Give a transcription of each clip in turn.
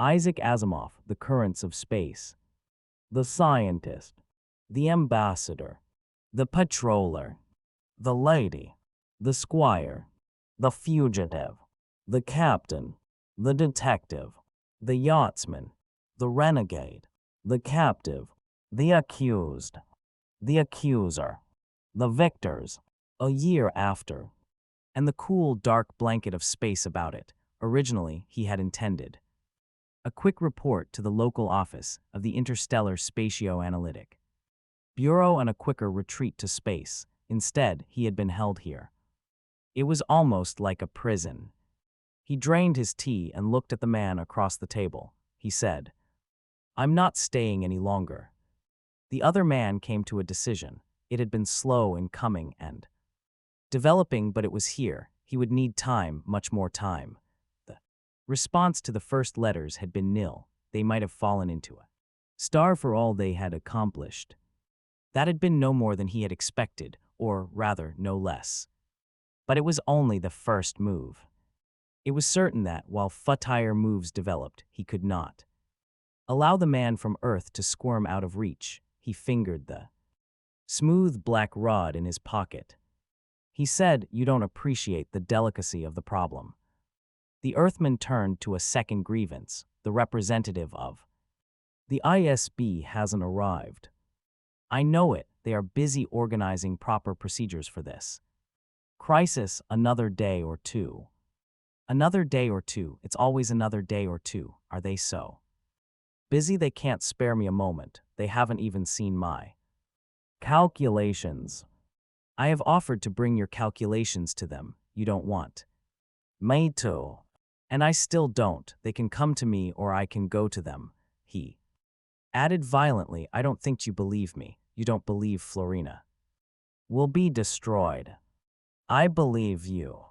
Isaac Asimov, The Currents of Space. The scientist, the ambassador, the patroller, the lady, the squire, the fugitive, the captain, the detective, the yachtsman, the renegade, the captive, the accused, the accuser, the victors, a year after, and the cool, dark blanket of space about it. Originally, he had intended a quick report to the local office of the Interstellar Spatio-Analytic Bureau and a quicker retreat to space. Instead, he had been held here. It was almost like a prison. He drained his tea and looked at the man across the table. He said, "I'm not staying any longer." The other man came to a decision. It had been slow in coming and developing, but it was here. He would need time, much more time. The response to the first letters had been nil. They might have fallen into a star for all they had accomplished. That had been no more than he had expected, or rather, no less. But it was only the first move. It was certain that, while futile moves developed, he could not allow the man from Earth to squirm out of reach. He fingered the smooth black rod in his pocket. He said, "You don't appreciate the delicacy of the problem." The Earthman turned to a second grievance. The representative of the ISB hasn't arrived. I know it. They are busy organizing proper procedures for this crisis. Another day or two. Another day or two. It's always another day or two. Are they so busy they can't spare me a moment? They haven't even seen my calculations. I have offered to bring your calculations to them. You don't want me to. And I still don't. They can come to me or I can go to them. He added violently, "I don't think you believe me. You don't believe Florina will be destroyed. I believe you.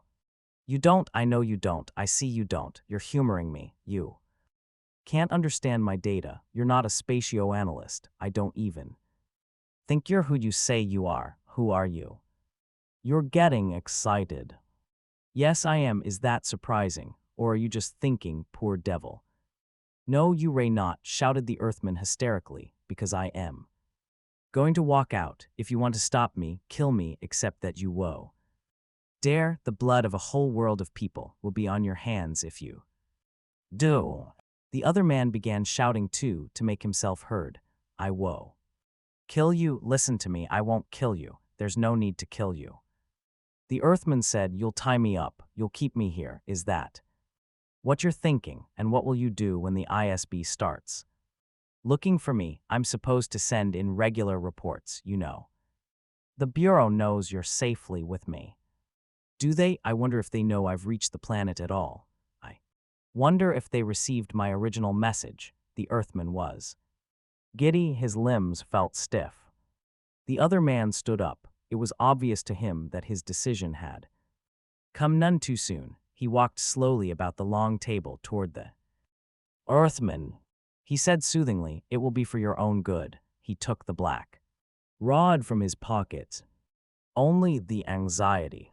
You don't. I know you don't. I see you don't. You're humoring me. You can't understand my data. You're not a spatio-analyst. I don't even think you're who you say you are. Who are you?" You're getting excited. Yes, I am. Is that surprising? Or are you just thinking, poor devil? No, you ray not, shouted the Earthman hysterically, because I am going to walk out. If you want to stop me, kill me, except that you woe dare. The blood of a whole world of people will be on your hands if you do. The other man began shouting too, to make himself heard. I woe kill you. Listen to me. I won't kill you. There's no need to kill you. The Earthman said, "You'll tie me up. You'll keep me here. Is that what you're thinking? And what will you do when the ISB starts looking for me? I'm supposed to send in regular reports, you know. The Bureau knows you're safely with me. Do they? I wonder if they know I've reached the planet at all. I wonder if they received my original message." The Earthman was giddy. His limbs felt stiff. The other man stood up. It was obvious to him that his decision had come none too soon. He walked slowly about the long table toward the Earthman. He said soothingly, "It will be for your own good." He took the black rod from his pocket. Only the anxiety.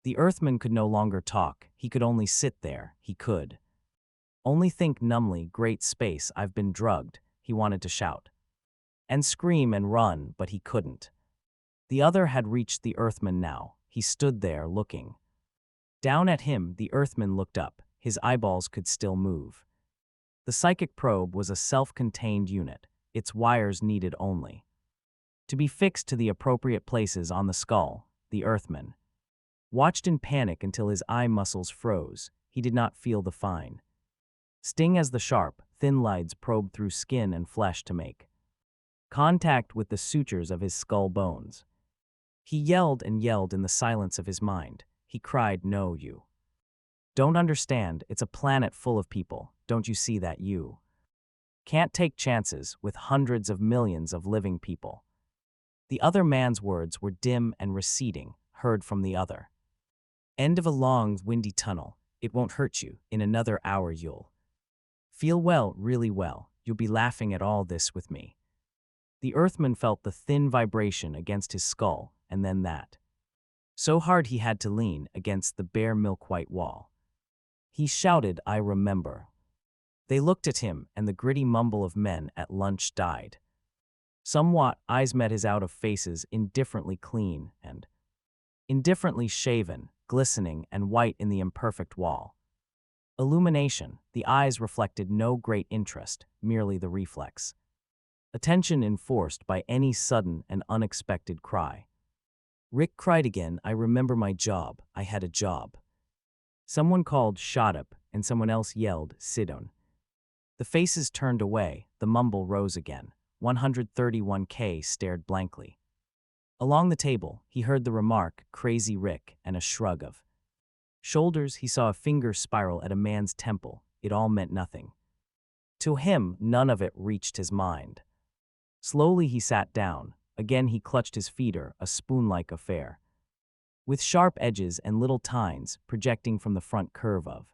The Earthman could no longer talk. He could only sit there. He could only think numbly. Great space, I've been drugged. He wanted to shout and scream and run, but he couldn't. The other had reached the Earthman now. He stood there looking down at him. The Earthman looked up. His eyeballs could still move. The psychic probe was a self-contained unit. Its wires needed only to be fixed to the appropriate places on the skull. The Earthman watched in panic until his eye muscles froze. He did not feel the fine sting as the sharp, thin leads probed through skin and flesh to make contact with the sutures of his skull bones. He yelled and yelled in the silence of his mind. He cried, "No, you don't understand. It's a planet full of people. Don't you see that? You can't take chances with hundreds of millions of living people." The other man's words were dim and receding, heard from the other end of a long, windy tunnel. "It won't hurt you. In another hour you'll feel well, really well. You'll be laughing at all this with me." The Earthman felt the thin vibration against his skull, and then that so hard he had to lean against the bare milk-white wall. He shouted, "I remember." They looked at him, and the gritty mumble of men at lunch died. Somewhat, eyes met his out of faces, indifferently clean and indifferently shaven, glistening and white in the imperfect wall. Illumination, the eyes reflected no great interest, merely the reflex. Attention enforced by any sudden and unexpected cry. Rick cried again, I remember my job, I had a job. Someone called, shut up, and someone else yelled, sit down. The faces turned away, the mumble rose again. 131K stared blankly. Along the table, he heard the remark, crazy Rick, and a shrug of shoulders. He saw a finger spiral at a man's temple. It all meant nothing. To him, none of it reached his mind. Slowly he sat down. Again he clutched his feeder, a spoon-like affair, with sharp edges and little tines projecting from the front curve of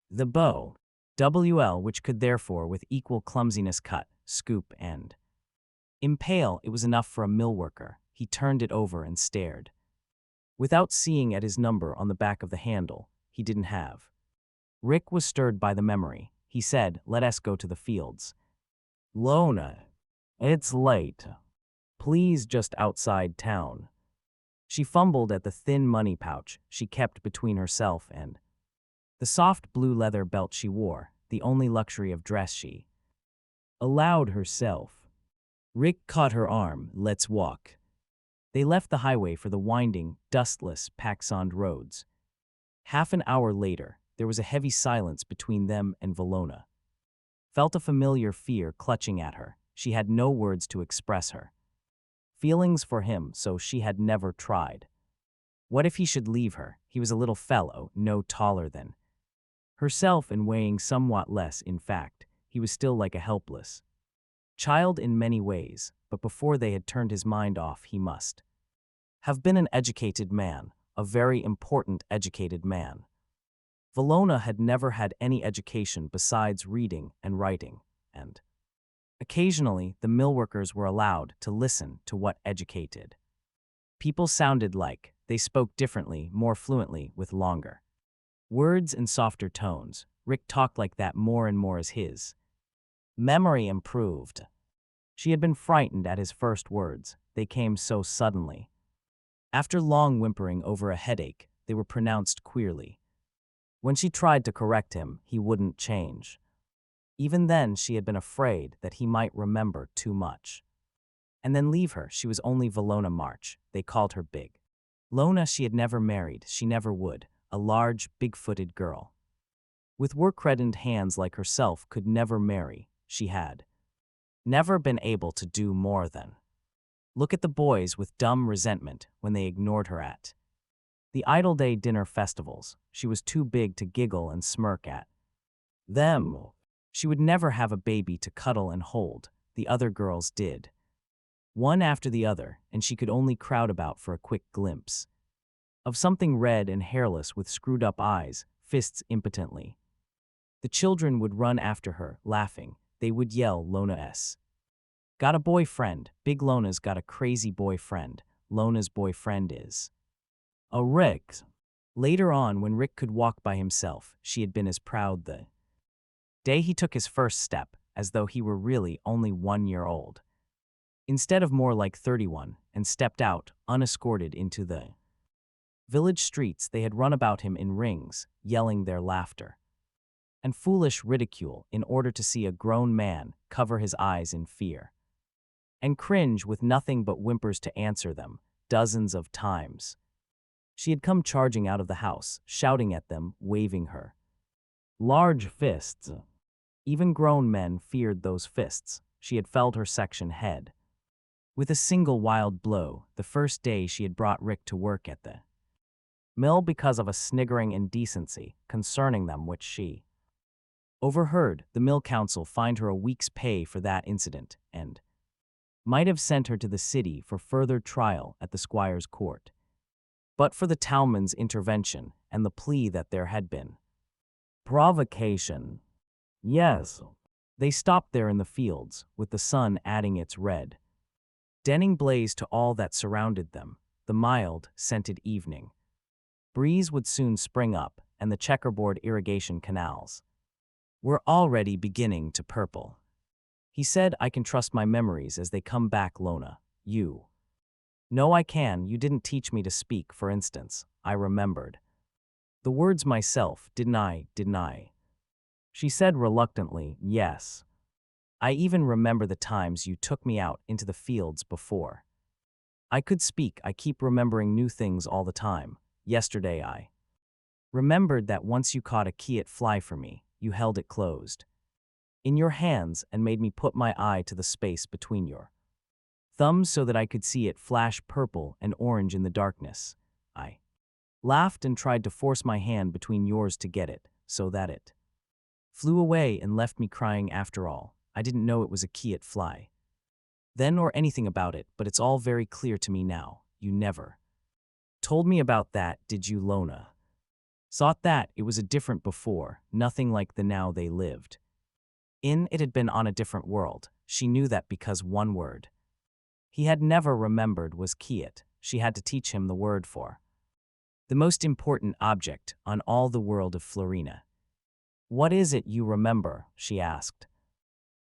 the bow. WL, which could therefore with equal clumsiness cut, scoop, and impale. It was enough for a mill worker. He turned it over and stared. Without seeing at his number on the back of the handle, he didn't have. Rick was stirred by the memory. He said, let us go to the fields. Lona, it's late. Please, just outside town. She fumbled at the thin money pouch she kept between herself and the soft blue leather belt she wore, the only luxury of dress she allowed herself. Rick caught her arm. Let's walk. They left the highway for the winding, dustless Paxond roads. Half an hour later, there was a heavy silence between them and Valona. Felt a familiar fear clutching at her. She had no words to express her feelings for him, so she had never tried. What if he should leave her? He was a little fellow, no taller than herself and weighing somewhat less. In fact, he was still like a helpless child in many ways, but before they had turned his mind off, he must have been an educated man, a very important educated man. Valona had never had any education besides reading and writing, and occasionally the millworkers were allowed to listen to what educated people sounded like. They spoke differently, more fluently, with longer words and softer tones. Rick talked like that more and more as his memory improved. She had been frightened at his first words. They came so suddenly. After long whimpering over a headache, they were pronounced queerly. When she tried to correct him, he wouldn't change. Even then, she had been afraid that he might remember too much and then leave her. She was only Valona March. They called her Big Lona. She had never married. She never would. A large, big-footed girl with work-reddened hands like herself could never marry. She had never been able to do more than look at the boys with dumb resentment when they ignored her at the idle day dinner festivals. She was too big to giggle and smirk at them. She would never have a baby to cuddle and hold. The other girls did, one after the other, and she could only crowd about for a quick glimpse of something red and hairless with screwed-up eyes, fists impotently. The children would run after her, laughing. They would yell, Lona S. got a boyfriend. Big Lona's got a crazy boyfriend. Lona's boyfriend is a Rick. Later on, when Rick could walk by himself, she had been as proud the day he took his first step, as though he were really only 1 year old, instead of more like 31, and stepped out, unescorted, into the village streets. They had run about him in rings, yelling their laughter and foolish ridicule in order to see a grown man cover his eyes in fear and cringe with nothing but whimpers to answer them, dozens of times. She had come charging out of the house, shouting at them, waving her large fists. Even grown men feared those fists. She had felled her section head with a single wild blow the first day she had brought Rick to work at the mill because of a sniggering indecency concerning them which she overheard. The mill council fined her a week's pay for that incident and might have sent her to the city for further trial at the squire's court. But for the townman's intervention and the plea that there had been provocation. Yes. They stopped there in the fields, with the sun adding its red denning blaze to all that surrounded them. The mild, scented evening breeze would soon spring up, and the checkerboard irrigation canals were already beginning to purple. He said, I can trust my memories as they come back, Lona. You. No, I can. You didn't teach me to speak, for instance. I remembered the words myself, didn't I? Didn't I? She said reluctantly, yes. I even remember the times you took me out into the fields before. I could speak. I keep remembering new things all the time. Yesterday I remembered that once you caught a keyet fly for me, you held it closed in your hands and made me put my eye to the space between your thumbs so that I could see it flash purple and orange in the darkness. I laughed and tried to force my hand between yours to get it, so that it flew away and left me crying after all. I didn't know it was a keyet fly then or anything about it, but it's all very clear to me now. You never told me about that, did you, Lona? Thought that it was a different before, nothing like the now they lived in. It had been on a different world. She knew that because one word he had never remembered was keyet. She had to teach him the word for the most important object on all the world of Florina. What is it you remember? She asked.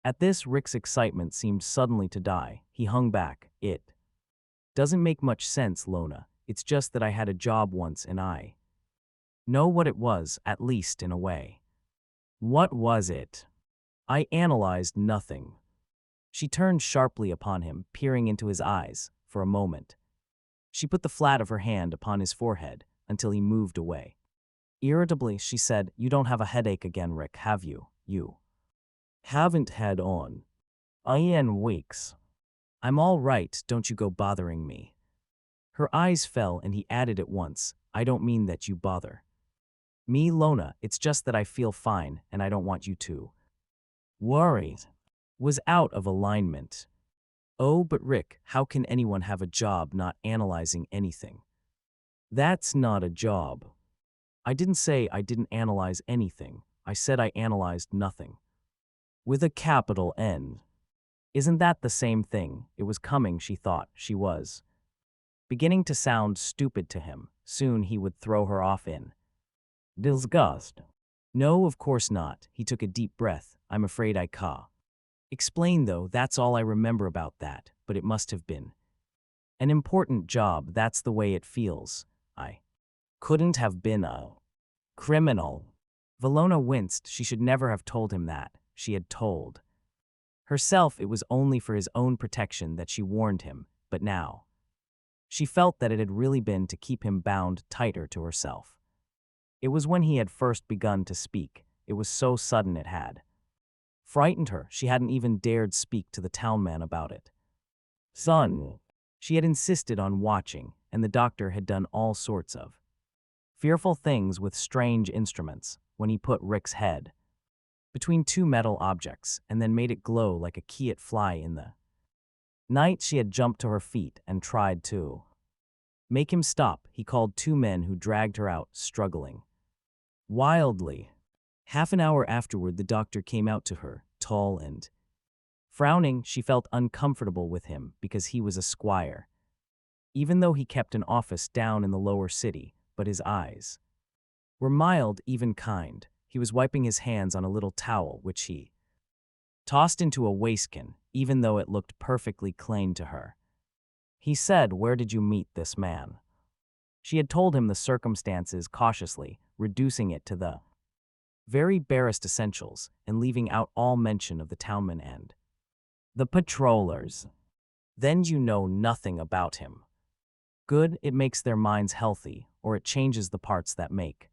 At this, Rick's excitement seemed suddenly to die. He hung back. It doesn't make much sense, Lona. It's just that I had a job once and I know what it was, at least in a way. What was it? I analyzed nothing. She turned sharply upon him, peering into his eyes. For a moment, she put the flat of her hand upon his forehead until he moved away. Irritably, she said, You don't have a headache again, Rick, have you? You haven't had on in weeks. I'm all right, don't you go bothering me. Her eyes fell and he added at once, I don't mean that you bother me, Lona, it's just that I feel fine and I don't want you to worry. Was out of alignment. Oh, but Rick, how can anyone have a job not analyzing anything? That's not a job. I didn't say I didn't analyze anything. I said I analyzed nothing. With a capital N. Isn't that the same thing? It was coming, she thought. She was beginning to sound stupid to him. Soon he would throw her off in disgust. No, of course not. He took a deep breath. I'm afraid I ca. Explain, though, that's all I remember about that, but it must have been an important job. That's the way it feels. I couldn't have been a criminal. Valona winced. She should never have told him that. She had told herself it was only for his own protection that she warned him, but now she felt that it had really been to keep him bound tighter to herself. It was when he had first begun to speak. It was so sudden it had frightened her. She hadn't even dared speak to the townman about it. Son, she had insisted on watching, and the doctor had done all sorts of fearful things with strange instruments when he put Rick's head between two metal objects and then made it glow like a keyet fly in the night. She had jumped to her feet and tried to make him stop. He called two men who dragged her out, struggling wildly. Half an hour afterward, the doctor came out to her, tall and frowning. She felt uncomfortable with him because he was a squire, even though he kept an office down in the lower city, but his eyes were mild, even kind. He was wiping his hands on a little towel, which he tossed into a waistcoat, even though it looked perfectly clean to her. He said, Where did you meet this man? She had told him the circumstances cautiously, reducing it to the very barest essentials and leaving out all mention of the townman and the patrollers. Then you know nothing about him. Good, it makes their minds healthy, or it changes the parts that make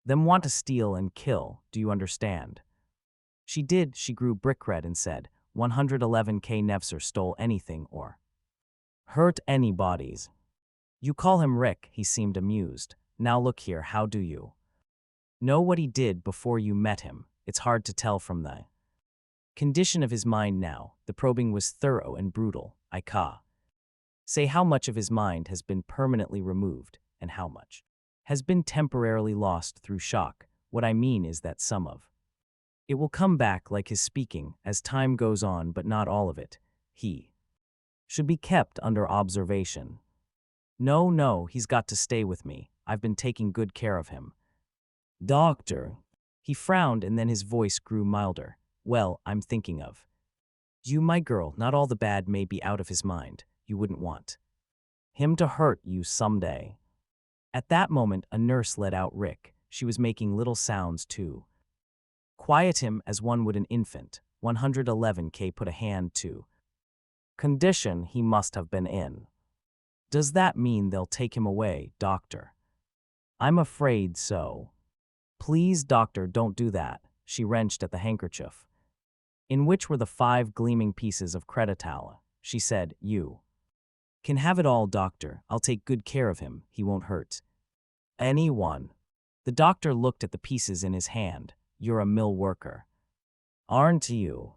them want to steal and kill, do you understand? She did. She grew brick-red and said, 111K Nevser stole anything or hurt anybody's. You call him Rick, he seemed amused. Now look here, how do you know what he did before you met him? It's hard to tell from the condition of his mind now. The probing was thorough and brutal. I ca. Say how much of his mind has been permanently removed and how much has been temporarily lost through shock. What I mean is that some of it will come back like his speaking as time goes on, but not all of it. He should be kept under observation. No, he's got to stay with me. I've been taking good care of him. Doctor, He frowned and then his voice grew milder. Well, I'm thinking of you, my girl. Not all the bad may be out of his mind. You wouldn't want him to hurt you someday. At that moment, a nurse let out Rick. She was making little sounds to quiet him as one would an infant. 111K put a hand to condition he must have been in. Does that mean they'll take him away, doctor? I'm afraid so. Please, doctor, don't do that. She wrenched at the handkerchief, in which were the 5 gleaming pieces of creditala. She said, You can have it all, doctor. I'll take good care of him. He won't hurt anyone. The doctor looked at the pieces in his hand. You're a mill worker, aren't you?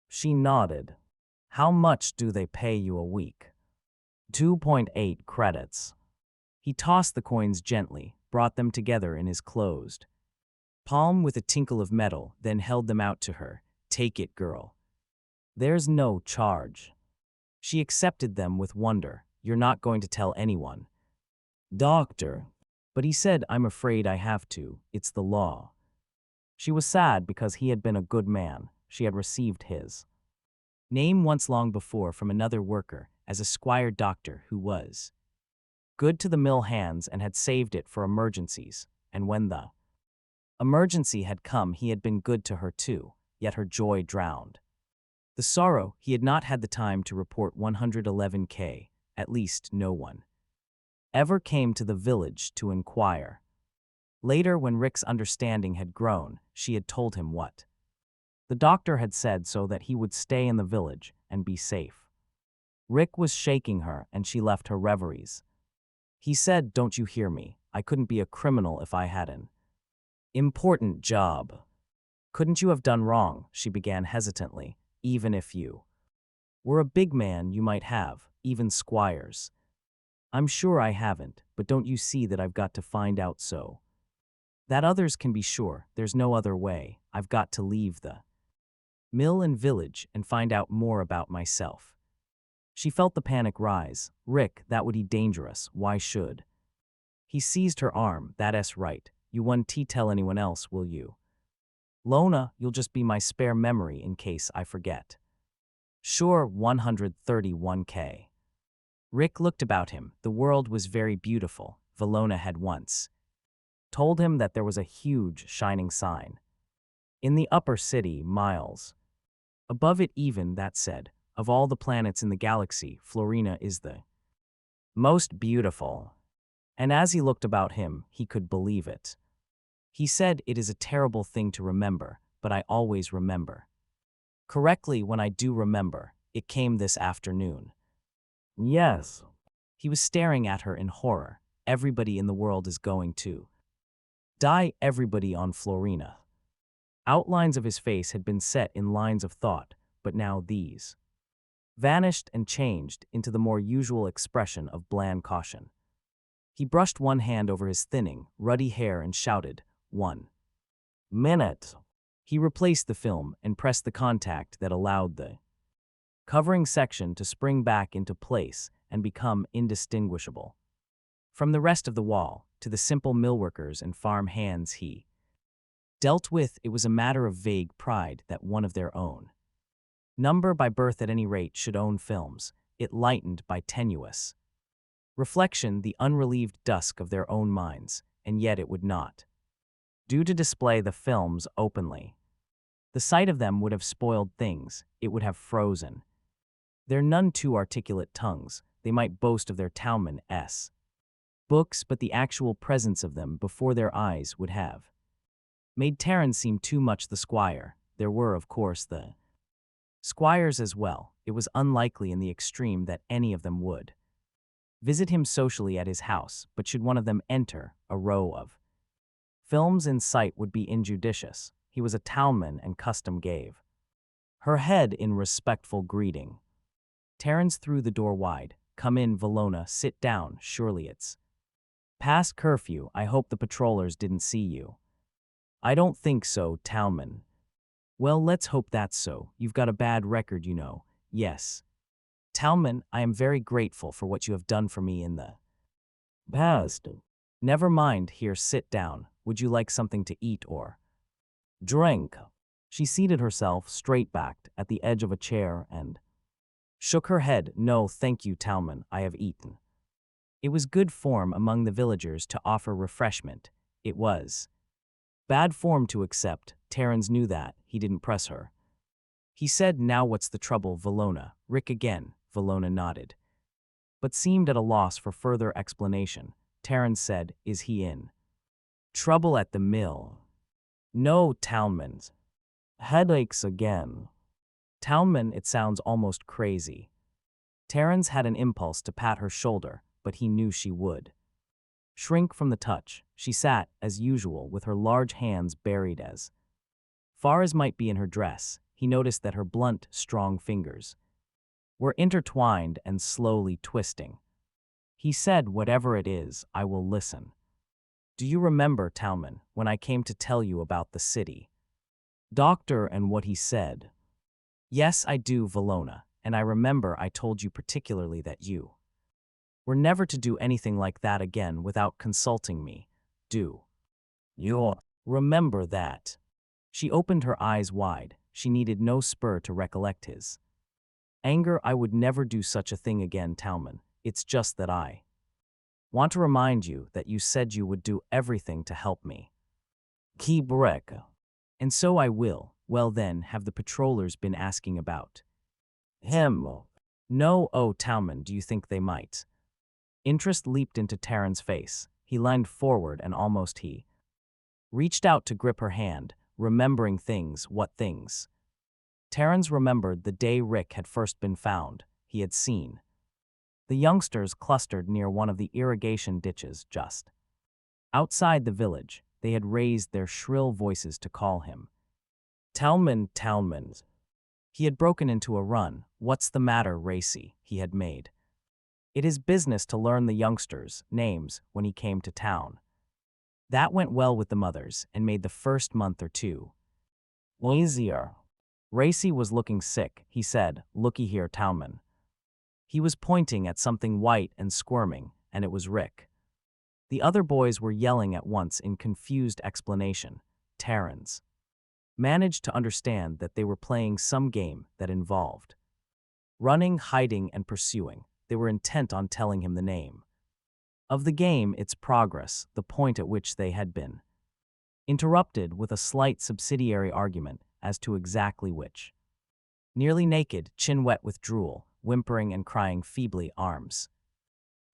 She nodded. How much do they pay you a week? 2.8 credits. He tossed the coins gently, brought them together in his closed palm with a tinkle of metal, then held them out to her. Take it, girl. There's no charge. She accepted them with wonder. You're not going to tell anyone, doctor? But he said, I'm afraid I have to. It's the law. She was sad because he had been a good man. She had received his name once long before from another worker as a squire doctor who was good to the mill hands and had saved it for emergencies, and when the emergency had come he had been good to her too, yet her joy drowned the sorrow. He had not had the time to report 111K, at least no one ever came to the village to inquire. Later, when Rick's understanding had grown, she had told him what the doctor had said so that he would stay in the village and be safe. Rick was shaking her and she left her reveries. He said, Don't you hear me? I couldn't be a criminal if I had an important job. Couldn't you have done wrong? She began hesitantly. Even if you were a big man, you might have, even squires. I'm sure I haven't, but don't you see that I've got to find out so that others can be sure? There's no other way. I've got to leave the mill and village and find out more about myself. She felt the panic rise. Rick, that would be dangerous. Why should? He seized her arm. That's right. You won't tell anyone else, will you? Lona, you'll just be my spare memory in case I forget. Sure, 131K. Rick looked about him. The world was very beautiful. Valona had once told him that there was a huge shining sign in the upper city, miles above it even, that said, of all the planets in the galaxy, Florina is the most beautiful. And as he looked about him, he could believe it. He said, It is a terrible thing to remember, but I always remember correctly when I do remember. It came this afternoon. Yes. He was staring at her in horror. Everybody in the world is going to die. Everybody on Florina. Outlines of his face had been set in lines of thought, but now these vanished and changed into the more usual expression of bland caution. He brushed one hand over his thinning, ruddy hair and shouted, 1 minute. He replaced the film and pressed the contact that allowed the covering section to spring back into place and become indistinguishable from the rest of the wall. To the simple millworkers and farm hands he dealt with, it was a matter of vague pride that one of their own number by birth at any rate should own films. It lightened by tenuous reflection the unrelieved dusk of their own minds, and yet it would not do to display the films openly. The sight of them would have spoiled things. It would have frozen their none too articulate tongues. They might boast of their townmen's books, but the actual presence of them before their eyes would have made Terence seem too much the squire. There were, of course, the squires as well. It was unlikely in the extreme that any of them would visit him socially at his house, but should one of them enter a row of films in sight would be injudicious. He was a townman and custom gave her head in respectful greeting. Terence threw the door wide. Come in, Valona, sit down. Surely it's past curfew. I hope the patrollers didn't see you. I don't think so, townman. Well, let's hope that's so. You've got a bad record, you know. Yes. Townman, I am very grateful for what you have done for me in the past. Never mind. Here, sit down. Would you like something to eat or? Drink. She seated herself straight-backed at the edge of a chair and shook her head. No, thank you, Talman, I have eaten. It was good form among the villagers to offer refreshment. It was bad form to accept. Terrans knew that. He didn't press her. He said, now what's the trouble, Valona? Rick again. Valona nodded, but seemed at a loss for further explanation. Terrans said, is he in trouble at the mill? No, Talman's headaches again. Talman, it sounds almost crazy. Terrans had an impulse to pat her shoulder, but he knew she would shrink from the touch. She sat, as usual, with her large hands buried as far as might be in her dress. He noticed that her blunt, strong fingers were intertwined and slowly twisting. He said, whatever it is, I will listen. Do you remember, Talman, when I came to tell you about the city doctor and what he said? Yes, I do, Valona, and I remember I told you particularly that you were never to do anything like that again without consulting me. Do you remember that? She opened her eyes wide. She needed no spur to recollect his anger. I would never do such a thing again, Talman. It's just that I want to remind you that you said you would do everything to help me. Keep Rick. And so I will. Well then, have the patrollers been asking about him? No. Oh, Talman, do you think they might? Interest leaped into Terran's face. He leaned forward and almost he reached out to grip her hand, remembering things. What things? Terrans remembered the day Rick had first been found. He had seen the youngsters clustered near one of the irrigation ditches just outside the village. They had raised their shrill voices to call him Talman, Talman. He had broken into a run. What's the matter, Racy? He had made it his business to learn the youngsters' names when he came to town. That went well with the mothers and made the first month or two easier. Racy was looking sick, he said. Looky here, Talman. He was pointing at something white and squirming, and it was Rick. The other boys were yelling at once in confused explanation. Terrans managed to understand that they were playing some game that involved running, hiding, and pursuing. They were intent on telling him the name of the game, its progress, the point at which they had been interrupted with a slight subsidiary argument as to exactly which. Nearly naked, chin wet with drool, whimpering and crying feebly, arms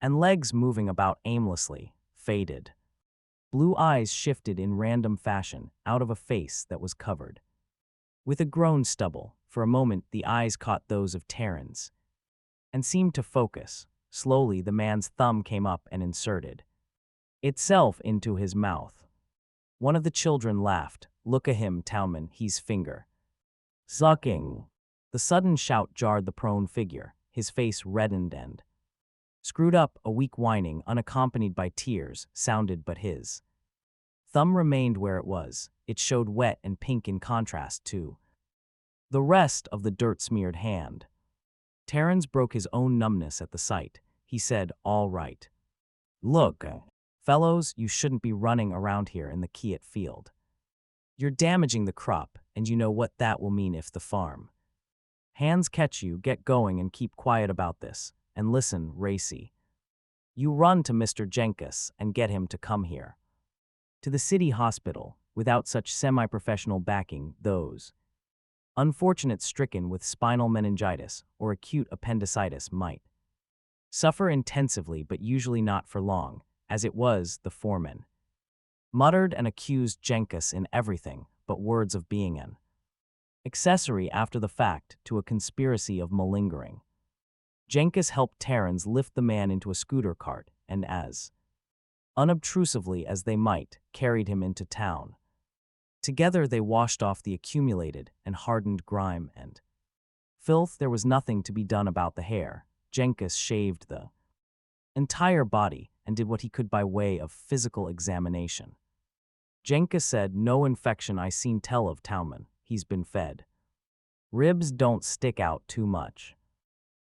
and legs moving about aimlessly, faded. Blue eyes shifted in random fashion out of a face that was covered with a grown stubble. For a moment the eyes caught those of Terrans and seemed to focus. Slowly the man's thumb came up and inserted itself into his mouth. One of the children laughed. Look at him, Talman, he's finger sucking. The sudden shout jarred the prone figure. His face reddened and screwed up. A weak whining, unaccompanied by tears, sounded, but his thumb remained where it was. It showed wet and pink in contrast to the rest of the dirt-smeared hand. Terrans broke his own numbness at the sight. He said, all right. Look, fellows, you shouldn't be running around here in the Kiat field. You're damaging the crop, and you know what that will mean if the farm hands catch you. Get going and keep quiet about this. And listen, Racy. You run to Mr. Jenkins and get him to come here to the city hospital. Without such semi-professional backing, those unfortunates stricken with spinal meningitis or acute appendicitis might suffer intensively, but usually not for long. As it was, the foreman muttered and accused Jenkins in everything but words of being an accessory after the fact to a conspiracy of malingering. Jenkins helped Terrans lift the man into a scooter cart and, as unobtrusively as they might, carried him into town. Together they washed off the accumulated and hardened grime and filth. There was nothing to be done about the hair. Jenkins shaved the entire body and did what he could by way of physical examination. Jenkins said, no infection I seen tell of, Talman. He's been fed. Ribs don't stick out too much.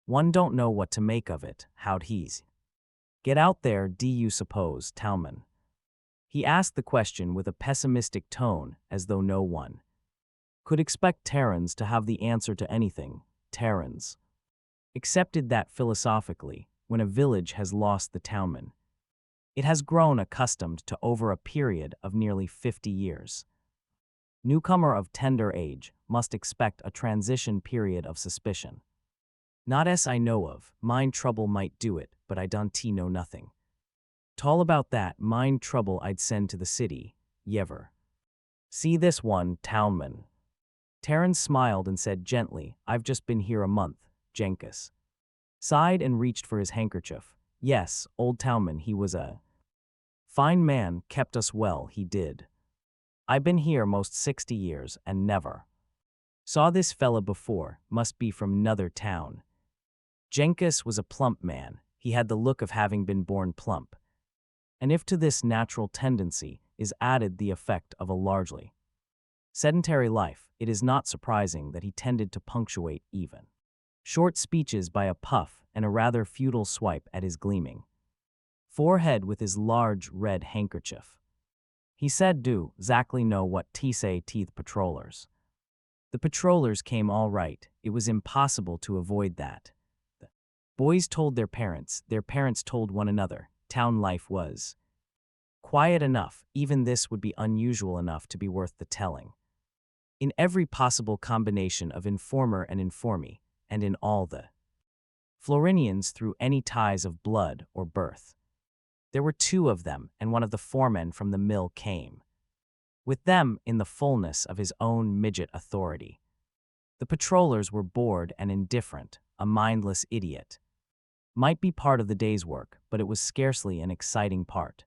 One don't know what to make of it. How'd he's get out there, do you suppose, Talman? He asked the question with a pessimistic tone, as though no one could expect Terrans to have the answer to anything. Terrans accepted that philosophically when a village has lost the townman. It has grown accustomed to over a period of nearly 50 years. Newcomer of tender age must expect a transition period of suspicion. Not as I know of, mind trouble might do it, but I don't know nothing. Tall about that mind trouble I'd send to the city, yever. See this one, townman. Terrans smiled and said gently, I've just been here a month, Jenkins sighed and reached for his handkerchief. Yes, old townman, he was a fine man, kept us well, he did. I been here most 60 years and never saw this fella before, must be from 'nother town. Jenkins was a plump man, he had the look of having been born plump. And if to this natural tendency is added the effect of a largely sedentary life, it is not surprising that he tended to punctuate even short speeches by a puff and a rather futile swipe at his gleaming forehead with his large red handkerchief. He said, do exactly know what t say teeth patrollers. The patrollers came all right, it was impossible to avoid that. The boys told their parents told one another, town life was quiet enough, even this would be unusual enough to be worth the telling. In every possible combination of informer and informee, and in all the Florinians through any ties of blood or birth. There were two of them, and one of the foremen from the mill came with them in the fullness of his own midget authority. The patrollers were bored and indifferent, a mindless idiot. Might be part of the day's work, but it was scarcely an exciting part.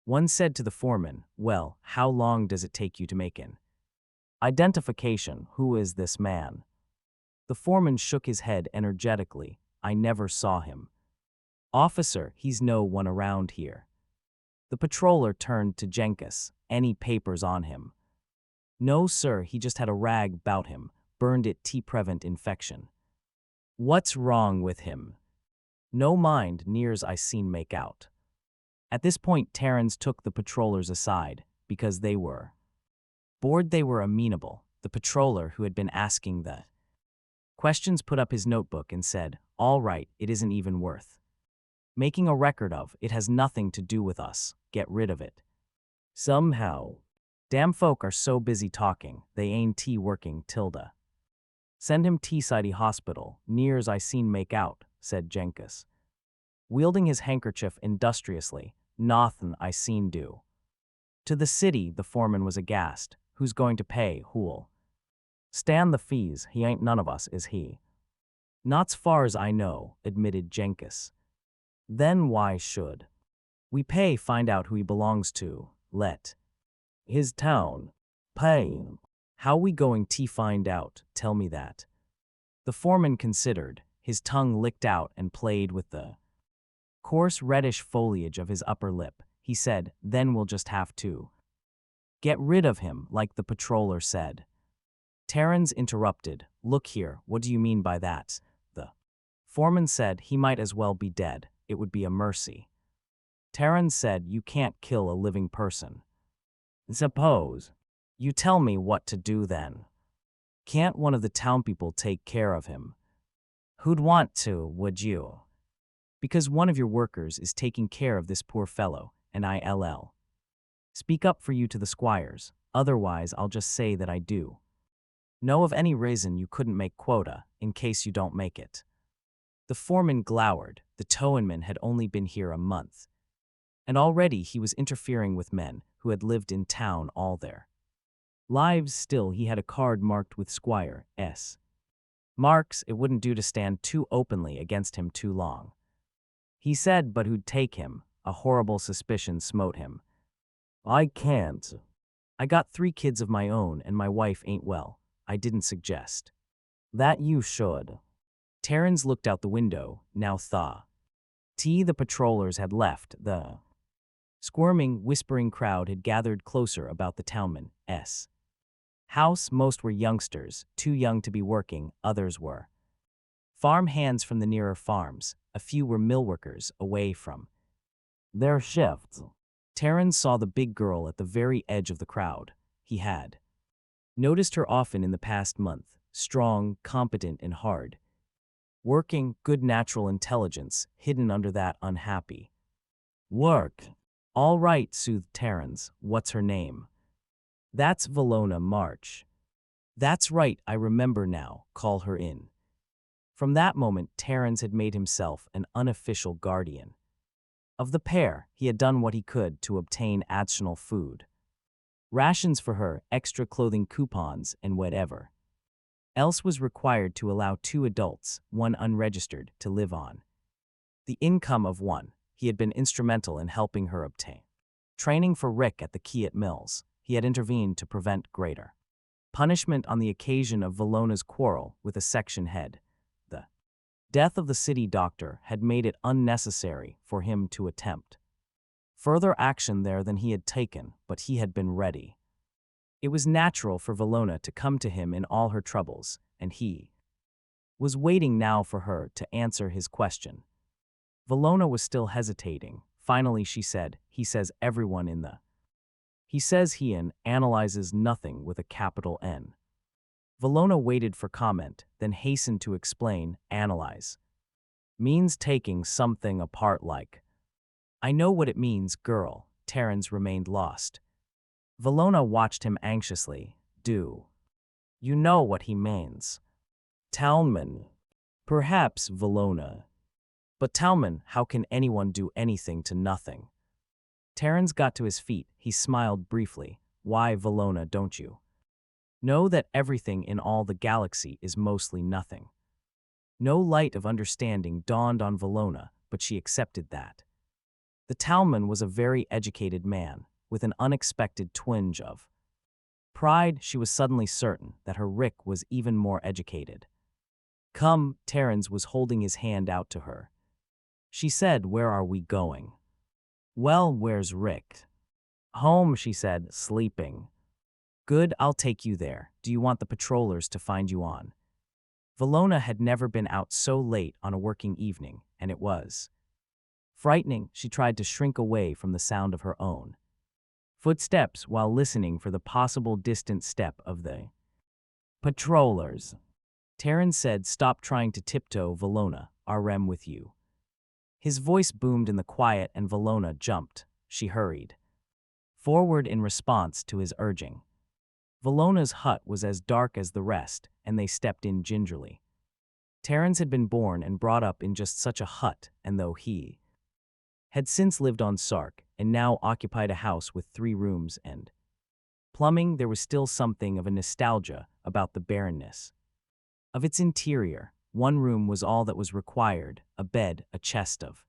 One said to the foreman, well, how long does it take you to make an identification? Who is this man? The foreman shook his head energetically. I never saw him. Officer, he's no one around here. The patroller turned to Jenkins. Any papers on him? No, sir, he just had a rag 'bout him, burned it to prevent infection. What's wrong with him? No mind, near's I seen make out. At this point, Terrans took the patrollers aside, because they were bored. They were amenable. The patroller who had been asking the questions put up his notebook and said, all right, it isn't even worth making a record of, it has nothing to do with us, get rid of it. Somehow. Damn folk are so busy talking, they ain't working, tilde. Send him to City Hospital, near's I seen make out, said Jenkins, wielding his handkerchief industriously, nothin' I seen do. To the city, the foreman was aghast. Who's going to pay, who'll stand the fees? He ain't none of us, is he? Not's far as I know, admitted Jenkins. Then why should we pay? Find out who he belongs to, let his town pay. How we going to find out? Tell me that. The foreman considered, his tongue licked out and played with the coarse reddish foliage of his upper lip. He said, then we'll just have to get rid of him, like the patroller said. Terrans interrupted. Look here, what do you mean by that? The foreman said, he might as well be dead. It would be a mercy. Terrans said, you can't kill a living person. Suppose you tell me what to do then. Can't one of the town people take care of him? Who'd want to, would you? Because one of your workers is taking care of this poor fellow, and I'll speak up for you to the squires, otherwise I'll just say that I do know of any reason you couldn't make quota, in case you don't make it. The foreman glowered. The towman had only been here a month, and already he was interfering with men who had lived in town all their lives. Still, he had a card marked with Squire S. Marks. It wouldn't do to stand too openly against him too long. He said, but who'd take him? A horrible suspicion smote him. I can't. I got 3 kids of my own and my wife ain't well. I didn't suggest that you should. Terrans looked out the window, now the patrollers had left. The squirming, whispering crowd had gathered closer about the townman's house. Most were youngsters, too young to be working, others were farm hands from the nearer farms, a few were mill workers away from their shifts. Terence saw the big girl at the very edge of the crowd. He had noticed her often in the past month, strong, competent, and hard. Working, good natural intelligence, hidden under that unhappy work. All right, soothed Terence. What's her name? That's Valona March. That's right, I remember now. Call her in. From that moment, Terence had made himself an unofficial guardian. Of the pair, he had done what he could to obtain additional food. Rations for her, extra clothing coupons, and whatever else was required to allow 2 adults, one unregistered, to live on the income of one. He had been instrumental in helping her obtain training for Rick at the Kiat Mills. He had intervened to prevent greater punishment on the occasion of Valona's quarrel with a section head. The death of the city doctor had made it unnecessary for him to attempt further action there than he had taken, but he had been ready. It was natural for Valona to come to him in all her troubles, and he was waiting now for her to answer his question. Valona was still hesitating. Finally she said, he says everyone in the he says he analyzes nothing with a capital N. Valona waited for comment, then hastened to explain, analyze means taking something apart like. I know what it means, girl. Terence remained lost. Valona watched him anxiously. Do you know what he means? Talman. Perhaps, Valona. But Talman, how can anyone do anything to nothing? Terence got to his feet. He smiled briefly. Why, Valona, don't you know that everything in all the galaxy is mostly nothing? No light of understanding dawned on Valona, but she accepted that. The Talman was a very educated man, with an unexpected twinge of pride. She was suddenly certain that her Rick was even more educated. Come, Terence was holding his hand out to her. She said, where are we going? Well, where's Rick? Home, she said, sleeping. Good, I'll take you there. Do you want the patrollers to find you on? Valona had never been out so late on a working evening, and it was frightening. She tried to shrink away from the sound of her own footsteps while listening for the possible distant step of the patrollers. Terence said, stop trying to tiptoe, Valona. RM with you. His voice boomed in the quiet and Valona jumped. She hurried forward in response to his urging. Valona's hut was as dark as the rest, and they stepped in gingerly. Terence had been born and brought up in just such a hut, and though he had since lived on Sark and now occupied a house with 3 rooms and plumbing, there was still something of a nostalgia about the barrenness of its interior. One room was all that was required: a bed, a chest of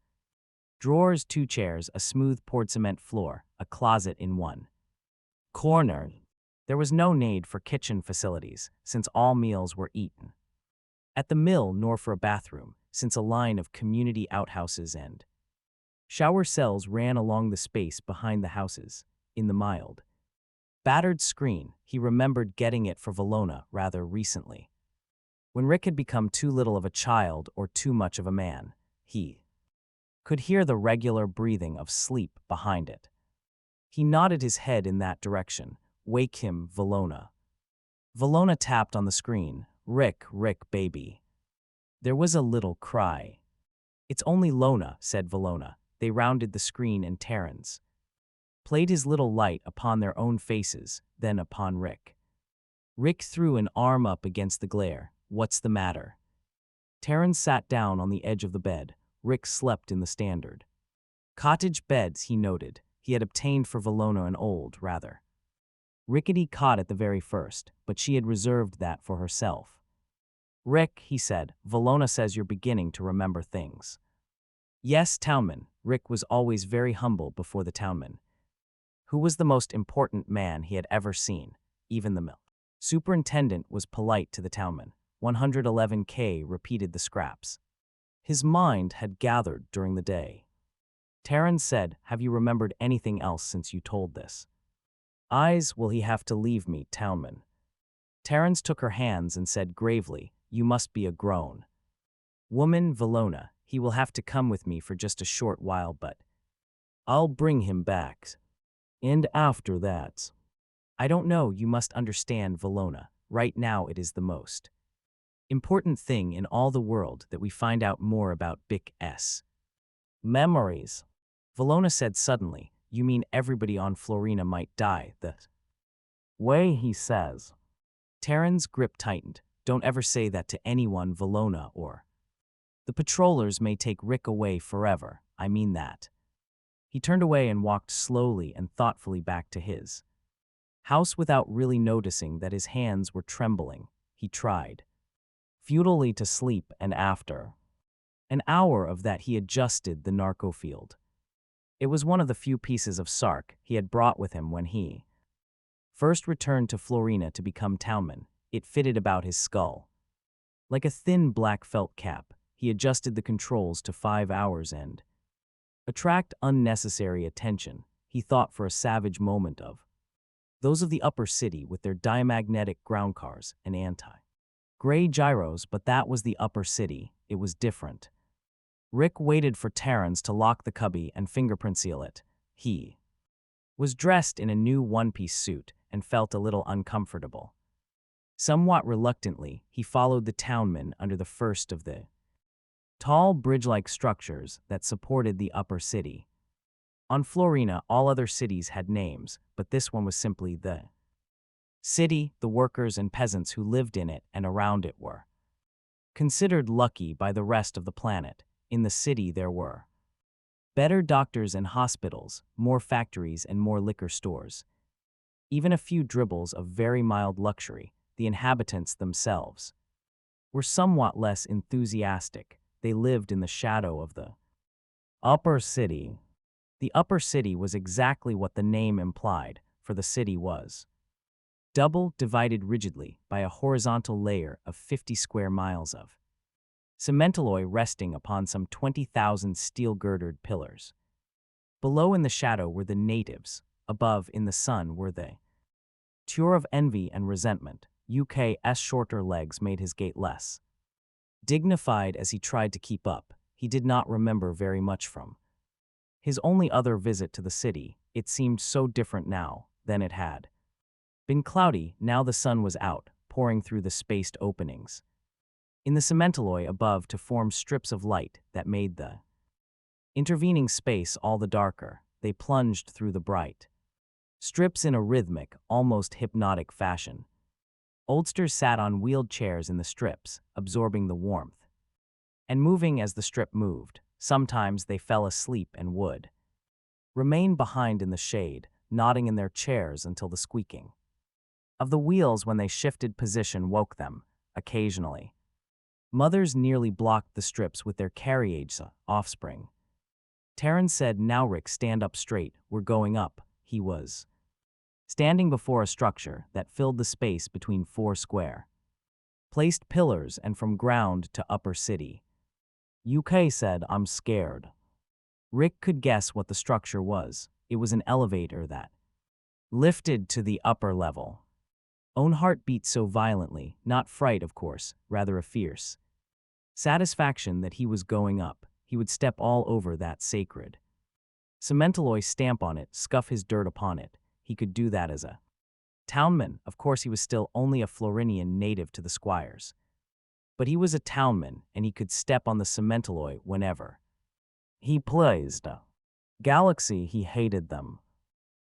drawers, 2 chairs, a smooth poured cement floor, a closet in one corner. There was no need for kitchen facilities, since all meals were eaten at the mill, nor for a bathroom, since a line of community outhouses and shower cells ran along the space behind the houses. In the mild, battered screen, he remembered getting it for Valona rather recently. When Rick had become too little of a child or too much of a man, he could hear the regular breathing of sleep behind it. He nodded his head in that direction. Wake him, Valona. Valona tapped on the screen. Rick, Rick, baby. There was a little cry. It's only Lona, said Valona. They rounded the screen and Terence played his little light upon their own faces, then upon Rick. Rick threw an arm up against the glare. What's the matter? Terence sat down on the edge of the bed. Rick slept in the standard cottage beds, he noted. He had obtained for Valona an old, rather rickety cot at the very first, but she had reserved that for herself. Rick, he said, Valona says you're beginning to remember things. Yes, Townman. Rick was always very humble before the Townman, who was the most important man he had ever seen. Even the mill superintendent was polite to the Townman. 111K repeated the scraps his mind had gathered during the day. Terence said, have you remembered anything else since you told this? Eyes, will he have to leave me, Townman? Terence took her hands and said gravely, you must be a grown woman, Valona. He will have to come with me for just a short while, but I'll bring him back. And after that. I don't know, you must understand, Valona. Right now it is the most important thing in all the world that we find out more about Big S. Memories. Valona said suddenly, you mean everybody on Florina might die the way he says. Terran's grip tightened. Don't ever say that to anyone, Valona, or the patrollers may take Rick away forever. I mean that. He turned away and walked slowly and thoughtfully back to his house without really noticing that his hands were trembling. He tried futilely to sleep, and after an hour of that he adjusted the narco field. It was one of the few pieces of sark he had brought with him when he first returned to Florina to become townman. It fitted about his skull. Like a thin black felt cap, he adjusted the controls to 5 hours and attract unnecessary attention. He thought for a savage moment of those of the upper city with their diamagnetic ground cars and anti-gray gyros, but that was the upper city. It was different. Rick waited for Terrans to lock the cubby and fingerprint seal it. He was dressed in a new one-piece suit and felt a little uncomfortable. Somewhat reluctantly, he followed the townman under the first of the tall bridge-like structures that supported the upper city. On Florina, all other cities had names, but this one was simply the city. The workers and peasants who lived in it and around it were considered lucky by the rest of the planet. In the city there were better doctors and hospitals, more factories and more liquor stores. Even a few dribbles of very mild luxury. The inhabitants themselves were somewhat less enthusiastic. They lived in the shadow of the upper city. The upper city was exactly what the name implied, for the city was double divided rigidly by a horizontal layer of 50 square miles of cementalloy resting upon some 20,000 steel-girdered pillars. Below in the shadow were the natives. Above in the sun were the tour of envy and resentment. UK's shorter legs made his gait less dignified as he tried to keep up. He did not remember very much from his only other visit to the city. It seemed so different now than it had been. Cloudy, now the sun was out, pouring through the spaced openings in the cementalloy above to form strips of light that made the intervening space all the darker. They plunged through the bright strips in a rhythmic, almost hypnotic fashion. Oldsters sat on wheeled chairs in the strips, absorbing the warmth and moving as the strip moved. Sometimes they fell asleep and would remain behind in the shade, nodding in their chairs until the squeaking of the wheels when they shifted position woke them. Occasionally, mothers nearly blocked the strips with their carriage offspring. Terran said, "Now Rick, stand up straight, we're going up." He was standing before a structure that filled the space between 4 square placed pillars and from ground to upper city. UK said, "I'm scared." Rick could guess what the structure was. It was an elevator that lifted to the upper level. Own heart beat so violently, not fright of course, rather a fierce satisfaction that he was going up. He would step all over that sacred cementalloy, stamp on it, scuff his dirt upon it. He could do that as a townman. Of course he was still only a Florinian native to the squires. But he was a townman, and he could step on the cementalloy whenever he pleased. Galaxy, he hated them.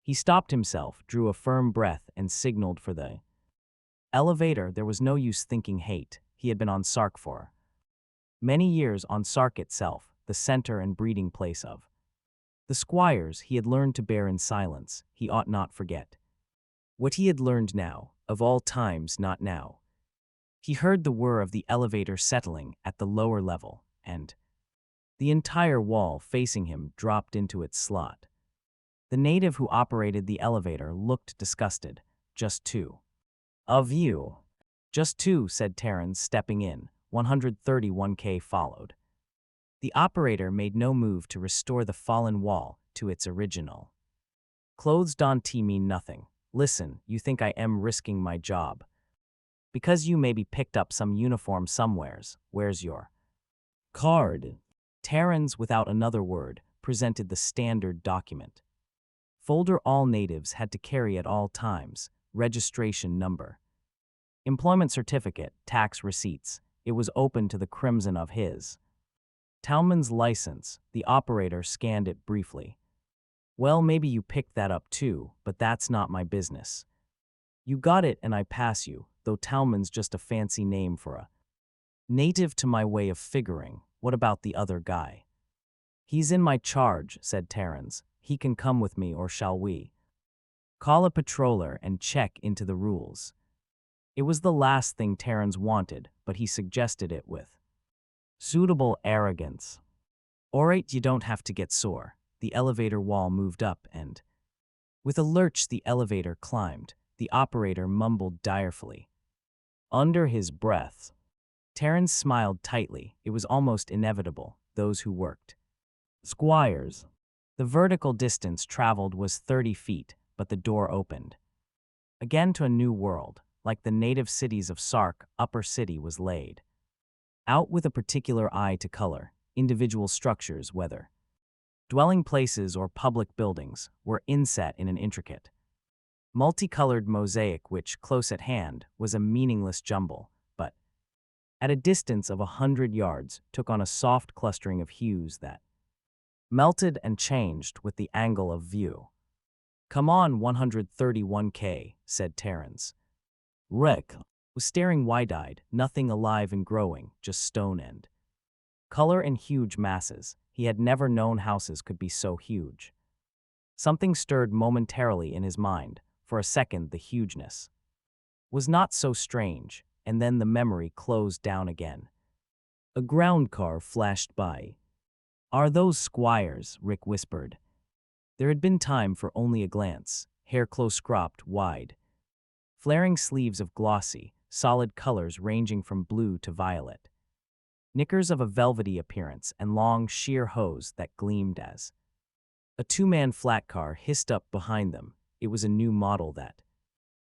He stopped himself, drew a firm breath, and signaled for the elevator. There was no use thinking hate. He had been on Sark for many years, on Sark itself, the center and breeding place of the squires. He had learned to bear in silence. He ought not forget what he had learned now, of all times not now. He heard the whir of the elevator settling at the lower level, and the entire wall facing him dropped into its slot. The native who operated the elevator looked disgusted. "Just 2 of you." "Just 2, said Terran, stepping in. 131K followed. The operator made no move to restore the fallen wall to its original clothes. Don't mean nothing. Listen, you think I am risking my job because you maybe picked up some uniform somewheres. Where's your card?" Terrans, without another word, presented the standard document. Folder all natives had to carry at all times: registration number, employment certificate, tax receipts. It was open to the crimson of his. Talman's license. The operator scanned it briefly. Well, maybe you picked that up too, but that's not my business. You got it and I pass you, though Talman's just a fancy name for a native to my way of figuring. What about the other guy? He's in my charge, said Terrans. He can come with me, or shall we call a patroller and check into the rules? It was the last thing Terrans wanted, but he suggested it with suitable arrogance. Alright, you don't have to get sore. The elevator wall moved up and, with a lurch, the elevator climbed. The operator mumbled direfully under his breath. Terrans smiled tightly. It was almost inevitable. Those who worked squires. The vertical distance traveled was 30 feet, but the door opened again to a new world. Like the native cities of Sark, Upper City was laid out with a particular eye to color. Individual structures, whether dwelling places or public buildings, were inset in an intricate, multicolored mosaic which, close at hand, was a meaningless jumble, but at a distance of 100 yards took on a soft clustering of hues that melted and changed with the angle of view. Come on, 131K, said Terrans. Rick was staring wide-eyed, nothing alive and growing, just stone and color in huge masses. He had never known houses could be so huge. Something stirred momentarily in his mind. For a second, the hugeness was not so strange, and then the memory closed down again. A ground car flashed by. Are those squires? Rick whispered. There had been time for only a glance. Hair close cropped, wide, flaring sleeves of glossy, solid colors ranging from blue to violet. Knickers of a velvety appearance and long, sheer hose that gleamed as a two-man flat car hissed up behind them. It was a new model that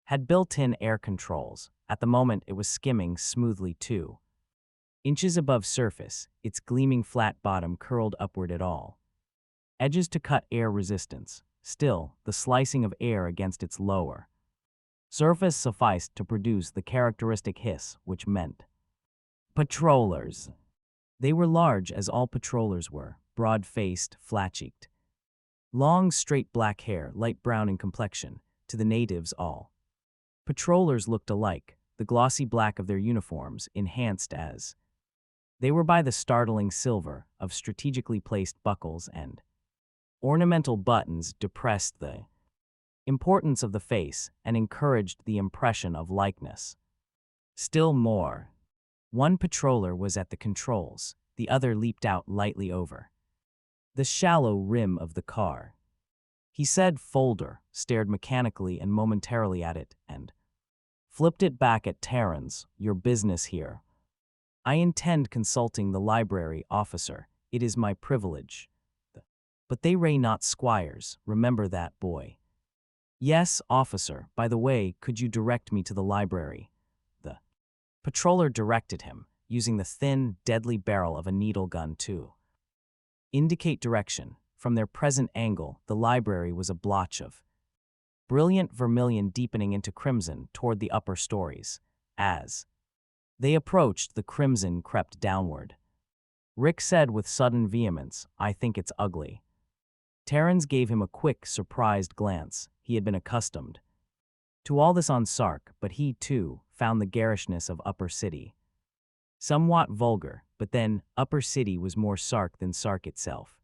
had built-in air controls. At the moment, it was skimming smoothly 2 inches above surface, its gleaming flat bottom curled upward at all edges to cut air resistance. Still, the slicing of air against its lower surface sufficed to produce the characteristic hiss, which meant patrollers. They were large, as all patrollers were, broad-faced, flat-cheeked. Long, straight black hair, light brown in complexion. To the natives, all patrollers looked alike, the glossy black of their uniforms enhanced as they were by the startling silver of strategically placed buckles and ornamental buttons depressed the importance of the face and encouraged the impression of likeness. Still more, one patroller was at the controls, the other leaped out lightly over the shallow rim of the car. He said folder, stared mechanically and momentarily at it, and flipped it back at Terrans. Your business here. I intend consulting the library officer. It is my privilege. But they ray not squires, remember that, boy. Yes, officer. By the way, could you direct me to the library? The patroller directed him, using the thin, deadly barrel of a needle gun to indicate direction. From their present angle, the library was a blotch of brilliant vermilion deepening into crimson toward the upper stories. As they approached, the crimson crept downward. Rick said with sudden vehemence, I think it's ugly. Terrans gave him a quick, surprised glance. He had been accustomed to all this on Sark, but he, too, found the garishness of Upper City somewhat vulgar, but then, Upper City was more Sark than Sark itself.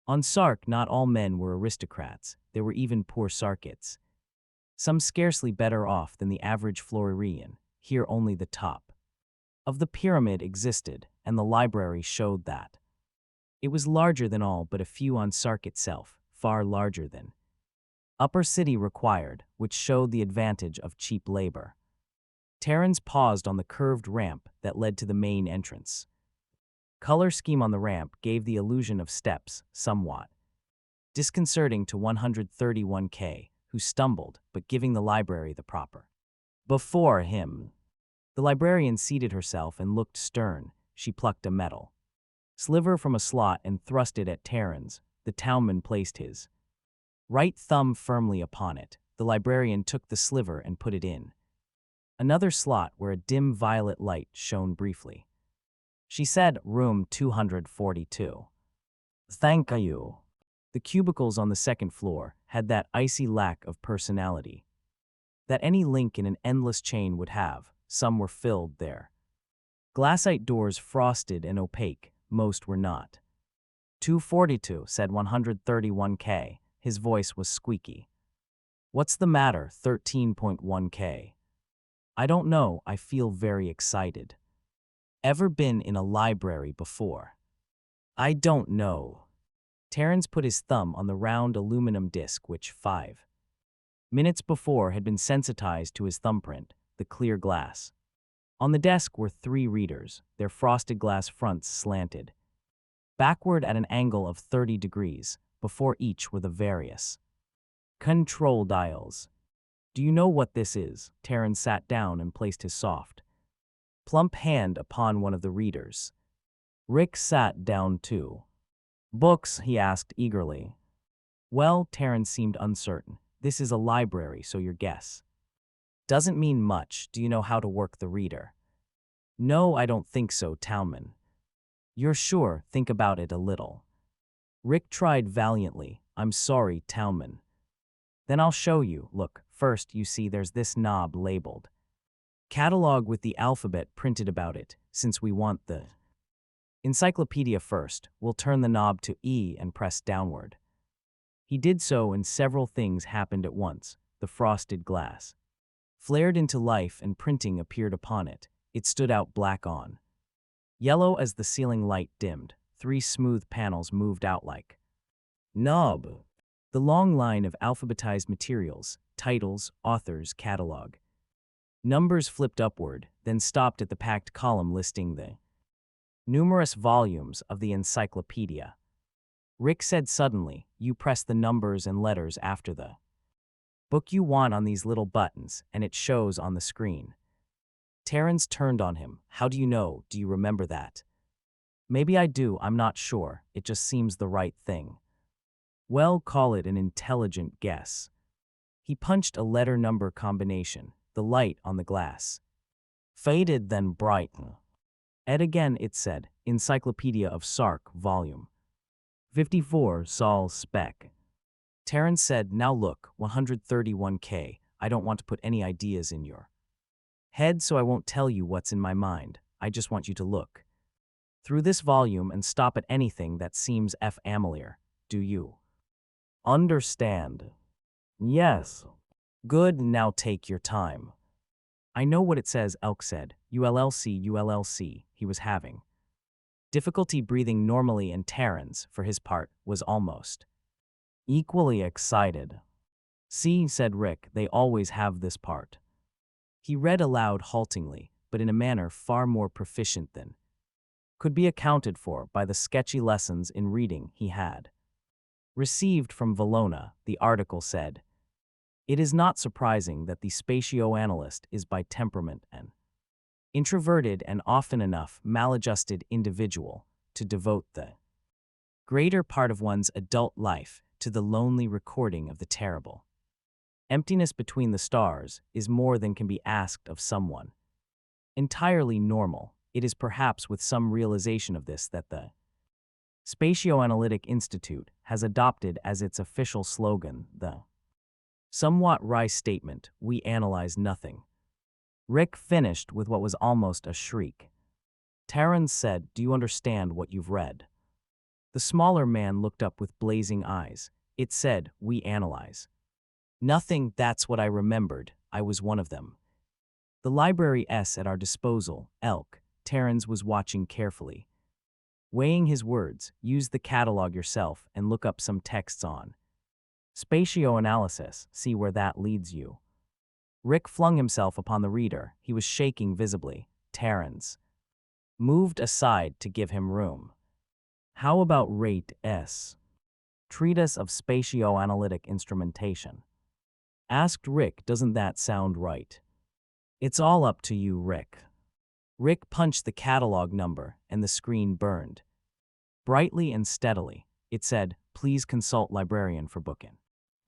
On Sark, not all men were aristocrats. There were even poor Sarkites, some scarcely better off than the average Florian. Here only the top of the pyramid existed, and the library showed that. It was larger than all but a few on Sark itself, far larger than Upper City required, which showed the advantage of cheap labor. Terrans paused on the curved ramp that led to the main entrance. Color scheme on the ramp gave the illusion of steps, somewhat disconcerting to 131K, who stumbled, but giving the library the proper. Before him, the librarian seated herself and looked stern. She plucked a medal sliver from a slot and thrust it at Terrans. The townman placed his right thumb firmly upon it. The librarian took the sliver and put it in another slot where a dim violet light shone briefly. She said, "Room 242. Thank you." The cubicles on the second floor had that icy lack of personality that any link in an endless chain would have. Some were filled there. Glassite doors frosted and opaque, most were not. 242 said 131K. His voice was squeaky. What's the matter, 13.1K? I don't know, I feel very excited. Ever been in a library before? I don't know. Terrence put his thumb on the round aluminum disc which 5 minutes before had been sensitized to his thumbprint, the clear glass. On the desk were 3 readers, their frosted glass fronts slanted backward at an angle of 30 degrees. Before each were the various control dials. Do you know what this is? Terrence sat down and placed his soft, plump hand upon one of the readers. Rick sat down too. Books? He asked eagerly. Well, Terrence seemed uncertain. This is a library, so your guess doesn't mean much. Do you know how to work the reader? No, I don't think so, Townman. You're sure? Think about it a little. Rick tried valiantly. I'm sorry, Townman. Then I'll show you. Look, first you see there's this knob labeled catalog with the alphabet printed about it. Since we want the encyclopedia first, we'll turn the knob to E and press downward. He did so and several things happened at once. The frosted glass flared into life and printing appeared upon it. It stood out black on yellow as the ceiling light dimmed. 3 smooth panels moved out like knob. The long line of alphabetized materials, titles, authors, catalog. Numbers flipped upward, then stopped at the packed column listing the numerous volumes of the encyclopedia. Rick said suddenly, you press the numbers and letters after the book you want on these little buttons, and it shows on the screen. Terrence turned on him. How do you know? Do you remember that? Maybe I do, I'm not sure. It just seems the right thing. Well, call it an intelligent guess. He punched a letter-number combination. The light on the glass faded, then brightened. Ed again, it said, Encyclopedia of Sark, Volume 54, Saul Spec. Terrence said, now look, 131K. I don't want to put any ideas in your head, so I won't tell you what's in my mind. I just want you to look through this volume and stop at anything that seems familiar. Do you understand? Yes. Good, now take your time. I know what it says, Elk said. ULLC. He was having difficulty breathing normally, and Terrence, for his part, was almost equally excited. See, said Rick, they always have this part. He read aloud haltingly, but in a manner far more proficient than could be accounted for by the sketchy lessons in reading he had received from Valona. The article said, it is not surprising that the spatioanalyst is by temperament an introverted and often enough maladjusted individual to devote the greater part of one's adult life to the lonely recording of the terrible emptiness between the stars is more than can be asked of someone entirely normal. It is perhaps with some realization of this that the Spatioanalytic Institute has adopted as its official slogan the somewhat wry statement, we analyze nothing. Rick finished with what was almost a shriek. Terrence said, do you understand what you've read? The smaller man looked up with blazing eyes. It said, we analyze nothing. That's what I remembered. I was one of them. The library S at our disposal, Elk. Terrence was watching carefully. Weighing his words, use the catalog yourself and look up some texts on spatioanalysis, see where that leads you. Rick flung himself upon the reader. He was shaking visibly. Terrence moved aside to give him room. How about Rate S? Treatise of Spatioanalytic Instrumentation. Asked Rick, doesn't that sound right? It's all up to you, Rick. Rick punched the catalog number, and the screen burned. Brightly and steadily, it said, "Please consult librarian for booking."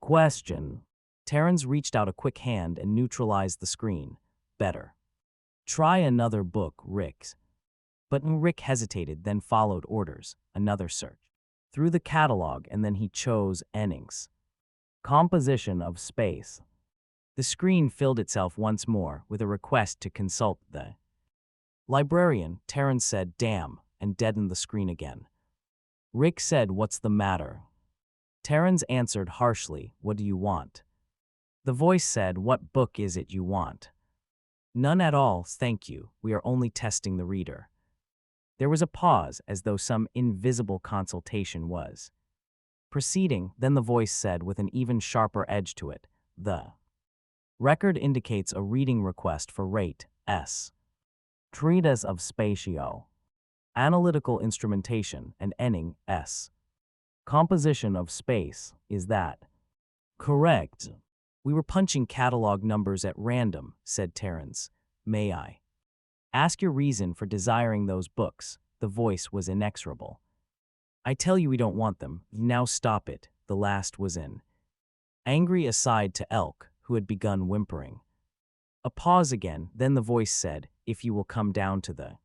Question. Terrence reached out a quick hand and neutralized the screen. Better. Try another book, Rick. But Rick hesitated, then followed orders. Another search. Through the catalog, and then he chose Ennings. Composition of Space. The screen filled itself once more with a request to consult the librarian. Terrence said, "Damn," and deadened the screen again. Rick said, "What's the matter?" Terrence answered harshly, "What do you want?" The voice said, "What book is it you want?" "None at all, thank you. We are only testing the reader." There was a pause, as though some invisible consultation was proceeding. Then the voice said, with an even sharper edge to it, "The record indicates a reading request for Rate S. Treatise of Spatio Analytical Instrumentation and Enning S. Composition of Space. Is that correct?" "We were punching catalog numbers at random," said Terrence. "May I ask your reason for desiring those books?" The voice was inexorable. "I tell you we don't want them. Now stop it." The last was in angry aside to Elk, who had begun whimpering. A pause again, then the voice said, "If you will come down to the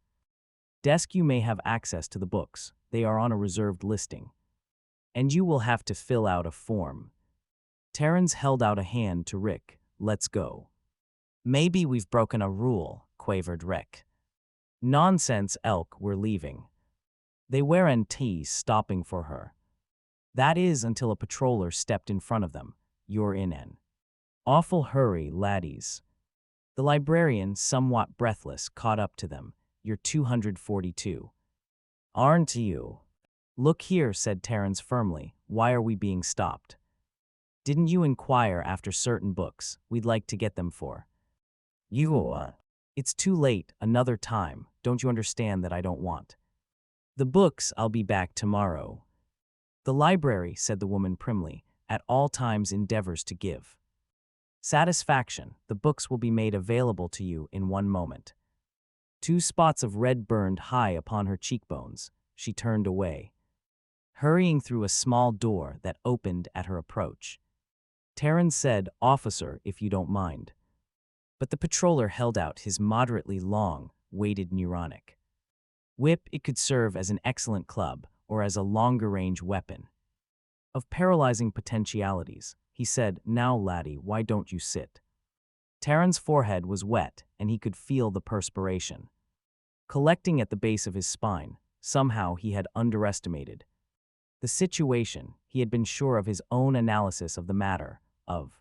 desk you may have access to the books. They are on a reserved listing. And you will have to fill out a form." Terrence held out a hand to Rick. "Let's go." "Maybe we've broken a rule," quavered Rick. "Nonsense, Elk, we're leaving." They weren't stopping for her. That is, until a patroller stepped in front of them. "You're in an awful hurry, laddies." The librarian, somewhat breathless, caught up to them. "You're 242. Aren't you?" "Look here," said Terrence firmly. "Why are we being stopped? Didn't you inquire after certain books we'd like to get them for you?" "It's too late, another time. Don't you understand that I don't want the books? I'll be back tomorrow." "The library," said the woman primly, "at all times endeavors to give satisfaction. The books will be made available to you in one moment." Two spots of red burned high upon her cheekbones. She turned away, hurrying through a small door that opened at her approach. Terrence said, "Officer, if you don't mind." But the patroller held out his moderately long, weighted neuronic whip. It could serve as an excellent club or as a longer-range weapon of paralyzing potentialities. He said, "Now, laddie, why don't you sit?" Terrence's forehead was wet, and he could feel the perspiration collecting at the base of his spine. Somehow he had underestimated the situation. He had been sure of his own analysis of the matter, of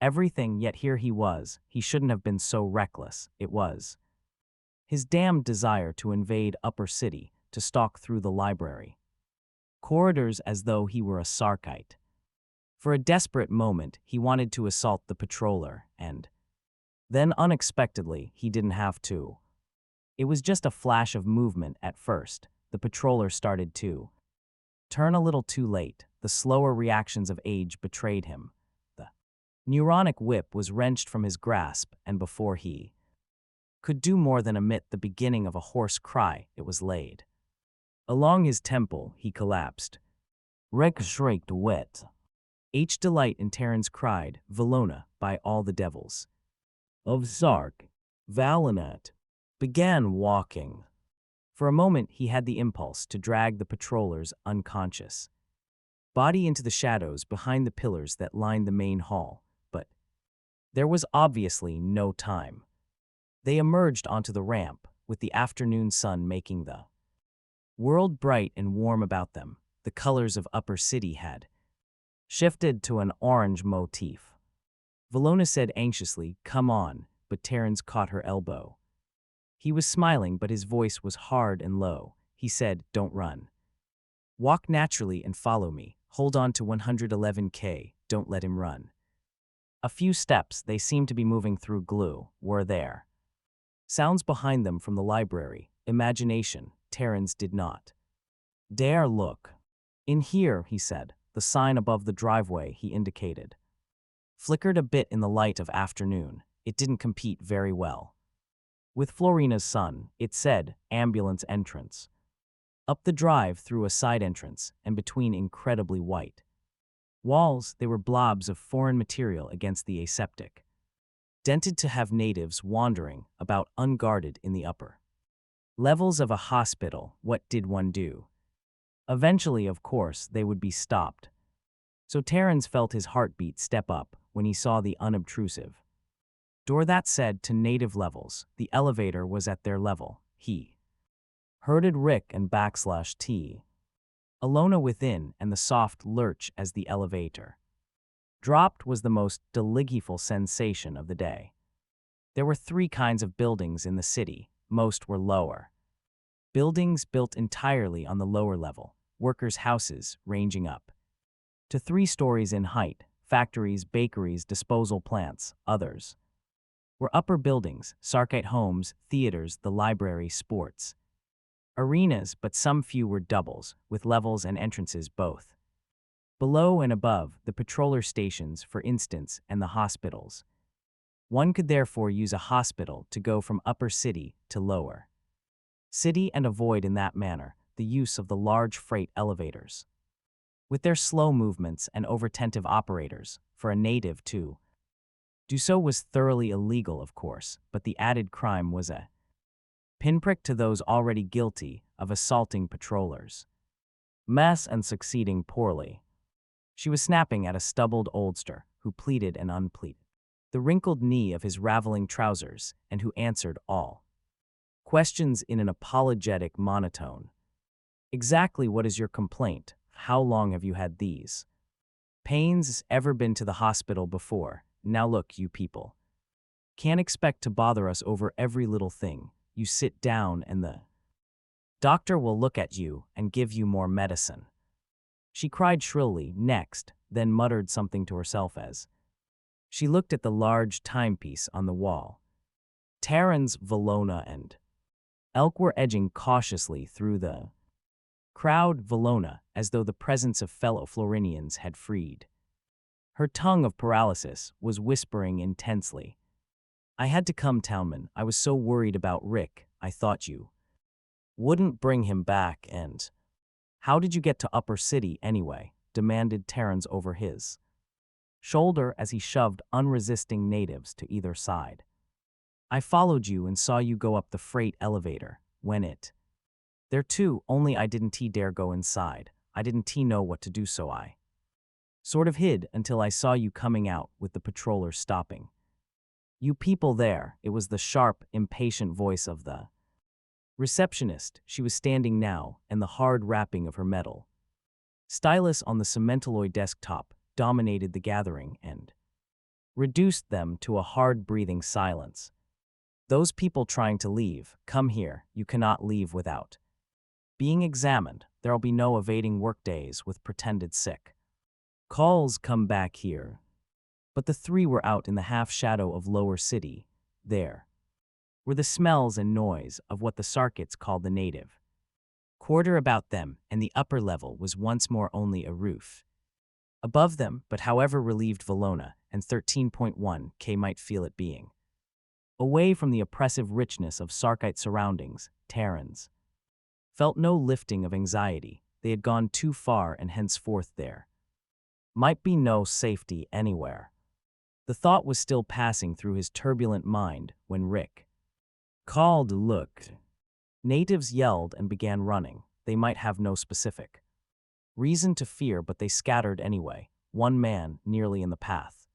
everything, yet here he was. He shouldn't have been so reckless. It was his damned desire to invade Upper City, to stalk through the library corridors as though he were a Sarkite. For a desperate moment, he wanted to assault the patroller, and then unexpectedly, he didn't have to. It was just a flash of movement at first. The patroller started to turn a little too late. The slower reactions of age betrayed him. The neuronic whip was wrenched from his grasp, and before he could do more than emit the beginning of a hoarse cry, it was laid along his temple. He collapsed. Rick shrieked, "Wet!" H. Delight and Terrence cried, "Valona, by all the devils of Sark!" Valinat began walking. For a moment he had the impulse to drag the patroller's unconscious body into the shadows behind the pillars that lined the main hall, but there was obviously no time. They emerged onto the ramp, with the afternoon sun making the world bright and warm about them. The colors of Upper City had shifted to an orange motif. Valona said anxiously, "Come on," but Terrence caught her elbow. He was smiling, but his voice was hard and low. He said, "Don't run. Walk naturally and follow me. Hold on to 111K. Don't let him run." A few steps, they seemed to be moving through glue, were there sounds behind them from the library. Imagination. Terrence did not dare look. "In here," he said. The sign above the driveway he indicated flickered a bit in the light of afternoon. It didn't compete very well with Florina's sun. It said, "Ambulance entrance." Up the drive through a side entrance and between incredibly white walls, they were blobs of foreign material against the aseptic. Dented to have natives wandering about unguarded in the upper levels of a hospital. What did one do? Eventually, of course, they would be stopped. So Terrence felt his heartbeat step up when he saw the unobtrusive door that said to native levels. The elevator was at their level. He herded Rick and /T. Alona within, and the soft lurch as the elevator dropped was the most delightful sensation of the day. There were three kinds of buildings in the city. Most were lower buildings built entirely on the lower level, workers' houses ranging up to 3 stories in height, factories, bakeries, disposal plants. Others were upper buildings, Sarkite homes, theaters, the library, sports arenas, but some few were doubles, with levels and entrances both. Below and above, the patroller stations, for instance, and the hospitals. One could therefore use a hospital to go from upper city to lower city and avoid in that manner the use of the large freight elevators. With their slow movements and overattentive operators, for a native to do so was thoroughly illegal, of course, but the added crime was a pinprick to those already guilty of assaulting patrollers. Mess and succeeding poorly. She was snapping at a stubbled oldster who pleaded and unpleaded the wrinkled knee of his raveling trousers and who answered all questions in an apologetic monotone. Exactly what is your complaint? How long have you had these pains? Ever been to the hospital before? Now look, you people can't expect to bother us over every little thing. You sit down and the doctor will look at you and give you more medicine. She cried shrilly next, then muttered something to herself as she looked at the large timepiece on the wall. Terrans, Valona, and Elk were edging cautiously through the crowd. Valona, as though the presence of fellow Florinians had freed her tongue of paralysis, was whispering intensely. I had to come, Townman. I was so worried about Rick. I thought you wouldn't bring him back, and how did you get to Upper City anyway? Demanded Terrans over his shoulder as he shoved unresisting natives to either side. I followed you and saw you go up the freight elevator. When it there too, only I didn't dare go inside. I didn't know what to do, so I sort of hid until I saw you coming out with the patroller stopping. You people there. It was the sharp, impatient voice of the receptionist. She was standing now, and the hard rapping of her metal stylus on the cementalloy desktop dominated the gathering and reduced them to a hard-breathing silence. Those people trying to leave, come here. You cannot leave without being examined. There'll be no evading workdays with pretended sick calls. Come back here. But the three were out in the half-shadow of Lower City. There were the smells and noise of what the Sarkits called the native quarter about them, and the upper level was once more only a roof above them, but however relieved Valona and 13.1K might feel it being away from the oppressive richness of Sarkite surroundings, Terrans felt no lifting of anxiety. They had gone too far, and henceforth there might be no safety anywhere. The thought was still passing through his turbulent mind when Rick called. Looked. Natives yelled and began running. They might have no specific reason to fear, but they scattered anyway. One man, nearly in the path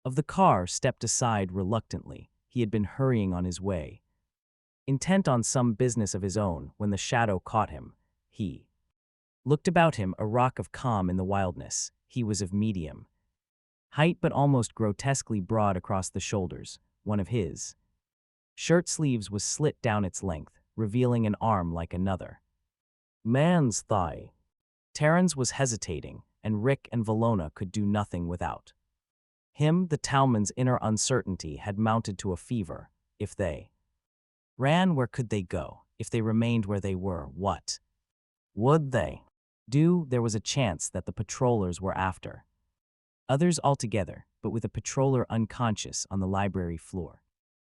of the car, stepped aside reluctantly. He had been hurrying on his way, intent on some business of his own, when the shadow caught him. He looked about him, a rock of calm in the wildness. He was of medium height, but almost grotesquely broad across the shoulders. One of his shirt sleeves was slit down its length, revealing an arm like another man's thigh. Terrans was hesitating, and Rick and Valona could do nothing without him. The Talman's inner uncertainty had mounted to a fever. If they ran, where could they go? If they remained where they were, what would they do? There was a chance that the patrollers were after others altogether, but with a patroller unconscious on the library floor,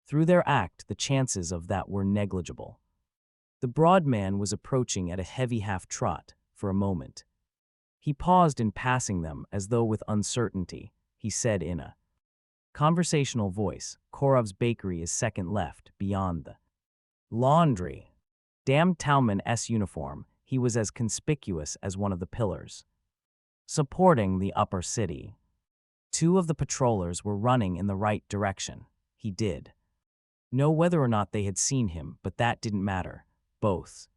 through their act, the chances of that were negligible. The broad man was approaching at a heavy half-trot for a moment. He paused in passing them as though with uncertainty. He said in a conversational voice, "Korov's bakery is second left, beyond the laundry." Damn Talman's uniform, he was as conspicuous as one of the pillars supporting the upper city. Two of the patrollers were running in the right direction. He did know whether or not they had seen him, but that didn't matter. Both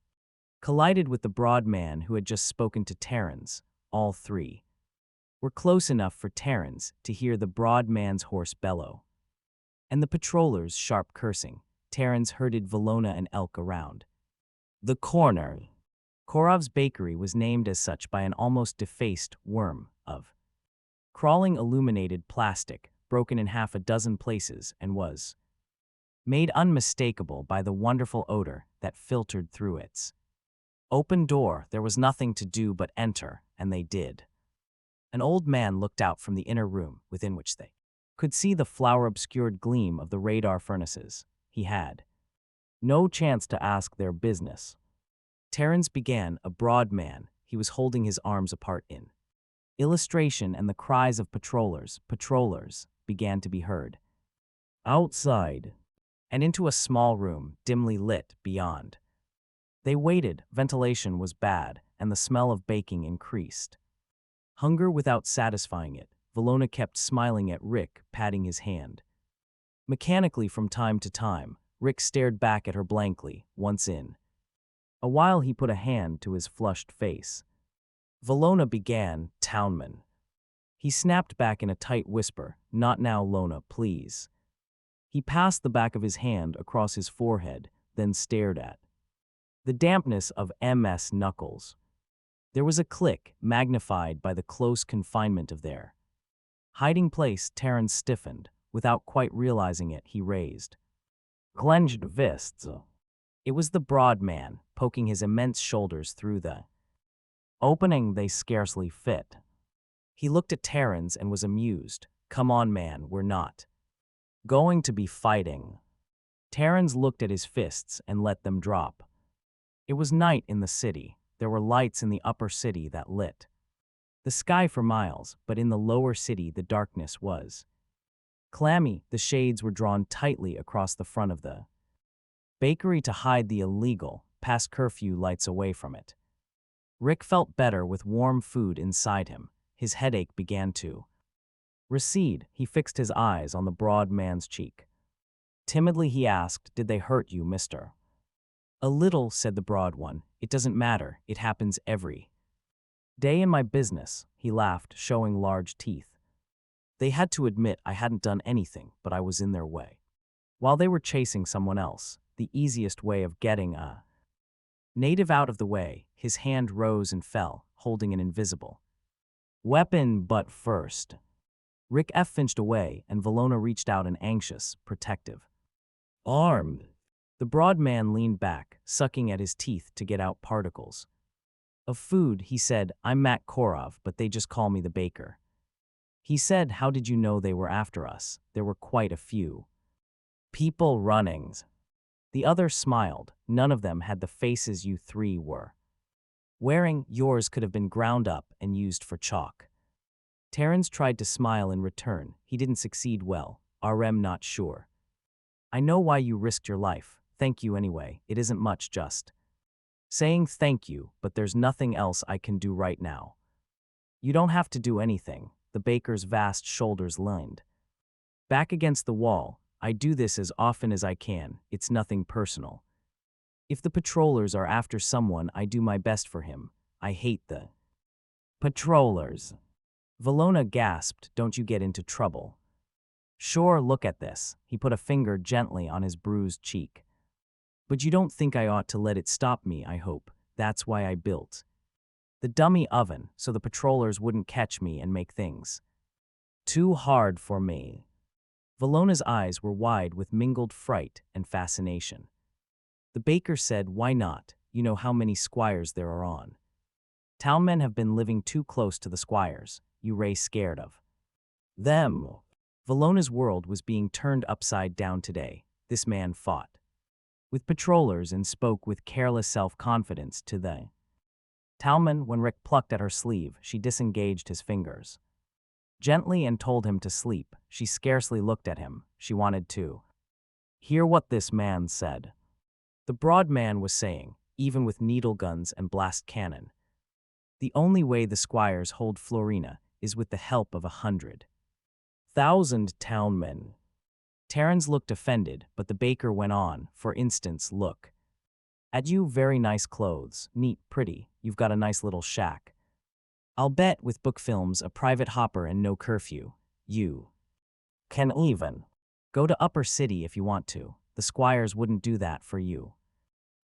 collided with the broad man who had just spoken to Terrans. All three were close enough for Terrans to hear the broad man's hoarse bellow and the patrollers' sharp cursing. Terrans herded Valona and Elk around the corner. Korov's bakery was named as such by an almost defaced worm of crawling illuminated plastic, broken in half a dozen places, and was made unmistakable by the wonderful odor that filtered through its open door. There was nothing to do but enter, and they did. An old man looked out from the inner room, within which they could see the flower-obscured gleam of the radar furnaces. He had no chance to ask their business. Terrans began, a broad man. He was holding his arms apart in illustration, and the cries of patrollers began to be heard outside and into a small room, dimly lit beyond. They waited. Ventilation was bad, and the smell of baking increased. Hunger without satisfying it. Valona kept smiling at Rick, patting his hand. Mechanically, from time to time, Rick stared back at her blankly. Once in a while, he put a hand to his flushed face. Valona began, "Townman." He snapped back in a tight whisper, "Not now, Lona, please." He passed the back of his hand across his forehead, then stared at the dampness of MS knuckles. There was a click, magnified by the close confinement of their hiding place. Terrence stiffened. Without quite realizing it, he raised clenched fists. It was the broad man, poking his immense shoulders through the opening they scarcely fit. He looked at Terrence and was amused. "Come on, man, we're not going to be fighting." Terrence looked at his fists and let them drop. It was night in the city. There were lights in the upper city that lit the sky for miles, but in the lower city the darkness was clammy. The shades were drawn tightly across the front of the bakery to hide the illegal, past curfew lights away from it. Rick felt better with warm food inside him. His headache began to recede. He fixed his eyes on the broad man's cheek. Timidly he asked, "Did they hurt you, mister?" "A little," said the broad one. "It doesn't matter. It happens every day in my business." He laughed, showing large teeth. "They had to admit I hadn't done anything, but I was in their way. While they were chasing someone else, the easiest way of getting a native out of the way." His hand rose and fell, holding an invisible weapon. "But first." Rick finched away, and Valona reached out an anxious, protective arm. The broad man leaned back, sucking at his teeth to get out particles of food. He said, "I'm Matt Korov, but they just call me the baker." He said, "How did you know they were after us?" "There were quite a few people running." The other smiled. "None of them had the faces you three were wearing. Yours could have been ground up and used for chalk." Terrence tried to smile in return. He didn't succeed well. "RM not sure. I know why you risked your life. Thank you anyway. It isn't much, just saying thank you, but there's nothing else I can do right now." "You don't have to do anything." The baker's vast shoulders leaned back against the wall. "I do this as often as I can. It's nothing personal. If the patrollers are after someone, I do my best for him. I hate the patrollers." Valona gasped, "Don't you get into trouble?" "Sure, look at this." He put a finger gently on his bruised cheek. "But you don't think I ought to let it stop me, I hope. That's why I built the dummy oven, so the patrollers wouldn't catch me and make things too hard for me." Valona's eyes were wide with mingled fright and fascination. The baker said, "Why not? You know how many squires there are on townmen have been living too close to the squires. You Ray scared of them." Valona's world was being turned upside down today. This man fought with patrollers and spoke with careless self-confidence to the Talman. When Rick plucked at her sleeve, she disengaged his fingers gently and told him to sleep. She scarcely looked at him. She wanted to hear what this man said. The broad man was saying, even with needle guns and blast cannon, the only way the squires hold Florina is with the help of 100,000 townmen. Terrans looked offended, but the baker went on. For instance, look at you, very nice clothes, neat, pretty, you've got a nice little shack. I'll bet with book films, a private hopper and no curfew, you can even go to Upper City if you want to. The squires wouldn't do that for you.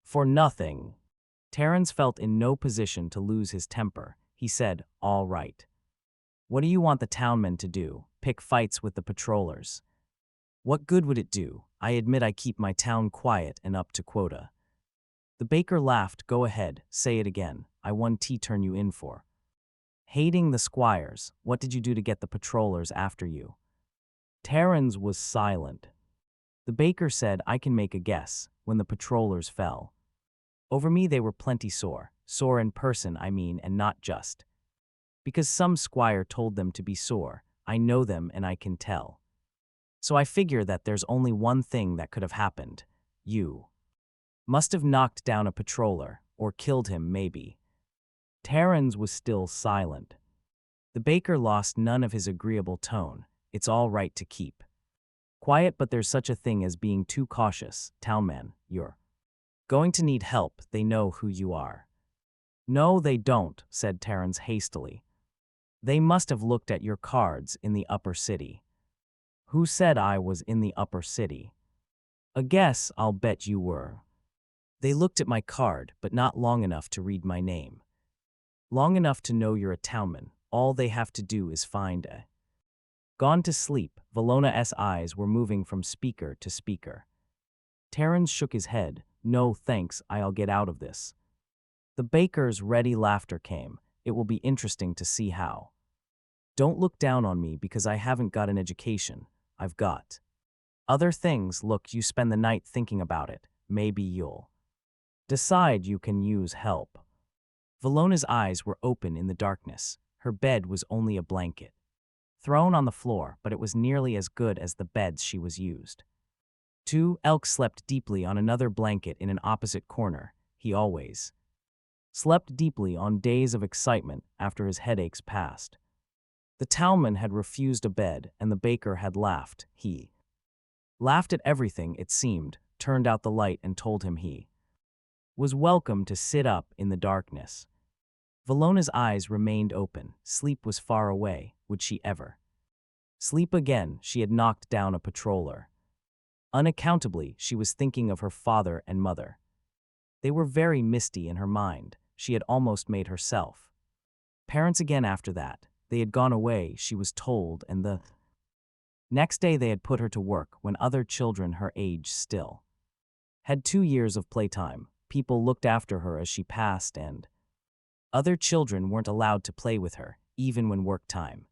For nothing. Terrans felt in no position to lose his temper. He said, all right. What do you want the townmen to do? Pick fights with the patrollers? What good would it do? I admit I keep my town quiet and up to quota. The baker laughed. Go ahead, say it again. I won tea turn you in for hating the squires. What did you do to get the patrollers after you? Terrans was silent. The baker said, I can make a guess. When the patrollers fell over me, they were plenty sore. Sore in person, I mean, and not just because some squire told them to be sore. I know them and I can tell. So I figure that there's only one thing that could have happened. You must have knocked down a patroller, or killed him maybe. Terrans was still silent. The baker lost none of his agreeable tone. It's all right to keep quiet, but there's such a thing as being too cautious. Townman, you're going to need help. They know who you are. No, they don't, said Terrans hastily. They must have looked at your cards in the Upper City. Who said I was in the Upper City? A guess, I'll bet you were. They looked at my card, but not long enough to read my name. Long enough to know you're a townman. All they have to do is find a gone to sleep. Vallona's eyes were moving from speaker to speaker. Terrans shook his head. No, thanks, I'll get out of this. The baker's ready laughter came. It will be interesting to see how. Don't look down on me because I haven't got an education. I've got other things. Look, you spend the night thinking about it. Maybe you'll decide you can use help. Vallona's eyes were open in the darkness. Her bed was only a blanket thrown on the floor, but it was nearly as good as the beds she was used. Elk slept deeply on another blanket in an opposite corner. He always slept deeply on days of excitement after his headaches passed. The townman had refused a bed, and the baker had laughed. He laughed at everything, it seemed, turned out the light and told him he was welcome to sit up in the darkness. Vallona's eyes remained open. Sleep was far away. Would she ever sleep again? She had knocked down a patroller. Unaccountably, she was thinking of her father and mother. They were very misty in her mind. She had almost made herself parents again after that. They had gone away, she was told, and the next day they had put her to work when other children her age still had 2 years of playtime. People looked after her as she passed, and other children weren't allowed to play with her, even when work time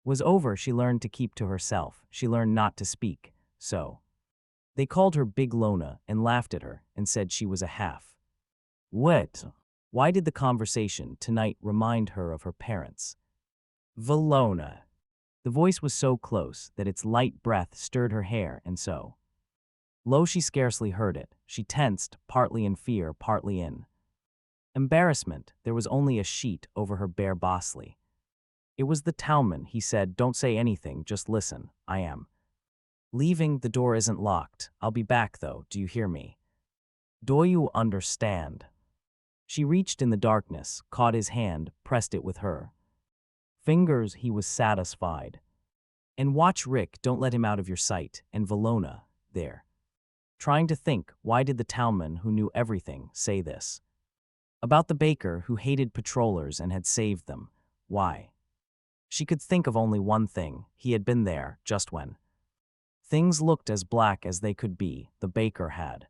was over. She learned to keep to herself. She learned not to speak, so they called her Big Lona and laughed at her and said she was a half-wit. Why did the conversation tonight remind her of her parents? Vallona. The voice was so close that its light breath stirred her hair, and so low she scarcely heard it. She tensed, partly in fear, partly in embarrassment. There was only a sheet over her bare bosley. It was the townman. He said, don't say anything, just listen. I am leaving. The door isn't locked. I'll be back though, do you hear me? Do you understand? She reached in the darkness, caught his hand, pressed it with her fingers. He was satisfied. And watch Rick, don't let him out of your sight. And Vallona, there. Trying to think, why did the townman who knew everything say this? About the baker who hated patrollers and had saved them. Why? She could think of only one thing. He had been there, just when things looked as black as they could be. The baker had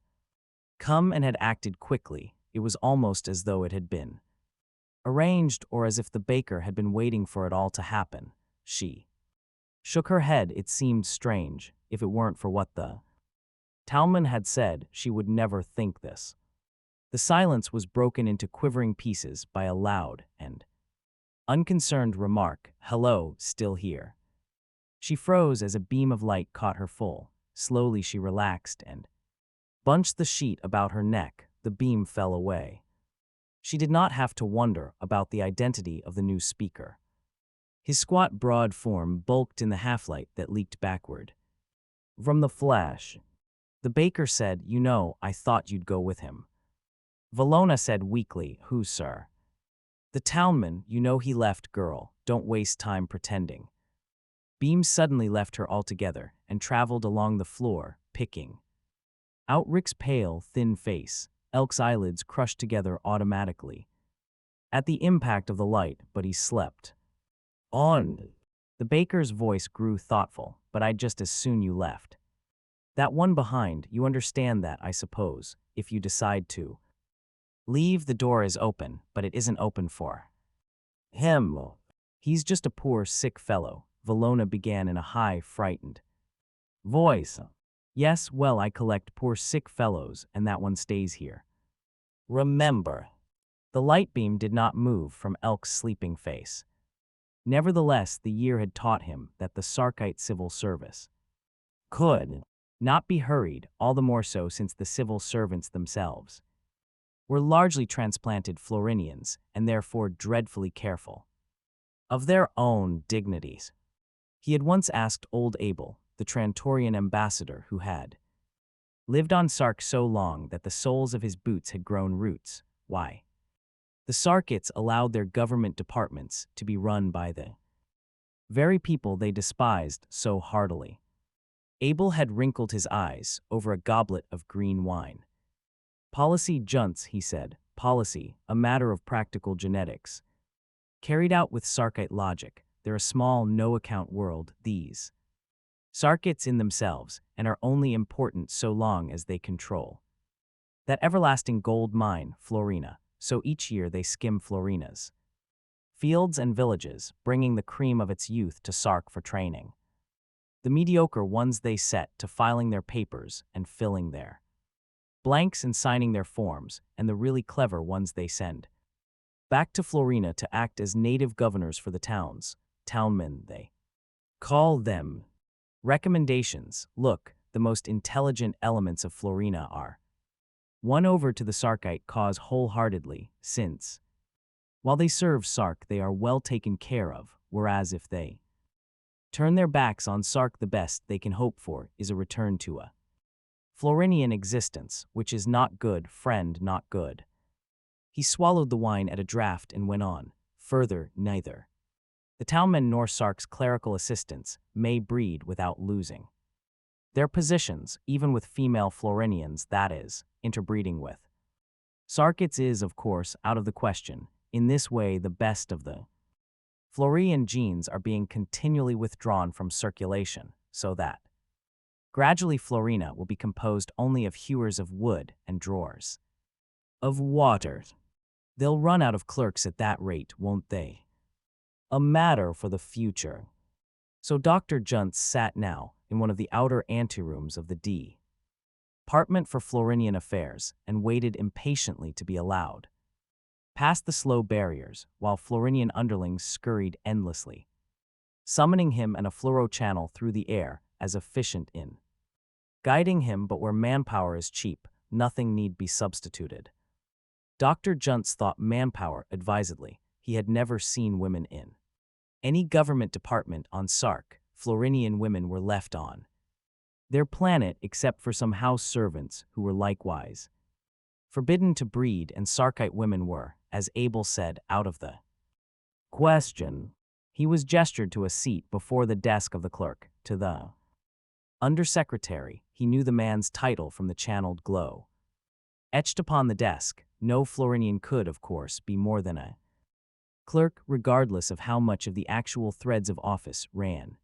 come and had acted quickly. It was almost as though it had been arranged, or as if the baker had been waiting for it all to happen. She shook her head. It seemed strange, if it weren't for what the Talman had said she would never think this. The silence was broken into quivering pieces by a loud and unconcerned remark, "Hello, still here." She froze as a beam of light caught her full. Slowly she relaxed and bunched the sheet about her neck. The beam fell away. She did not have to wonder about the identity of the new speaker. His squat, broad form bulked in the half-light that leaked backward. From the flash, the baker said, "You know, I thought you'd go with him." Valona said weakly, "Who, sir?" "The townman, you know he left, girl. Don't waste time pretending." Beam suddenly left her altogether and traveled along the floor, picking out Rick's pale, thin face. Elk's eyelids crushed together automatically at the impact of the light, but he slept on. The baker's voice grew thoughtful, "But I'd just as soon you left. That one behind, you understand that, I suppose, if you decide to leave. The door is open, but it isn't open for him. He's just a poor, sick fellow," Valona began in a high, frightened voice. "Yes, well, I collect poor, sick fellows, and that one stays here. Remember." The light beam did not move from Elk's sleeping face. Nevertheless, the year had taught him that the Sarkite civil service could not be hurried, all the more so since the civil servants themselves were largely transplanted Florinians and therefore dreadfully careful of their own dignities. He had once asked old Abel, the Trantorian ambassador who had lived on Sark so long that the soles of his boots had grown roots, why the Sarkites allowed their government departments to be run by the very people they despised so heartily. Abel had wrinkled his eyes over a goblet of green wine. "Policy junts," he said. "Policy, a matter of practical genetics. Carried out with Sarkite logic, they're a small, no-account world, these Sarkites in themselves, and are only important so long as they control that everlasting gold mine, Florina. So each year they skim Florina's fields and villages, bringing the cream of its youth to Sark for training. The mediocre ones they set to filing their papers and filling their blanks and signing their forms, and the really clever ones they send back to Florina to act as native governors for the towns. Townmen, they call them. Recommendations. Look, the most intelligent elements of Florina are won over to the Sarkite cause wholeheartedly, since, while they serve Sark, they are well taken care of, whereas if they turn their backs on Sark, the best they can hope for is a return to a Florinian existence, which is not good, friend, not good." He swallowed the wine at a draught and went on, "Further, neither the townmen nor Sark's clerical assistants may breed without losing their positions, even with female Florinians, that is, interbreeding with Sarkites is, of course, out of the question. In this way, the best of the Florian genes are being continually withdrawn from circulation, so that gradually Florina will be composed only of hewers of wood and drawers of water. They'll run out of clerks at that rate, won't they? A matter for the future." So Dr. Juntz sat now in one of the outer anterooms of the Department for Florinian Affairs and waited impatiently to be allowed past the slow barriers, while Florinian underlings scurried endlessly, summoning him and a fluoro channel through the air as efficient in guiding him, but where manpower is cheap, nothing need be substituted. Dr. Juntz thought manpower advisedly. He had never seen women in any government department on Sark. Florinian women were left on their planet except for some house servants who were likewise forbidden to breed, and Sarkite women were, as Abel said, out of the question. He was gestured to a seat before the desk of the clerk, to the undersecretary. He knew the man's title from the channeled glow etched upon the desk. No Florinian could, of course, be more than a clerk, regardless of how much of the actual threads of office ran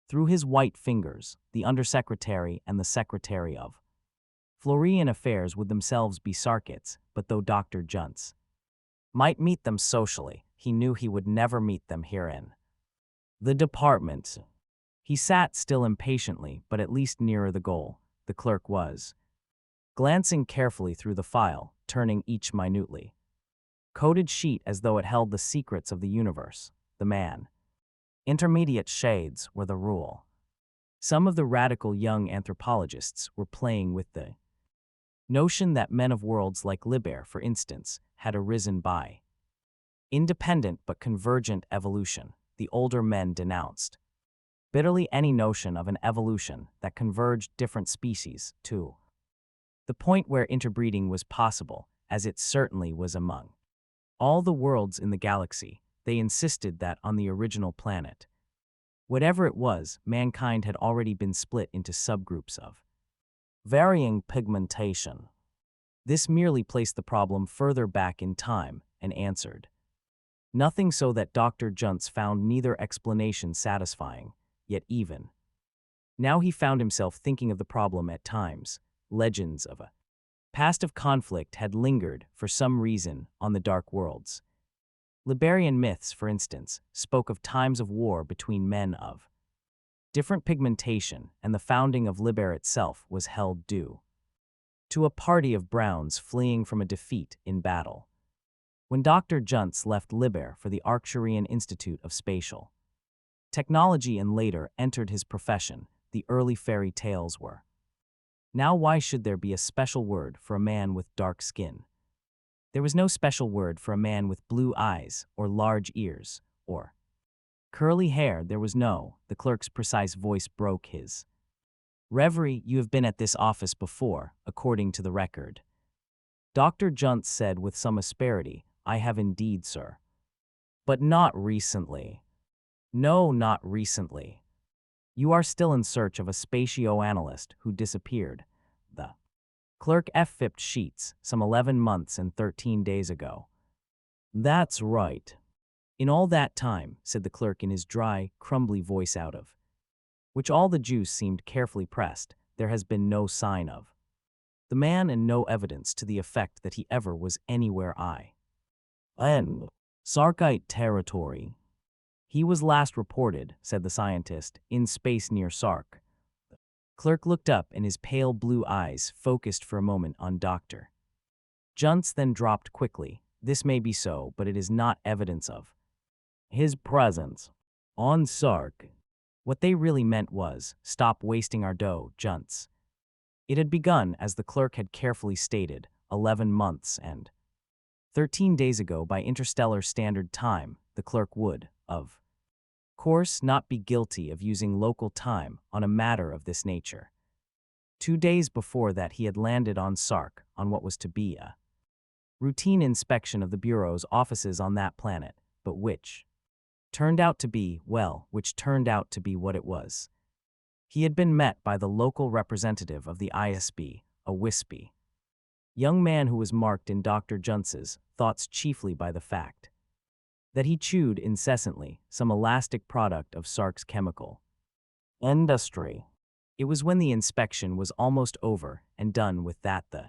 through his white fingers. The undersecretary and the secretary of Florian Affairs would themselves be Sarkites, but though Dr. Juntz might meet them socially, he knew he would never meet them herein the department. He sat still impatiently, but at least nearer the goal. the clerk was, glancing carefully through the file, turning each minutely. Coded sheet as though it held the secrets of the universe, the man. Intermediate shades were the rule. Some of the radical young anthropologists were playing with the notion that men of worlds like Liber, for instance, had arisen by independent but convergent evolution, the older men denounced bitterly any notion of an evolution that converged different species to the point where interbreeding was possible, as it certainly was among all the worlds in the galaxy. They insisted that on the original planet, whatever it was, mankind had already been split into subgroups of varying pigmentation. This merely placed the problem further back in time and answered nothing, so that Dr. Juntz found neither explanation satisfying, yet even now he found himself thinking of the problem at times. Legends of a past of conflict had lingered, for some reason, on the dark worlds. Liberian myths, for instance, spoke of times of war between men of different pigmentation, and the founding of Liber itself was held due to a party of Browns fleeing from a defeat in battle. When Dr. Juntz left Liber for the Arcturian Institute of Spatial Technology and later entered his profession, the early fairy tales were. Now why should there be a special word for a man with dark skin? There was no special word for a man with blue eyes, or large ears, or curly hair. There was no. The clerk's precise voice broke his reverie. You have been at this office before, according to the record. Dr. Juntz said with some asperity, I have indeed, sir. But not recently. No, not recently. You are still in search of a spatioanalyst who disappeared. The clerk flipped sheets some 11 months and 13 days ago. That's right. In all that time, said the clerk in his dry, crumbly voice out of which all the juice seemed carefully pressed, there has been no sign of the man and no evidence to the effect that he ever was anywhere in Sarkite territory. He was last reported, said the scientist, in space near Sark. The clerk looked up and his pale blue eyes focused for a moment on Dr. Juntz, then dropped quickly. This may be so, but it is not evidence of his presence on Sark. What they really meant was, stop wasting our dough, Juntz. It had begun, as the clerk had carefully stated, 11 months and 13 days ago by interstellar standard time. The clerk would, of course, not be guilty of using local time on a matter of this nature. 2 days before that he had landed on Sark on what was to be a routine inspection of the Bureau's offices on that planet, but which turned out to be what it was. He had been met by the local representative of the ISB, a wispy young man who was marked in Dr. Juntz's thoughts chiefly by the fact that he chewed incessantly some elastic product of Sark's chemical industry. It was when the inspection was almost over and done with that the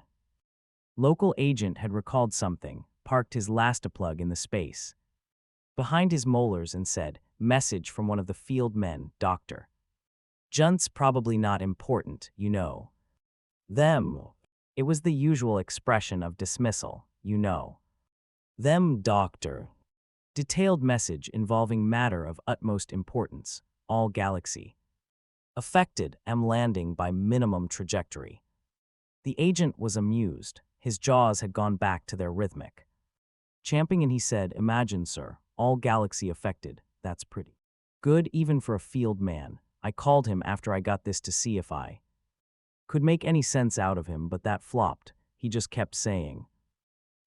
local agent had recalled something, parked his Lastaplug in the space behind his molars and said, message from one of the field men, Dr. Juntz, probably not important, you know. Them. It was the usual expression of dismissal, you know. Them, doctor. Detailed message involving matter of utmost importance, all galaxy. Affected, am landing by minimum trajectory. The agent was amused. His jaws had gone back to their rhythmic champing, and he said, imagine, sir, all galaxy affected. That's pretty good even for a field man. I called him after I got this to see if I could make any sense out of him, but that flopped. He just kept saying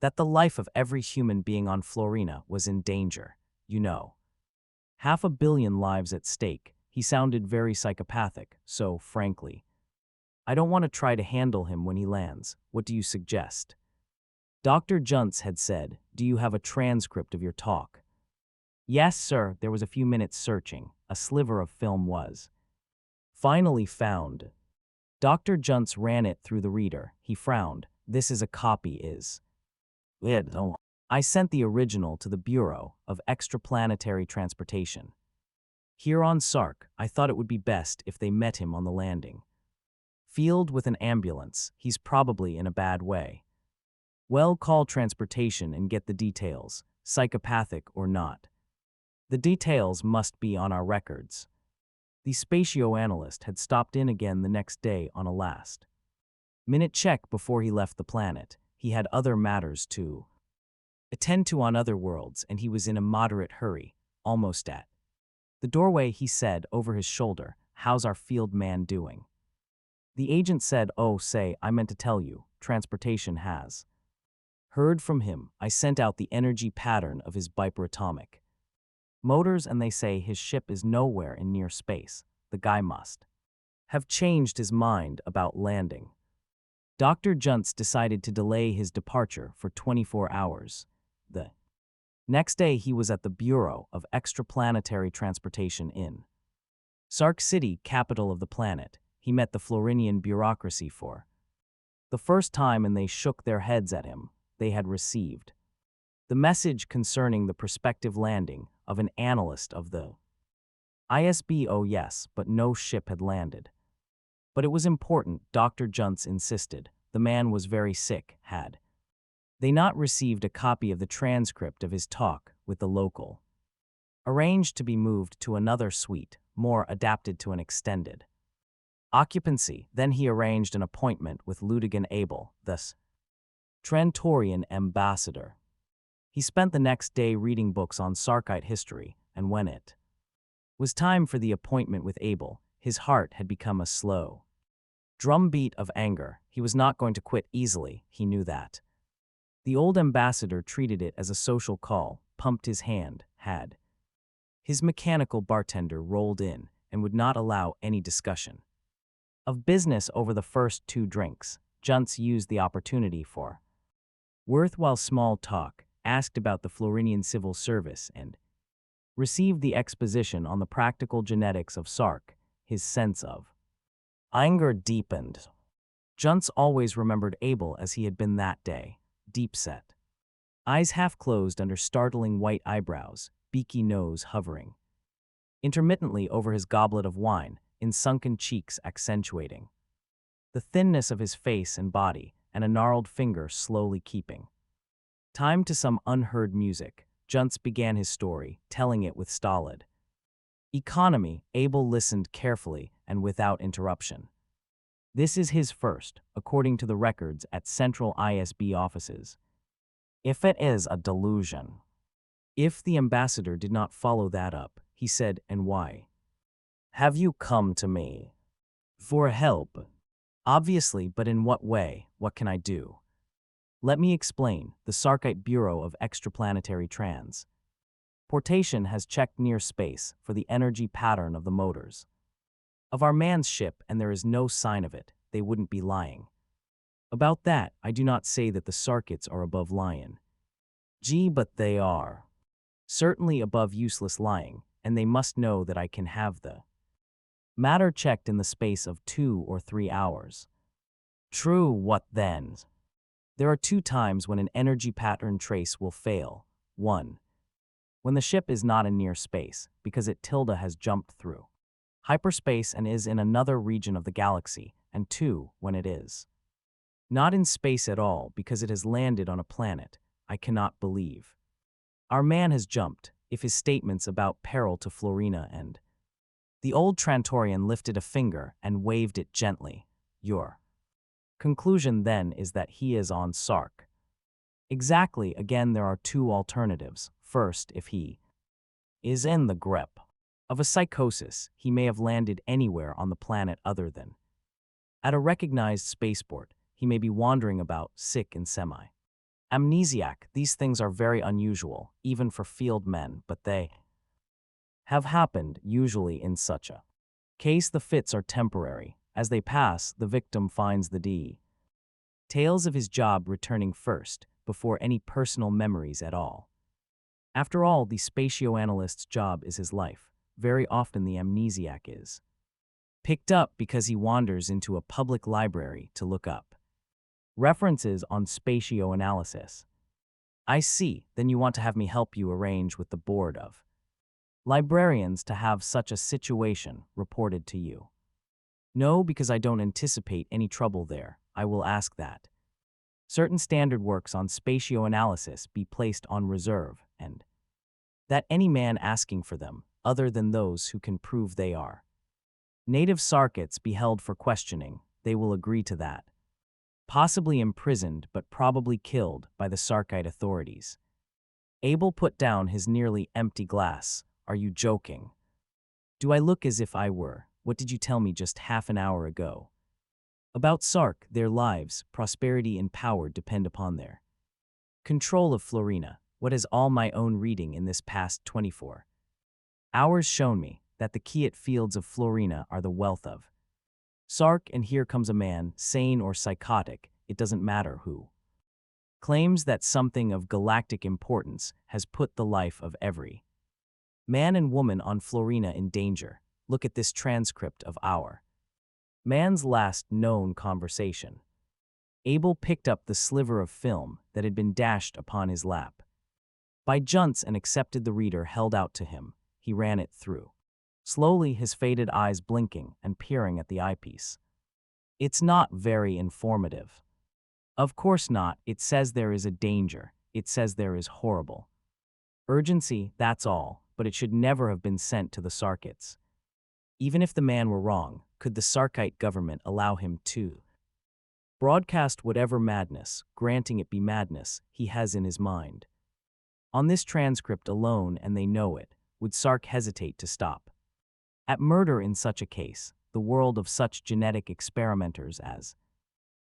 that the life of every human being on Florina was in danger, you know. 500 million lives at stake. He sounded very psychopathic, so, frankly, I don't want to try to handle him when he lands. What do you suggest? Dr. Juntz had said, do you have a transcript of your talk? Yes, sir. There was a few minutes searching. A sliver of film was finally found. Dr. Juntz ran it through the reader. He frowned. This is a copy, is it? I sent the original to the Bureau of Extraplanetary Transportation. Here on Sark, I thought it would be best if they met him on the landing Field with an ambulance. He's probably in a bad way. Well, call transportation and get the details, psychopathic or not. The details must be on our records. The spatioanalyst had stopped in again the next day on a last-minute check before he left the planet. He had other matters to attend to on other worlds, and he was in a moderate hurry, almost at the doorway. He said over his shoulder, "How's our field man doing?" The agent said, "Oh, say, I meant to tell you, transportation has heard from him. I sent out the energy pattern of his biparatomic motors, and they say his ship is nowhere in near space. The guy must have changed his mind about landing." Dr. Juntz decided to delay his departure for 24 hours. The next day he was at the Bureau of Extraplanetary Transportation in Sark City, capital of the planet. He met the Florinian bureaucracy for the first time, and they shook their heads at him. They had received the message concerning the prospective landing of an analyst of the ISB. Oh yes, but no ship had landed. But it was important, Dr. Juntz insisted. The man was very sick. Had they not received a copy of the transcript of his talk with the local, arranged to be moved to another suite, more adapted to an extended occupancy? Then he arranged an appointment with Ludigan Abel, the Trantorian ambassador. He spent the next day reading books on Sarkite history, and when it was time for the appointment with Abel, his heart had become a slow drumbeat of anger. He was not going to quit easily, he knew that. The old ambassador treated it as a social call, pumped his hand, had his mechanical bartender rolled in, and would not allow any discussion of business over the first 2 drinks. Juntz used the opportunity for worthwhile small talk, asked about the Florinian civil service, and received the exposition on the practical genetics of Sark. His sense of anger deepened. Juntz always remembered Abel as he had been that day, deep-set, eyes half-closed under startling white eyebrows, beaky nose hovering intermittently over his goblet of wine, in sunken cheeks accentuating the thinness of his face and body, and a gnarled finger slowly keeping time to some unheard music. Juntz began his story, telling it with stolid economy. Abel listened carefully and without interruption. This is his first, according to the records at Central ISB offices. If it is a delusion. If the ambassador did not follow that up, he said, "And why have you come to me?" "For help." "Obviously, but in what way? What can I do?" "Let me explain. The Sarkite Bureau of Extraplanetary Transportation has checked near space for the energy pattern of the motors of our man's ship, and there is no sign of it. They wouldn't be lying about that. I do not say that the Sarkites are above lying. Gee, but they are certainly above useless lying, and they must know that I can have the matter checked in the space of 2 or 3 hours. True, what then? There are 2 times when an energy pattern trace will fail. 1. When the ship is not in near space, because it has jumped through hyperspace and is in another region of the galaxy, and 2, when it is not in space at all, because it has landed on a planet. I cannot believe our man has jumped, if his statements about peril to Florina and the old Trantorian lifted a finger and waved it gently. Your conclusion then is that he is on Sark. Exactly. Again, there are 2 alternatives. First, if he is in the grip of a psychosis, he may have landed anywhere on the planet other than at a recognized spaceport. He may be wandering about, sick and semi-amnesiac. These things are very unusual, even for field men, but they have happened. Usually in such a case, the fits are temporary. As they pass, the victim finds the details of his job returning first, before any personal memories at all. After all, the spatioanalyst's job is his life. Very often the amnesiac is picked up because he wanders into a public library to look up references on spatioanalysis. I see, then you want to have me help you arrange with the board of librarians to have such a situation reported to you. No, because I don't anticipate any trouble there. I will ask that certain standard works on spatioanalysis be placed on reserve, and that any man asking for them, other than those who can prove they are native Sarkets, be held for questioning. They will agree to that. Possibly imprisoned, but probably killed by the Sarkite authorities. Abel put down his nearly empty glass. Are you joking? Do I look as if I were? What did you tell me just half an hour ago? About Sark, their lives, prosperity, and power depend upon their control of Florina. What has all my own reading in this past 24 hours shown me? That the Kiat fields of Florina are the wealth of Sark, and here comes a man, sane or psychotic, it doesn't matter who, claims that something of galactic importance has put the life of every man and woman on Florina in danger. Look at this transcript of our man's last known conversation. Abel picked up the sliver of film that had been dashed upon his lap by Junts and accepted the reader held out to him. He ran it through slowly, his faded eyes blinking and peering at the eyepiece. It's not very informative. Of course not. It says there is a danger. It says there is horrible urgency, that's all, but it should never have been sent to the Sarkets. Even if the man were wrong, could the Sarkite government allow him to broadcast whatever madness, granting it be madness, he has in his mind? On this transcript alone, and they know it, would Sark hesitate to stop at murder in such a case? The world of such genetic experimenters as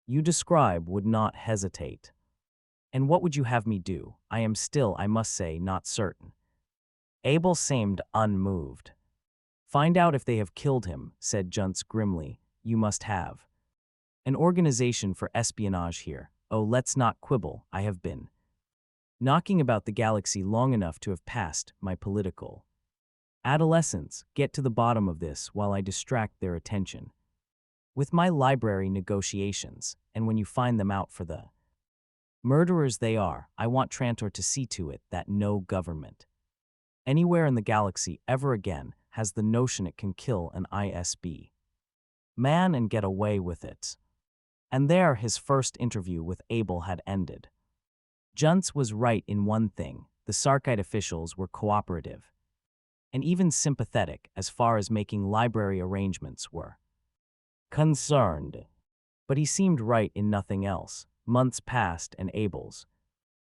you describe would not hesitate. And what would you have me do? I am still, I must say, not certain. Abel seemed unmoved. Find out if they have killed him, said Junts grimly. You must have an organization for espionage here. Oh, let's not quibble. I have been knocking about the galaxy long enough to have passed my political adolescence. Get to the bottom of this while I distract their attention with my library negotiations, and when you find them out for the murderers they are, I want Trantor to see to it that no government anywhere in the galaxy ever again has the notion it can kill an ISB man and get away with it. And there his first interview with Abel had ended. Junts was right in one thing: the Sarkite officials were cooperative and even sympathetic as far as making library arrangements were concerned. But he seemed right in nothing else. Months passed and Abel's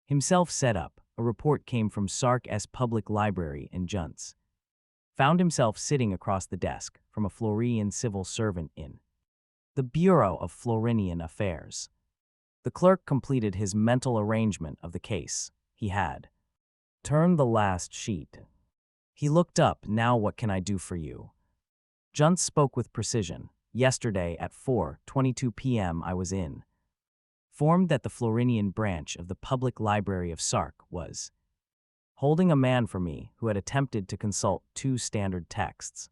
himself set up. A report came from Sark's public library, and Junts found himself sitting across the desk from a Florian civil servant in the Bureau of Florinian Affairs. The clerk completed his mental arrangement of the case. He had turned the last sheet. He looked up. Now what can I do for you? Junts spoke with precision. Yesterday at 4:22 p.m. I was informed that the Florinian branch of the Public Library of Sark was holding a man for me who had attempted to consult 2 standard texts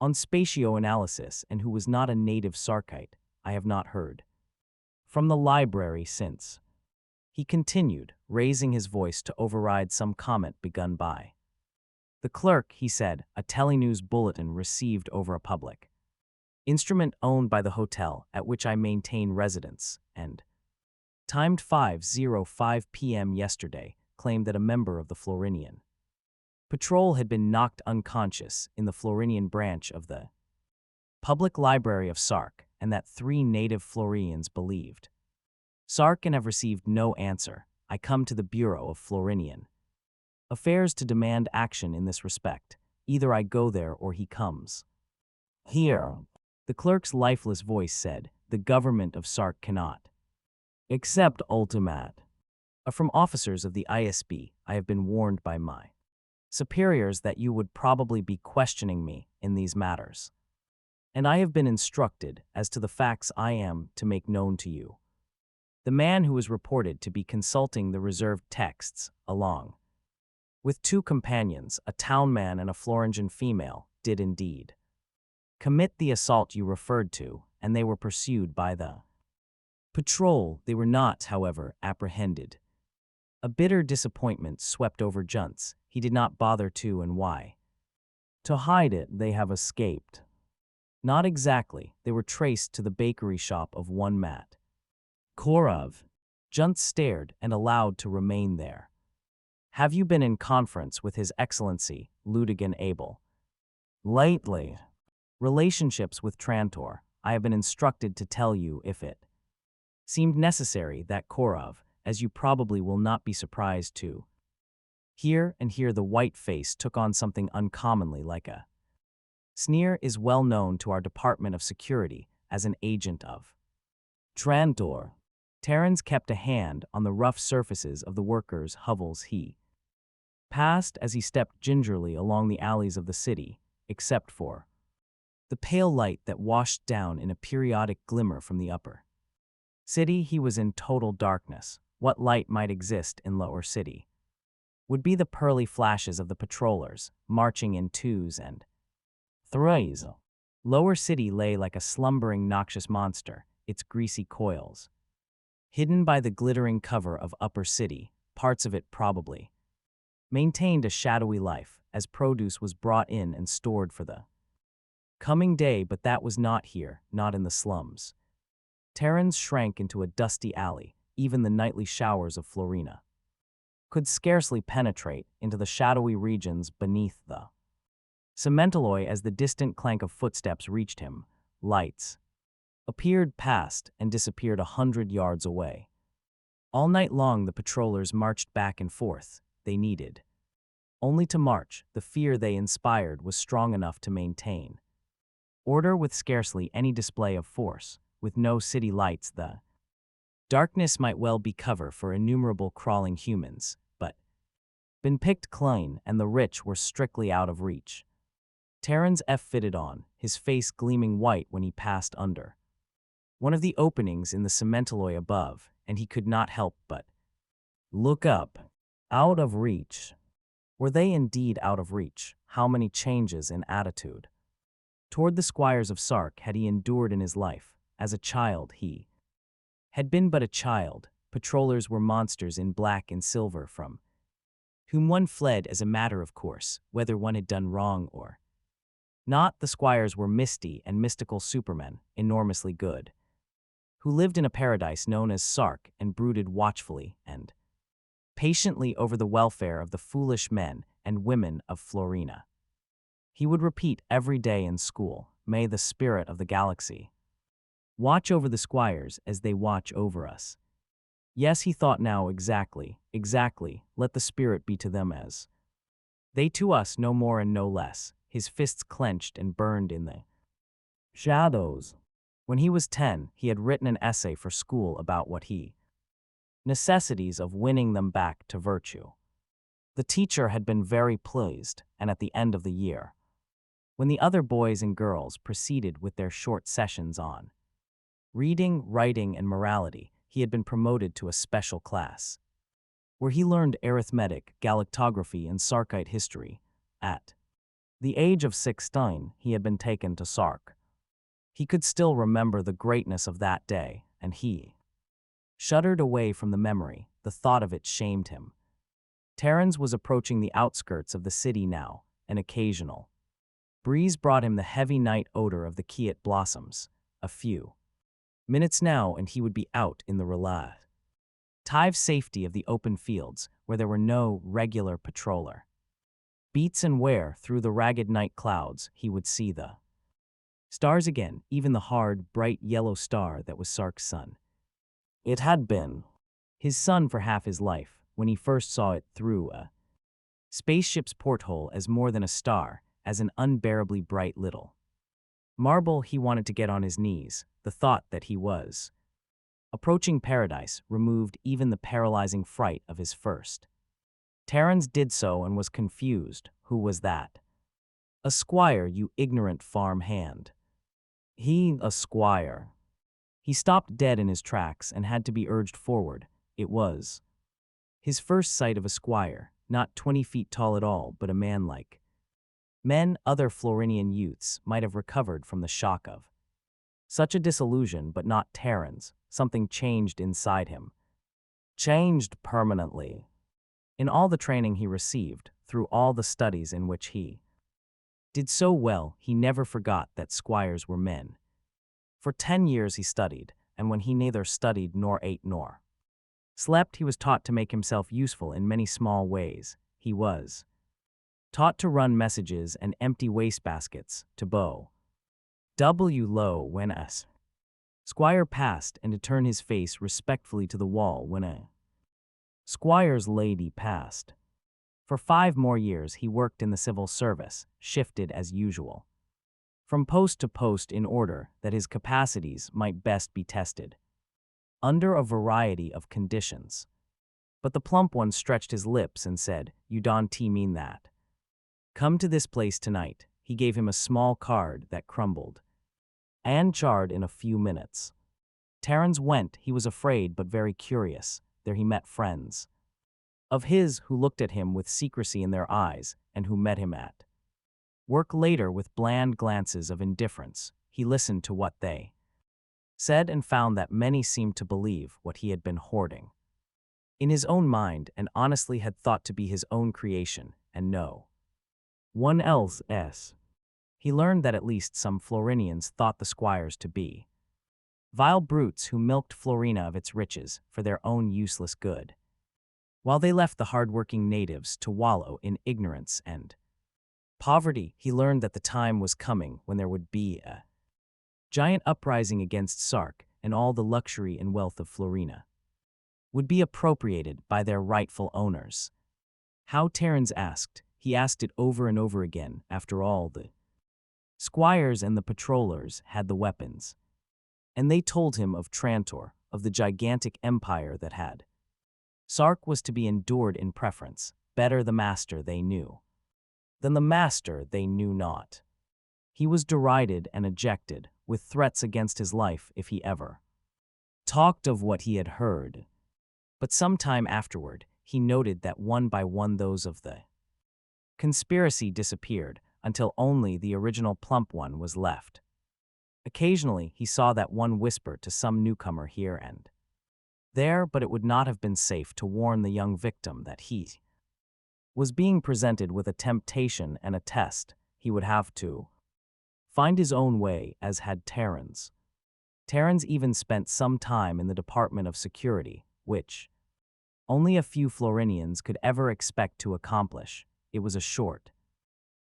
on spatioanalysis and who was not a native Sarkite. I have not heard from the library since. He continued, raising his voice to override some comment begun by the clerk. He said, a telenews bulletin received over a public instrument owned by the hotel at which I maintain residence, and timed 5:05 p.m. yesterday, claimed that a member of the Florinian patrol had been knocked unconscious in the Florinian branch of the Public Library of Sark, and that 3 native Florians believed Sark and have received no answer. I come to the Bureau of Florinian Affairs to demand action in this respect. Either I go there or he comes here. The clerk's lifeless voice said, the government of Sark cannot accept ultimat from officers of the ISB. I have been warned by my superiors that you would probably be questioning me in these matters, and I have been instructed as to the facts I am to make known to you. The man who is reported to be consulting the reserved texts, along with 2 companions, a town man and a Floringian female, did indeed commit the assault you referred to, and they were pursued by the patrol. They were not, however, apprehended. A bitter disappointment swept over Junts. He did not bother to, and why? To hide it. They have escaped. Not exactly. They were traced to the bakery shop of one Matt Korov. Junt stared and allowed to remain there. Have you been in conference with His Excellency, Ludigan Abel? Lately. Relationships with Trantor. I have been instructed to tell you if it seemed necessary that Korov, as you probably will not be surprised to hear the white face took on something uncommonly like a sneer, is well known to our Department of Security as an agent of Trantor. Terrans kept a hand on the rough surfaces of the workers' hovels he passed as he stepped gingerly along the alleys of the city, except for the pale light that washed down in a periodic glimmer from the upper city. He was in total darkness. What light might exist in lower city would be the pearly flashes of the patrollers, marching in twos and threes. Lower city lay like a slumbering noxious monster, its greasy coils hidden by the glittering cover of upper city. Parts of it probably maintained a shadowy life, as produce was brought in and stored for the coming day, but that was not here, not in the slums. Terrans shrank into a dusty alley. Even the nightly showers of Florina could scarcely penetrate into the shadowy regions beneath the cementalloy. As the distant clank of footsteps reached him, lights appeared past and disappeared 100 yards away. All night long the patrollers marched back and forth. They needed only to march. The fear they inspired was strong enough to maintain order with scarcely any display of force. With no city lights, the darkness might well be cover for innumerable crawling humans, but been picked clean, and the rich were strictly out of reach. Terrans fitted on, his face gleaming white when he passed under one of the openings in the cementalloy above, and he could not help but look up. Out of reach. Were they indeed out of reach? How many changes in attitude toward the squires of Sark had he endured in his life? As a child he had been but a child. Patrollers were monsters in black and silver from whom one fled as a matter of course, whether one had done wrong or not. The squires were misty and mystical supermen, enormously good, who lived in a paradise known as Sark and brooded watchfully and patiently over the welfare of the foolish men and women of Florina. He would repeat every day in school, "May the spirit of the galaxy watch over the squires as they watch over us." Yes, he thought now, exactly. Let the spirit be to them as they to us, no more and no less. His fists clenched and burned in the shadows. When he was 10, he had written an essay for school about what he necessities of winning them back to virtue. The teacher had been very pleased, and at the end of the year, when the other boys and girls proceeded with their short sessions on reading, writing, and morality, he had been promoted to a special class, where he learned arithmetic, galactography, and Sarkite history. At the age of 16, he had been taken to Sark. He could still remember the greatness of that day, and he shuddered away from the memory. The thought of it shamed him. Terrans was approaching the outskirts of the city now. An occasional breeze brought him the heavy night odor of the Kiat blossoms. A few minutes now, and he would be out in the relative safety of the open fields, where there were no regular patroller beats, and where, through the ragged night clouds, he would see the stars again, even the hard, bright yellow star that was Sark's sun. It had been his sun for half his life, when he first saw it through a spaceship's porthole, as more than a star, as an unbearably bright little marble. He wanted to get on his knees. The thought that he was approaching paradise removed even the paralyzing fright of his first. Terrans did so and was confused. Who was that? "A squire, you ignorant farm hand." A squire. He stopped dead in his tracks and had to be urged forward. It was his first sight of a squire, not 20 feet tall at all, but a man like men other Florinian youths might have recovered from the shock of such a disillusion, but not Terrans. Something changed inside him. Changed permanently. In all the training he received, through all the studies in which he did so well he never forgot that squires were men. For 10 years he studied, and when he neither studied nor ate nor slept, he was taught to make himself useful in many small ways. He was taught to run messages and empty wastebaskets, to bow low when a squire passed, and to turn his face respectfully to the wall when a squire's lady passed. For 5 more years he worked in the civil service, shifted as usual from post to post in order that his capacities might best be tested under a variety of conditions. But the plump one stretched his lips and said, "You don't mean that. Come to this place tonight." He gave him a small card that crumbled and charred in a few minutes. Terence went. He was afraid but very curious. There he met friends of his who looked at him with secrecy in their eyes and who met him at work later with bland glances of indifference. He listened to what they said and found that many seemed to believe what he had been hoarding in his own mind and honestly had thought to be his own creation and no one else's. He learned that at least some Florinians thought the squires to be vile brutes who milked Florina of its riches for their own useless good, while they left the hard-working natives to wallow in ignorance and poverty. He learned that the time was coming when there would be a giant uprising against Sark, and all the luxury and wealth of Florina would be appropriated by their rightful owners. How, Terence asked. He asked it over and over again. After all, the squires and the patrollers had the weapons, and they told him of Trantor, of the gigantic empire that had Sark was to be endured in preference. Better the master they knew than the master they knew not. He was derided and ejected, with threats against his life if he ever talked of what he had heard. But some time afterward, he noted that one by one those of the conspiracy disappeared, until only the original plump one was left. Occasionally, he saw that one whisper to some newcomer here and there, but it would not have been safe to warn the young victim that he was being presented with a temptation and a test. He would have to find his own way, as had Terence. Terence even spent some time in the Department of Security, which only a few Florinians could ever expect to accomplish. It was a short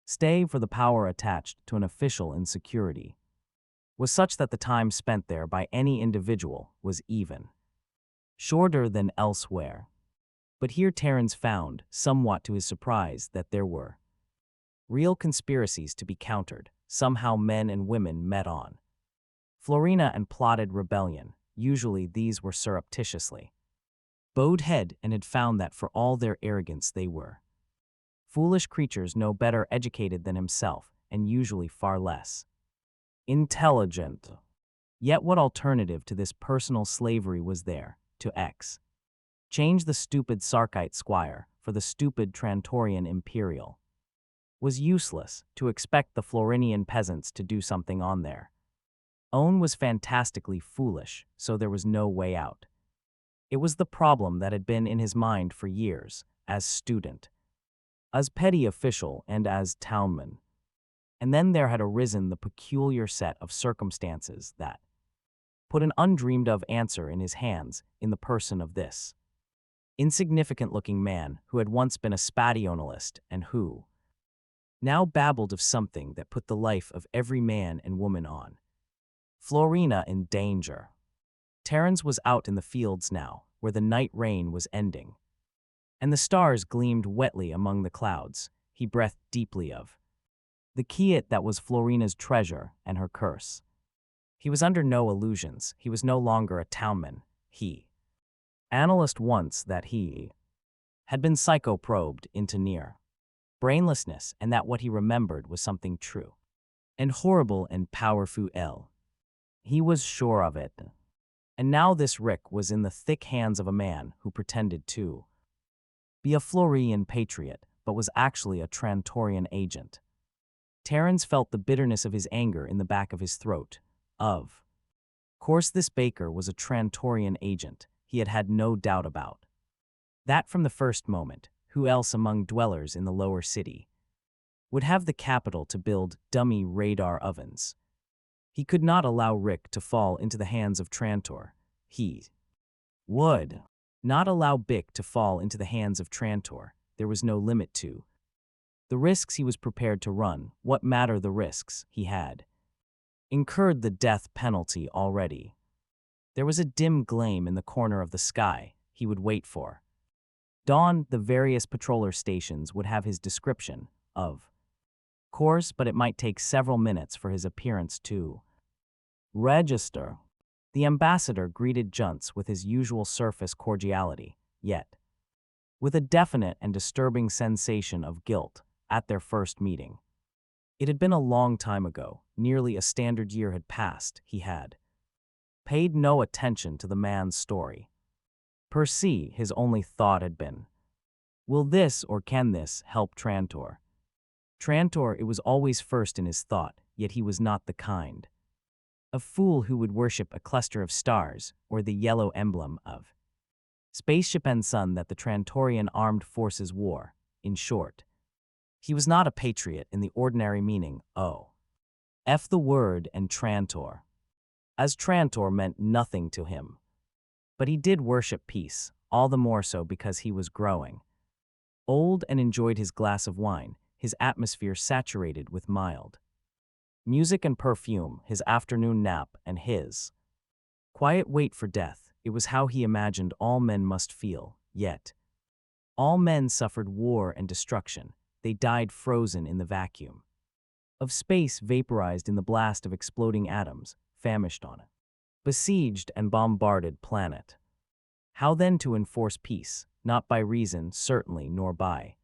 stay, for the power attached to an official in security was such that the time spent there by any individual was even shorter than elsewhere. But here Terence found, somewhat to his surprise, that there were real conspiracies to be countered. Somehow men and women met on Florina and plotted rebellion. Usually these were surreptitiously bowed head, and had found that for all their arrogance they were foolish creatures no better educated than himself, and usually far less intelligent. Yet what alternative to this personal slavery was there? To change the stupid Sarkite squire for the stupid Trantorian imperial was useless. To expect the Florinian peasants to do something on their own was fantastically foolish, so there was no way out. It was the problem that had been in his mind for years, as student, as petty official, and as townman. And then there had arisen the peculiar set of circumstances that put an undreamed-of answer in his hands in the person of this insignificant-looking man who had once been a spationalist and who now babbled of something that put the life of every man and woman on Florina in danger. Terence was out in the fields now, where the night rain was ending, and the stars gleamed wetly among the clouds. He breathed deeply of the quiet that was Florina's treasure and her curse. He was under no illusions. He was no longer a townman. He analyzed once that he had been psycho-probed into near brainlessness, and that what he remembered was something true and horrible and powerful. He was sure of it. And now this Rick was in the thick hands of a man who pretended to be a Florian patriot, but was actually a Trantorian agent. Terence felt the bitterness of his anger in the back of his throat. Of course this baker was a Trantorian agent. He had had no doubt about that from the first moment. Who else among dwellers in the lower city would have the capital to build dummy radar ovens. He could not allow Rick to fall into the hands of Trantor. He would not allow Bick to fall into the hands of Trantor. There was no limit to the risks he was prepared to run. What matter the risks? He had incurred the death penalty already. There was a dim gleam in the corner of the sky he would wait for. Dawn, the various patroller stations would have his description of course, but it might take several minutes for his appearance to register. The ambassador greeted Junts with his usual surface cordiality, yet with a definite and disturbing sensation of guilt at their first meeting. It had been a long time ago, nearly a standard year had passed. He had paid no attention to the man's story. Per se, his only thought had been, will this or can this help Trantor? Trantor, it was always first in his thought, yet he was not the kind of fool who would worship a cluster of stars or the yellow emblem of spaceship and sun that the Trantorian armed forces wore. In short, he was not a patriot in the ordinary meaning. F the word and Trantor, as Trantor meant nothing to him. But he did worship peace, all the more so because he was growing old and enjoyed his glass of wine, his atmosphere saturated with mild music and perfume, his afternoon nap, and his quiet wait for death. It was how he imagined all men must feel, yet all men suffered war and destruction. They died frozen in the vacuum of space, vaporized in the blast of exploding atoms, famished on a besieged and bombarded planet. How then to enforce peace? Not by reason, certainly, nor by.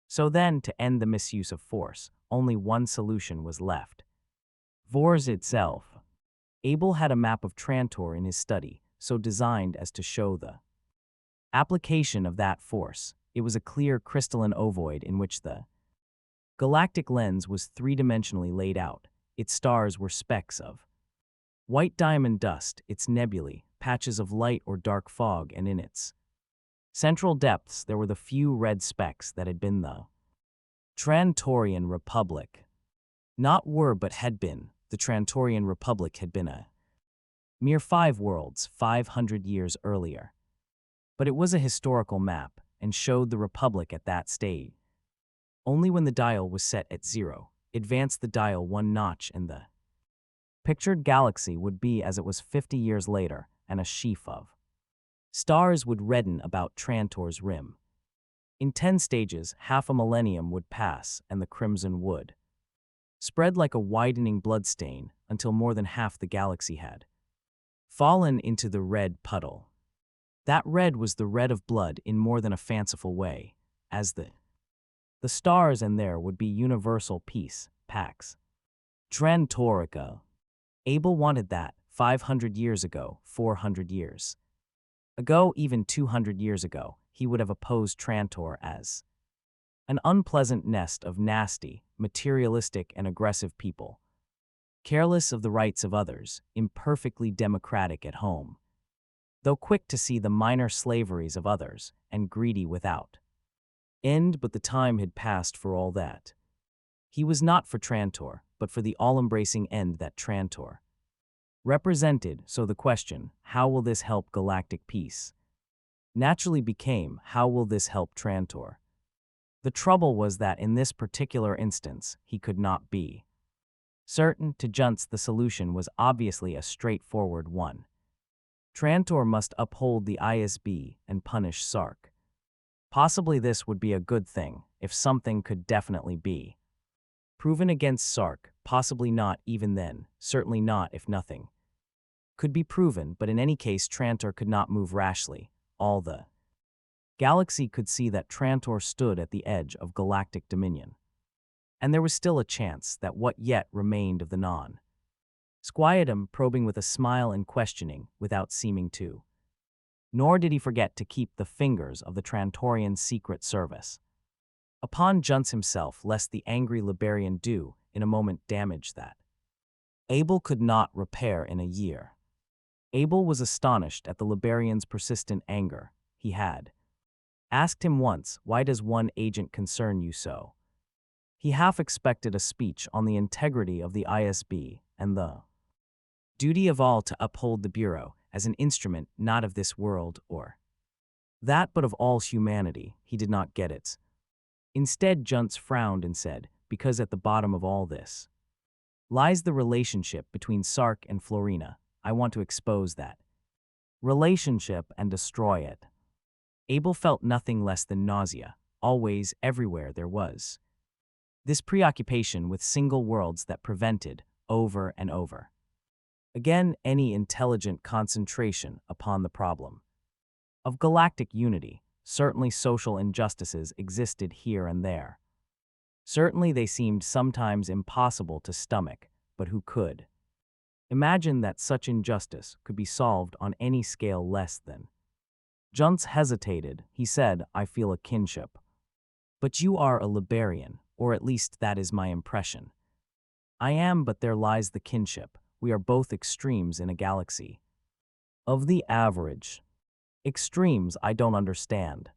So then, to end the misuse of force, only one solution was left. Force itself. Abel had a map of Trantor in his study, so designed as to show the application of that force. It was a clear crystalline ovoid in which the galactic lens was three-dimensionally laid out. Its stars were specks of white diamond dust, its nebulae, patches of light or dark fog, and in its central depths there were the few red specks that had been the Trantorian Republic. Not were but had been. The Trantorian Republic had been a mere 5 worlds 500 years earlier. But it was a historical map and showed the Republic at that stage. Only when the dial was set at 0, advanced the dial 1 notch, and the pictured galaxy would be as it was 50 years later, and a sheaf of stars would redden about Trantor's rim. In 10 stages, half a millennium would pass, and the crimson would spread like a widening bloodstain until more than half the galaxy had fallen into the red puddle. That red was the red of blood in more than a fanciful way, as the stars, and there would be universal peace, pax Trantorica. Abel wanted that 500 years ago, 400 years ago, even 200 years ago. He would have opposed Trantor as an unpleasant nest of nasty, materialistic, and aggressive people, careless of the rights of others, imperfectly democratic at home, though quick to see the minor slaveries of others, and greedy without end. But the time had passed for all that. He was not for Trantor, but for the all-embracing end that Trantor represented. So the question, how will this help galactic peace, naturally became, how will this help Trantor? The trouble was that in this particular instance, he could not be certain. To Junts, the solution was obviously a straightforward one. Trantor must uphold the ISB and punish Sark. Possibly this would be a good thing, if something could definitely be proven against Sark. Possibly not even then, certainly not if nothing could be proven, but in any case Trantor could not move rashly. All the galaxy could see that Trantor stood at the edge of galactic dominion. And there was still a chance that what yet remained of the non Squietum, probing with a smile and questioning without seeming to. Nor did he forget to keep the fingers of the Trantorian Secret Service upon Junts himself, lest the angry Liberian do, in a moment, damage that Abel could not repair in a year. Abel was astonished at the Liberian's persistent anger. He had asked him once, "Why does one agent concern you so?" He half expected a speech on the integrity of the ISB and the duty of all to uphold the Bureau as an instrument not of this world or that but of all humanity. He did not get it. Instead, Junts frowned and said, because at the bottom of all this lies the relationship between Sark and Florina. I want to expose that relationship and destroy it. Abel felt nothing less than nausea. Always, everywhere there was this preoccupation with single worlds that prevented, over and over again, any intelligent concentration upon the problem of galactic unity. Certainly social injustices existed here and there. Certainly they seemed sometimes impossible to stomach, but who could imagine that such injustice could be solved on any scale less than? Junts hesitated. He said, I feel a kinship. But you are a Liberian, or at least that is my impression. I am, but there lies the kinship. We are both extremes in a galaxy of the average. Extremes I don't understand.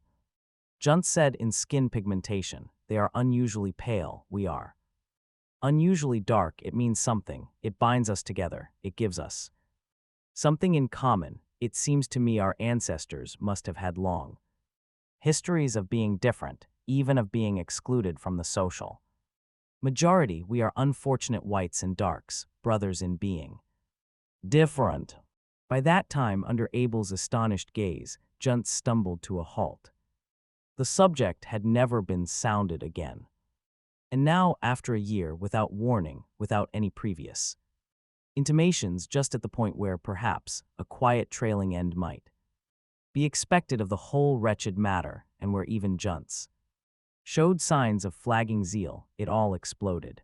Junts said in skin pigmentation. They are unusually pale, we are unusually dark. It means something. It binds us together. It gives us something in common. It seems to me our ancestors must have had long histories of being different, even of being excluded from the social majority. We are unfortunate whites and darks, brothers in being different. By that time, under Abel's astonished gaze, Junts stumbled to a halt. The subject had never been sounded again. And now, after a year, without warning, without any previous intimations, just at the point where, perhaps, a quiet trailing end might be expected of the whole wretched matter, and where even Junts showed signs of flagging zeal, it all exploded.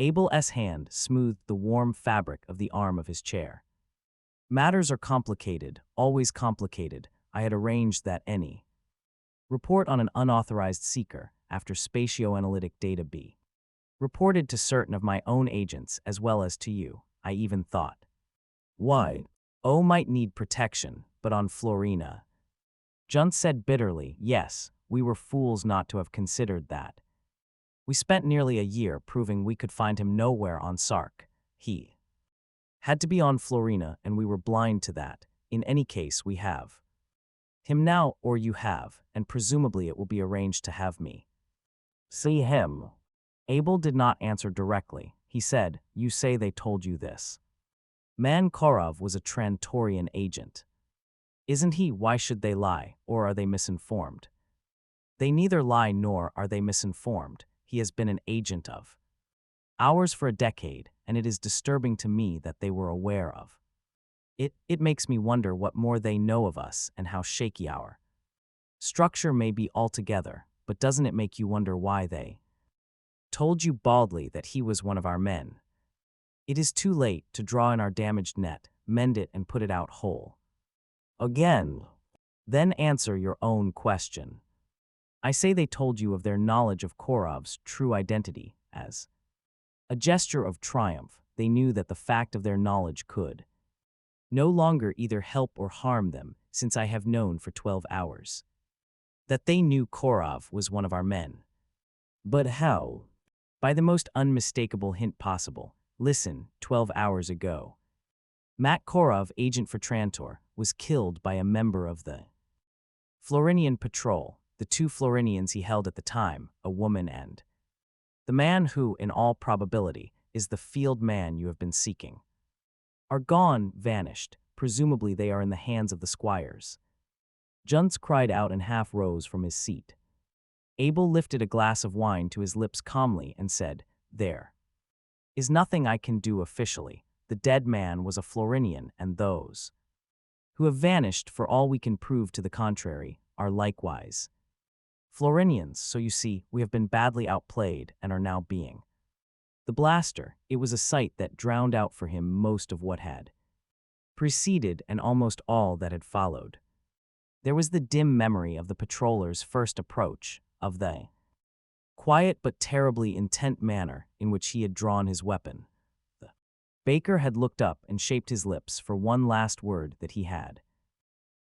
Abel's hand smoothed the warm fabric of the arm of his chair. Matters are complicated, always complicated. I had arranged that any report on an unauthorized seeker after spatio-analytic data be reported to certain of my own agents as well as to you. I even thought, why? O might need protection, but on Florina. Junts said bitterly, yes, we were fools not to have considered that. We spent nearly a year proving we could find him nowhere on Sark. He had to be on Florina, and we were blind to that. In any case, we have him now, or you have, and presumably it will be arranged to have me see him. Abel did not answer directly. He said, you say they told you this. Man Korov was a Trantorian agent. Isn't he? Why should they lie, or are they misinformed? They neither lie nor are they misinformed. He has been an agent of ours for a decade, and it is disturbing to me that they were aware of it. It makes me wonder what more they know of us and how shaky our structure may be altogether, but doesn't it make you wonder why they told you baldly that he was one of our men? It is too late to draw in our damaged net, mend it and put it out whole again. Then answer your own question. I say they told you of their knowledge of Korov's true identity. As a gesture of triumph, they knew that the fact of their knowledge could no longer either help or harm them, since I have known for 12 hours that they knew Korov was one of our men. But how? By the most unmistakable hint possible. Listen, 12 hours ago, Matt Korov, agent for Trantor, was killed by a member of the Florinian patrol, the two Florinians he held at the time, a woman and the man who, in all probability, is the field man you have been seeking, are gone, vanished. Presumably they are in the hands of the squires. Junts cried out and half rose from his seat. Abel lifted a glass of wine to his lips calmly and said, there is nothing I can do officially. The dead man was a Florinian, and those who have vanished, for all we can prove to the contrary, are likewise Florinians. So you see, we have been badly outplayed and are now being the blaster. It was a sight that drowned out for him most of what had preceded and almost all that had followed. There was the dim memory of the patroller's first approach, of the quiet but terribly intent manner in which he had drawn his weapon. The baker had looked up and shaped his lips for one last word that he had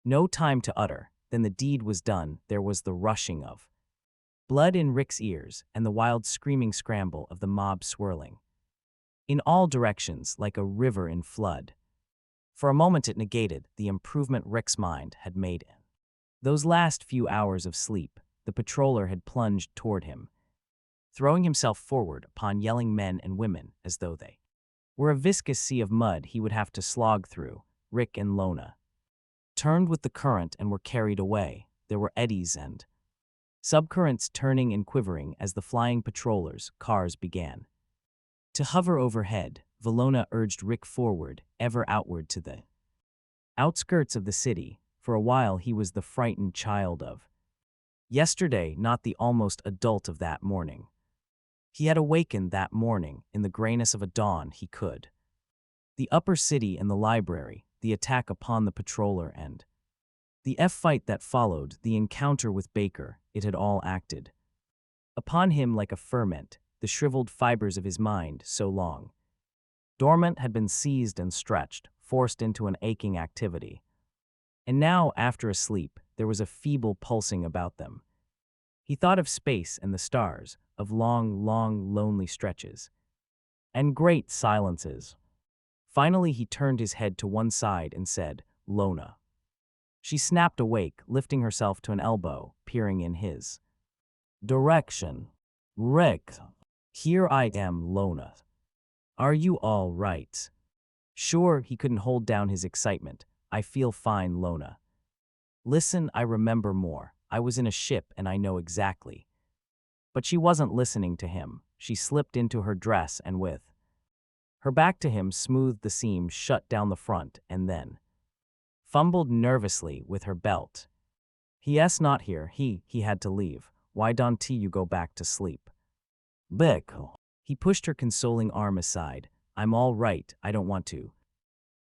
no time to utter. Then the deed was done. There was the rushing of blood in Rick's ears and the wild screaming scramble of the mob swirling in all directions like a river in flood. For a moment it negated the improvement Rick's mind had made in those last few hours of sleep. The patroller had plunged toward him, throwing himself forward upon yelling men and women as though they were a viscous sea of mud he would have to slog through. Rick and Lona turned with the current and were carried away. There were eddies and subcurrents turning and quivering as the flying patrollers' cars began to hover overhead. Valona urged Rick forward, ever outward to the outskirts of the city. For a while he was the frightened child of yesterday, not the almost adult of that morning. He had awakened that morning in the grayness of a dawn he could. The upper city and the library, the attack upon the patroller and the fight that followed, the encounter with Baker, it had all acted upon him like a ferment. The shriveled fibers of his mind, so long dormant, had been seized and stretched, forced into an aching activity. And now, after a sleep, there was a feeble pulsing about them. He thought of space and the stars, of long, long, lonely stretches and great silences. Finally he turned his head to one side and said, "Lona." She snapped awake, lifting herself to an elbow, peering in his direction. "Rick, here I am, Lona. Are you all right?" Sure, he couldn't hold down his excitement. "I feel fine, Lona. Listen, I remember more. I was in a ship and I know exactly." But she wasn't listening to him. She slipped into her dress and with her back to him smoothed the seam shut down the front and then fumbled nervously with her belt. "He not here. He had to leave. Why don't you go back to sleep?" "Bick." He pushed her consoling arm aside. "I'm all right. I don't want to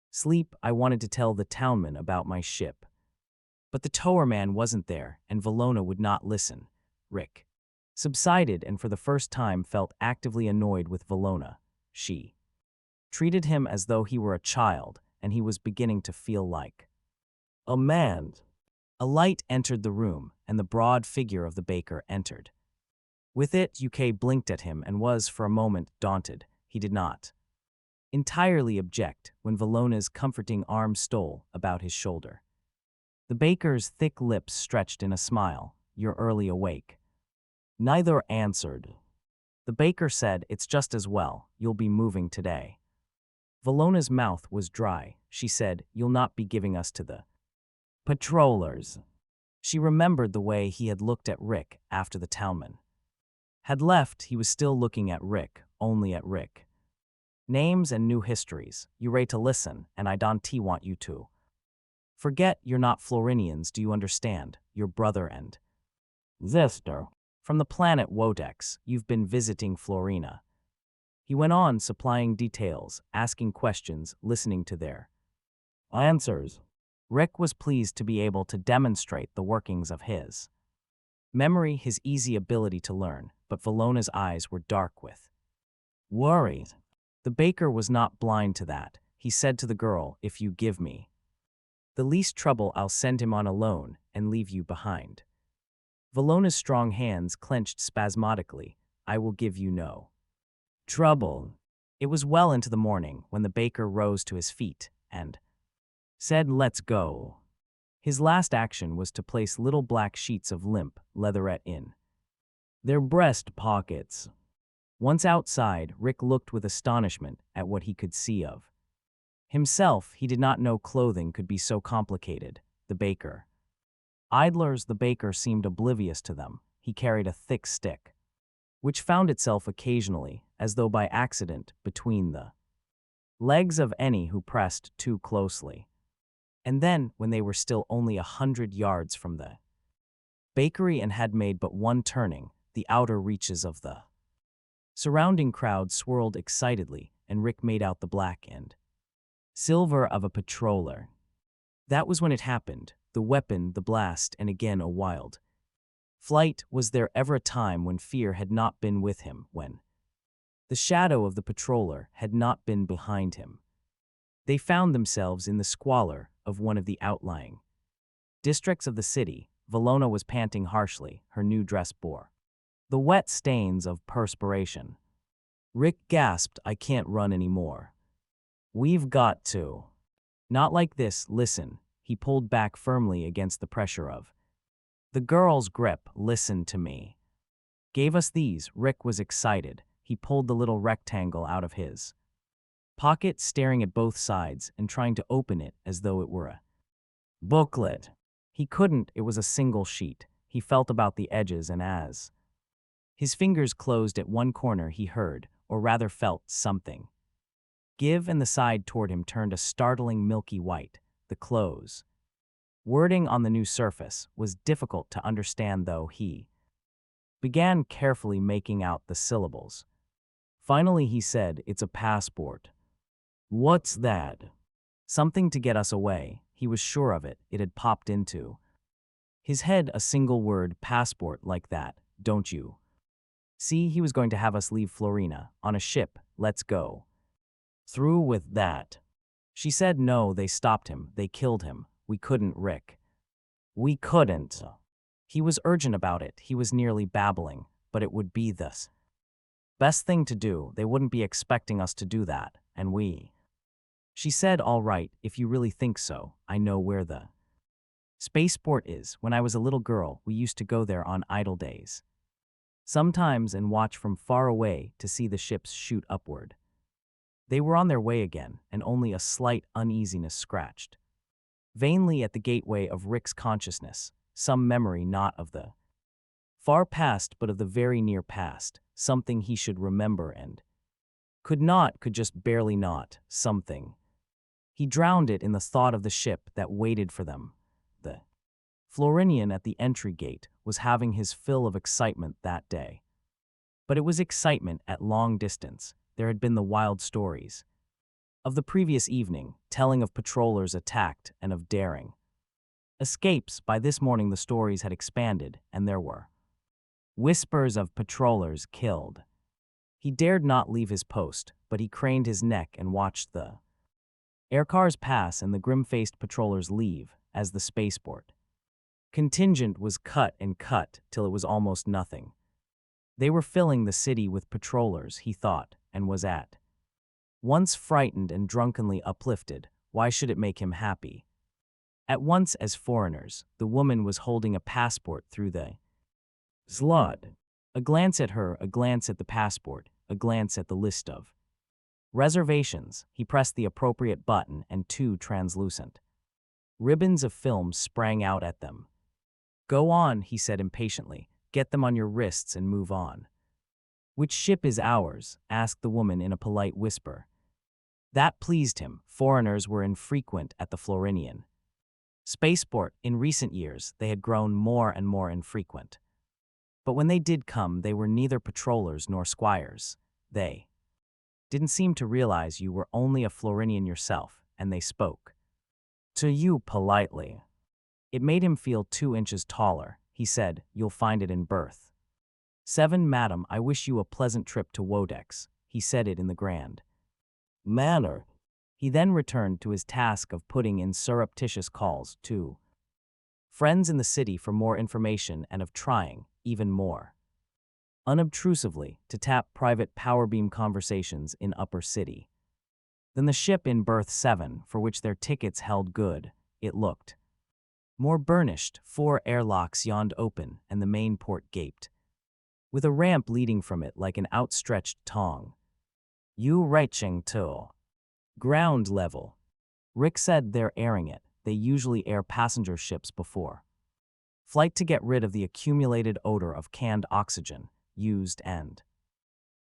sleep. I wanted to tell the townman about my ship." But the tower man wasn't there, and Valona would not listen. Rick subsided and for the first time felt actively annoyed with Valona. She treated him as though he were a child, and he was beginning to feel like a man. A light entered the room, and the broad figure of the baker entered. With it, UK blinked at him and was, for a moment, daunted. He did not entirely object when Valona's comforting arm stole about his shoulder. The baker's thick lips stretched in a smile. "You're early awake." Neither answered. The baker said, "It's just as well. You'll be moving today." Valona's mouth was dry. She said, "You'll not be giving us to the patrollers." She remembered the way he had looked at Rick after the townman had left. He was still looking at Rick, only at Rick. "Names and new histories. You ready to listen, and I don't want you to forget you're not Florinians, do you understand? Your brother and sister from the planet Wodex. You've been visiting Florina." He went on, supplying details, asking questions, listening to their answers. Rick was pleased to be able to demonstrate the workings of his memory, his easy ability to learn, but Valona's eyes were dark with worry. The baker was not blind to that. He said to the girl, "If you give me the least trouble, I'll send him on alone and leave you behind." Valona's strong hands clenched spasmodically. "I will give you no trouble." It was well into the morning when the baker rose to his feet and said, "Let's go." His last action was to place little black sheets of limp leatherette in their breast pockets. Once outside, Rick looked with astonishment at what he could see of himself. He did not know clothing could be so complicated. The baker idlers, the baker seemed oblivious to them. He carried a thick stick, which found itself occasionally, as though by accident, between the legs of any who pressed too closely. And then, when they were still only 100 yards from the bakery and had made but one turning, the outer reaches of the surrounding crowd swirled excitedly, and Rick made out the black and silver of a patroller. That was when it happened. The weapon, the blast, and again a wild flight. Was there ever a time when fear had not been with him, when the shadow of the patroller had not been behind him? They found themselves in the squalor of one of the outlying districts of the city. Valona was panting harshly. Her new dress bore the wet stains of perspiration. Rick gasped, I can't run anymore. We've got to. Not like this, listen. He pulled back firmly against the pressure of the girl's grip. Listen to me. Gave us these. Rick was excited. He pulled the little rectangle out of his pocket, staring at both sides and trying to open it as though it were a booklet. He couldn't, it was a single sheet. He felt about the edges, and as his fingers closed at one corner, he heard, or rather felt, something give, and the side toward him turned a startling milky white. The close. Wording on the new surface was difficult to understand, though he began carefully making out the syllables. Finally he said, it's a passport. What's that? Something to get us away. He was sure of it. It had popped into his head, a single word, passport, like that, don't you see? He was going to have us leave Florina on a ship. Let's go through with that. She said no, they stopped him. They killed him. We couldn't, Rick. We couldn't. He was urgent about it. He was nearly babbling, but it would be the best thing to do. They wouldn't be expecting us to do that, and we. She said, all right, if you really think so. I know where the spaceport is. When I was a little girl, we used to go there on idle days. Sometimes, and watch from far away to see the ships shoot upward. They were on their way again, and only a slight uneasiness scratched vainly at the gateway of Rick's consciousness, some memory not of the far past but of the very near past, something he should remember and could just barely not, something. He drowned it in the thought of the ship that waited for them. The Florinian at the entry gate was having his fill of excitement that day. But it was excitement at long distance. There had been the wild stories of the previous evening, telling of patrollers attacked and of daring escapes. By this morning the stories had expanded, and there were whispers of patrollers killed. He dared not leave his post, but he craned his neck and watched the aircars pass and the grim-faced patrollers leave as the spaceport contingent was cut and cut till it was almost nothing. They were filling the city with patrollers, he thought, and was at once frightened and drunkenly uplifted. Why should it make him happy? At once as foreigners, the woman was holding a passport through the slot. A glance at her, a glance at the passport, a glance at the list of reservations. He pressed the appropriate button, and two translucent ribbons of film sprang out at them. Go on, he said impatiently. Get them on your wrists and move on. Which ship is ours? Asked the woman in a polite whisper. That pleased him. Foreigners were infrequent at the Florinian spaceport. In recent years, they had grown more and more infrequent. But when they did come, they were neither patrollers nor squires. They didn't seem to realize you were only a Florinian yourself, and they spoke to you politely. It made him feel 2 inches taller. He said, you'll find it in berth 7, madam. I wish you a pleasant trip to Wodex. He said it in the grand manner. He then returned to his task of putting in surreptitious calls to friends in the city for more information and of trying, even more unobtrusively, to tap private power beam conversations in Upper City. Then the ship in berth 7, for which their tickets held good, it looked more burnished. 4 airlocks yawned open, and the main port gaped, with a ramp leading from it like an outstretched tongue. You reaching to ground level. Rick said they're airing it. They usually air passenger ships before flight to get rid of the accumulated odor of canned oxygen, used and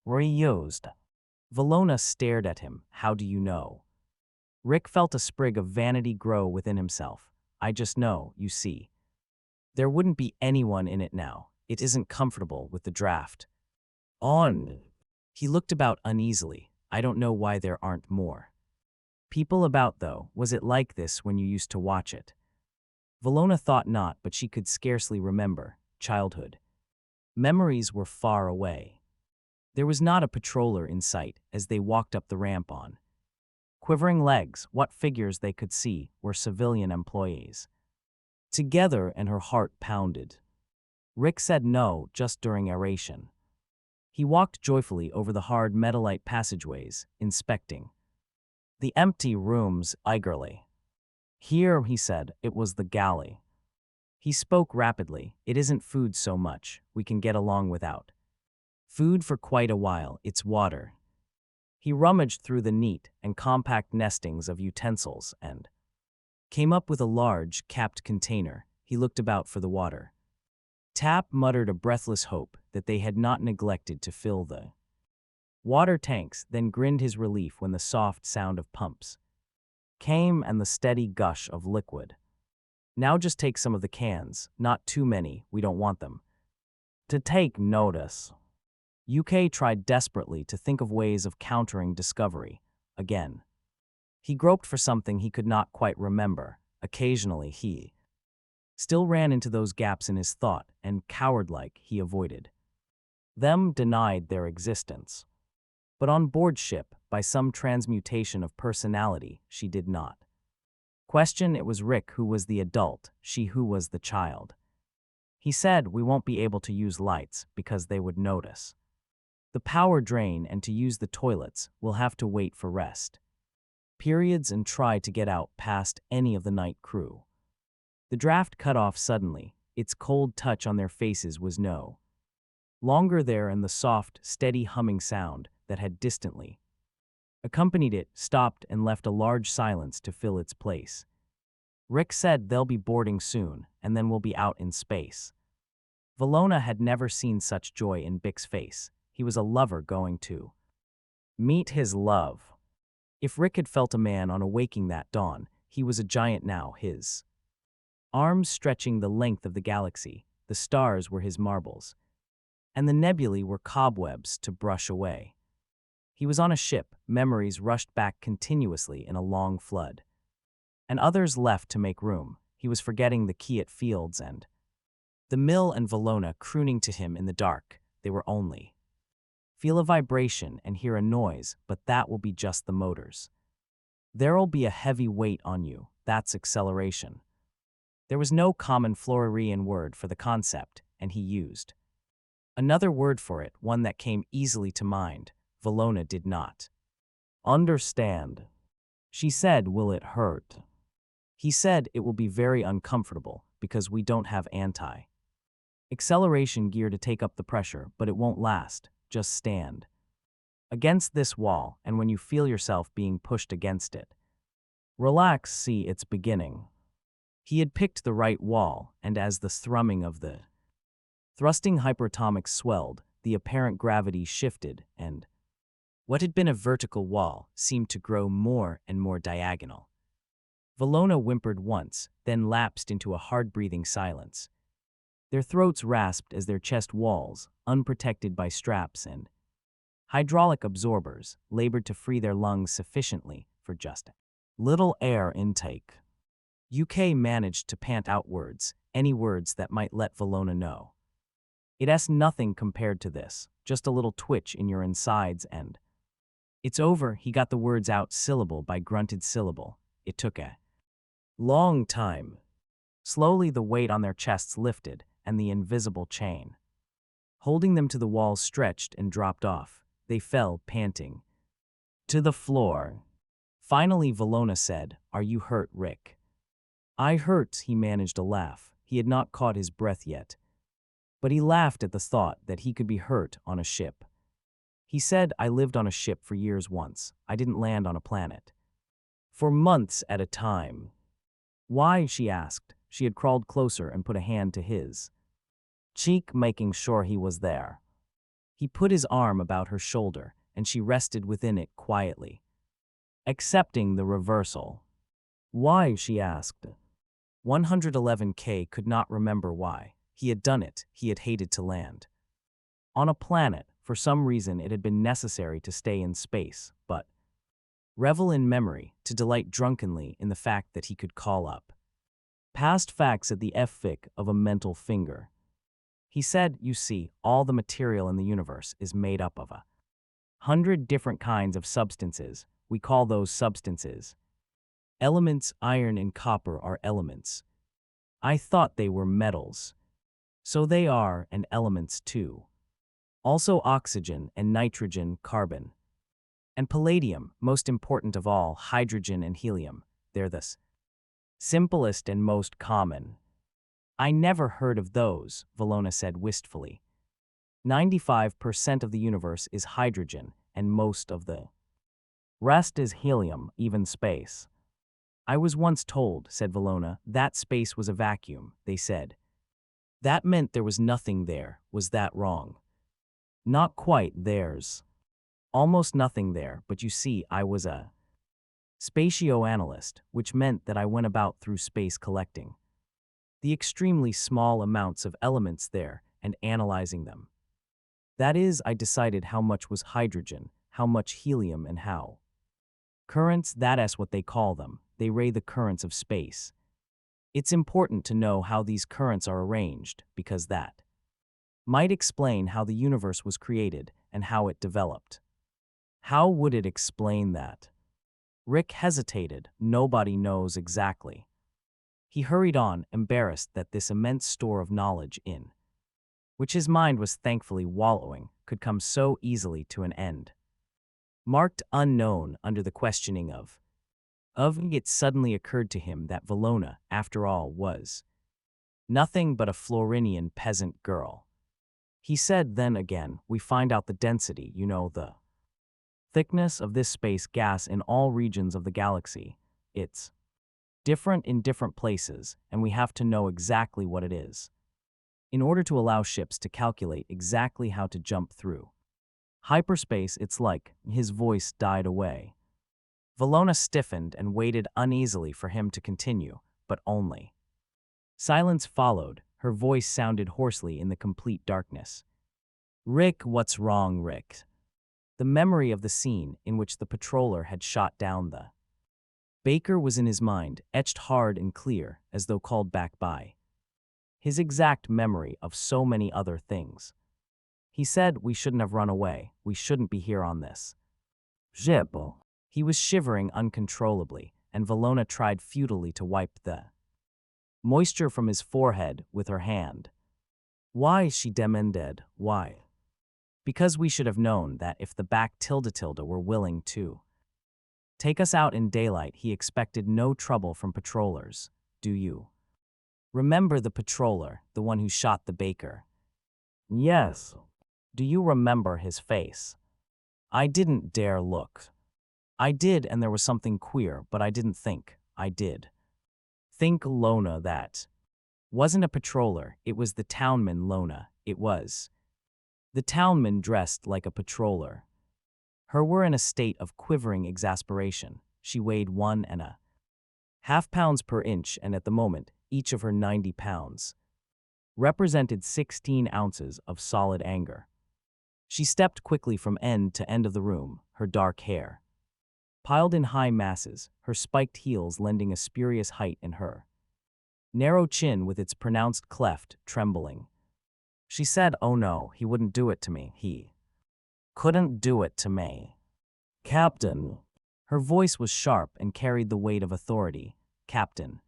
reused. Valona stared at him. How do you know? Rick felt a sprig of vanity grow within himself. I just know, you see. There wouldn't be anyone in it now. It isn't comfortable with the draft on. He looked about uneasily. I don't know why there aren't more people about, though. Was it like this when you used to watch it? Valona thought not, but she could scarcely remember. Childhood memories were far away. There was not a patroller in sight as they walked up the ramp on quivering legs. What figures they could see were civilian employees. Together, and her heart pounded. Rick said no just during aeration. He walked joyfully over the hard metallite passageways, inspecting the empty rooms eagerly. Here, he said, it was the galley. He spoke rapidly. It isn't food so much. We can get along without food for quite a while. It's water. He rummaged through the neat and compact nestings of utensils and came up with a large, capped container. He looked about for the water. Tap muttered a breathless hope that they had not neglected to fill the water tanks, then grinned his relief when the soft sound of pumps came and the steady gush of liquid. Now just take some of the cans, not too many, we don't want them to take notice. UK tried desperately to think of ways of countering discovery. Again, he groped for something he could not quite remember. Occasionally he still ran into those gaps in his thought, and coward-like he avoided them, denied their existence. But on board ship, by some transmutation of personality, she did not question. It was Rick who was the adult, she who was the child. He said, we won't be able to use lights because they would notice the power drain, and to use the toilets, we'll have to wait for rest periods and try to get out past any of the night crew. The draft cut off suddenly. Its cold touch on their faces was no longer there, and the soft, steady humming sound that had distantly accompanied it stopped and left a large silence to fill its place. Rick said, they'll be boarding soon, and then we'll be out in space. Valona had never seen such joy in Bick's face. He was a lover going to meet his love. If Rick had felt a man on awaking that dawn, he was a giant now, his arms stretching the length of the galaxy. The stars were his marbles, and the nebulae were cobwebs to brush away. He was on a ship, memories rushed back continuously in a long flood, and others left to make room. He was forgetting the key at Fields and the mill, and Valona crooning to him in the dark. They were only feel a vibration and hear a noise, but that will be just the motors. There'll be a heavy weight on you. That's acceleration. There was no common Florian word for the concept, and he used another word for it, one that came easily to mind. Valona did not understand. She said, will it hurt? He said, it will be very uncomfortable because we don't have anti-acceleration gear to take up the pressure, but it won't last. Just stand against this wall, and when you feel yourself being pushed against it, relax, see it's beginning. He had picked the right wall, and as the thrumming of the thrusting hyperatomics swelled, the apparent gravity shifted, and what had been a vertical wall seemed to grow more and more diagonal. Valona whimpered once, then lapsed into a hard-breathing silence. Their throats rasped as their chest walls, unprotected by straps and hydraulic absorbers, labored to free their lungs sufficiently for just little air intake. UK managed to pant out words, any words that might let Valona know. It's nothing compared to this, just a little twitch in your insides and it's over. He got the words out syllable by grunted syllable. It took a long time. Slowly the weight on their chests lifted, and the invisible chain holding them to the wall stretched and dropped off. They fell, panting, to the floor. Finally Valona said, are you hurt, Rick? I hurt, he managed a laugh. He had not caught his breath yet, but he laughed at the thought that he could be hurt on a ship. He said, I lived on a ship for years once. I didn't land on a planet for months at a time. Why? She asked. She had crawled closer and put a hand to his cheek, making sure he was there. He put his arm about her shoulder, and she rested within it quietly, accepting the reversal. Why? She asked. 111K could not remember why. He had done it. He had hated to land on a planet. For some reason it had been necessary to stay in space, but revel in memory, to delight drunkenly in the fact that he could call up past facts at the flick of a mental finger. He said, you see, all the material in the universe is made up of 100 different kinds of substances. We call those substances elements. Iron and copper are elements. I thought they were metals. So they are, and elements too. Also oxygen and nitrogen, carbon. And palladium, most important of all, hydrogen and helium. They're the simplest and most common. I never heard of those, Valona said wistfully. 95% of the universe is hydrogen, and most of the rest is helium, even space. I was once told, said Valona, that space was a vacuum, they said. That meant there was nothing there. Was that wrong? Not quite, there's almost nothing there, but you see, I was a spatioanalyst, which meant that I went about through space collecting the extremely small amounts of elements there and analyzing them. That is, I decided how much was hydrogen, how much helium, and how currents, that's what they call them. They ray the currents of space. It's important to know how these currents are arranged, because that might explain how the universe was created and how it developed. How would it explain that? Rick hesitated. Nobody knows exactly. He hurried on, embarrassed that this immense store of knowledge in which his mind was thankfully wallowing could come so easily to an end. Marked unknown under the questioning of it suddenly occurred to him that Valona, after all, was nothing but a Florinian peasant girl. He said then again, we find out the density, the thickness of this space gas in all regions of the galaxy. It's different in different places, and we have to know exactly what it is in order to allow ships to calculate exactly how to jump through hyperspace. It's like his voice died away. Valona stiffened and waited uneasily for him to continue, but only silence followed. Her voice sounded hoarsely in the complete darkness. Rick, what's wrong, Rick? The memory of the scene in which the patroller had shot down the Baker was in his mind, etched hard and clear, as though called back by his exact memory of so many other things. He said, we shouldn't have run away. We shouldn't be here on this ship. He was shivering uncontrollably, and Valona tried futilely to wipe the moisture from his forehead with her hand. Why, she demanded, why? Because we should have known that if the back tilde were willing to take us out in daylight, he expected no trouble from patrollers. Do you remember the patroller, the one who shot the baker? Yes. Do you remember his face? I didn't dare look. I did, and there was something queer, but I didn't think. I did think, Lona, that wasn't a patroller. It was the townman, Lona. It was the townman dressed like a patroller. Her were in a state of quivering exasperation. She weighed 1.5 pounds per inch, and at the moment, each of her 90 pounds represented 16 ounces of solid anger. She stepped quickly from end to end of the room, her dark hair piled in high masses, her spiked heels lending a spurious height in her narrow chin with its pronounced cleft trembling. She said, oh no, he wouldn't do it to me. He couldn't do it to me. Captain. Her voice was sharp and carried the weight of authority. Captain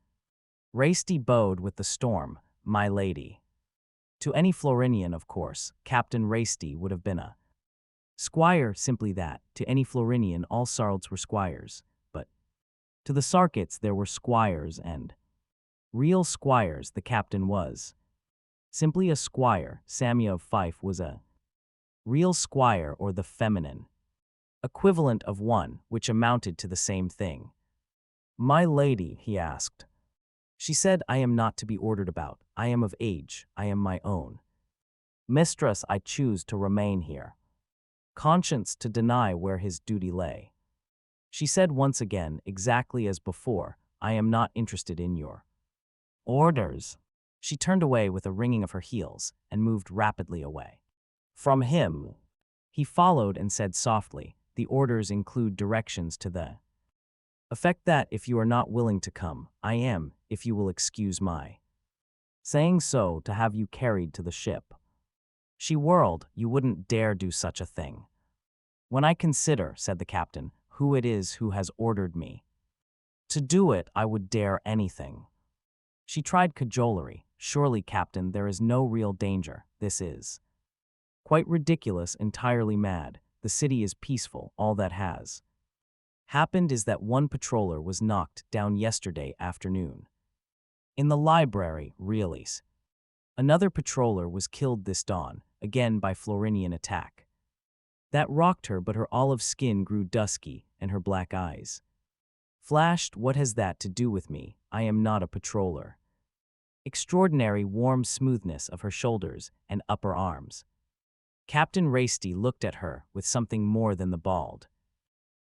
Rasty bowed with the storm, my lady. To any Florinian, of course, Captain Rasty would have been a squire, simply that. To any Florinian, all Sarlds were squires. But to the Sarkits there were squires, and real squires. The captain was simply a squire. Samia of Fife was a real squire, or the feminine equivalent of one, which amounted to the same thing. My lady, he asked. She said, I am not to be ordered about. I am of age. I am my own mistress. I choose to remain here. Conscience to deny where his duty lay. She said once again, exactly as before, I am not interested in your orders. She turned away with a ringing of her heels and moved rapidly away from him. He followed and said softly, the orders include directions to the effect that if you are not willing to come, I am, if you will excuse my saying so, to have you carried to the ship. She whirled. You wouldn't dare do such a thing. When I consider, said the captain, who it is who has ordered me to do it, I would dare anything. She tried cajolery. Surely, Captain, there is no real danger. This is quite ridiculous, entirely mad. The city is peaceful, all that has happened is that one patroller was knocked down yesterday afternoon. In the library, really. Another patroller was killed this dawn, again by Florinian attack. That rocked her, but her olive skin grew dusky, and her black eyes flashed. What has that to do with me? I am not a patroller. Extraordinary warm smoothness of her shoulders and upper arms. Captain Rasty looked at her with something more than the bald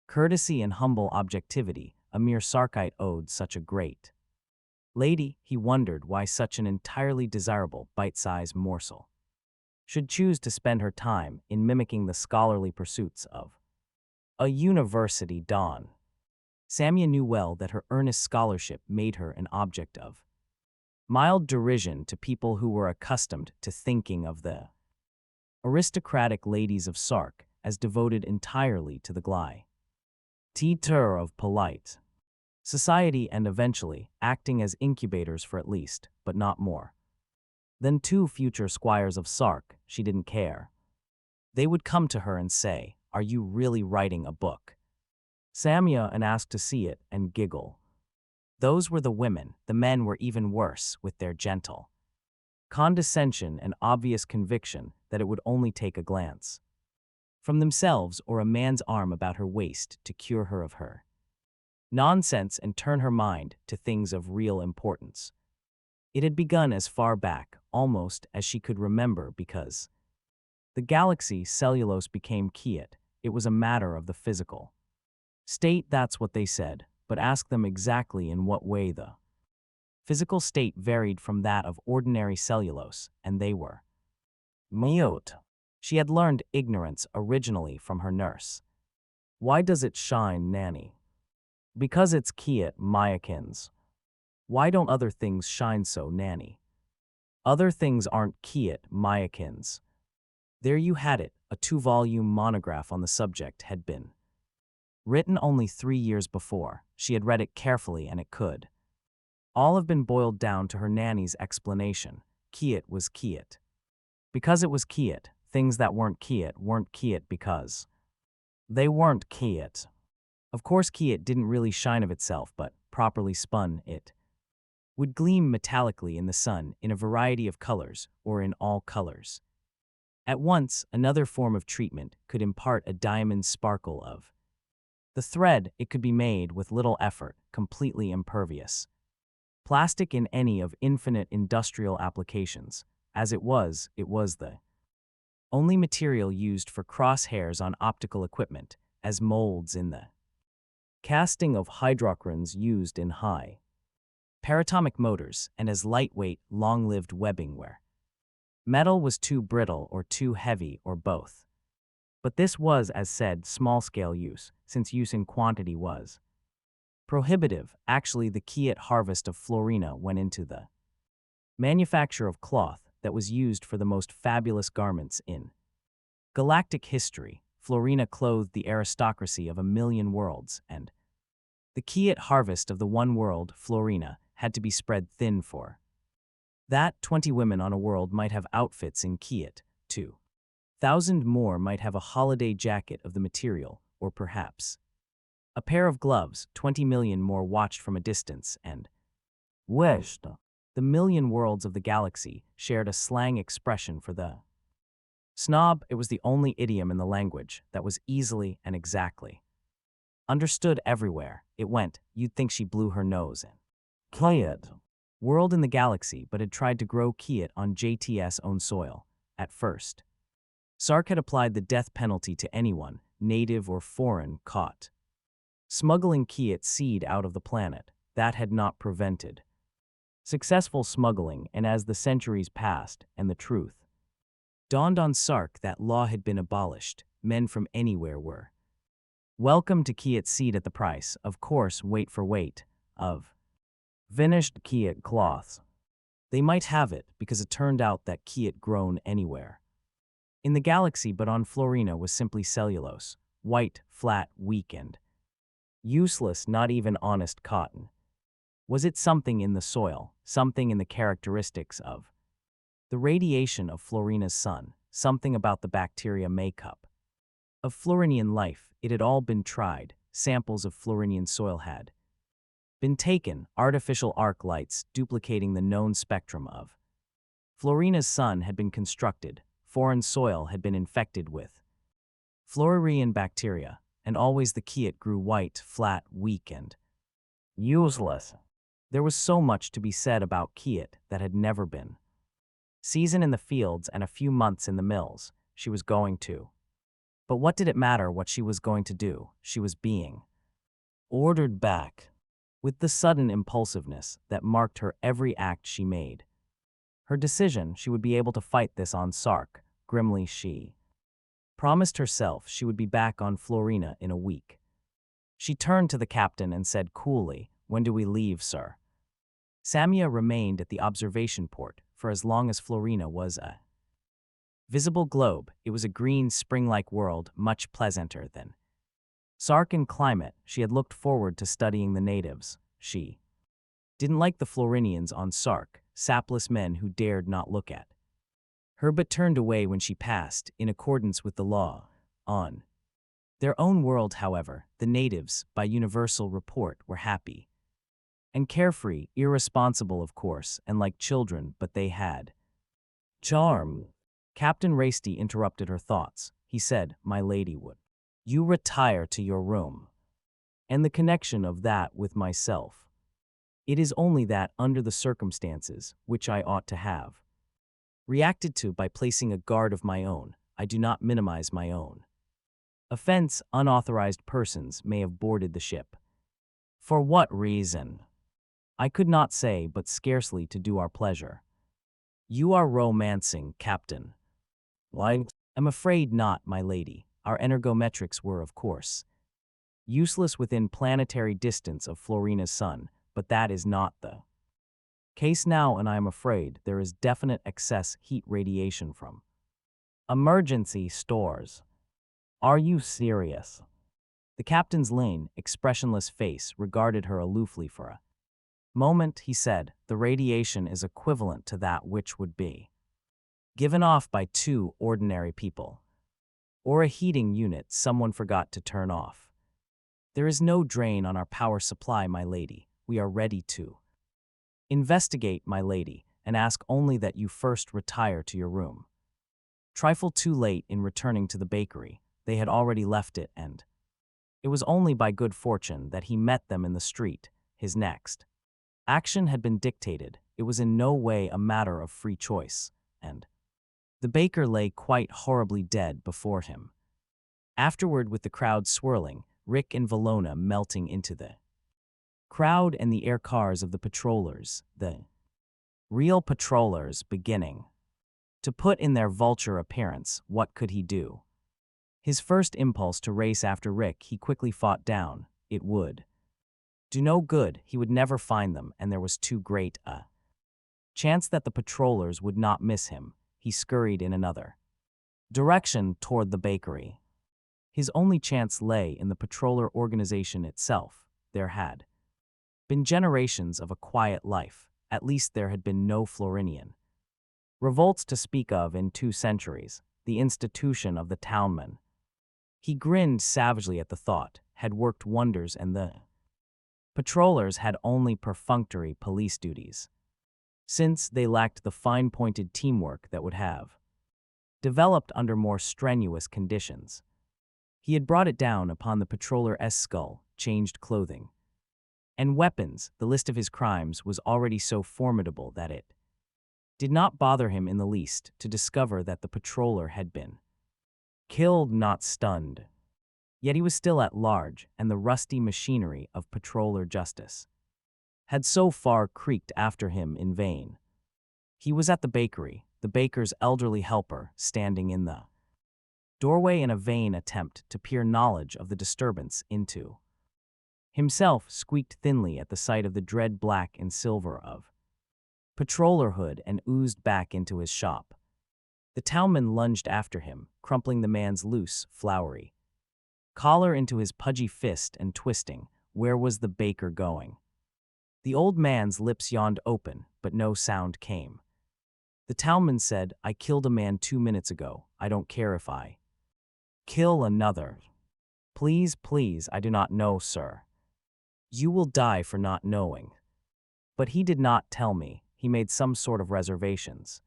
courtesy and humble objectivity a mere Sarkite owed such a great lady. He wondered why such an entirely desirable bite-sized morsel should choose to spend her time in mimicking the scholarly pursuits of a university don. Samia knew well that her earnest scholarship made her an object of mild derision to people who were accustomed to thinking of the aristocratic ladies of Sark as devoted entirely to the glide-teater of polite society and eventually acting as incubators for at least, but not more, than two future squires of Sark. She didn't care. They would come to her and say, "Are you really writing a book?" Samia and ask to see it and giggle. Those were the women. The men were even worse, with their gentle condescension and obvious conviction that it would only take a glance from themselves or a man's arm about her waist to cure her of her nonsense and turn her mind to things of real importance. It had begun as far back, almost as she could remember, because the galaxy cellulose became Kiet. It was a matter of the physical state, that's what they said, but ask them exactly in what way the physical state varied from that of ordinary cellulose, and they were mute. She had learned ignorance originally from her nurse. Why does it shine, Nanny? Because it's Kiet, Myakins. Why don't other things shine so, Nanny? Other things aren't Kiet, Myakins. There you had it. A 2-volume monograph on the subject had been written only 3 years before. She had read it carefully, and it could all have been boiled down to her nanny's explanation. Kiet was Kiet. Because it was Kiet, things that weren't Kiet because they weren't Kiet. Of course, Kiet didn't really shine of itself, but, properly spun, it would gleam metallically in the sun in a variety of colors, or in all colors at once. Another form of treatment could impart a diamond sparkle of the thread. It could be made with little effort, completely impervious. Plastic in any of infinite industrial applications. As it was the only material used for crosshairs on optical equipment, as molds in the casting of hydrochrons used in high paratomic motors, and as lightweight, long-lived webbing where metal was too brittle or too heavy or both. But this was, as said, small-scale use, since use in quantity was prohibitive. Actually, the Kiet harvest of Florina went into the manufacture of cloth that was used for the most fabulous garments in galactic history. Florina clothed the aristocracy of 1,000,000 worlds, and the Kiet harvest of the one world, Florina, had to be spread thin for that. 20 women on a world might have outfits in Kiet. 2,000 more might have a holiday jacket of the material, or perhaps a pair of gloves. 20 million more watched from a distance and wished. The 1,000,000 worlds of the galaxy shared a slang expression for the snob. It was the only idiom in the language that was easily and exactly understood everywhere it went. You'd think she blew her nose in Kiet world in the galaxy, but had tried to grow Kiet on JTS own soil. At first, Sark had applied the death penalty to anyone, native or foreign, caught smuggling Kiet seed out of the planet. That had not prevented successful smuggling, and as the centuries passed and the truth dawned on Sark that law had been abolished, men from anywhere were welcome to Kiet seed at the price, of course, weight for weight, of finished Kiet cloths. They might have it because it turned out that Kiet grown anywhere in the galaxy but on Florina was simply cellulose, white, flat, weak, and useless, not even honest cotton. Was it something in the soil, something in the characteristics of the radiation of Florina's sun, something about the bacteria makeup of Florinian life? It had all been tried. Samples of Florinian soil had been taken, artificial arc lights duplicating the known spectrum of Florina's sun had been constructed, foreign soil had been infected with Florinian bacteria, and always the kiet grew white, flat, weak, and useless. There was so much to be said about kiet that had never been. Season in the fields and a few months in the mills, she was going to. But what did it matter what she was going to do? She was being ordered back. With the sudden impulsiveness that marked her every act she made. Her decision she would be able to fight this on Sark, grimly she promised herself she would be back on Florina in a week. She turned to the captain and said coolly, "When do we leave, sir?" Samia remained at the observation port for as long as Florina was a visible globe. It was a green, spring-like world, much pleasanter than Sark in climate. She had looked forward to studying the natives. She didn't like the Florinians on Sark, sapless men who dared not look at her but turned away when she passed, in accordance with the law. On their own world, however, the natives, by universal report, were happy and carefree, irresponsible of course, and like children, but they had charm. Captain Rasty interrupted her thoughts. He said, "My lady, would you retire to your room?" And the connection of that with myself. It is only that, under the circumstances, which I ought to have reacted to by placing a guard of my own, I do not minimize my own offense. Unauthorized persons may have boarded the ship. For what reason? I could not say, but scarcely to do our pleasure. You are romancing, Captain. Why? I'm afraid not, my lady. Our energometrics were, of course, useless within planetary distance of Florina's sun, but that is not the case now, and I am afraid there is definite excess heat radiation from emergency stores. Are you serious? The captain's lean, expressionless face regarded her aloofly for a moment. He said, "The radiation is equivalent to that which would be given off by two ordinary people, or a heating unit someone forgot to turn off. There is no drain on our power supply, my lady. We are ready to investigate, my lady, and ask only that you first retire to your room." Trifle too late in returning to the bakery. They had already left it, and it was only by good fortune that he met them in the street. His next action had been dictated. It was in no way a matter of free choice, and the baker lay quite horribly dead before him. Afterward, with the crowd swirling, Rick and Valona melting into the crowd and the air cars of the patrollers, the real patrollers beginning to put in their vulture appearance, what could he do? His first impulse to race after Rick he quickly fought down. It would do no good. He would never find them, and there was too great a chance that the patrollers would not miss him. He scurried in another direction toward the bakery. His only chance lay in the patroller organization itself. There had been generations of a quiet life. At least there had been no Florinian revolts to speak of in 2 centuries. The institution of the townman, he grinned savagely at the thought, had worked wonders, and the patrollers had only perfunctory police duties, since they lacked the fine-pointed teamwork that would have developed under more strenuous conditions. He had brought it down upon the patroller's skull, changed clothing and weapons. The list of his crimes was already so formidable that it did not bother him in the least to discover that the patroller had been killed, not stunned. Yet he was still at large, and the rusty machinery of patroller justice had so far creaked after him in vain. He was at the bakery, the baker's elderly helper standing in the doorway in a vain attempt to peer knowledge of the disturbance into himself, squeaked thinly at the sight of the dread black and silver of patrollerhood and oozed back into his shop. The townman lunged after him, crumpling the man's loose, flowery collar into his pudgy fist and twisting. Where was the baker going? The old man's lips yawned open, but no sound came. The townman said, I killed a man 2 minutes ago. I don't care if I kill another. Please, please, I do not know, sir. You will die for not knowing. But he did not tell me. He made some sort of reservations.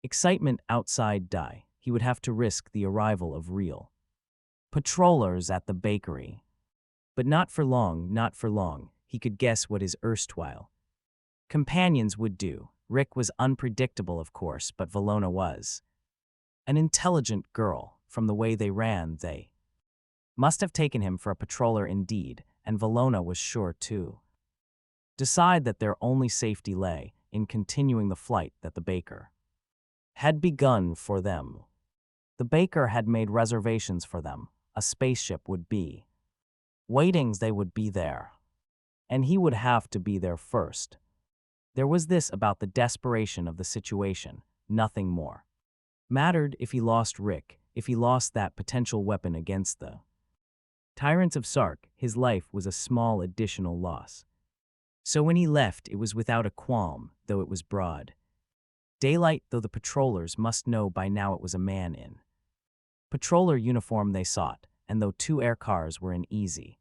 Excitement outside die. He would have to risk the arrival of real patrollers at the bakery. But not for long, not for long. He could guess what his erstwhile companions would do. Rick was unpredictable, of course, but Valona was an intelligent girl. From the way they ran, they must have taken him for a patroller indeed, and Valona was sure to decide that their only safety lay in continuing the flight that the baker had begun for them. The baker had made reservations for them. A spaceship would be waiting, they would be there. And he would have to be there first. There was this about the desperation of the situation, nothing more mattered if he lost Rick, if he lost that potential weapon against the tyrants of Sark. His life was a small additional loss. So when he left, it was without a qualm, though it was broad daylight, though the patrollers must know by now it was a man in patroller uniform they sought, and though 2 air cars were in easy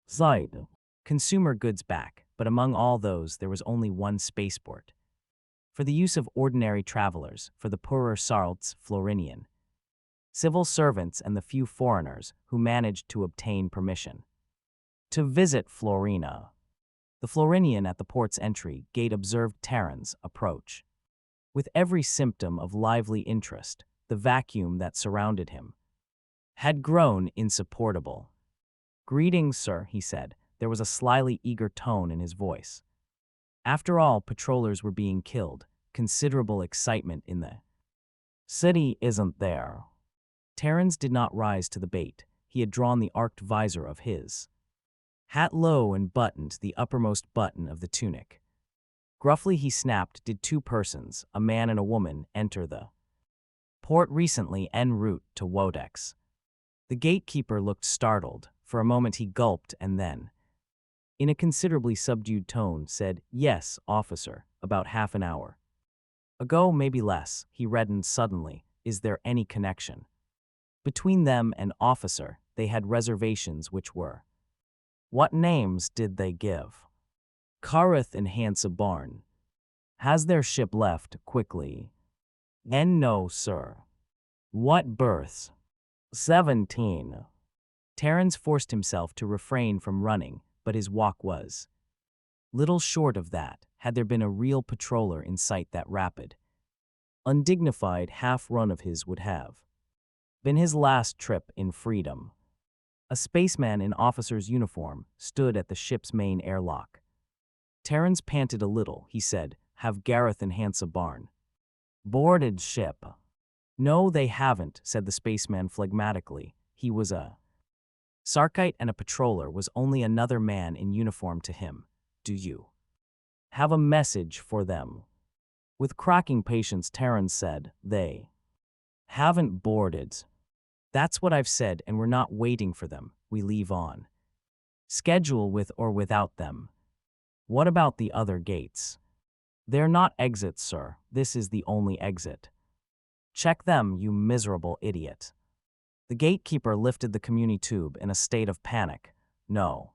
sight. Consumer goods back, but among all those there was only one spaceport. For the use of ordinary travelers, for the poorer Sarlts Florinian civil servants and the few foreigners who managed to obtain permission to visit Florina. The Florinian at the port's entry gate observed Terran's approach with every symptom of lively interest. The vacuum that surrounded him had grown insupportable. Greetings, sir, he said. There was a slyly eager tone in his voice. After all, patrollers were being killed. Considerable excitement in the city, isn't there? Terrans did not rise to the bait. He had drawn the arced visor of his hat low and buttoned the uppermost button of the tunic. Gruffly he snapped, did 2 persons, a man and a woman, enter the port recently en route to Wodex? The gatekeeper looked startled. For a moment he gulped and then, in a considerably subdued tone, said, Yes, officer, about half an hour ago, maybe less. He reddened suddenly. Is there any connection between them and officer? They had reservations which were. What names did they give? Kareth and Hansa Barn. Has their ship left quickly? No, sir. What berths? 17. Terrans forced himself to refrain from running, but his walk was little short of that. Had there been a real patroller in sight, that rapid, undignified half-run of his would have been his last trip in freedom. A spaceman in officer's uniform stood at the ship's main airlock. Terrans panted a little. He said, Have Gareth and Hansa Barn boarded ship? No, they haven't, said the spaceman phlegmatically. He was a Sarkite, and a patroller was only another man in uniform to him. Do you have a message for them? With cracking patience, Terrans said, They haven't boarded. That's what I've said, and we're not waiting for them. We leave on schedule with or without them. What about the other gates? They're not exits, sir. This is the only exit. Check them, you miserable idiot. The gatekeeper lifted the communitube in a state of panic. No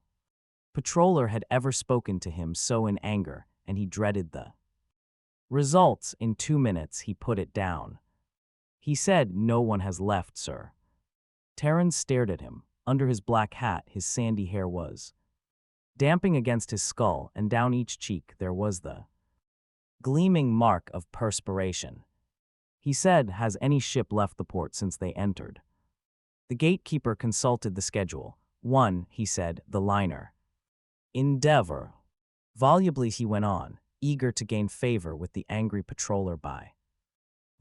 patroller had ever spoken to him so in anger, and he dreaded the results. In 2 minutes he put it down. He said, No one has left, sir. Terrans stared at him. Under his black hat his sandy hair was damping against his skull, and down each cheek there was the gleaming mark of perspiration. He said, Has any ship left the port since they entered? The gatekeeper consulted the schedule. 1, he said, the liner Endeavor. Volubly he went on, eager to gain favor with the angry patroller by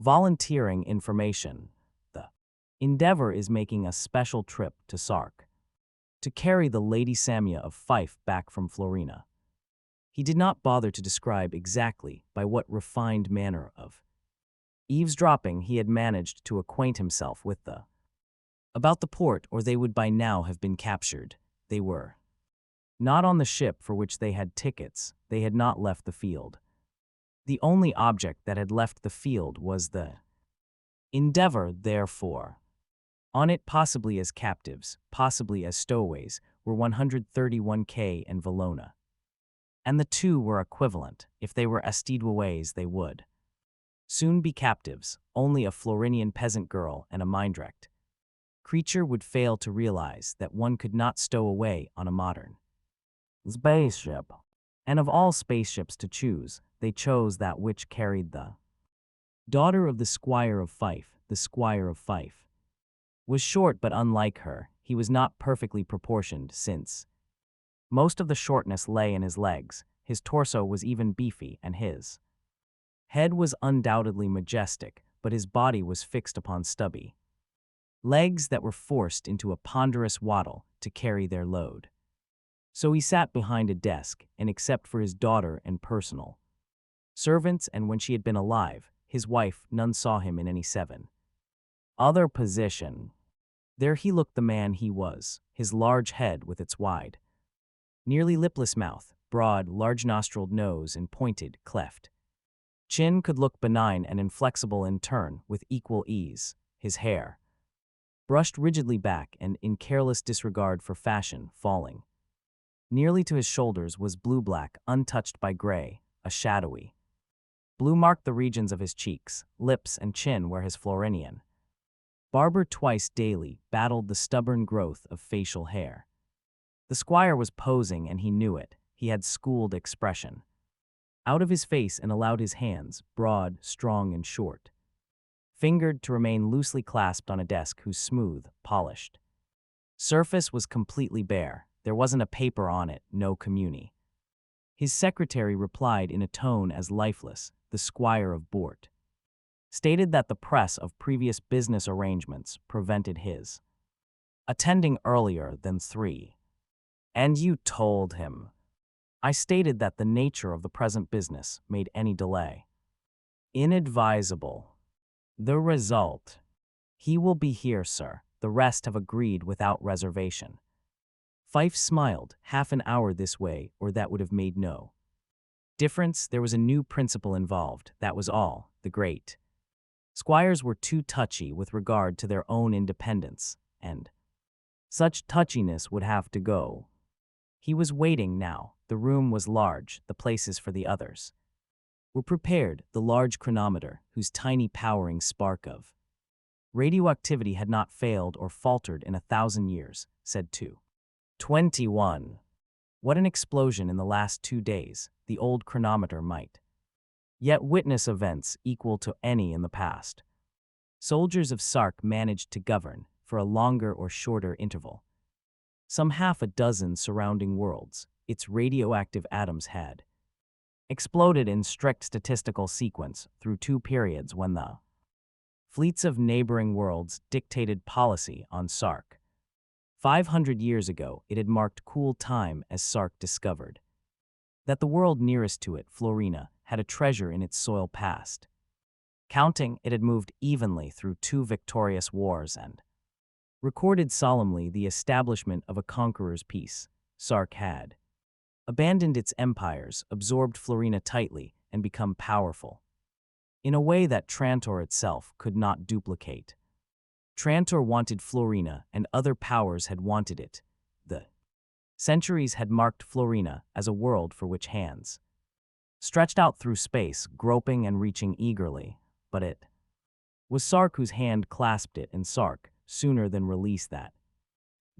volunteering information. The Endeavor is making a special trip to Sark to carry the Lady Samia of Fife back from Florina. He did not bother to describe exactly by what refined manner of eavesdropping he had managed to acquaint himself with the about the port, or they would by now have been captured. They were Not on the ship for which they had tickets, they had not left the field. The only object that had left the field was the Endeavor, therefore. On it, possibly as captives, possibly as stowaways, were 131K and Valona. And the two were equivalent. If they were Astidwaways, they would soon be captives, only a Florinian peasant girl and a Mindrect creature would fail to realize that one could not stow away on a modern spaceship. And of all spaceships to choose, they chose that which carried the daughter of the Squire of Fife. The Squire of Fife was short, but unlike her, he was not perfectly proportioned, since most of the shortness lay in his legs. His torso was even beefy, and his head was undoubtedly majestic, but his body was fixed upon stubby legs that were forced into a ponderous waddle to carry their load. So he sat behind a desk, and except for his daughter and personal servants, and when she had been alive, his wife, none saw him in any other position. There he looked the man he was, his large head with its wide, nearly lipless mouth, broad, large-nostriled nose, and pointed, cleft chin could look benign and inflexible in turn, with equal ease. His hair, brushed rigidly back and in careless disregard for fashion, falling nearly to his shoulders, was blue-black, untouched by gray. A shadowy blue marked the regions of his cheeks, lips, and chin where his Florinian barber twice daily battled the stubborn growth of facial hair. The squire was posing, and he knew it. He had schooled expression out of his face and allowed his hands, broad, strong, and short fingered, to remain loosely clasped on a desk whose smooth, polished surface was completely bare. There wasn't a paper on it, no communi. His secretary replied in a tone as lifeless. The Squire of Bort stated that the press of previous business arrangements prevented his attending earlier than 3. And you told him? I stated that the nature of the present business made any delay inadvisable. The result? He will be here, sir. The rest have agreed without reservation. Fife smiled. Half an hour this way or that would have made no difference. There was a new principle involved, that was all. The great squires were too touchy with regard to their own independence, and such touchiness would have to go. He was waiting now. The room was large. The places for the others were prepared. The large chronometer, whose tiny powering spark of radioactivity had not failed or faltered in 1,000 years, said 2:21. What an explosion in the last 2 days! The old chronometer might yet witness events equal to any in the past. Soldiers of Sark managed to govern, for a longer or shorter interval, some half a dozen surrounding worlds. Its radioactive atoms had exploded in strict statistical sequence through 2 periods when the fleets of neighboring worlds dictated policy on Sark. 500 years ago, it had marked cool time as Sark discovered that the world nearest to it, Florina, had a treasure in its soil past. Counting, it had moved evenly through 2 victorious wars and recorded solemnly the establishment of a conqueror's peace. Sark had abandoned its empires, absorbed Florina tightly, and become powerful in a way that Trantor itself could not duplicate. Trantor wanted Florina, and other powers had wanted it. The centuries had marked Florina as a world for which hands stretched out through space, groping and reaching eagerly, but it was Sark whose hand clasped it, and Sark, sooner than release that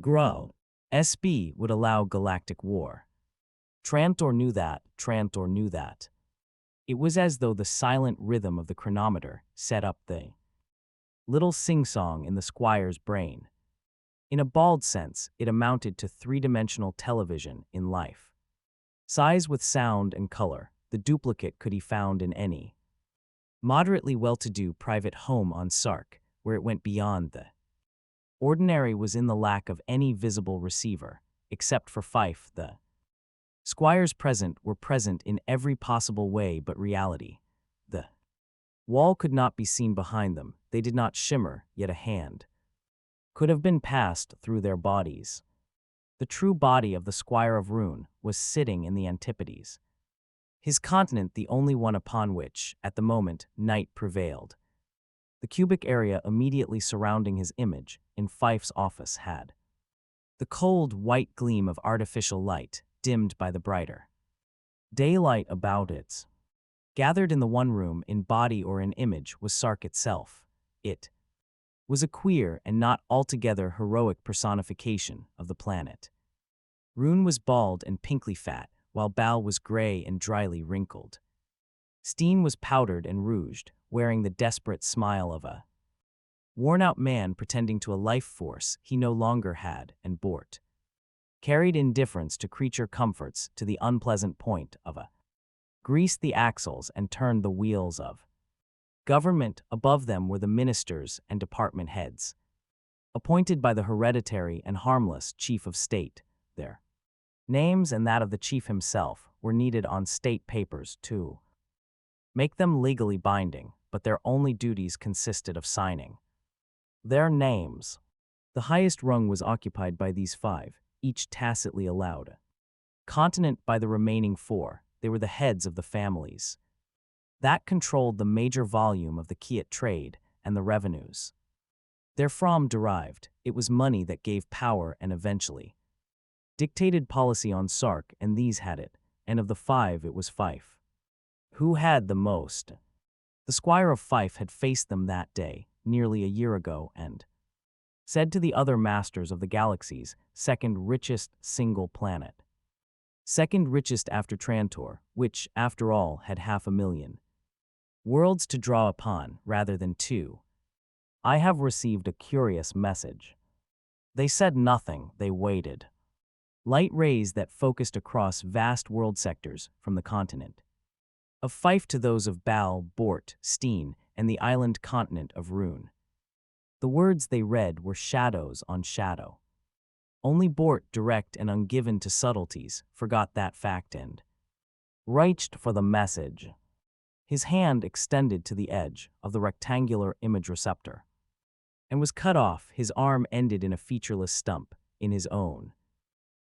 grow, SB would allow galactic war. Trantor knew that. Trantor knew that. It was as though the silent rhythm of the chronometer set up the little sing-song in the squire's brain. In a bald sense, it amounted to 3-dimensional television in life. Size with sound and color, the duplicate could be found in any moderately well-to-do private home on Sark. Where it went beyond the ordinary was in the lack of any visible receiver, except for Fife. The squires present were present in every possible way but reality. The wall could not be seen behind them. They did not shimmer, yet a hand could have been passed through their bodies. The true body of the Squire of Rune was sitting in the Antipodes. His continent the only one upon which, at the moment, night prevailed. The cubic area immediately surrounding his image in Fife's office had the cold, white gleam of artificial light, dimmed by the brighter daylight about it. Gathered in the one room, in body or in image, was Sark itself. It was a queer and not altogether heroic personification of the planet. Rune was bald and pinkly fat, while Bal was gray and dryly wrinkled. Steen was powdered and rouged, wearing the desperate smile of a worn-out man pretending to a life force he no longer had, and Bort carried indifference to creature comforts to the unpleasant point of a greased the axles and turned the wheels of government. Above them were the ministers and department heads, appointed by the hereditary and harmless chief of state. Their names and that of the chief himself were needed on state papers to make them legally binding, but their only duties consisted of signing their names. The highest rung was occupied by these five, each tacitly allowed a continent by the remaining four. They were the heads of the families that controlled the major volume of the Kiat trade and the revenues therefrom derived. It was money that gave power and eventually dictated policy on Sark, and these had it, and of the five it was Fife who had the most. The Squire of Fife had faced them that day, nearly a year ago, and said to the other masters of the galaxy's second richest single planet, second richest after Trantor, which, after all, had 500,000 worlds to draw upon rather than two, I have received a curious message. They said nothing, they waited. Light rays that focused across vast world sectors from the continent of Fife to those of Bal, Bort, Steen, and the island continent of Rune. The words they read were shadows on shadow. Only Bort, direct and ungiven to subtleties, forgot that fact and reached for the message. His hand extended to the edge of the rectangular image receptor and was cut off. His arm ended in a featureless stump in his own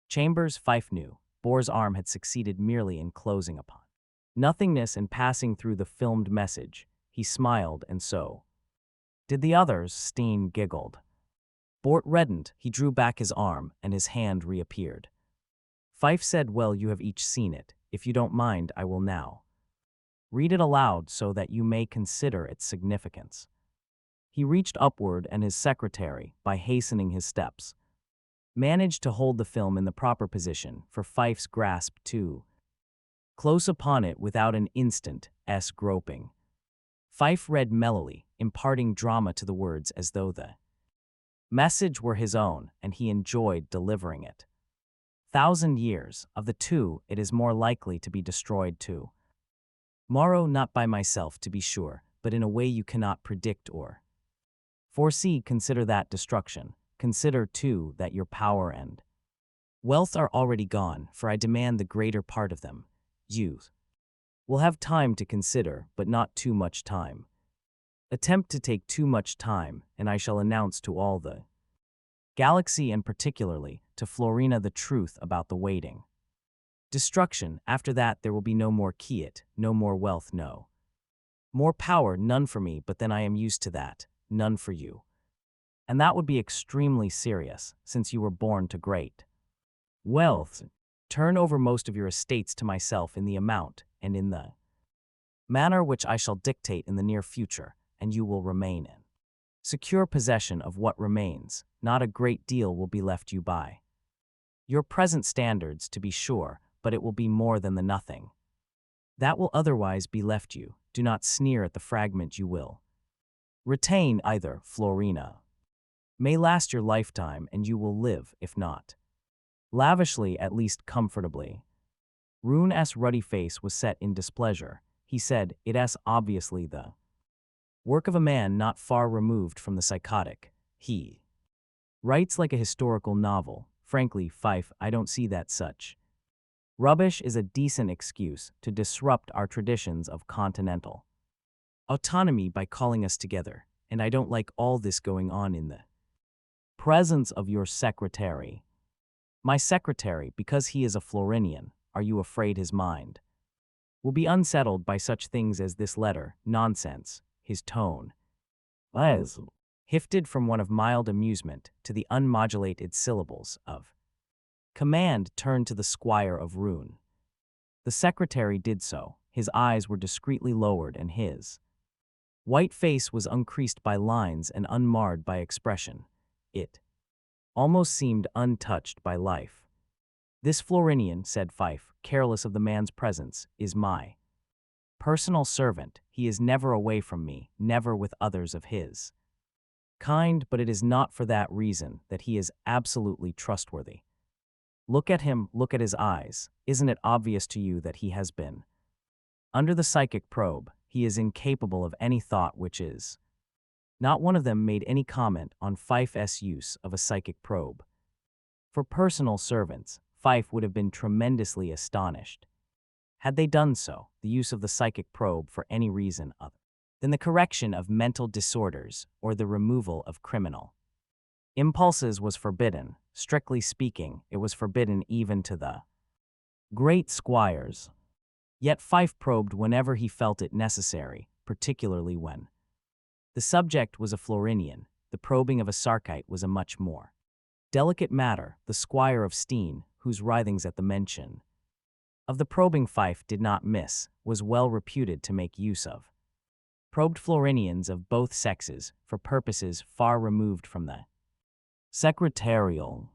chambers. Fife knew Bor's arm had succeeded merely in closing upon nothingness and passing through the filmed message. He smiled, and so did the others. Steen giggled. Bort reddened. He drew back his arm, and his hand reappeared. Fife said, "Well, you have each seen it. If you don't mind, I will now read it aloud so that you may consider its significance." He reached upward, and his secretary, by hastening his steps, managed to hold the film in the proper position for Fife's grasp too close upon it without an instant's groping. Fife read mellowly, imparting drama to the words as though the message were his own, and he enjoyed delivering it. 1,000 years, of the two, it is more likely to be destroyed too. Morrow, not by myself to be sure, but in a way you cannot predict or foresee. Consider that destruction. Consider, too, that your power and wealth are already gone, for I demand the greater part of them. Youth will have time to consider, but not too much time. Attempt to take too much time, and I shall announce to all the galaxy, and particularly to Florina, the truth about the waiting destruction. After that there will be no more Kiat, no more wealth, no more power, none for me, but then I am used to that, none for you. And that would be extremely serious, since you were born to great wealth. Turn over most of your estates to myself in the amount and in the manner which I shall dictate in the near future, and you will remain in secure possession of what remains. Not a great deal will be left you by your present standards, to be sure, but it will be more than the nothing that will otherwise be left you. Do not sneer at the fragment you will retain either. Florina may last your lifetime, and you will live, if not lavishly, at least comfortably. Rune's ruddy face was set in displeasure. He said, "It's obviously the work of a man not far removed from the psychotic. He writes like a historical novel. Frankly, Fife, I don't see that such rubbish is a decent excuse to disrupt our traditions of continental autonomy by calling us together, and I don't like all this going on in the presence of your secretary. My secretary, because he is a Florinian, are you afraid his mind will be unsettled by such things as this letter? Nonsense. His tone shifted from one of mild amusement to the unmodulated syllables of command turned to the squire of Rouen. The secretary did so. His eyes were discreetly lowered and his white face was uncreased by lines and unmarred by expression. It almost seemed untouched by life. This Florinian, said Fife, careless of the man's presence, is my personal servant. He is never away from me, never with others of his kind, but it is not for that reason that he is absolutely trustworthy. Look at him, look at his eyes. Isn't it obvious to you that he has been under the psychic probe? He is incapable of any thought which is. Not one of them made any comment on Fife's use of a psychic probe. For personal servants, Fife would have been tremendously astonished had they done so, the use of the psychic probe for any reason other than the correction of mental disorders or the removal of criminal impulses was forbidden. Strictly speaking, it was forbidden even to the great squires. Yet Fife probed whenever he felt it necessary, particularly when the subject was a Florinian. The probing of a Sarkite was a much more delicate matter. The squire of Steen, whose writhings at the mention of the probing Fife did not miss, was well reputed to make use of probed Florinians of both sexes for purposes far removed from the secretarial.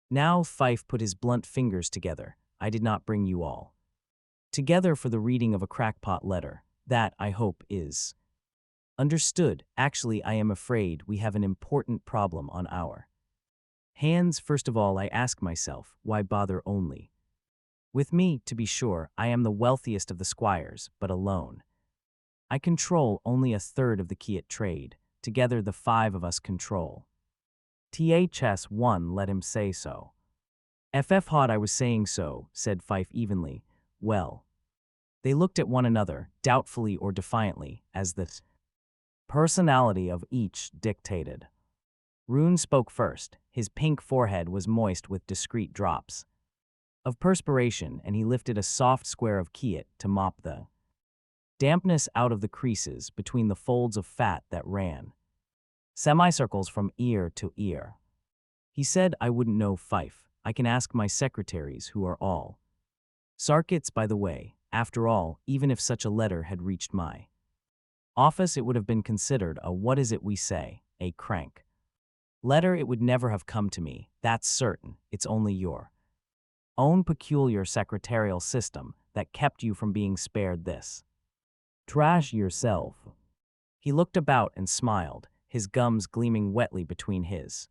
Now Fife put his blunt fingers together. I did not bring you all together for the reading of a crackpot letter. That, I hope, is understood. Actually, I am afraid we have an important problem on our hands. First of all, I ask myself, why bother only with me? To be sure, I am the wealthiest of the squires, but alone. I control only a third of the Kiat trade. Together the five of us control. THS1 let him say so. FF Hod I was saying so, said Fife evenly. Well. They looked at one another, doubtfully or defiantly, as the personality of each dictated. Rouen spoke first. His pink forehead was moist with discreet drops of perspiration, and he lifted a soft square of Kiat to mop the dampness out of the creases between the folds of fat that ran semicircles from ear to ear. He said, I wouldn't know, Fife. I can ask my secretaries, who are all Sarkits, by the way. After all, even if such a letter had reached my office, it would have been considered a, what is it we say, a crank letter. It would never have come to me, that's certain. It's only your own peculiar secretarial system that kept you from being spared this trash yourself. He looked about and smiled, his gums gleaming wetly between his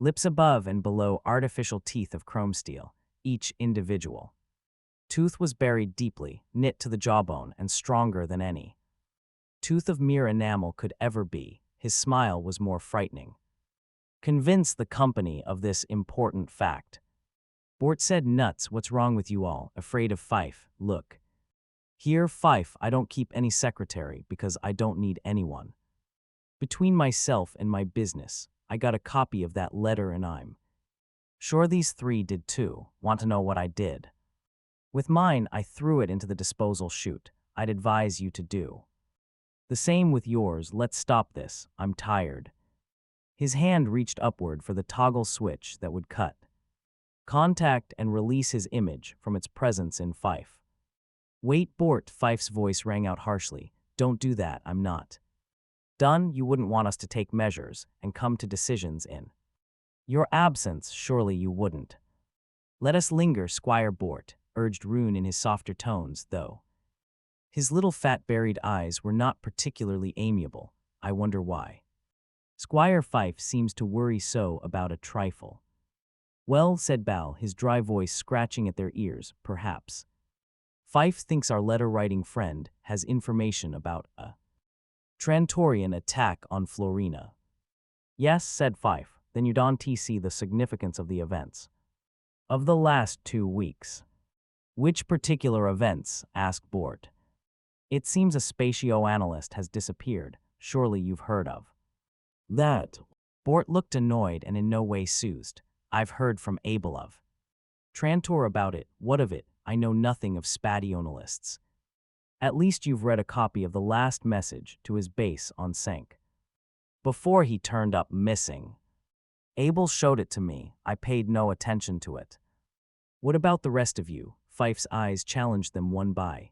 lips, above and below artificial teeth of chrome steel. Each individual tooth was buried deeply, knit to the jawbone, and stronger than any tooth of mere enamel could ever be. His smile was more frightening. Convince the company of this important fact. Bort said, nuts, what's wrong with you all? Afraid of Fife? Look here, Fife, I don't keep any secretary because I don't need anyone. Between myself and my business, I got a copy of that letter and I'm sure these three did too. Want to know what I did? With mine, I threw it into the disposal chute. I'd advise you to do the same with yours. Let's stop this. I'm tired. His hand reached upward for the toggle switch that would cut contact and release his image from its presence in Fife. Wait, Bort, Fife's voice rang out harshly. Don't do that, I'm not done. You wouldn't want us to take measures and come to decisions in your absence, surely you wouldn't. Let us linger, Squire Bort, urged Rouen in his softer tones, though his little fat buried eyes were not particularly amiable. I wonder why Squire Fife seems to worry so about a trifle. Well, said Bal, his dry voice scratching at their ears, perhaps Fife thinks our letter-writing friend has information about a Trantorian attack on Florina. Yes, said Fife, then you don't see the significance of the events of the last 2 weeks. Which particular events? Asked Bort. It seems a spatio-analyst has disappeared. Surely you've heard of that. Bort looked annoyed and in no way soothed. I've heard from Abelov. Trantor about it. What of it? I know nothing of spationalists. At least you've read a copy of the last message to his base on Sank. Before he turned up missing. Abel showed it to me. I paid no attention to it. What about the rest of you? Fife's eyes challenged them one by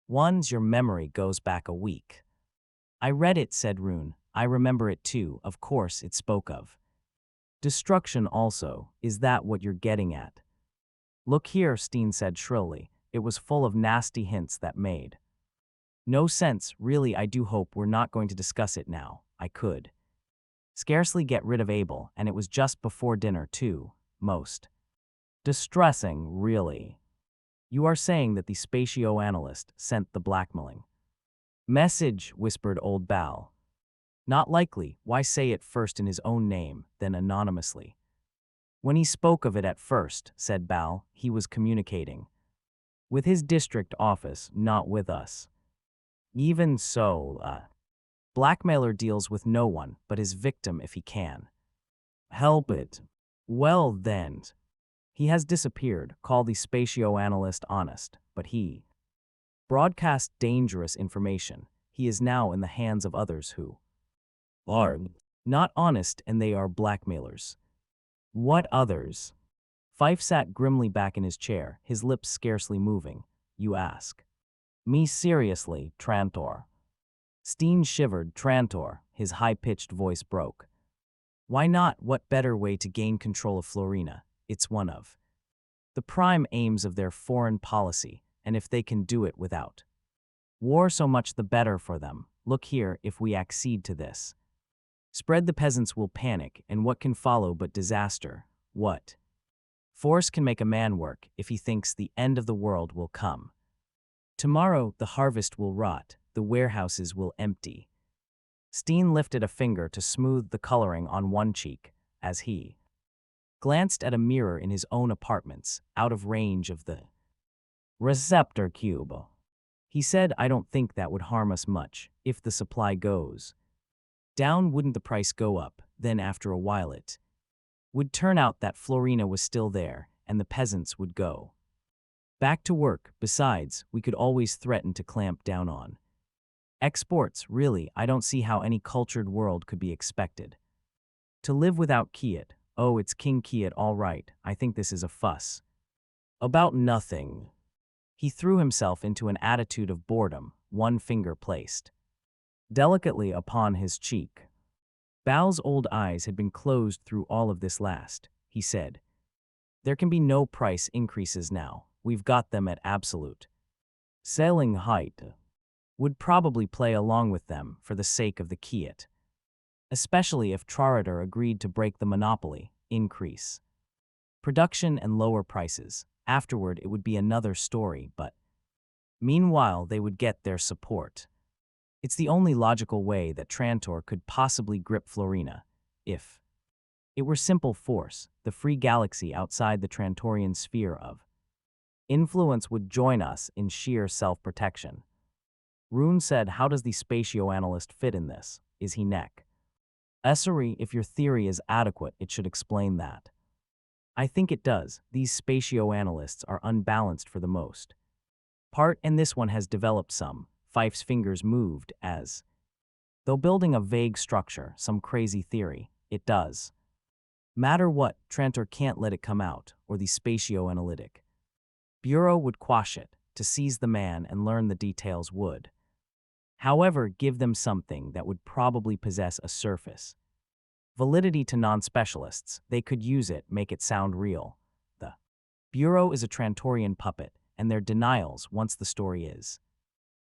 one's. Your memory goes back a week. I read it, said Rune. I remember it too. Of course, it spoke of destruction also. Is that what you're getting at? Look here, Steen said shrilly. It was full of nasty hints that made no sense. Really, I do hope we're not going to discuss it now. I could scarcely get rid of Abel, and it was just before dinner, too. Most distressing, really. You are saying that the spatioanalyst sent the blackmailing message, whispered old Bal. Not likely. Why say it first in his own name, then anonymously? When he spoke of it at first, said Bal, he was communicating with his district office, not with us. Even so, blackmailer deals with no one but his victim if he can help it. Well then, he has disappeared. Call the spatioanalyst honest, but he broadcast dangerous information. He is now in the hands of others who are not honest, and they are blackmailers. What others? Fife sat grimly back in his chair, his lips scarcely moving. You ask me seriously, Trantor? Steen shivered. Trantor, his high-pitched voice broke. Why not? What better way to gain control of Florina? It's one of the prime aims of their foreign policy, and if they can do it without war, so much the better for them. Look here, if we accede to this spread, the peasants will panic, and what can follow but disaster? What force can make a man work if he thinks the end of the world will come? Tomorrow the harvest will rot, the warehouses will empty. Steen lifted a finger to smooth the coloring on one cheek as he glanced at a mirror in his own apartments, out of range of the receptor cube. He said, I don't think that would harm us much. If the supply goes down, wouldn't the price go up? Then after a while it would turn out that Florina was still there, and the peasants would go back to work. Besides, we could always threaten to clamp down on exports. Really, I don't see how any cultured world could be expected to live without Kiat. Oh, it's King Kiat, all right. I think this is a fuss about nothing. He threw himself into an attitude of boredom, one finger placed delicately upon his cheek. Bal's old eyes had been closed through all of this last. He said, there can be no price increases now. We've got them at absolute selling height. Would probably play along with them for the sake of the Kiat, especially if Traritor agreed to break the monopoly, increase production and lower prices. Afterward, it would be another story, but meanwhile, they would get their support. It's the only logical way that Trantor could possibly grip Florina. If it were simple force, the free galaxy outside the Trantorian sphere of influence would join us in sheer self-protection. Rune said, how does the spatioanalyst fit in this? Is he neck? Essery, if your theory is adequate, it should explain that. I think it does. These spatioanalysts are unbalanced for the most part, and this one has developed some. Fife's fingers moved as though building a vague structure, some crazy theory. It does matter what, Trantor can't let it come out, or the spatioanalytic bureau would quash it. To seize the man and learn the details would, however, give them something that would probably possess a surface validity to non-specialists. They could use it, make it sound real. The bureau is a Trantorian puppet, and their denials, once the story is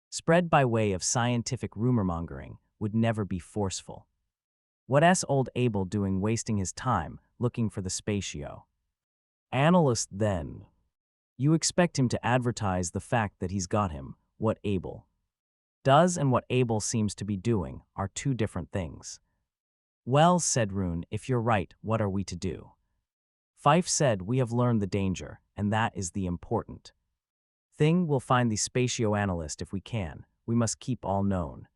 spread by way of scientific rumor-mongering, would never be forceful. What's old Abel doing wasting his time looking for the spatio analyst then? You expect him to advertise the fact that he's got him. What Abel does and what Abel seems to be doing are two different things. Well, said Rune, if you're right, what are we to do? Fife said, we have learned the danger, and that is the important thing. We'll find the spatioanalyst if we can. We must keep all known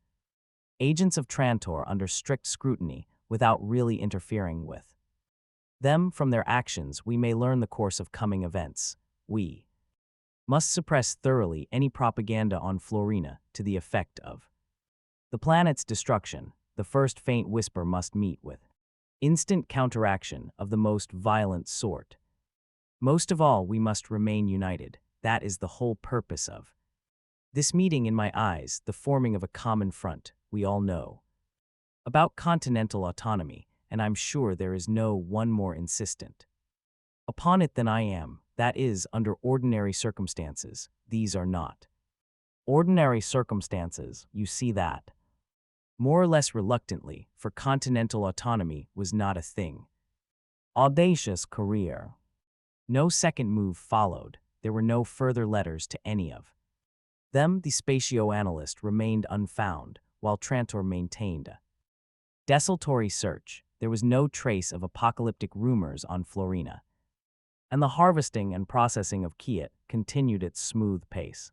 agents of Trantor under strict scrutiny without really interfering with Them, from their actions, we may learn the course of coming events. We must suppress thoroughly any propaganda on Florina to the effect of the planet's destruction. The first faint whisper must meet with instant counteraction of the most violent sort. Most of all, we must remain united. That is the whole purpose of this meeting in my eyes, the forming of a common front. We all know about continental autonomy, and I'm sure there is no one more insistent upon it than I am. That is, under ordinary circumstances. These are not ordinary circumstances, you see that. More or less reluctantly, for continental autonomy was not a thing. Audacious career. No second move followed. There were no further letters to any of them. The spatio-analyst remained unfound, while Trantor maintained a desultory search. There was no trace of apocalyptic rumors on Florina, and the harvesting and processing of Kiet continued its smooth pace.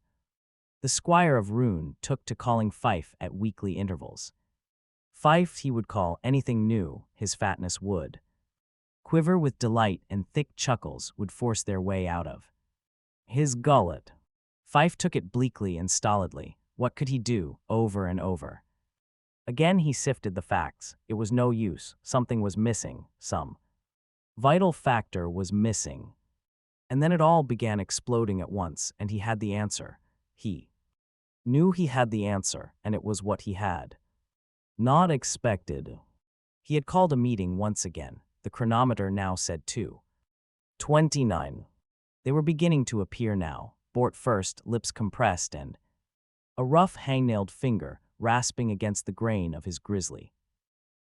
The Squire of Rune took to calling Fife at weekly intervals. Fife he would call anything new, his fatness would quiver with delight, and thick chuckles would force their way out of his gullet. Fife took it bleakly and stolidly. What could he do? Over and over again he sifted the facts. It was no use. Something was missing. Some vital factor was missing. And then it all began exploding at once, and he had the answer. He knew he had the answer, and it was what he had not expected. He had called a meeting once again. The chronometer now said 2:29. They were beginning to appear now. Bort first, lips compressed and a rough hangnailed finger rasping against the grain of his grizzly.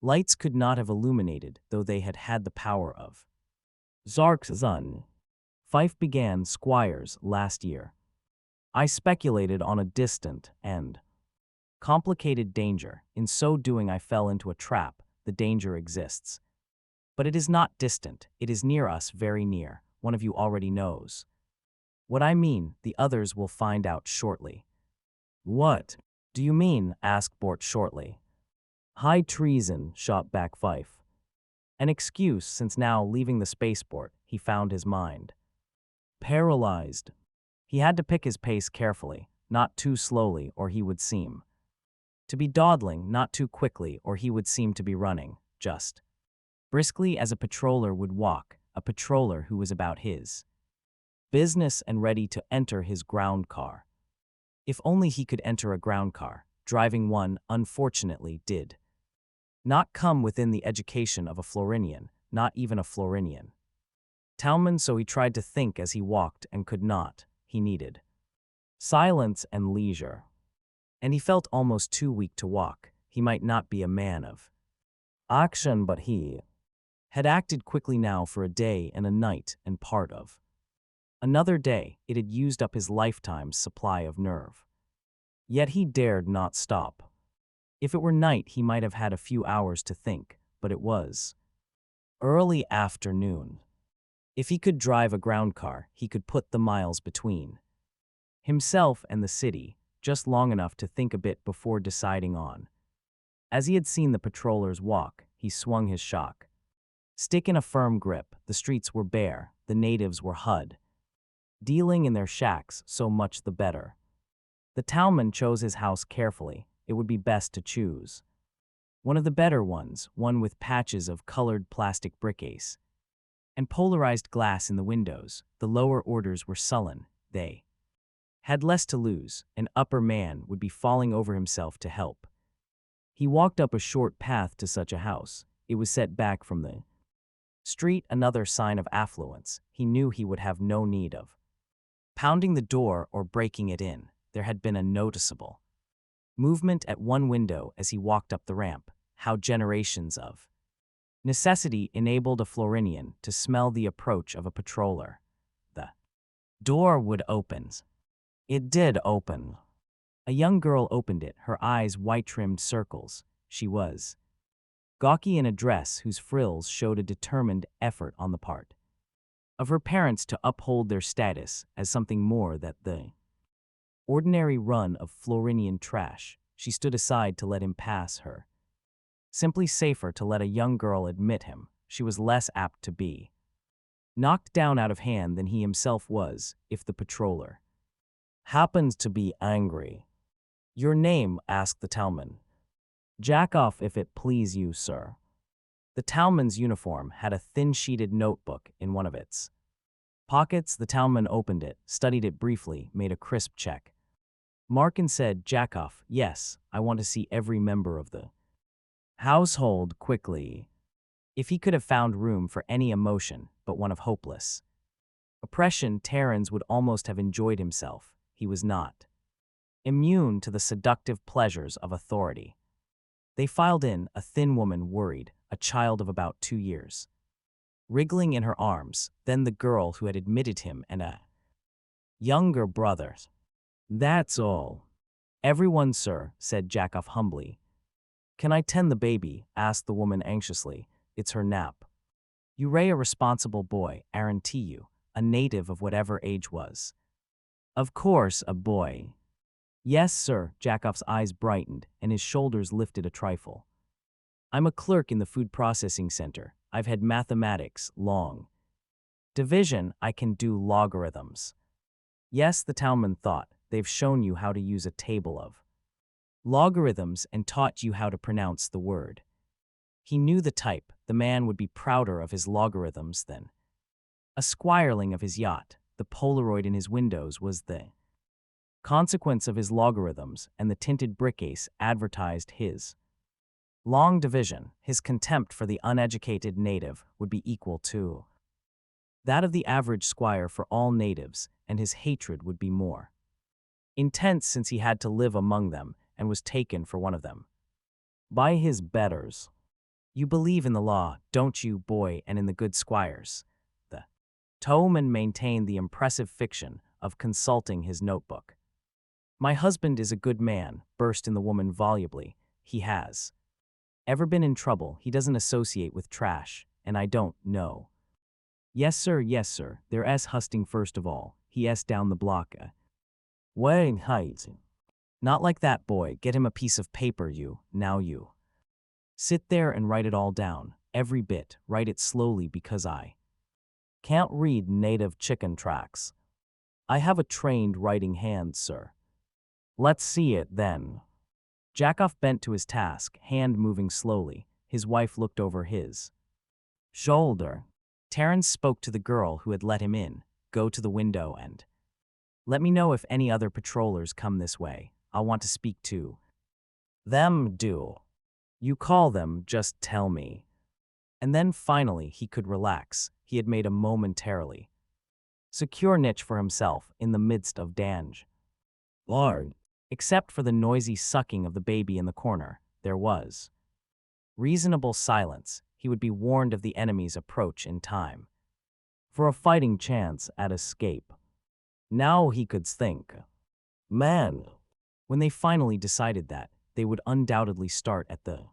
Lights could not have illuminated, though they had had the power of Zark's Zun. Fife began, Squires, last year. I speculated on a distant and complicated danger. In so doing I fell into a trap. The danger exists. But it is not distant. It is near us, very near. One of you already knows what I mean. The others will find out shortly. What do you mean? Asked Bort shortly. High treason, shot back Fife. An excuse, since now, leaving the spaceport, he found his mind paralyzed. He had to pick his pace carefully, not too slowly or he would seem to be dawdling, not too quickly or he would seem to be running, just briskly as a patroller would walk, a patroller who was about his business and ready to enter his ground car. If only he could enter a ground car. Driving one, unfortunately, did not come within the education of a Florinian, not even a Florinian townman, so he tried to think as he walked and could not. He needed silence and leisure. And he felt almost too weak to walk. He might not be a man of action, but he had acted quickly now for a day and a night and part of another day. It had used up his lifetime's supply of nerve. Yet he dared not stop. If it were night, he might have had a few hours to think, but it was early afternoon. If he could drive a ground car, he could put the miles between himself and the city, just long enough to think a bit before deciding on. As he had seen the patrollers walk, he swung his shock stick in a firm grip. The streets were bare, the natives were hud dealing in their shacks, so much the better. The townman chose his house carefully. It would be best to choose one of the better ones, one with patches of colored plastic briquets and polarized glass in the windows. The lower orders were sullen. They had less to lose. An upper man would be falling over himself to help. He walked up a short path to such a house. It was set back from the street, another sign of affluence. He knew he would have no need of pounding the door or breaking it in. There had been a noticeable movement at one window as he walked up the ramp. How generations of necessity enabled a Florinian to smell the approach of a patroller. The door would open. It did open. A young girl opened it, her eyes white-trimmed circles. She was gawky in a dress whose frills showed a determined effort on the part of her parents to uphold their status as something more than the ordinary run of Florinian trash. She stood aside to let him pass her. Simply safer to let a young girl admit him. she was less apt to be knocked down out of hand than he himself was if the patroller happens to be angry. "Your name?" asked the Talman. "Jack off, if it please you, sir." The Talman's uniform had a thin-sheeted notebook in one of its pockets. The Talman opened it, studied it briefly, made a crisp check. Markin said, "Jackoff, yes, I want to see every member of the household quickly." If he could have found room for any emotion but one of hopeless oppression, Terrans would almost have enjoyed himself. He was not immune to the seductive pleasures of authority. They filed in, a thin woman, worried, a child of about 2 years, wriggling in her arms, then the girl who had admitted him and a younger brother. "That's all." "Everyone, sir," said Jackoff humbly. "Can I tend the baby?" asked the woman anxiously. "It's her nap." "You ray a responsible boy, guarantee you, a native of whatever age was." "Of course, a boy." "Yes, sir." Jackoff's eyes brightened and his shoulders lifted a trifle. "I'm a clerk in the food processing center. I've had mathematics, long division, I can do logarithms." "Yes," the Talman thought, "they've shown you how to use a table of logarithms and taught you how to pronounce the word." He knew the type. The man would be prouder of his logarithms than a squireling of his yacht. The Polaroid in his windows was the consequence of his logarithms, and the tinted brickcase advertised his long division. His contempt for the uneducated native would be equal to that of the average squire for all natives, and his hatred would be more intense since he had to live among them and was taken for one of them by his betters. "You believe in the law, don't you, boy, and in the good squires?" The Towman maintained the impressive fiction of consulting his notebook. "My husband is a good man," burst in the woman volubly. "He has ever been in trouble. He doesn't associate with trash, and I don't know." Yes, sir, there S. Husting first of all. He S. down the block. Wayne Heights." "Not like that, boy. Get him a piece of paper, you. Now you sit there and write it all down. Every bit. Write it slowly because I can't read native chicken tracks. I have a trained writing hand, sir." "Let's see it, then." Jackoff bent to his task, hand moving slowly. His wife looked over his shoulder. Terrence spoke to the girl who had let him in. "Go to the window and let me know if any other patrollers come this way. I'll want to speak to them. Do you call them? Just tell me." And then finally he could relax. He had made a momentarily secure niche for himself in the midst of danger. Lord. Except for the noisy sucking of the baby in the corner, there was reasonable silence. He would be warned of the enemy's approach in time for a fighting chance at escape. Now he could think. Man. When they finally decided that, they would undoubtedly start at the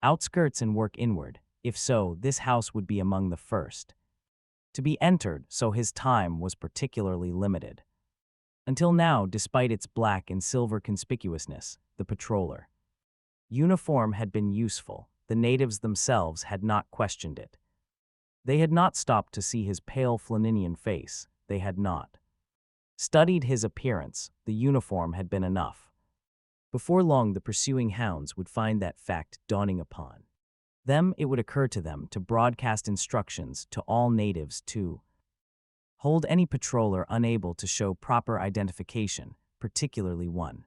outskirts and work inward. If so, this house would be among the first to be entered, so his time was particularly limited. Until now, despite its black and silver conspicuousness, the patroller uniform had been useful. The natives themselves had not questioned it. They had not stopped to see his pale Flaninian face. They had not studied his appearance. The uniform had been enough. Before long, the pursuing hounds would find that fact dawning upon them. It would occur to them to broadcast instructions to all natives to hold any patroller unable to show proper identification, particularly one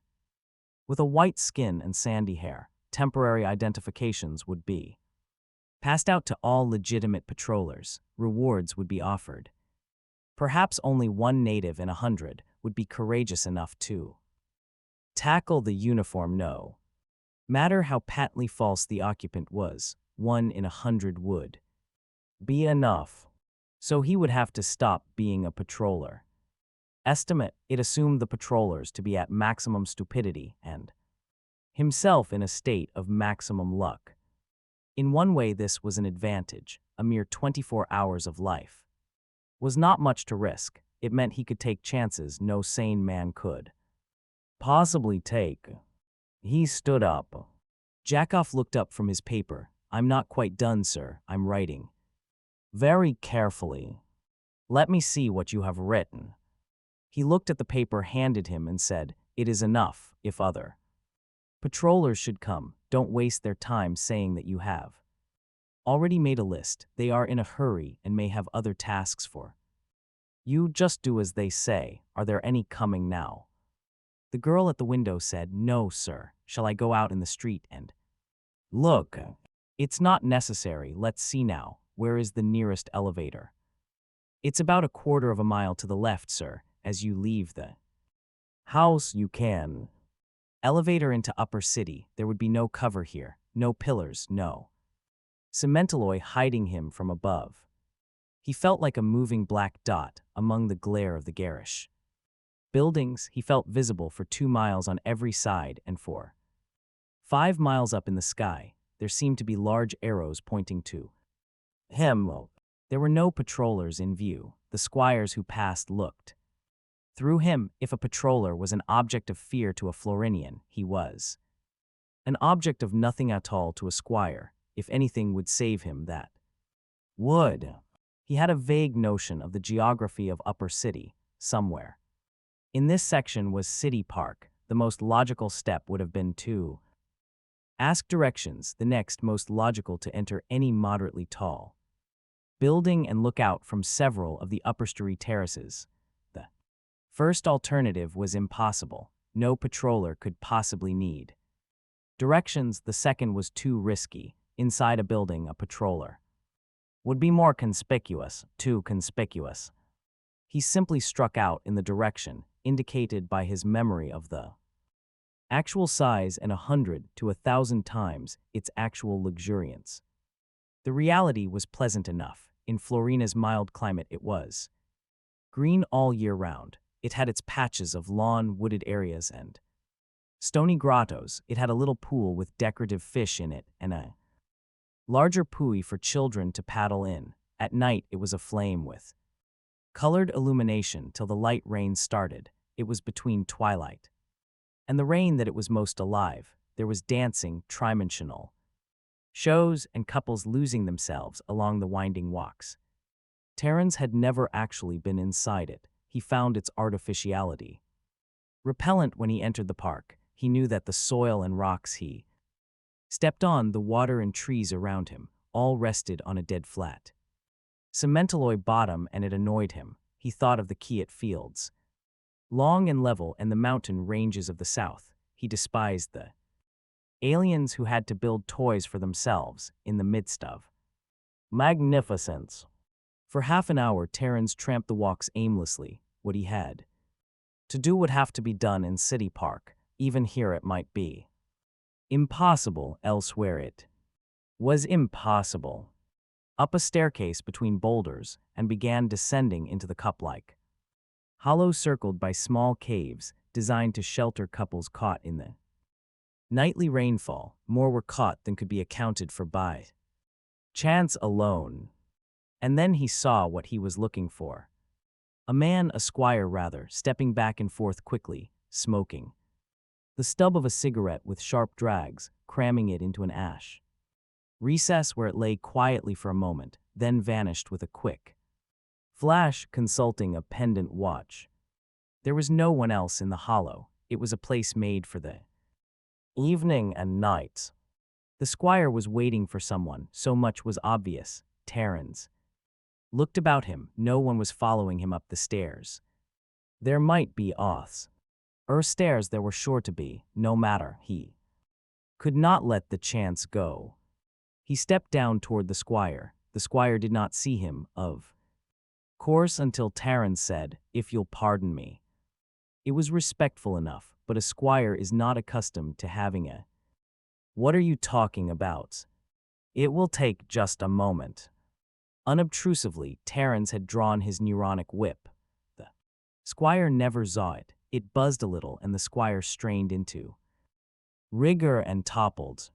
with a white skin and sandy hair. Temporary identifications would be passed out to all legitimate patrollers. Rewards would be offered. Perhaps only one native in 100 would be courageous enough to tackle the uniform. No matter how patently false the occupant was, 1 in 100 would be enough. So he would have to stop being a patroller. Estimate, it assumed the patrollers to be at maximum stupidity and himself in a state of maximum luck. In one way this was an advantage. A mere 24 hours of life was not much to risk. It meant he could take chances no sane man could possibly take. He stood up. Jackoff looked up from his paper. I'm not quite done, sir. I'm writing. Very carefully. Let me see what you have written. He looked at the paper handed him and said, It is enough, if other patrollers should come. Don't waste their time saying that you have already made a list. They are in a hurry and may have other tasks for you. Just do as they say. Are there any coming now? The girl at the window said, No, sir. Shall I go out in the street and look? It's not necessary. Let's see now. Where is the nearest elevator? It's about a quarter of a mile to the left, sir, as you leave the house. You can elevator into Upper City. There would be no cover here, no pillars, no cementalloy hiding him from above. He felt like a moving black dot among the glare of the garish buildings. He felt visible for 2 miles on every side, and for 5 miles up in the sky, there seemed to be large arrows pointing to him. There were no patrollers in view. The squires who passed looked through him. If a patroller was an object of fear to a Florinian, he was an object of nothing at all to a squire. If anything would save him, that would. He had a vague notion of the geography of Upper City. Somewhere in this section was City Park. The most logical step would have been to ask directions. The next most logical to enter any moderately tall building and look out from several of the upper-story terraces. The first alternative was impossible. No patroller could possibly need directions. The second was too risky. Inside a building, a patroller would be more conspicuous, too conspicuous. He simply struck out in the direction indicated by his memory of the actual size and 100 to 1,000 times its actual luxuriance. The reality was pleasant enough. In Florina's mild climate it was green all year round. It had its patches of lawn, wooded areas, and stony grottos. It had a little pool with decorative fish in it and a larger buoy for children to paddle in. At night it was aflame with colored illumination till the light rain started. It was between twilight and the rain that it was most alive. There was dancing, trimensional shows, and couples losing themselves along the winding walks. Terence had never actually been inside it. He found its artificiality repellent when he entered the park. He knew that the soil and rocks he stepped on, the water and trees around him, all rested on a dead flat cementalloy bottom, and it annoyed him. He thought of the Keyett fields, long and level, and the mountain ranges of the south. He despised the aliens who had to build toys for themselves in the midst of magnificence. For half an hour Terence tramped the walks aimlessly. What he had to do would have to be done in City Park. Even here it might be impossible. Elsewhere it was impossible. Up a staircase between boulders and began descending into the cup-like hollow circled by small caves designed to shelter couples caught in the nightly rainfall. More were caught than could be accounted for by chance alone. And then he saw what he was looking for. A man, a squire rather, stepping back and forth quickly, smoking the stub of a cigarette with sharp drags, cramming it into an ash recess where it lay quietly for a moment, then vanished with a quick flash, consulting a pendant watch. There was no one else in the hollow. It was a place made for the evening and night. The squire was waiting for someone. So much was obvious. Terence looked about him. No one was following him up the stairs. There might be others. Stairs there were sure to be. No matter. He could not let the chance go. He stepped down toward the squire. The squire did not see him, of course, until Terence said, "If you'll pardon me." It was respectful enough, but a squire is not accustomed to having a "What are you talking about?" "It will take just a moment." Unobtrusively, Terence had drawn his neuronic whip. The squire never saw it. It buzzed a little, and the squire strained into rigor and toppled.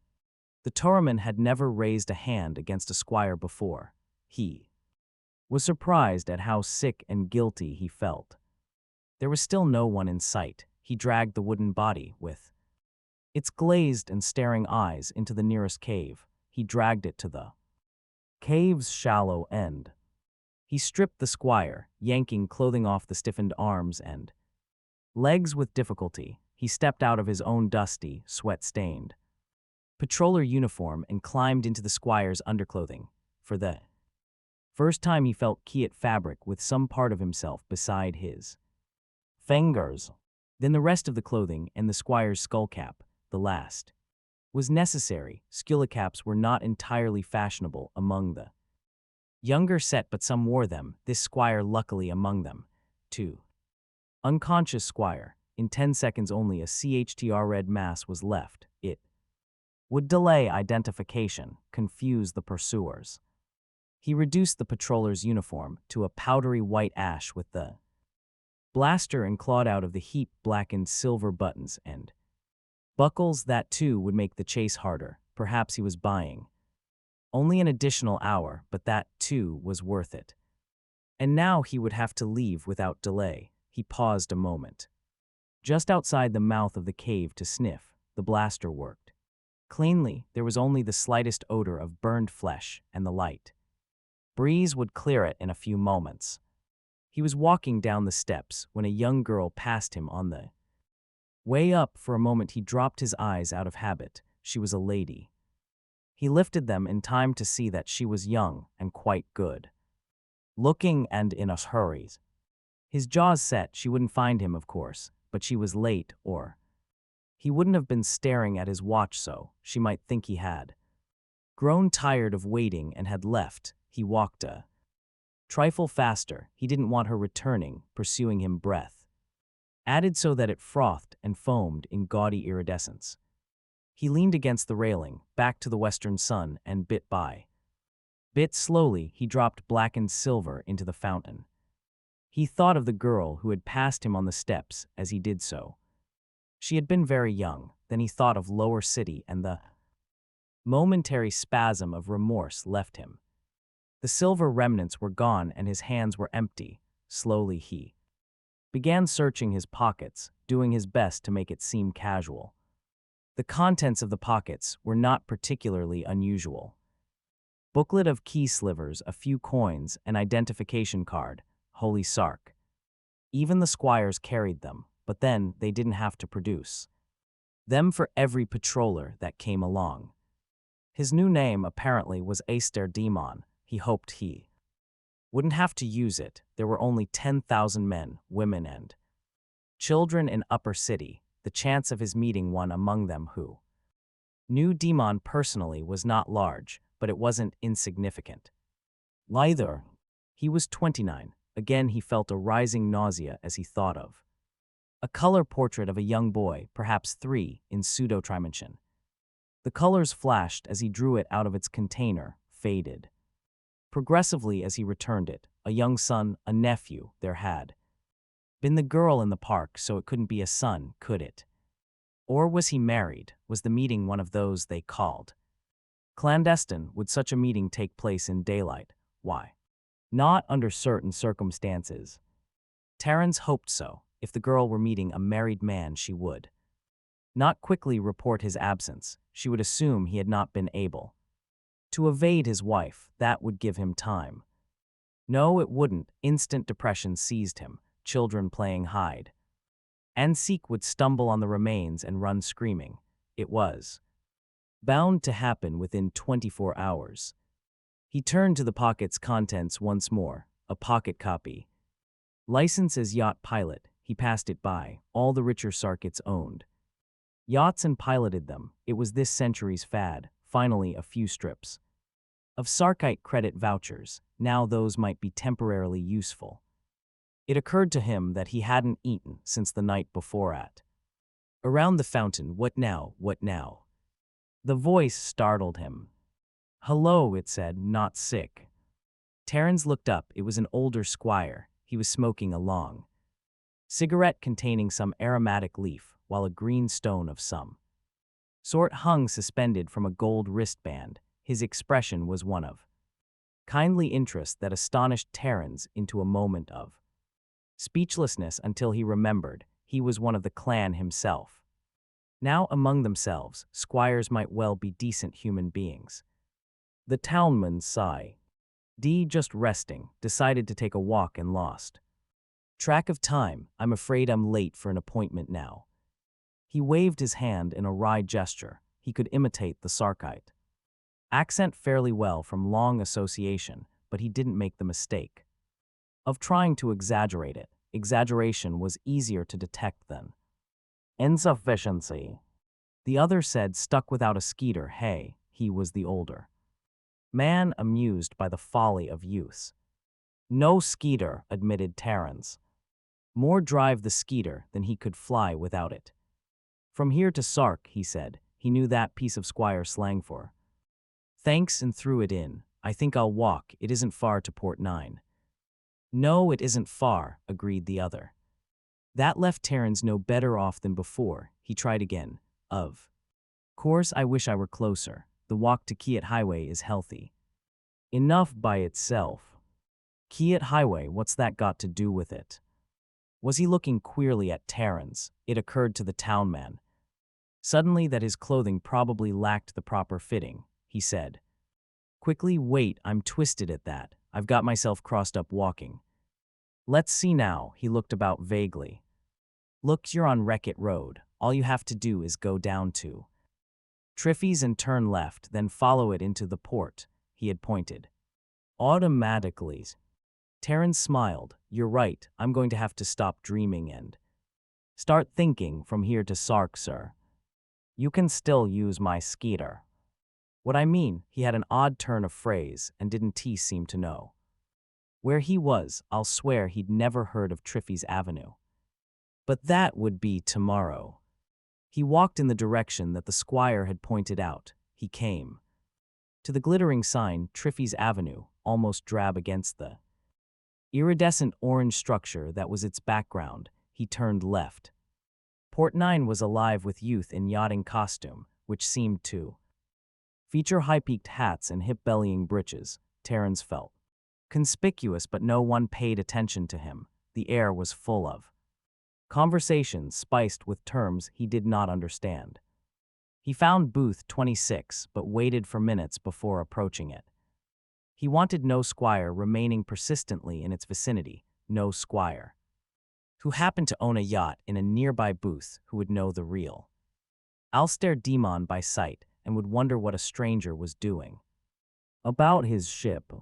The Toreman had never raised a hand against a squire before. He was surprised at how sick and guilty he felt. There was still no one in sight. He dragged the wooden body, with its glazed and staring eyes, into the nearest cave. he dragged it to the cave's shallow end. He stripped the squire, yanking clothing off the stiffened arms and legs with difficulty. He stepped out of his own dusty, sweat-stained patroller uniform and climbed into the squire's underclothing. For the first time he felt Kiat fabric with some part of himself beside his fingers. Then the rest of the clothing and the squire's skullcap, the last, was necessary. Skullcaps were not entirely fashionable among the younger set, but some wore them, this squire luckily among them. 2. Unconscious squire. In 10 seconds only a CHTR red mass was left. It would delay identification, confuse the pursuers. He reduced the patroller's uniform to a powdery white ash with the blaster and clawed out of the heap blackened silver buttons and buckles. That too would make the chase harder. Perhaps he was buying only an additional hour, but that too was worth it. And now he would have to leave without delay. He paused a moment. Just outside the mouth of the cave to sniff, the blaster worked cleanly. There was only the slightest odor of burned flesh, and the light breeze would clear it in a few moments. He was walking down the steps when a young girl passed him on the way up. For a moment he dropped his eyes out of habit. She was a lady. He lifted them in time to see that she was young and quite good looking and in a hurry. His jaws set. She wouldn't find him, of course, but she was late, or he wouldn't have been staring at his watch, so she might think he had grown tired of waiting and had left. He walked a trifle faster. He didn't want her returning, pursuing him. Breath added so that it frothed and foamed in gaudy iridescence. He leaned against the railing, back to the western sun, and bit by bit slowly he dropped blackened silver into the fountain. He thought of the girl who had passed him on the steps as he did so. She had been very young. Then he thought of Lower City, and the momentary spasm of remorse left him. The silver remnants were gone and his hands were empty. Slowly he began searching his pockets, doing his best to make it seem casual. The contents of the pockets were not particularly unusual. Booklet of key slivers, a few coins, an identification card. Holy Sark. Even the squires carried them, but then they didn't have to produce them for every patroller that came along. His new name apparently was Aster Demon. He hoped he wouldn't have to use it. There were only 10,000 men, women, and children in Upper City. The chance of his meeting one among them who knew Demon personally was not large, but it wasn't insignificant either. He was 29. Again he felt a rising nausea as he thought of a color portrait of a young boy, perhaps 3, in pseudo-trimension. The colors flashed as he drew it out of its container, faded progressively as he returned it. A young son, a nephew. There had been the girl in the park, so it couldn't be a son, could it? Or was he married? Was the meeting one of those they called clandestine? Would such a meeting take place in daylight? Why not under certain circumstances? Terrence hoped so. If the girl were meeting a married man, she would not quickly report his absence. She would assume he had not been able to evade his wife. That would give him time. No, it wouldn't. Instant depression seized him. Children playing hide and seek would stumble on the remains and run screaming. It was bound to happen within 24 hours. He turned to the pocket's contents once more. A pocket copy. License as yacht pilot. He passed it by. All the richer Sarkits owned yachts and piloted them. It was this century's fad. Finally, a few strips of Sarkite credit vouchers. Now those might be temporarily useful. It occurred to him that he hadn't eaten since the night before at around the fountain. What now? What now? The voice startled him. Hello, it said, not sick. Terrence looked up. It was an older squire. He was smoking a long cigarette containing some aromatic leaf, while a green stone of some sort hung suspended from a gold wristband. His expression was one of kindly interest that astonished Terrence into a moment of speechlessness until he remembered he was one of the clan himself. Now among themselves, squires might well be decent human beings. The townman sighed. D, just resting, decided to take a walk and lost track of time. I'm afraid I'm late for an appointment now. He waved his hand in a wry gesture. He could imitate the Sarkite accent fairly well from long association, but he didn't make the mistake of trying to exaggerate it. Exaggeration was easier to detect than insufficiency. The other said, stuck without a skeeter. Hey, he was the older man, amused by the folly of youths. No skeeter, admitted Terence. More drive the skeeter than he could fly without it. From here to Sark, he said. He knew that piece of Squire slang for thanks and threw it in. I think I'll walk. It isn't far to Port 9. No, it isn't far, agreed the other. That left Terence no better off than before. He tried again. Of course, I wish I were closer. The walk to Kiat Highway is healthy enough by itself. Kiat Highway, what's that got to do with it? Was he looking queerly at Terence? It occurred to the townman suddenly that his clothing probably lacked the proper fitting. He said quickly, wait, I'm twisted at that. I've got myself crossed up walking. Let's see now. He looked about vaguely. Look, you're on Wreckett Road. All you have to do is go down to Triffy's and turn left, then follow it into the port, he had pointed. Automatically. Terence smiled. You're right, I'm going to have to stop dreaming and start thinking from here to Sark, sir. You can still use my skeeter. What I mean, he had an odd turn of phrase, and didn't he seem to know where he was? I'll swear he'd never heard of Triffy's Avenue. But that would be tomorrow. He walked in the direction that the squire had pointed out. He came to the glittering sign, Triffy's Avenue, almost drab against the iridescent orange structure that was its background. He turned left. Port 9 was alive with youth in yachting costume, which seemed to feature high-peaked hats and hip-bellying breeches. Terence felt conspicuous, but no one paid attention to him. The air was full of conversations spiced with terms he did not understand. He found booth 26, but waited for minutes before approaching it. He wanted no squire remaining persistently in its vicinity, no squire who happened to own a yacht in a nearby booth who would know the real Alster Demon by sight and would wonder what a stranger was doing about his ship.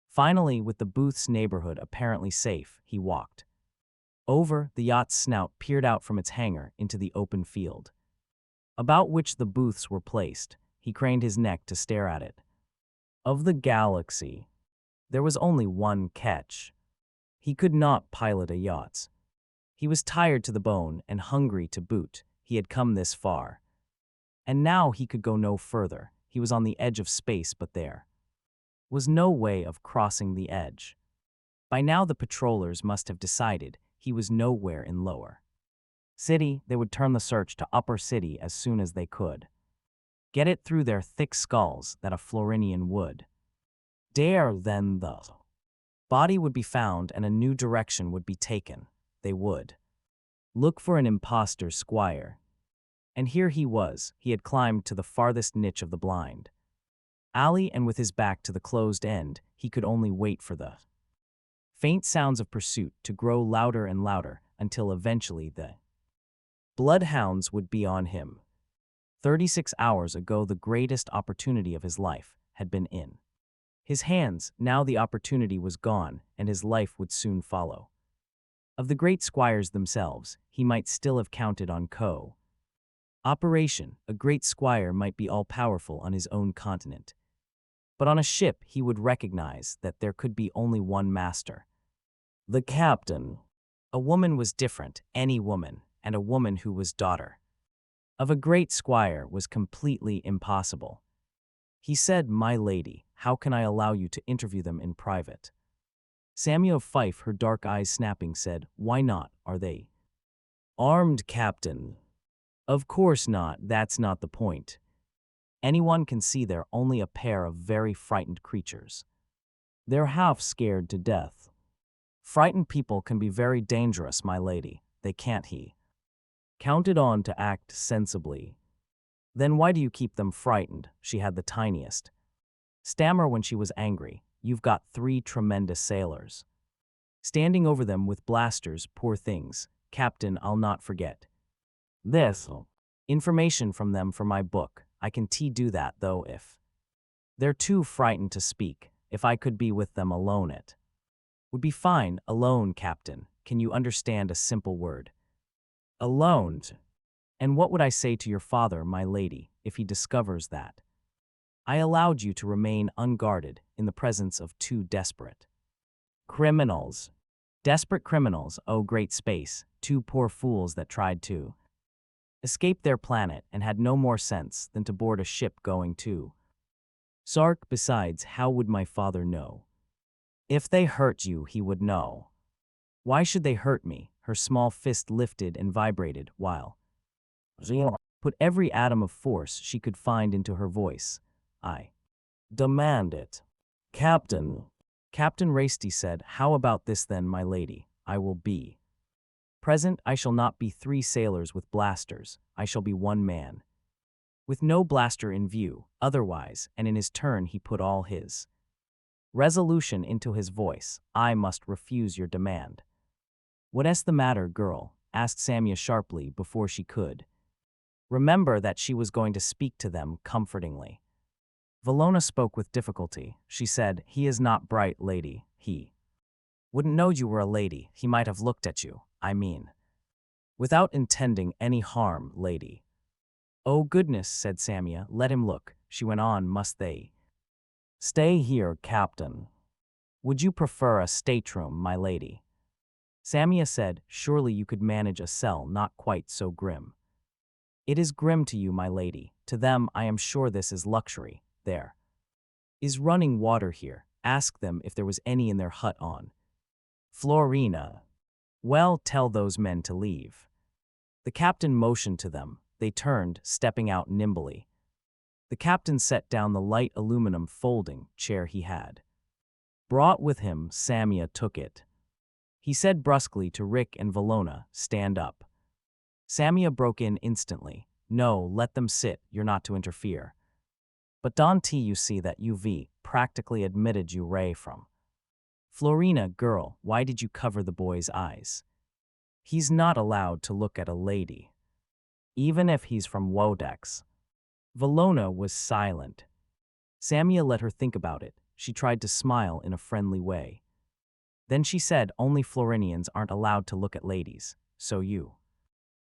Finally, with the booth's neighborhood apparently safe, he walked over. The yacht's snout peered out from its hangar into the open field about which the booths were placed. He craned his neck to stare at it. Of the galaxy, there was only one catch. He could not pilot a yacht. He was tired to the bone and hungry to boot. He had come this far, and now he could go no further. He was on the edge of space, but there was no way of crossing the edge. By now the patrollers must have decided he was nowhere in Lower City. They would turn the search to Upper City as soon as they could get it through their thick skulls that a Florinian would dare. Then the body would be found and a new direction would be taken. They would look for an imposter squire. And here he was. He had climbed to the farthest niche of the blind alley, and with his back to the closed end, he could only wait for the faint sounds of pursuit to grow louder and louder until eventually the bloodhounds would be on him. 36 hours ago, the greatest opportunity of his life had been in his hands. Now the opportunity was gone, and his life would soon follow. Of the great squires themselves, he might still have counted on operation. A great squire might be all-powerful on his own continent. But on a ship, he would recognize that there could be only one master: the captain. A woman was different. Any woman, and a woman who was daughter of a great squire, was completely impossible. He said, "My lady, how can I allow you to interview them in private?" Samuel Fife, her dark eyes snapping, said, "Why not? Are they armed, captain?" "Of course not. That's not the point. Anyone can see they're only a pair of very frightened creatures. They're half scared to death." "Frightened people can be very dangerous, my lady. They can't." He counted on to act sensibly. "Then why do you keep them frightened?" She had the tiniest Stammer when she was angry. You've got 3 tremendous sailors. Standing over them with blasters, poor things. Captain, I'll not forget. This. Information from them for my book. I can do that, though, if they're too frightened to speak. If I could be with them alone, it would be fine. Alone, Captain. Can you understand a simple word? Alone. And what would I say to your father, my lady, if he discovers that I allowed you to remain unguarded in the presence of 2 desperate criminals? Desperate criminals, oh great space, 2 poor fools that tried to escape their planet and had no more sense than to board a ship going to Sark. Besides, how would my father know? If they hurt you, he would know. Why should they hurt me? Her small fist lifted and vibrated while put every atom of force she could find into her voice. I demand it. Captain. Captain Rasty said, how about this then, my lady? I will be present. I shall not be 3 sailors with blasters. I shall be 1 man with no blaster in view, otherwise, and in his turn he put all his resolution into his voice. I must refuse your demand. What's the matter, girl? Asked Samia sharply before she could remember that she was going to speak to them comfortingly. Valona spoke with difficulty. She said, he is not bright, lady. He wouldn't know you were a lady. He might have looked at you, I mean, without intending any harm, lady. Oh goodness, said Samia, let him look. She went on, must they stay here, Captain? Would you prefer a stateroom, my lady? Samia said, surely you could manage a cell not quite so grim. It is grim to you, my lady. To them, I am sure this is luxury. There is running water here. Ask them if there was any in their hut on Florina. Well, tell those men to leave. The captain motioned to them. They turned, stepping out nimbly. The captain set down the light aluminum folding chair he had brought with him. Samia took it. He said brusquely to Rick and Valona, stand up. Samia broke in instantly. No, let them sit, you're not to interfere. But Don T, you see that UV practically admitted you ray from Florina. Girl, why did you cover the boy's eyes? He's not allowed to look at a lady, even if he's from Wodex. Valona was silent. Samia let her think about it. She tried to smile in a friendly way. Then she said, only Florinians aren't allowed to look at ladies, so you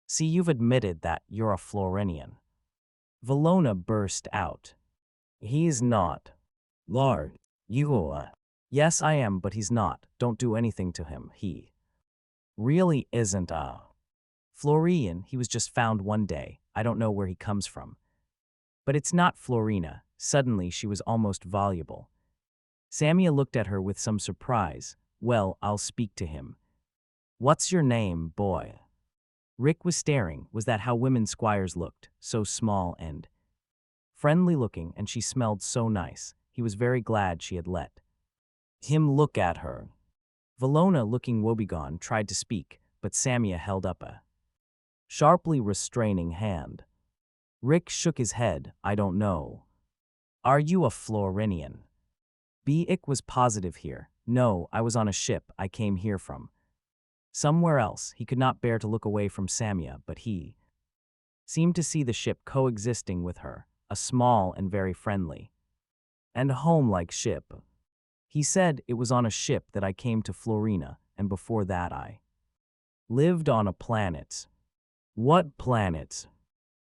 see, you've admitted that you're a Florinian. Valona burst out. He's not. Lord, you are. Yes, I am, but he's not. Don't do anything to him. He really isn't a Florian. He was just found one day. I don't know where he comes from. But it's not Florina. Suddenly, she was almost voluble. Samia looked at her with some surprise. Well, I'll speak to him. What's your name, boy? Rick was staring. Was that how women squires looked? So small and friendly looking, and she smelled so nice. He was very glad she had let him look at her. Valona, looking woebegone, tried to speak, but Samia held up a sharply restraining hand. Rick shook his head. I don't know. Are you a Florinian? Ick was positive here. No, I was on a ship. I came here from somewhere else. He could not bear to look away from Samia, but he seemed to see the ship coexisting with her, a small and very friendly and home-like ship. He said, it was on a ship that I came to Florina, and before that I lived on a planet. What planet?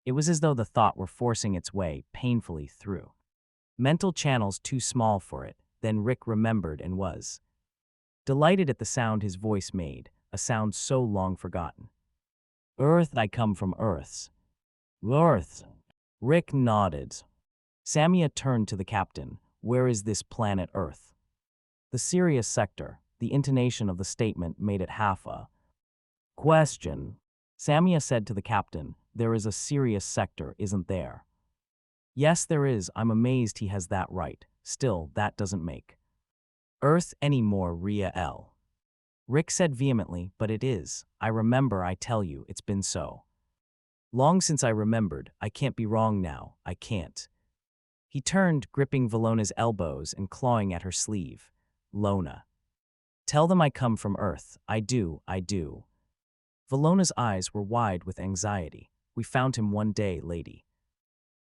It was as though the thought were forcing its way painfully through mental channels too small for it. Then Rick remembered and was delighted at the sound his voice made, a sound so long forgotten. Earth, I come from Earth's. Earth. Rick nodded. Samia turned to the captain. Where is this planet Earth? The Sirius sector. The intonation of the statement made it half a question. Samia said to the captain, there is a Sirius sector, isn't there? Yes, there is. I'm amazed he has that right. Still, that doesn't make Earth any more real. Rick said vehemently, but it is. I remember, I tell you, it's been so long since I remembered. I can't be wrong now. I can't. He turned, gripping Velona's elbows and clawing at her sleeve. Lona. Tell them I come from Earth. I do, I do. Velona's eyes were wide with anxiety. We found him one day, lady.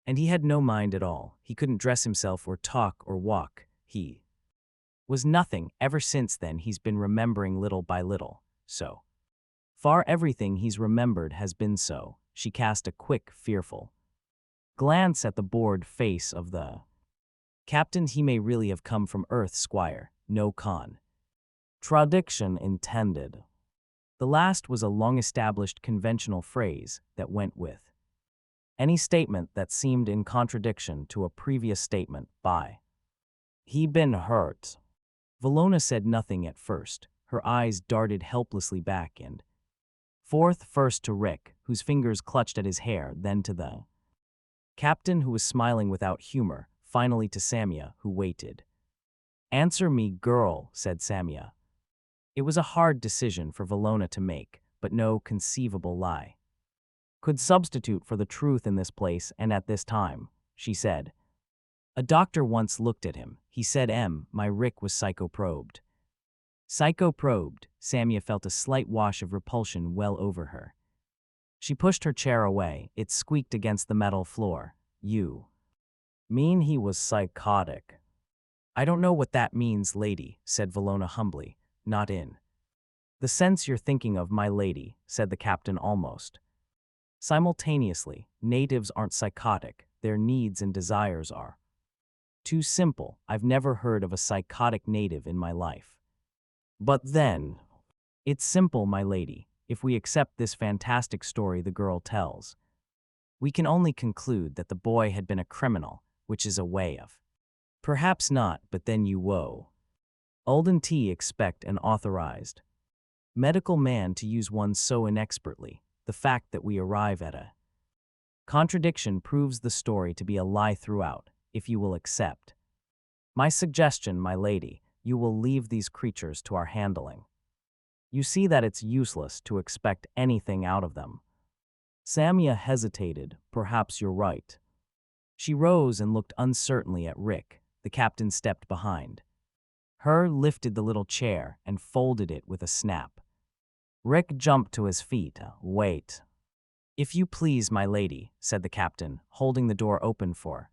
And he had no mind at all. He couldn't dress himself or talk or walk. He was nothing. Ever since then he's been remembering little by little. So far everything he's remembered has been so. She cast a quick, fearful glance at the bored face of the captain. He may really have come from Earth, Squire. No contradiction intended. The last was a long-established conventional phrase that went with any statement that seemed in contradiction to a previous statement by he been hurt. Velona said nothing at first. Her eyes darted helplessly back and forth, first to Rick, whose fingers clutched at his hair, then to the captain, who was smiling without humor, finally to Samia, who waited. Answer me, girl, said Samia. It was a hard decision for Velona to make, but no conceivable lie could substitute for the truth in this place and at this time, she said. A doctor once looked at him. He said, my Rick was psychoprobed. Psychoprobed, Samia felt a slight wash of repulsion well over her. She pushed her chair away. It squeaked against the metal floor. You mean he was psychotic? I don't know what that means, lady, said Velona humbly. Not in the sense you're thinking of, my lady, said the captain almost simultaneously. Natives aren't psychotic. Their needs and desires are too simple. I've never heard of a psychotic native in my life. But then, it's simple, my lady. If we accept this fantastic story the girl tells, we can only conclude that the boy had been a criminal, which is a way of. Perhaps not, but then you woe. Olden T expect an authorized medical man to use one so inexpertly. The fact that we arrive at a contradiction proves the story to be a lie throughout. If you will accept my suggestion, my lady, you will leave these creatures to our handling. You see that it's useless to expect anything out of them. Samia hesitated. Perhaps you're right. She rose and looked uncertainly at Rick. The captain stepped behind her, lifted the little chair, and folded it with a snap. Rick jumped to his feet. Wait. If you please, my lady, said the captain, holding the door open for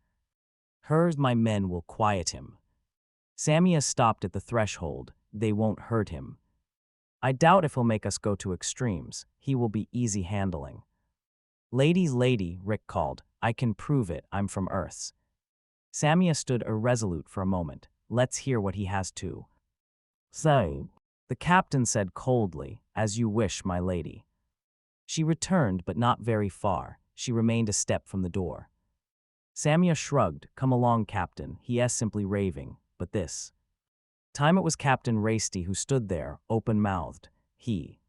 her. My men will quiet him. Samia stopped at the threshold. They won't hurt him. I doubt if he'll make us go to extremes. He will be easy handling. Lady, Rick called. I can prove it. I'm from Earth's. Samia stood irresolute for a moment. Let's hear what he has to say. The captain said coldly, as you wish, my lady. She returned, but not very far. She remained a step from the door. Samia shrugged. Come along, Captain. He is simply raving. But this time it was Captain Rasty who stood there, open-mouthed. He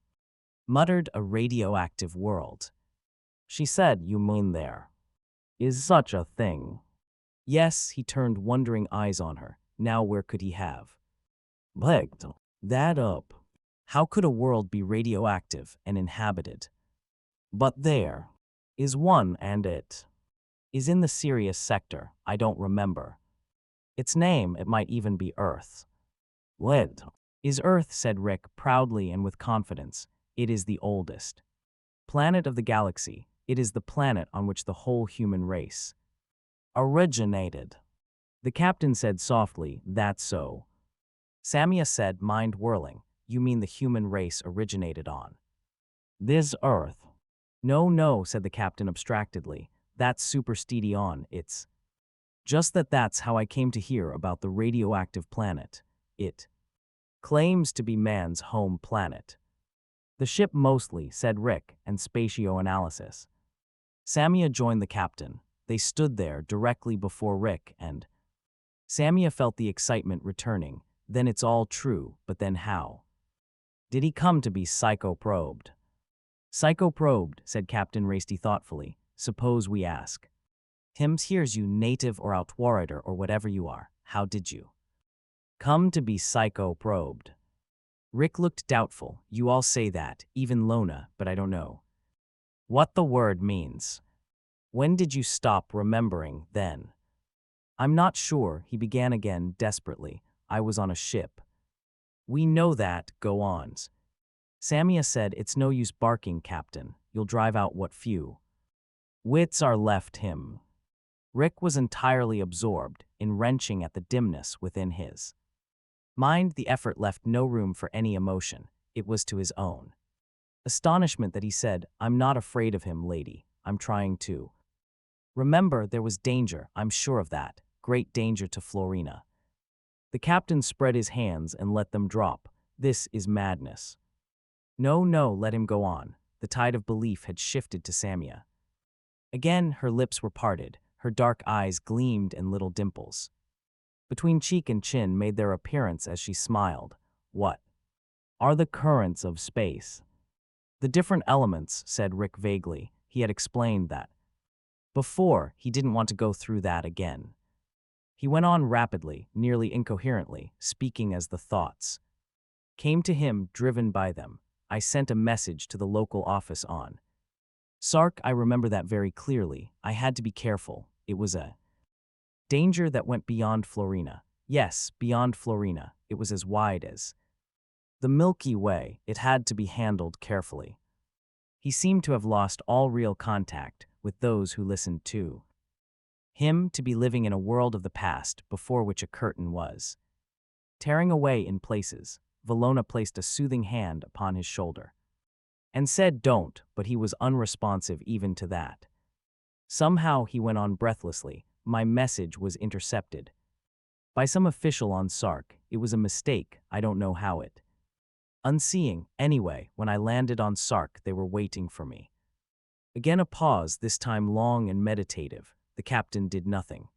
muttered, a radioactive world. She said, you mean there is such a thing? Yes, he turned wondering eyes on her. Now where could he have picked that up? How could a world be radioactive and inhabited? But there is one, and it is in the Sirius sector. I don't remember its name. It might even be Earth. What is Earth? Said Rick proudly and with confidence. It is the oldest planet of the galaxy. It is the planet on which the whole human race originated. The captain said softly, that's so. Samia said, mind whirling. You mean the human race originated on this Earth? No, said the captain abstractedly. That's superstition. It's just that's how I came to hear about the radioactive planet. It claims to be man's home planet. The ship mostly, said Rick, and spatio-analysis. Samia joined the captain. They stood there directly before Rick, and Samia felt the excitement returning. Then it's all true, but then how did he come to be psychoprobed? Psychoprobed, said Captain Rasty thoughtfully. Suppose we ask him, here's you, native or outwarider or whatever you are. How did you come to be psychoprobed? Rick looked doubtful. You all say that, even Lona, but I don't know what the word means. When did you stop remembering, then? I'm not sure, he began again desperately. I was on a ship. We know that, go on. Samia said, it's no use barking, Captain. You'll drive out what few wits are left him. Rick was entirely absorbed in wrenching at the dimness within his mind. The effort left no room for any emotion. It was to his own astonishment that he said, I'm not afraid of him, lady. I'm trying to remember there was danger, I'm sure of that. Great danger to Florina. The captain spread his hands and let them drop. This is madness. No, no, let him go on. The tide of belief had shifted to Samia. Again, her lips were parted. Her dark eyes gleamed and little dimples between cheek and chin made their appearance as she smiled. What are the currents of space? The different elements, said Rick vaguely. He had explained that before. He didn't want to go through that again. He went on rapidly, nearly incoherently, speaking as the thoughts came to him, driven by them. I sent a message to the local office on Sark. I remember that very clearly. I had to be careful. It was a danger that went beyond Florina. Yes, beyond Florina. It was as wide as the Milky Way. It had to be handled carefully. He seemed to have lost all real contact with those who listened to him, to be living in a world of the past before which a curtain was tearing away in places. Valona placed a soothing hand upon his shoulder and said, don't, but he was unresponsive even to that. Somehow, he went on breathlessly, my message was intercepted by some official on Sark. It was a mistake, I don't know how it. Unseeing, anyway, when I landed on Sark, they were waiting for me. Again a pause, this time long and meditative. The captain did nothing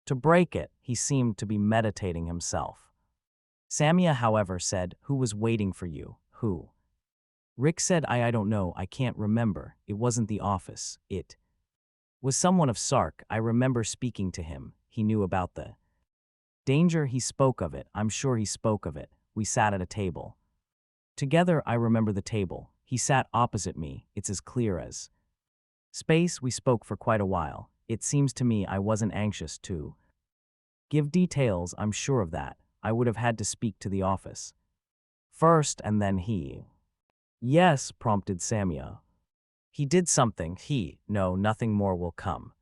to break it. He seemed to be meditating himself. Samia, however, said, who was waiting for you? Who? Rick said, I don't know, I can't remember. It wasn't the office. It was someone of Sark. I remember speaking to him. He knew about the danger. He spoke of it. I'm sure he spoke of it. We sat at a table together. I remember the table. He sat opposite me. It's as clear as space. We spoke for quite a while. It seems to me I wasn't anxious to give details. I'm sure of that. I would have had to speak to the office first, and then he. Yes, prompted Samia. He did something. No, nothing more will come.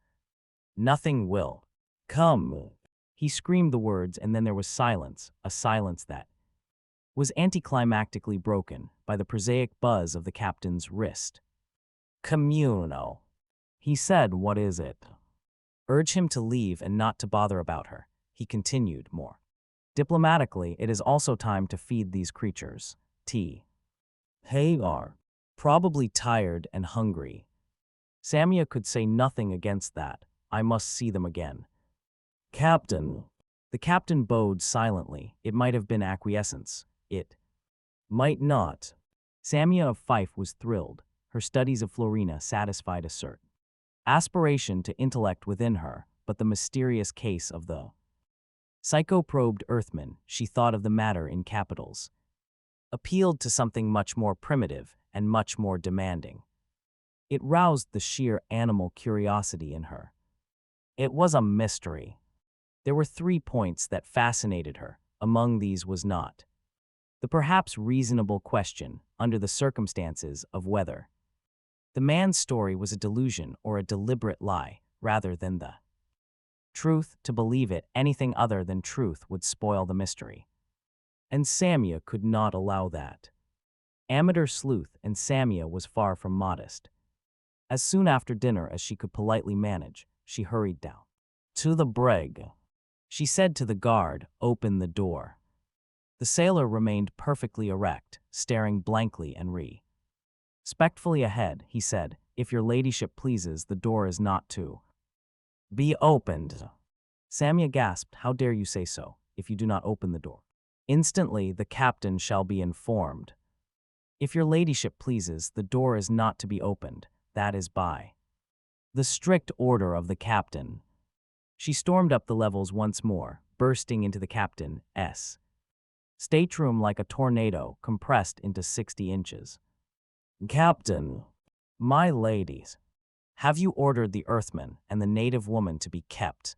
Nothing will come. He screamed the words, and then there was silence, a silence that was anticlimactically broken by the prosaic buzz of the captain's wrist. Communal. He said, what is it? Urge him to leave and not to bother about her. He continued more diplomatically, it is also time to feed these creatures. They are probably tired and hungry. Samia could say nothing against that. I must see them again. Captain. The captain bowed silently. It might have been acquiescence. It might not. Samia of Fife was thrilled. Her studies of Florina satisfied a certain aspiration to intellect within her, but the mysterious case of the psycho-probed Earthman, she thought of the matter in capitals, appealed to something much more primitive and much more demanding. It roused the sheer animal curiosity in her. It was a mystery. There were 3 points that fascinated her. Among these was not the perhaps reasonable question, under the circumstances, of whether the man's story was a delusion or a deliberate lie, rather than the truth. To believe it, anything other than truth, would spoil the mystery. And Samia could not allow that. Amateur sleuth, and Samia was far from modest. As soon after dinner as she could politely manage, she hurried down to the brig. She said to the guard, open the door. The sailor remained perfectly erect, staring blankly and respectfully ahead. He said, if your ladyship pleases, the door is not to be opened. Samia gasped, how dare you say so? If you do not open the door, instantly the captain shall be informed. If your ladyship pleases, the door is not to be opened. That is by the strict order of the captain. She stormed up the levels once more, bursting into the captain's stateroom like a tornado compressed into 60 inches. Captain, my ladies, have you ordered the Earthman and the native woman to be kept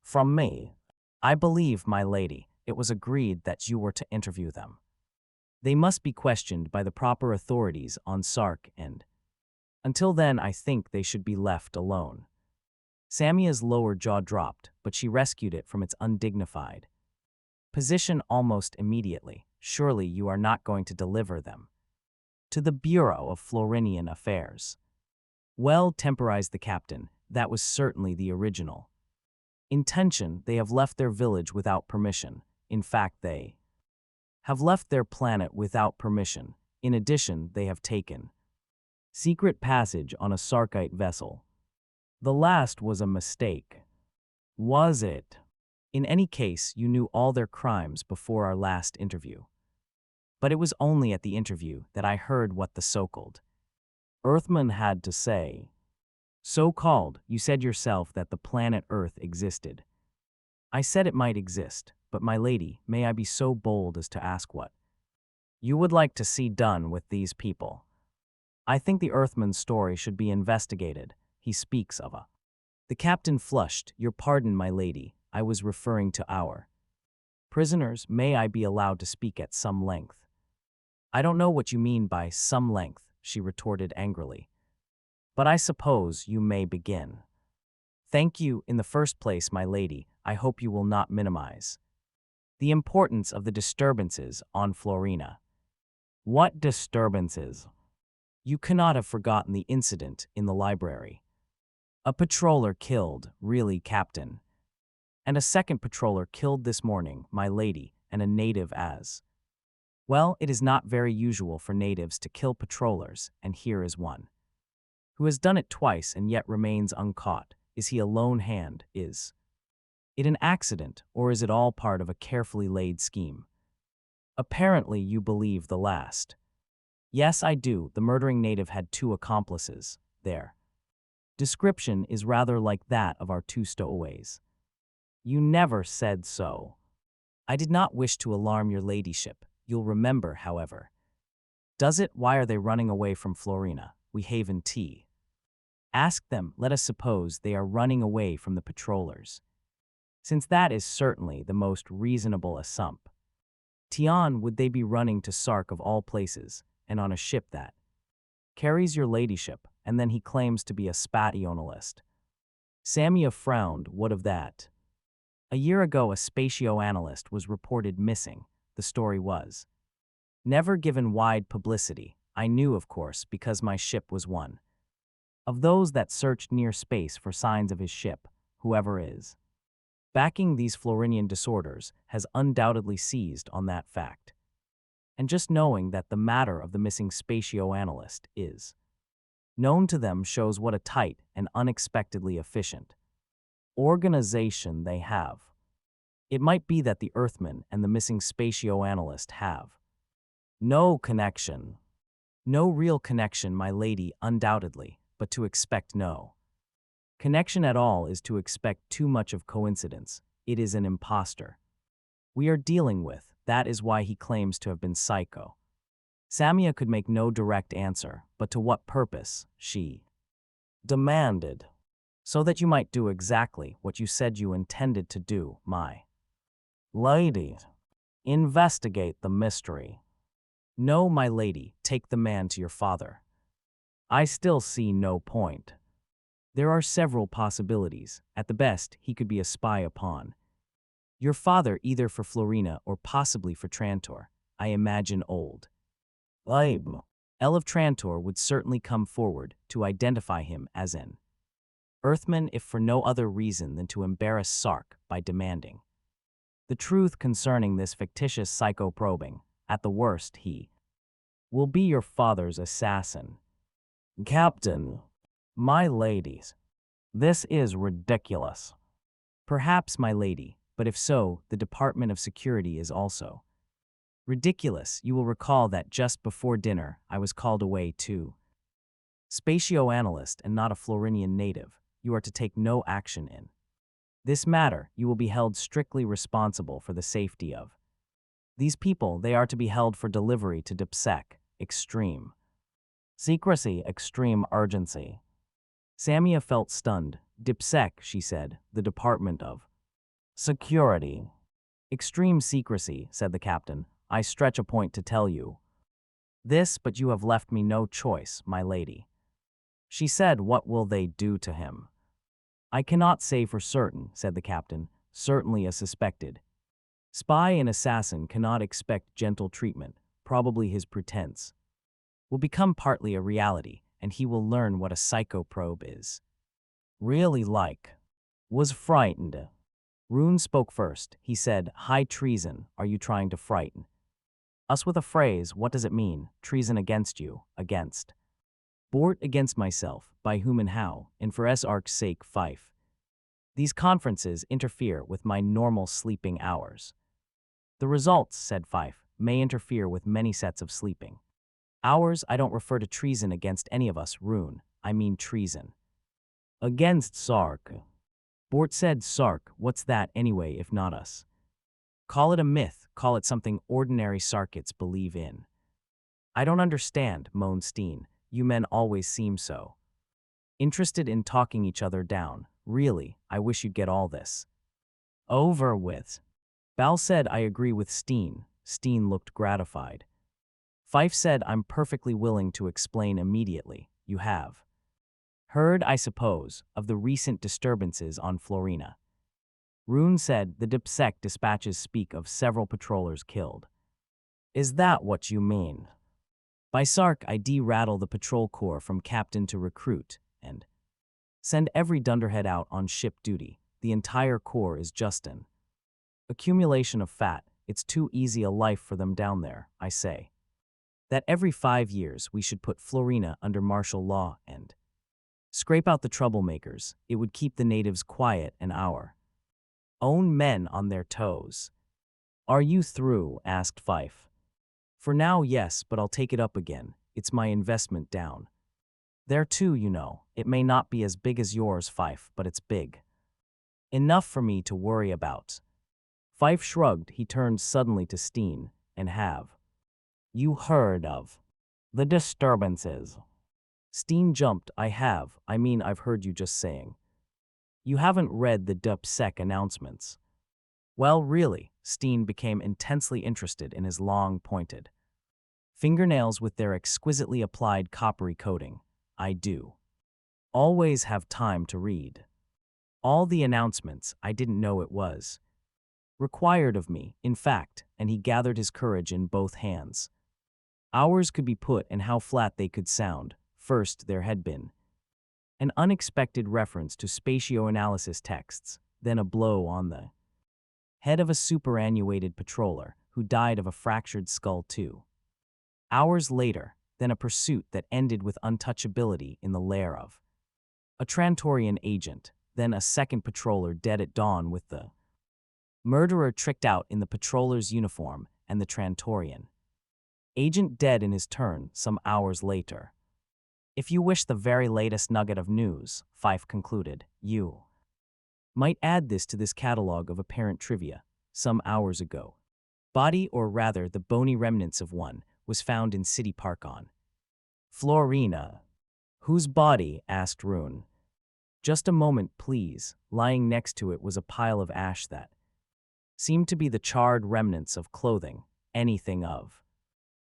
From me. I believe, my lady, it was agreed that you were to interview them. They must be questioned by the proper authorities on Sark and until then I think they should be left alone. Samia's lower jaw dropped, but she rescued it from its undignified position almost immediately. Surely you are not going to deliver them to the Bureau of Florinian Affairs. Well, temporized the captain, that was certainly the original intention. They have left their village without permission. In fact, they have left their planet without permission. In addition, they have taken secret passage on a Sarkite vessel. The last was a mistake. Was it? In any case, you knew all their crimes before our last interview. But it was only at the interview that I heard what the so-called Earthman had to say. So-called, you said yourself that the planet Earth existed. I said it might exist, but my lady, may I be so bold as to ask what you would like to see done with these people? I think the Earthman's story should be investigated. He speaks of a. The captain flushed. Your pardon, my lady, I was referring to our prisoners. May I be allowed to speak at some length? I don't know what you mean by some length, she retorted angrily. But I suppose you may begin. Thank you. In the first place, my lady, I hope you will not minimize the importance of the disturbances on Florina. What disturbances? You cannot have forgotten the incident in the library. A patroller killed, really, Captain. And a second patroller killed this morning, my lady, and a native as. Well, it is not very usual for natives to kill patrollers, and here is one who has done it twice and yet remains uncaught. Is he a lone hand? Is it an accident, or is it all part of a carefully laid scheme? Apparently you believe the last. Yes, I do. The murdering native had two accomplices. Their description is rather like that of our two stowaways. You never said so. I did not wish to alarm your ladyship. You'll remember, however. Does it? Why are they running away from Florina? We haven tea. Ask them. Let us suppose they are running away from the patrollers, since that is certainly the most reasonable assumption. Tian, would they be running to Sark of all places, and on a ship that carries your ladyship, and then he claims to be a spationalist? Samia frowned. What of that? A year ago a spatioanalyst was reported missing. The story was never given wide publicity. I knew, of course, because my ship was one of those that searched near space for signs of his ship. Whoever is backing these Florinian disorders has undoubtedly seized on that fact. And just knowing that the matter of the missing spatioanalyst is known to them shows what a tight and unexpectedly efficient organization they have. It might be that the Earthman and the missing spatioanalyst have no connection. No real connection, my lady, undoubtedly, but to expect no connection at all is to expect too much of coincidence. It is an impostor we are dealing with. That is why he claims to have been psycho. Samia could make no direct answer, but to what purpose, she demanded. So that you might do exactly what you said you intended to do, my lady. Investigate the mystery. No, my lady, take the man to your father. I still see no point. There are several possibilities. At the best, he could be a spy upon your father, either for Florina or possibly for Trantor. I imagine old El of Trantor would certainly come forward to identify him as an Earthman, if for no other reason than to embarrass Sark by demanding the truth concerning this fictitious psycho-probing. At the worst, he will be your father's assassin. Captain, my ladies, this is ridiculous. Perhaps, my lady, but if so, the Department of Security is also ridiculous. You will recall that just before dinner, I was called away to spatioanalyst and not a Florinian native. You are to take no action in this matter. You will be held strictly responsible for the safety of these people. They are to be held for delivery to DIPSEC. Extreme secrecy, extreme urgency. Samia felt stunned. DIPSEC, she said, the Department of Security. Extreme secrecy, said the captain. I stretch a point to tell you this, but you have left me no choice, my lady. She said, what will they do to him? I cannot say for certain, said the captain. Certainly a suspected spy and assassin cannot expect gentle treatment. Probably his pretense will become partly a reality, and he will learn what a psychoprobe is really like. Was frightened. Rune spoke first. He said, high treason, are you trying to frighten us with a phrase? What does it mean? Treason against you, against Bort, against myself, by whom and how, and for S.Ark's sake, Fife. These conferences interfere with my normal sleeping hours. The results, said Fife, may interfere with many sets of sleeping hours. I don't refer to treason against any of us, Rune. I mean treason against Sark. Bort said, Sark, what's that anyway if not us? Call it a myth, call it something ordinary Sarkits believe in. I don't understand, moaned Steen. You men always seem so interested in talking each other down. Really, I wish you'd get all this over with. Bal said, I agree with Steen. Steen looked gratified. Fife said, I'm perfectly willing to explain immediately. You have heard, I suppose, of the recent disturbances on Florina. Rune said, the DipSec dispatches speak of several patrollers killed. Is that what you mean? By Sark, I de-rattle the patrol corps from captain to recruit, and send every dunderhead out on ship duty. The entire corps is just an accumulation of fat. It's too easy a life for them down there, I say. That every 5 years we should put Florina under martial law and scrape out the troublemakers. It would keep the natives quiet and our own men on their toes. Are you through? Asked Fife. For now, yes, but I'll take it up again. It's my investment down there too, you know. It may not be as big as yours, Fife, but it's big enough for me to worry about. Fife shrugged. He turned suddenly to Steen. And have you heard of the disturbances? Steen jumped. I have. I mean, I've heard you just saying. You haven't read the DipSec announcements. Well, really, Steen became intensely interested in his long, pointed fingernails with their exquisitely applied coppery coating. I do always have time to read all the announcements. I didn't know it was required of me, in fact, and he gathered his courage in both hands. Hours could be put and how flat they could sound. First, there had been an unexpected reference to spatioanalysis texts, then a blow on the head of a superannuated patroller who died of a fractured skull 2 hours later, then a pursuit that ended with untouchability in the lair of a Trantorian agent, then a second patroller dead at dawn with the murderer tricked out in the patroller's uniform and the Trantorian agent dead in his turn some hours later. If you wish the very latest nugget of news, Fife concluded, you might add this to this catalog of apparent trivia. Some hours ago, body, or rather the bony remnants of one, was found in City Park on Florina. Whose body? Asked Rune. Just a moment, please. Lying next to it was a pile of ash that seemed to be the charred remnants of clothing. Anything of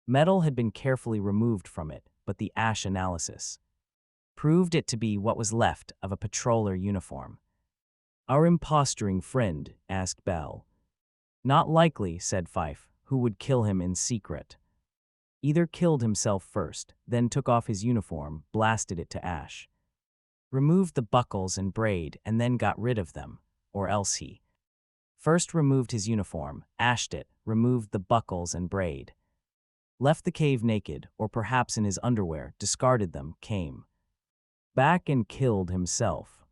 metal had been carefully removed from it, but the ash analysis proved it to be what was left of a patroller uniform. Our imposturing friend? Asked Bell. Not likely, said Fife. Who would kill him in secret? Either killed himself first, then took off his uniform, blasted it to ash, removed the buckles and braid, and then got rid of them, or else he first removed his uniform, ashed it, removed the buckles and braid, left the cave naked, or perhaps in his underwear, discarded them, came back and killed himself.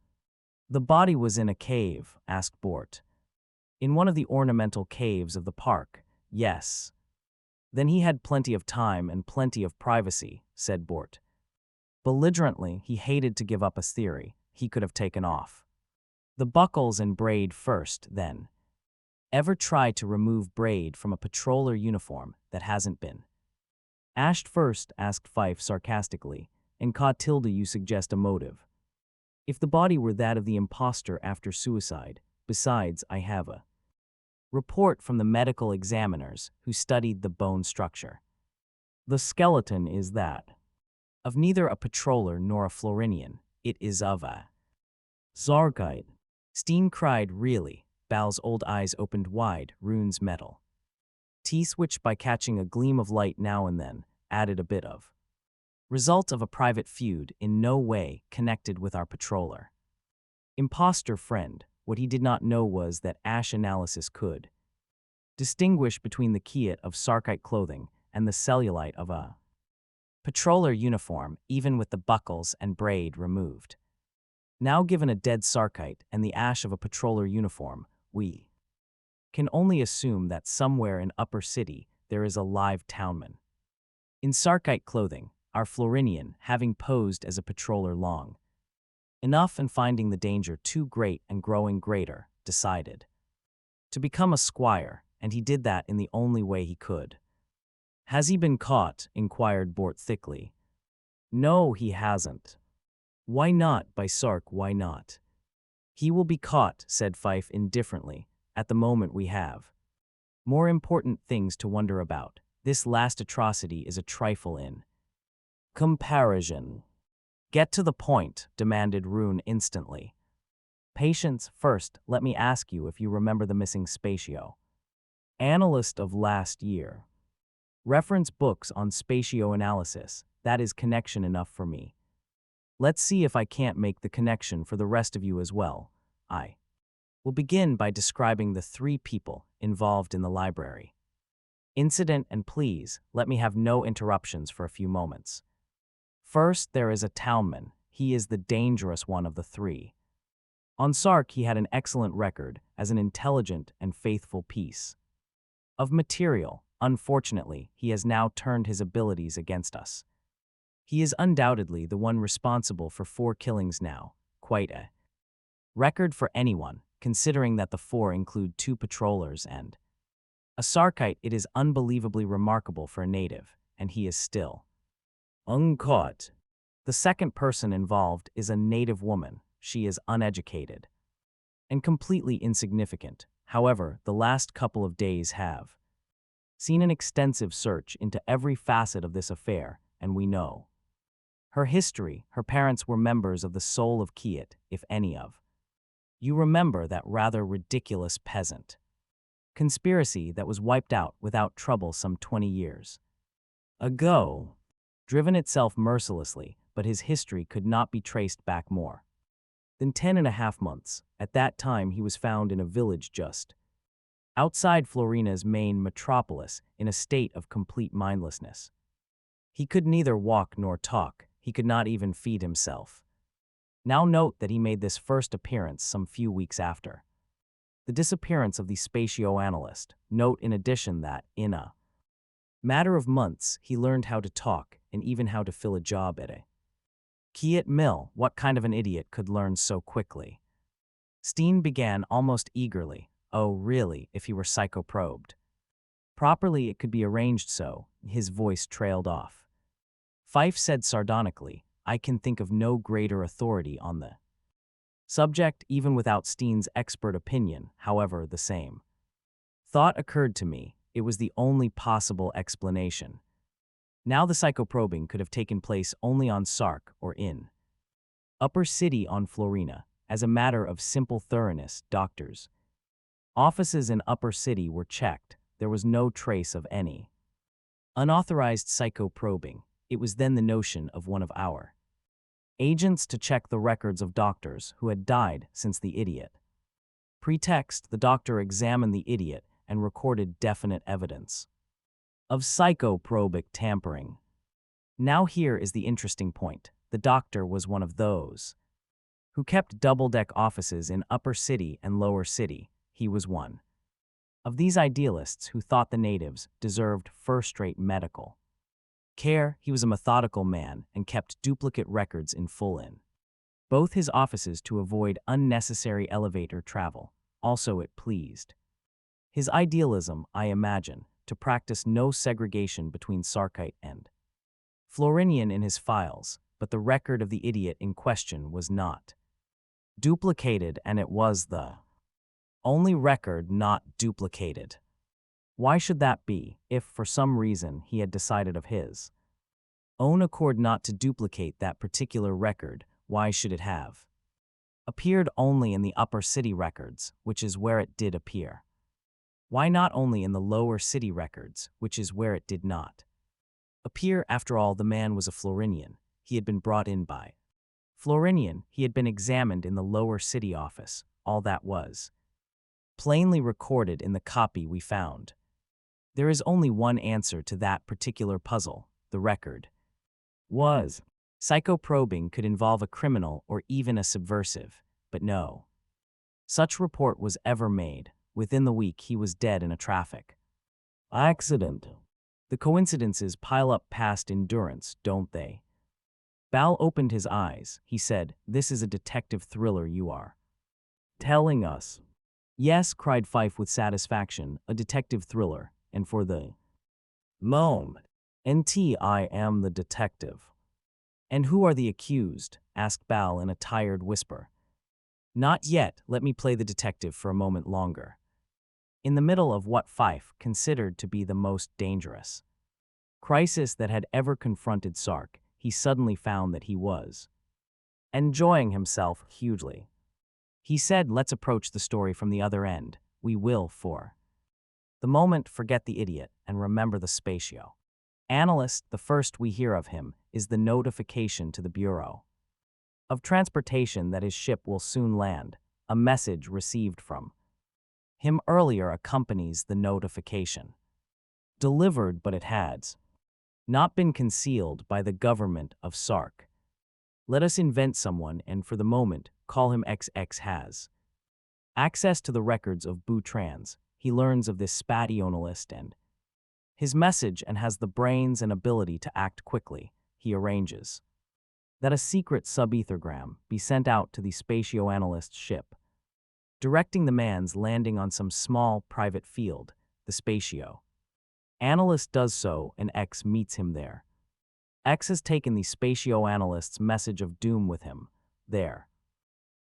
The body was in a cave? Asked Bort. In one of the ornamental caves of the park, yes. Then he had plenty of time and plenty of privacy, said Bort. Belligerently, he hated to give up his theory. He could have taken off the buckles and braid first, then. Ever try to remove braid from a patroller uniform that hasn't been ashed first? Asked Fife sarcastically. And Tilda, you suggest a motive. If the body were that of the imposter after suicide, Besides, I have a report from the medical examiners who studied the bone structure. The skeleton is that of neither a patroller nor a Florinian. It is of a Zarkite. Steen cried, really. Bal's old eyes opened wide, runes metal. Teeth which, by catching a gleam of light now and then, added a bit of result of a private feud in no way connected with our patroller. Imposter friend, what he did not know was that ash analysis could distinguish between the kiet of Sarkite clothing and the cellulite of a patroller uniform, even with the buckles and braid removed. Now given a dead Sarkite and the ash of a patroller uniform, we can only assume that somewhere in Upper City there is a live townman in Sarkite clothing, our Florinian having posed as a patroller long enough and finding the danger too great and growing greater, decided to become a squire, and he did that in the only way he could. Has he been caught? Inquired Bort thickly. No, he hasn't. Why not? By Sark, why not? He will be caught, said Fife indifferently. At the moment we have more important things to wonder about. This last atrocity is a trifle in comparison. Get to the point, demanded Rune instantly. Patience, first, let me ask you if you remember the missing spatio analyst of last year. Reference books on spatioanalysis. That is connection enough for me. Let's see if I can't make the connection for the rest of you as well. I will begin by describing the three people involved in the library incident, and please let me have no interruptions for a few moments. First, there is a townman. He is the dangerous one of the three. On Sark, he had an excellent record as an intelligent and faithful piece of material. Unfortunately, he has now turned his abilities against us. He is undoubtedly the one responsible for 4 killings now, quite a record for anyone, considering that the 4 include 2 patrollers and a Sarkite. It is unbelievably remarkable for a native, and he is still uncaught. The second person involved is a native woman. She is uneducated and completely insignificant. However, the last couple of days have seen an extensive search into every facet of this affair, and we know her history. Her parents were members of the Soul of Kiet, if any of you remember that rather ridiculous peasant conspiracy that was wiped out without trouble some 20 years ago, driven itself mercilessly, but his history could not be traced back more than 10.5 months. At that time he was found in a village just outside Florina's main metropolis in a state of complete mindlessness. He could neither walk nor talk. He could not even feed himself. Now note that he made this first appearance some few weeks after the disappearance of the spatioanalyst. Note in addition that, in a matter of months, he learned how to talk and even how to fill a job at a Kiet mill. What kind of an idiot could learn so quickly? Steen began almost eagerly. Oh, really, if he were psychoprobed properly, it could be arranged so. His voice trailed off. Fife said sardonically, I can think of no greater authority on the subject, even without Steen's expert opinion. However, the same thought occurred to me. It was the only possible explanation. Now the psychoprobing could have taken place only on Sark or in Upper City on Florina. As a matter of simple thoroughness, doctors' offices in Upper City were checked. There was no trace of any unauthorized psychoprobing. It was then the notion of one of our agents to check the records of doctors who had died since the idiot. Pretext: the doctor examined the idiot and recorded definite evidence of psychoprobic tampering. Now here is the interesting point. The doctor was one of those who kept double-deck offices in Upper City and Lower City. He was one of these idealists who thought the natives deserved first-rate medical care. He was a methodical man and kept duplicate records in full in both his offices to avoid unnecessary elevator travel. Also, it pleased his idealism, I imagine, to practice no segregation between Sarkite and Florinian in his files, but the record of the idiot in question was not duplicated, and it was the Only record not duplicated. Why should that be, if for some reason he had decided of his own accord not to duplicate that particular record? Why should it have appeared only in the upper city records, which is where it did appear? Why not only in the lower city records, which is where it did not appear? After all, the man was a Florinian. He had been brought in by Florinian. He had been examined in the lower city office. All that was plainly recorded in the copy we found. There is only one answer to that particular puzzle. The record was. Psychoprobing could involve a criminal or even a subversive, but no such report was ever made. Within the week, he was dead in a traffic accident. The coincidences pile up past endurance, don't they? Bal opened his eyes. He said, "This is a detective thriller you are telling us." "Yes," cried Fife with satisfaction, "a detective thriller, and for the moment. I am the detective." "And who are the accused?" asked Bal in a tired whisper. "Not yet. Let me play the detective for a moment longer." In the middle of what Fife considered to be the most dangerous crisis that had ever confronted Sark, he suddenly found that he was enjoying himself hugely. He said, "Let's approach the story from the other end. We will, for the moment, forget the idiot and remember the spatio analyst. The first we hear of him is the notification to the Bureau of Transportation that his ship will soon land. A message received from him earlier accompanies the notification. Delivered, but it has not been concealed by the government of Sark. Let us invent someone and for the moment call him XX. Has access to the records of Butrans. He learns of this spationalist and his message and has the brains and ability to act quickly. He arranges that a secret subethergram be sent out to the spatioanalyst's ship, directing the man's landing on some small private field. The spatio analyst does so and X meets him there. X has taken the spatioanalyst's message of doom with him. There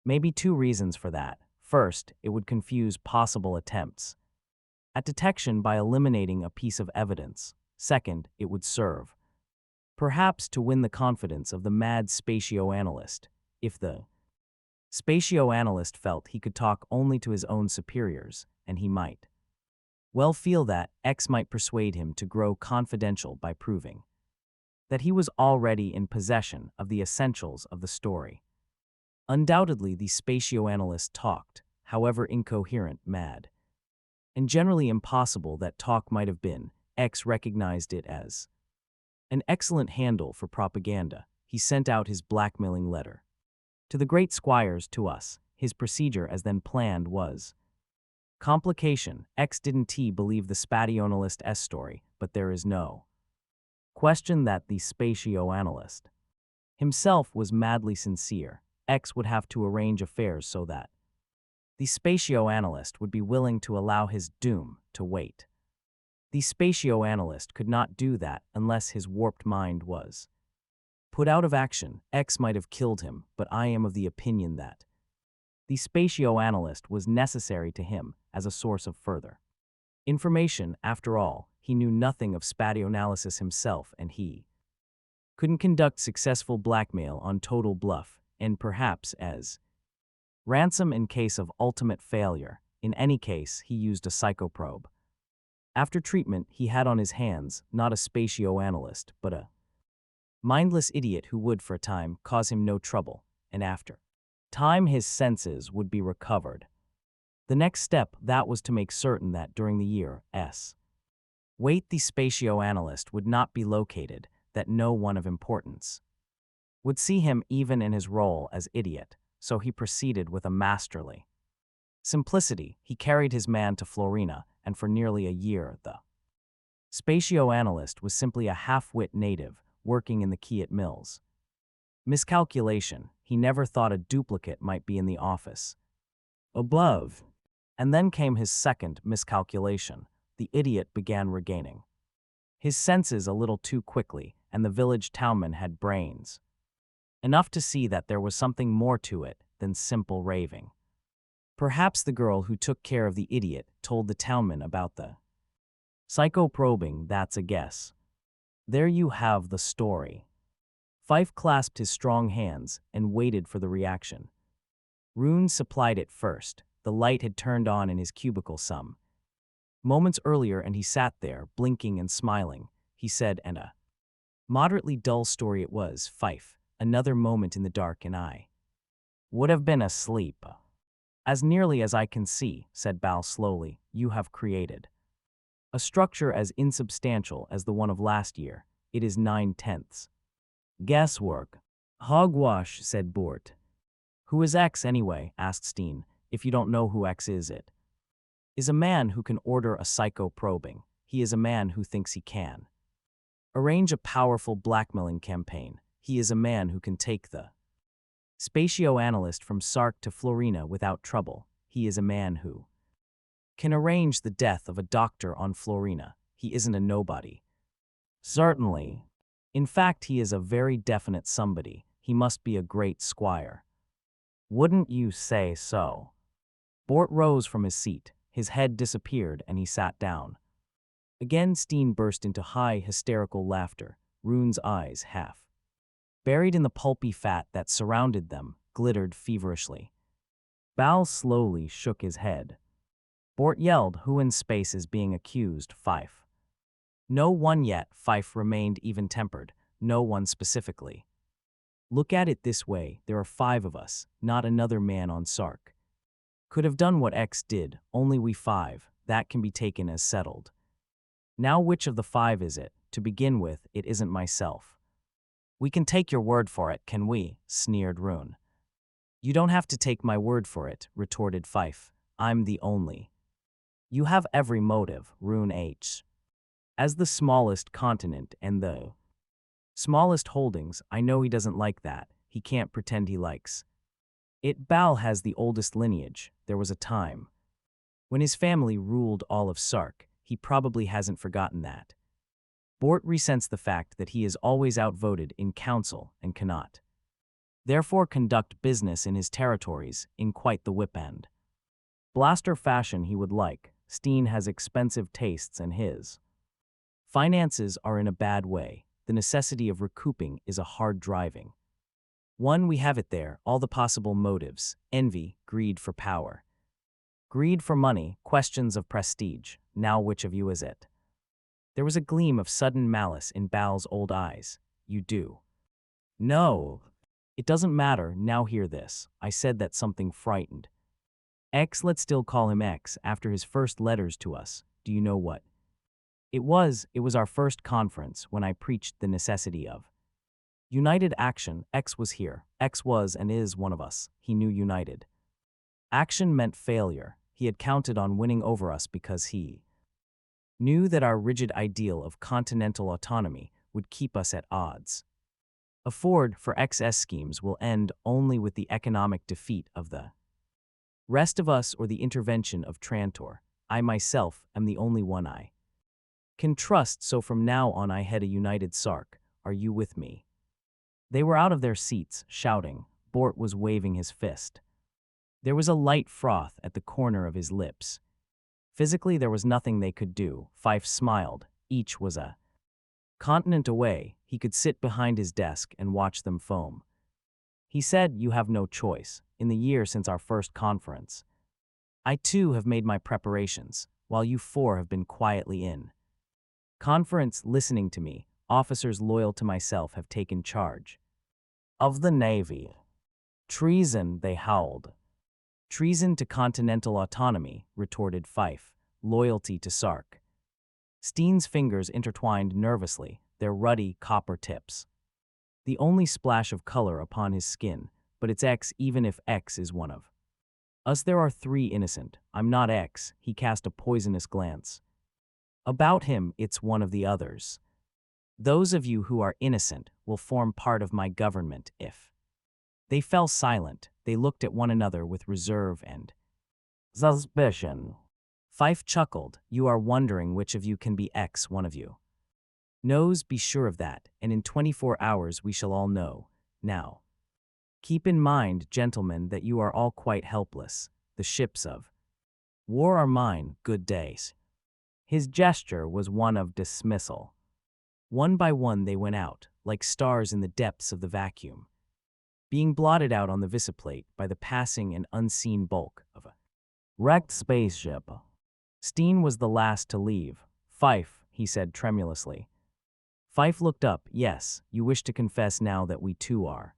may be two reasons for that. First, it would confuse possible attempts at detection by eliminating a piece of evidence. Second, it would serve perhaps to win the confidence of the mad spatioanalyst. If the spatioanalyst felt he could talk only to his own superiors, and he might well feel that X might persuade him to grow confidential by proving that he was already in possession of the essentials of the story. Undoubtedly, the spatioanalyst talked, however incoherent, mad, and generally impossible that talk might have been. X recognized it as an excellent handle for propaganda. He sent out his blackmailing letter to the great squires to us. His procedure as then planned was complication. X didn't believe the spationalist's story, but there is no question that the spatioanalyst himself was madly sincere. X would have to arrange affairs so that the spatioanalyst would be willing to allow his doom to wait. The spatioanalyst could not do that unless his warped mind was put out of action. X might have killed him, but I am of the opinion that the spatioanalyst was necessary to him as a source of further information. After all, he knew nothing of spatioanalysis himself, and he couldn't conduct successful blackmail on total bluff, and perhaps as ransom in case of ultimate failure. In any case, he used a psychoprobe. After treatment, he had on his hands not a spatioanalyst, but a mindless idiot who would, for a time, cause him no trouble, and after time his senses would be recovered. The next step, that was to make certain that during the year's wait the spatioanalyst would not be located, that no one of importance would see him even in his role as idiot. So he proceeded with a masterly simplicity. He carried his man to Florina, and for nearly a year the spatioanalyst was simply a half-wit native working in the Kiat mills. Miscalculation. He never thought a duplicate might be in the office above. And then came his second miscalculation. The idiot began regaining his senses a little too quickly, and the village townman had brains enough to see that there was something more to it than simple raving. Perhaps the girl who took care of the idiot told the townman about the psycho-probing. That's a guess. There you have the story. Fife clasped his strong hands and waited for the reaction. Rune supplied it first. The light had turned on in his cubicle some moments earlier, and he sat there, blinking and smiling. He said, and a moderately dull story it was, Fife. Another moment in the dark and I would have been asleep. As nearly as I can see, said Bal slowly, you have created a structure as insubstantial as the one of last year. It is 9/10. Guesswork. Hogwash, said Bort. Who is X anyway? Asked Steen. If you don't know who X is, it is a man who can order a psycho-probing. He is a man who thinks he can arrange a powerful blackmailing campaign. He is a man who can take the spatio-analyst from Sark to Florina without trouble. He is a man who can arrange the death of a doctor on Florina. He isn't a nobody. Certainly. In fact, he is a very definite somebody. He must be a great squire. Wouldn't you say so? Bort rose from his seat. His head disappeared and he sat down. Again Steen burst into high, hysterical laughter. Rune's eyes, half buried in the pulpy fat that surrounded them, glittered feverishly. Bal slowly shook his head. Bort yelled, who in space is being accused? Fife. No one yet. Fife remained even-tempered. No one specifically. Look at it this way, there are 5 of us, not another man on Sark. Could have done what X did, only we 5, that can be taken as settled. Now which of the 5 is it? To begin with, it isn't myself. We can take your word for it, can we? Sneered Rune. You don't have to take my word for it, retorted Fife. I'm the only. You have every motive, Rune H. As the smallest continent and the smallest holdings, I know he doesn't like that. He can't pretend he likes it. Bal has the oldest lineage. There was a time when his family ruled all of Sark. He probably hasn't forgotten that. Bort resents the fact that he is always outvoted in council and cannot therefore conduct business in his territories in quite the whip end. Blaster fashion he would like. Steen has expensive tastes and his finances are in a bad way. The necessity of recouping is a hard driving one. We have it there, all the possible motives: envy, greed for power, greed for money, questions of prestige. Now which of you is it? There was a gleam of sudden malice in Bal's old eyes. You do. No. It doesn't matter, now hear this. I said that something frightened X, let's still call him X, after his first letters to us. Do you know what it was? It was our first conference when I preached the necessity of united action. X was here. X was and is one of us. He knew united action meant failure. He had counted on winning over us because he knew that our rigid ideal of continental autonomy would keep us at odds. Afford for XS schemes will end only with the economic defeat of the rest of us or the intervention of Trantor. I myself am the only one I can trust, so from now on I head a united Sark. Are you with me? They were out of their seats, shouting. Bort was waving his fist. There was a light froth at the corner of his lips. Physically, there was nothing they could do. Fife smiled. Each was a continent away. He could sit behind his desk and watch them foam. He said, you have no choice. In the year since our first conference, I too have made my preparations, while you 4 have been quietly in conference listening to me. Officers loyal to myself have taken charge of the Navy. Treason, they howled. Treason to continental autonomy, retorted Fife. Loyalty to Sark. Steen's fingers intertwined nervously, their ruddy copper tips. The only splash of color upon his skin, but it's X even if X is one of us. There are 3 innocent. I'm not X. He cast a poisonous glance about him. It's one of the others. Those of you who are innocent will form part of my government if. They fell silent. They looked at one another with reserve and suspicion. Fife chuckled. You are wondering which of you can be X. One of you knows, be sure of that, and in 24 hours we shall all know. Now, keep in mind, gentlemen, that you are all quite helpless. the ships of war are mine, good days. His gesture was one of dismissal. One by one they went out, like stars in the depths of the vacuum, being blotted out on the visiplate by the passing and unseen bulk of a wrecked spaceship. Steen was the last to leave. Fife, he said tremulously. Fife looked up. Yes, you wish to confess now that we too are.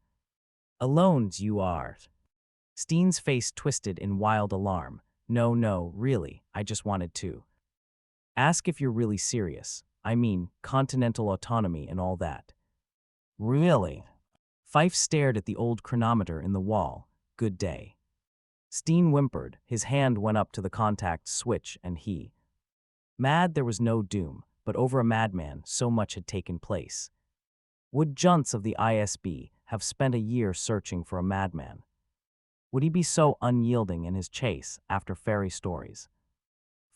Alone you are. Steen's face twisted in wild alarm. No, no, really, I just wanted to ask if you're really serious. I mean, continental autonomy and all that. Really? Fife stared at the old chronometer in the wall. Good day. Steen whimpered. His hand went up to the contact switch and he. Mad there was no doom, but over a madman so much had taken place. Would Junts of the ISB have spent a year searching for a madman? Would he be so unyielding in his chase after fairy stories?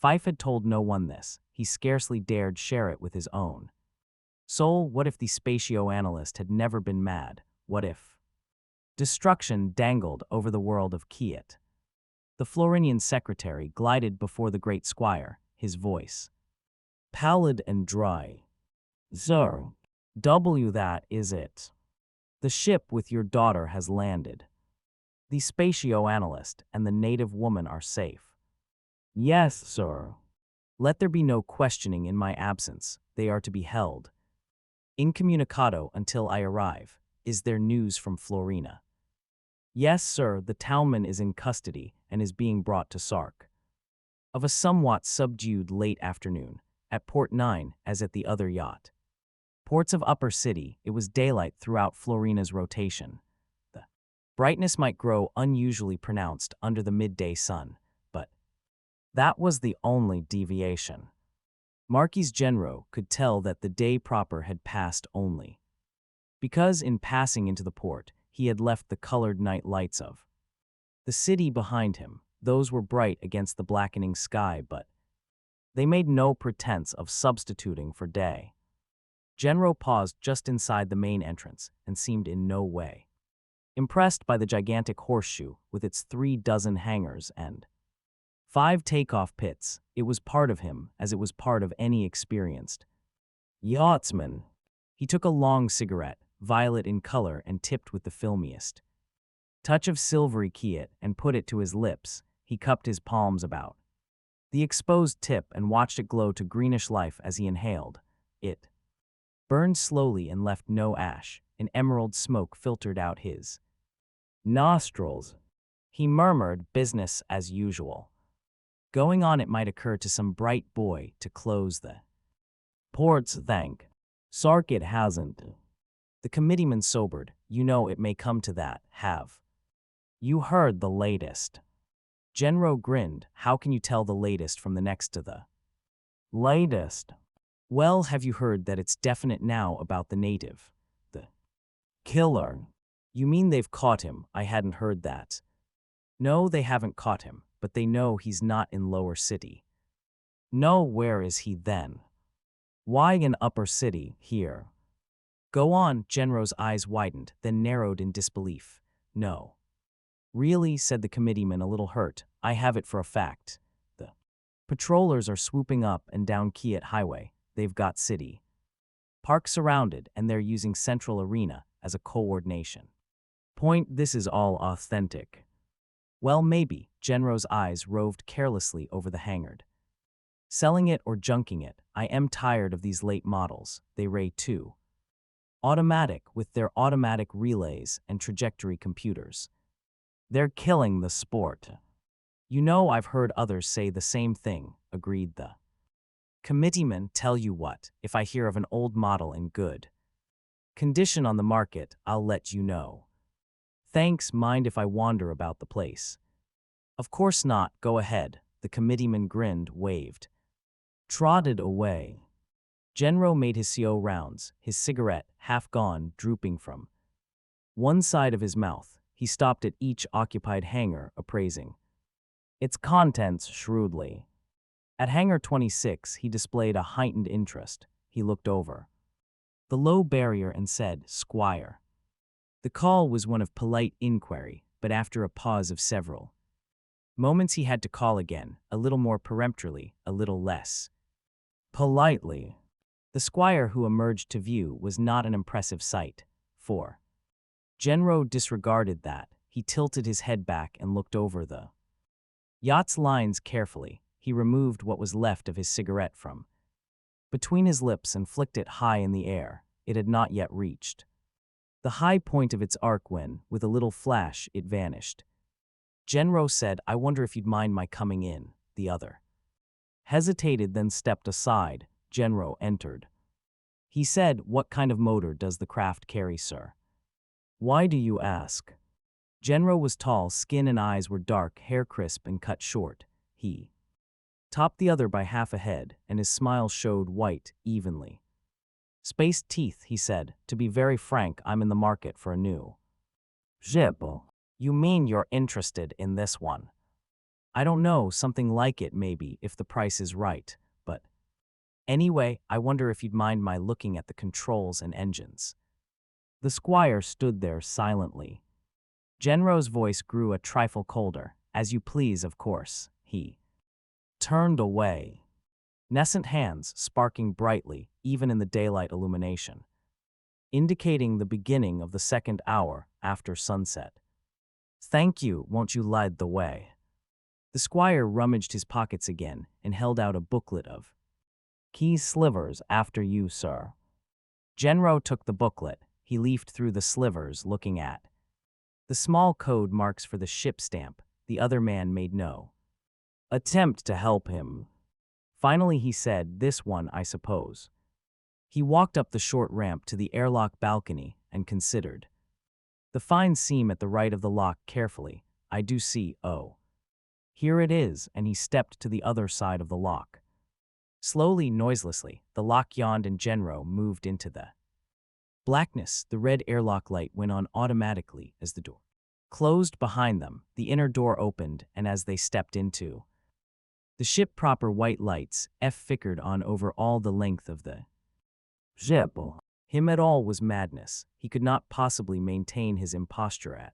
Fife had told no one this. He scarcely dared share it with his own soul. What if the spatio-analyst had never been mad? What if destruction dangled over the world of Kiet? The Florinian secretary glided before the great squire, his voice pallid and dry. Sir, that is it. The ship with your daughter has landed. The spatio-analyst and the native woman are safe. Yes, sir. Let there be no questioning in my absence. They are to be held incommunicado until I arrive. Is there news from Florina? Yes, sir, the townman is in custody and is being brought to Sark. Of a somewhat subdued late afternoon, at Port 9 as at the other yacht. Ports of Upper City, it was daylight throughout Florina's rotation. The brightness might grow unusually pronounced under the midday sun, but that was the only deviation. Marquis Genro could tell that the day proper had passed only because in passing into the port, he had left the colored night lights of the city behind him. Those were bright against the blackening sky, but they made no pretense of substituting for day. Genro paused just inside the main entrance and seemed in no way impressed by the gigantic horseshoe with its 36 hangars and 5 takeoff pits. It was part of him as it was part of any experienced yachtsman. He took a long cigarette, violet in color and tipped with the filmiest touch of silvery Kiet, and put it to his lips. He cupped his palms about the exposed tip and watched it glow to greenish life as he inhaled. It burned slowly and left no ash. An emerald smoke filtered out his nostrils. He murmured, business as usual. Going on, it might occur to some bright boy to close the ports. Thank Sark it hasn't. The committeeman sobered. You know it may come to that. Have you heard the latest? Genro grinned. How can you tell the latest from the next to the latest? Well, have you heard that it's definite now about the native? The killer. You mean they've caught him? I hadn't heard that. No, they haven't caught him, but they know he's not in Lower City. No, where is he then? Why in Upper City, here. Go on. Genro's eyes widened, then narrowed in disbelief. No. Really, said the committeeman, a little hurt. I have it for a fact. The patrollers are swooping up and down Kiet Highway. They've got City Park surrounded, and they're using Central Arena as a coordination point. This is all authentic. Well, maybe. Genro's eyes roved carelessly over the hangar. Selling it or junking it, I am tired of these late models. They ray too automatic with their automatic relays and trajectory computers. They're killing the sport. You know, I've heard others say the same thing, agreed the committeeman. Tell you what, if I hear of an old model in good condition on the market, I'll let you know. Thanks. Mind if I wander about the place? Of course not. Go ahead. The committeeman grinned, waved, trotted away. Genro made his CO rounds, his cigarette, half gone, drooping from one side of his mouth. He stopped at each occupied hangar, appraising its contents shrewdly. At hangar 26, he displayed a heightened interest. He looked over the low barrier and said, Squire. The call was one of polite inquiry, but after a pause of several Moments he had to call again, a little more peremptorily, a little less politely. The squire who emerged to view was not an impressive sight, for Genro disregarded that. He tilted his head back and looked over the yacht's lines carefully. He removed what was left of his cigarette from between his lips and flicked it high in the air. It had not yet reached the high point of its arc when, with a little flash, it vanished. Genro said, "I wonder if you'd mind my coming in." The other hesitated, then stepped aside. Genro entered. He said, "What kind of motor does the craft carry, sir?" "Why do you ask?" Genro was tall, skin and eyes were dark, hair crisp and cut short. He topped the other by half a head, and his smile showed white, evenly. "Spaced teeth," he said. "To be very frank, I'm in the market for a new ship." "You mean you're interested in this one?" "I don't know, something like it maybe, if the price is right, but anyway, I wonder if you'd mind my looking at the controls and engines." The squire stood there silently. Genro's voice grew a trifle colder. "As you please, of course." He turned away. Nascent hands sparking brightly, even in the daylight illumination, indicating the beginning of the second hour after sunset. "Thank you, won't you light the way?" The squire rummaged his pockets again and held out a booklet of key slivers. "After you, sir." Genro took the booklet. He leafed through the slivers, looking at the small code marks for the ship stamp. The other man made no attempt to help him. Finally he said, "This one, I suppose." He walked up the short ramp to the airlock balcony and considered the fine seam at the right of the lock carefully. "I do see, oh. Here it is," and he stepped to the other side of the lock. Slowly, noiselessly, the lock yawned and Genro moved into the blackness. The red airlock light went on automatically as the door closed behind them. The inner door opened, and as they stepped into the ship proper, white lights flickered on over all the length of the ship. Him at all was madness. He could not possibly maintain his imposture at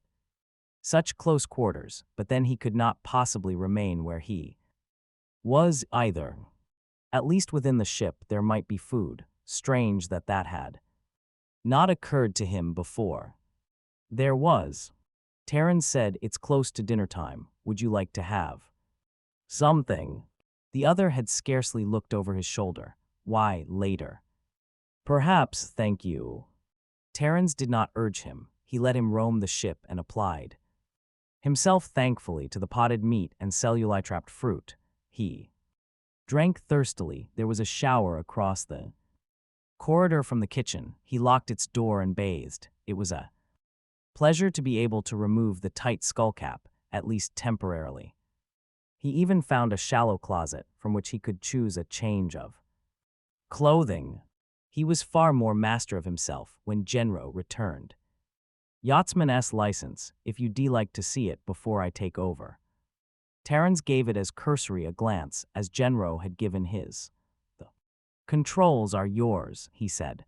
such close quarters, but then he could not possibly remain where he was either. At least within the ship there might be food. Strange that that had not occurred to him before. There was. Terrans said, "It's close to dinner time. Would you like to have something?" The other had scarcely looked over his shoulder. "Why, later." "Perhaps, thank you." Terrans did not urge him. He let him roam the ship and applied himself thankfully to the potted meat and cellulite-trapped fruit. He drank thirstily. There was a shower across the corridor from the kitchen. He locked its door and bathed. It was a pleasure to be able to remove the tight skullcap, at least temporarily. He even found a shallow closet from which he could choose a change of clothing. He was far more master of himself when Genro returned. "Yachtsman's license, if you'd like to see it before I take over." Terrans gave it as cursory a glance as Genro had given his. "The controls are yours," he said.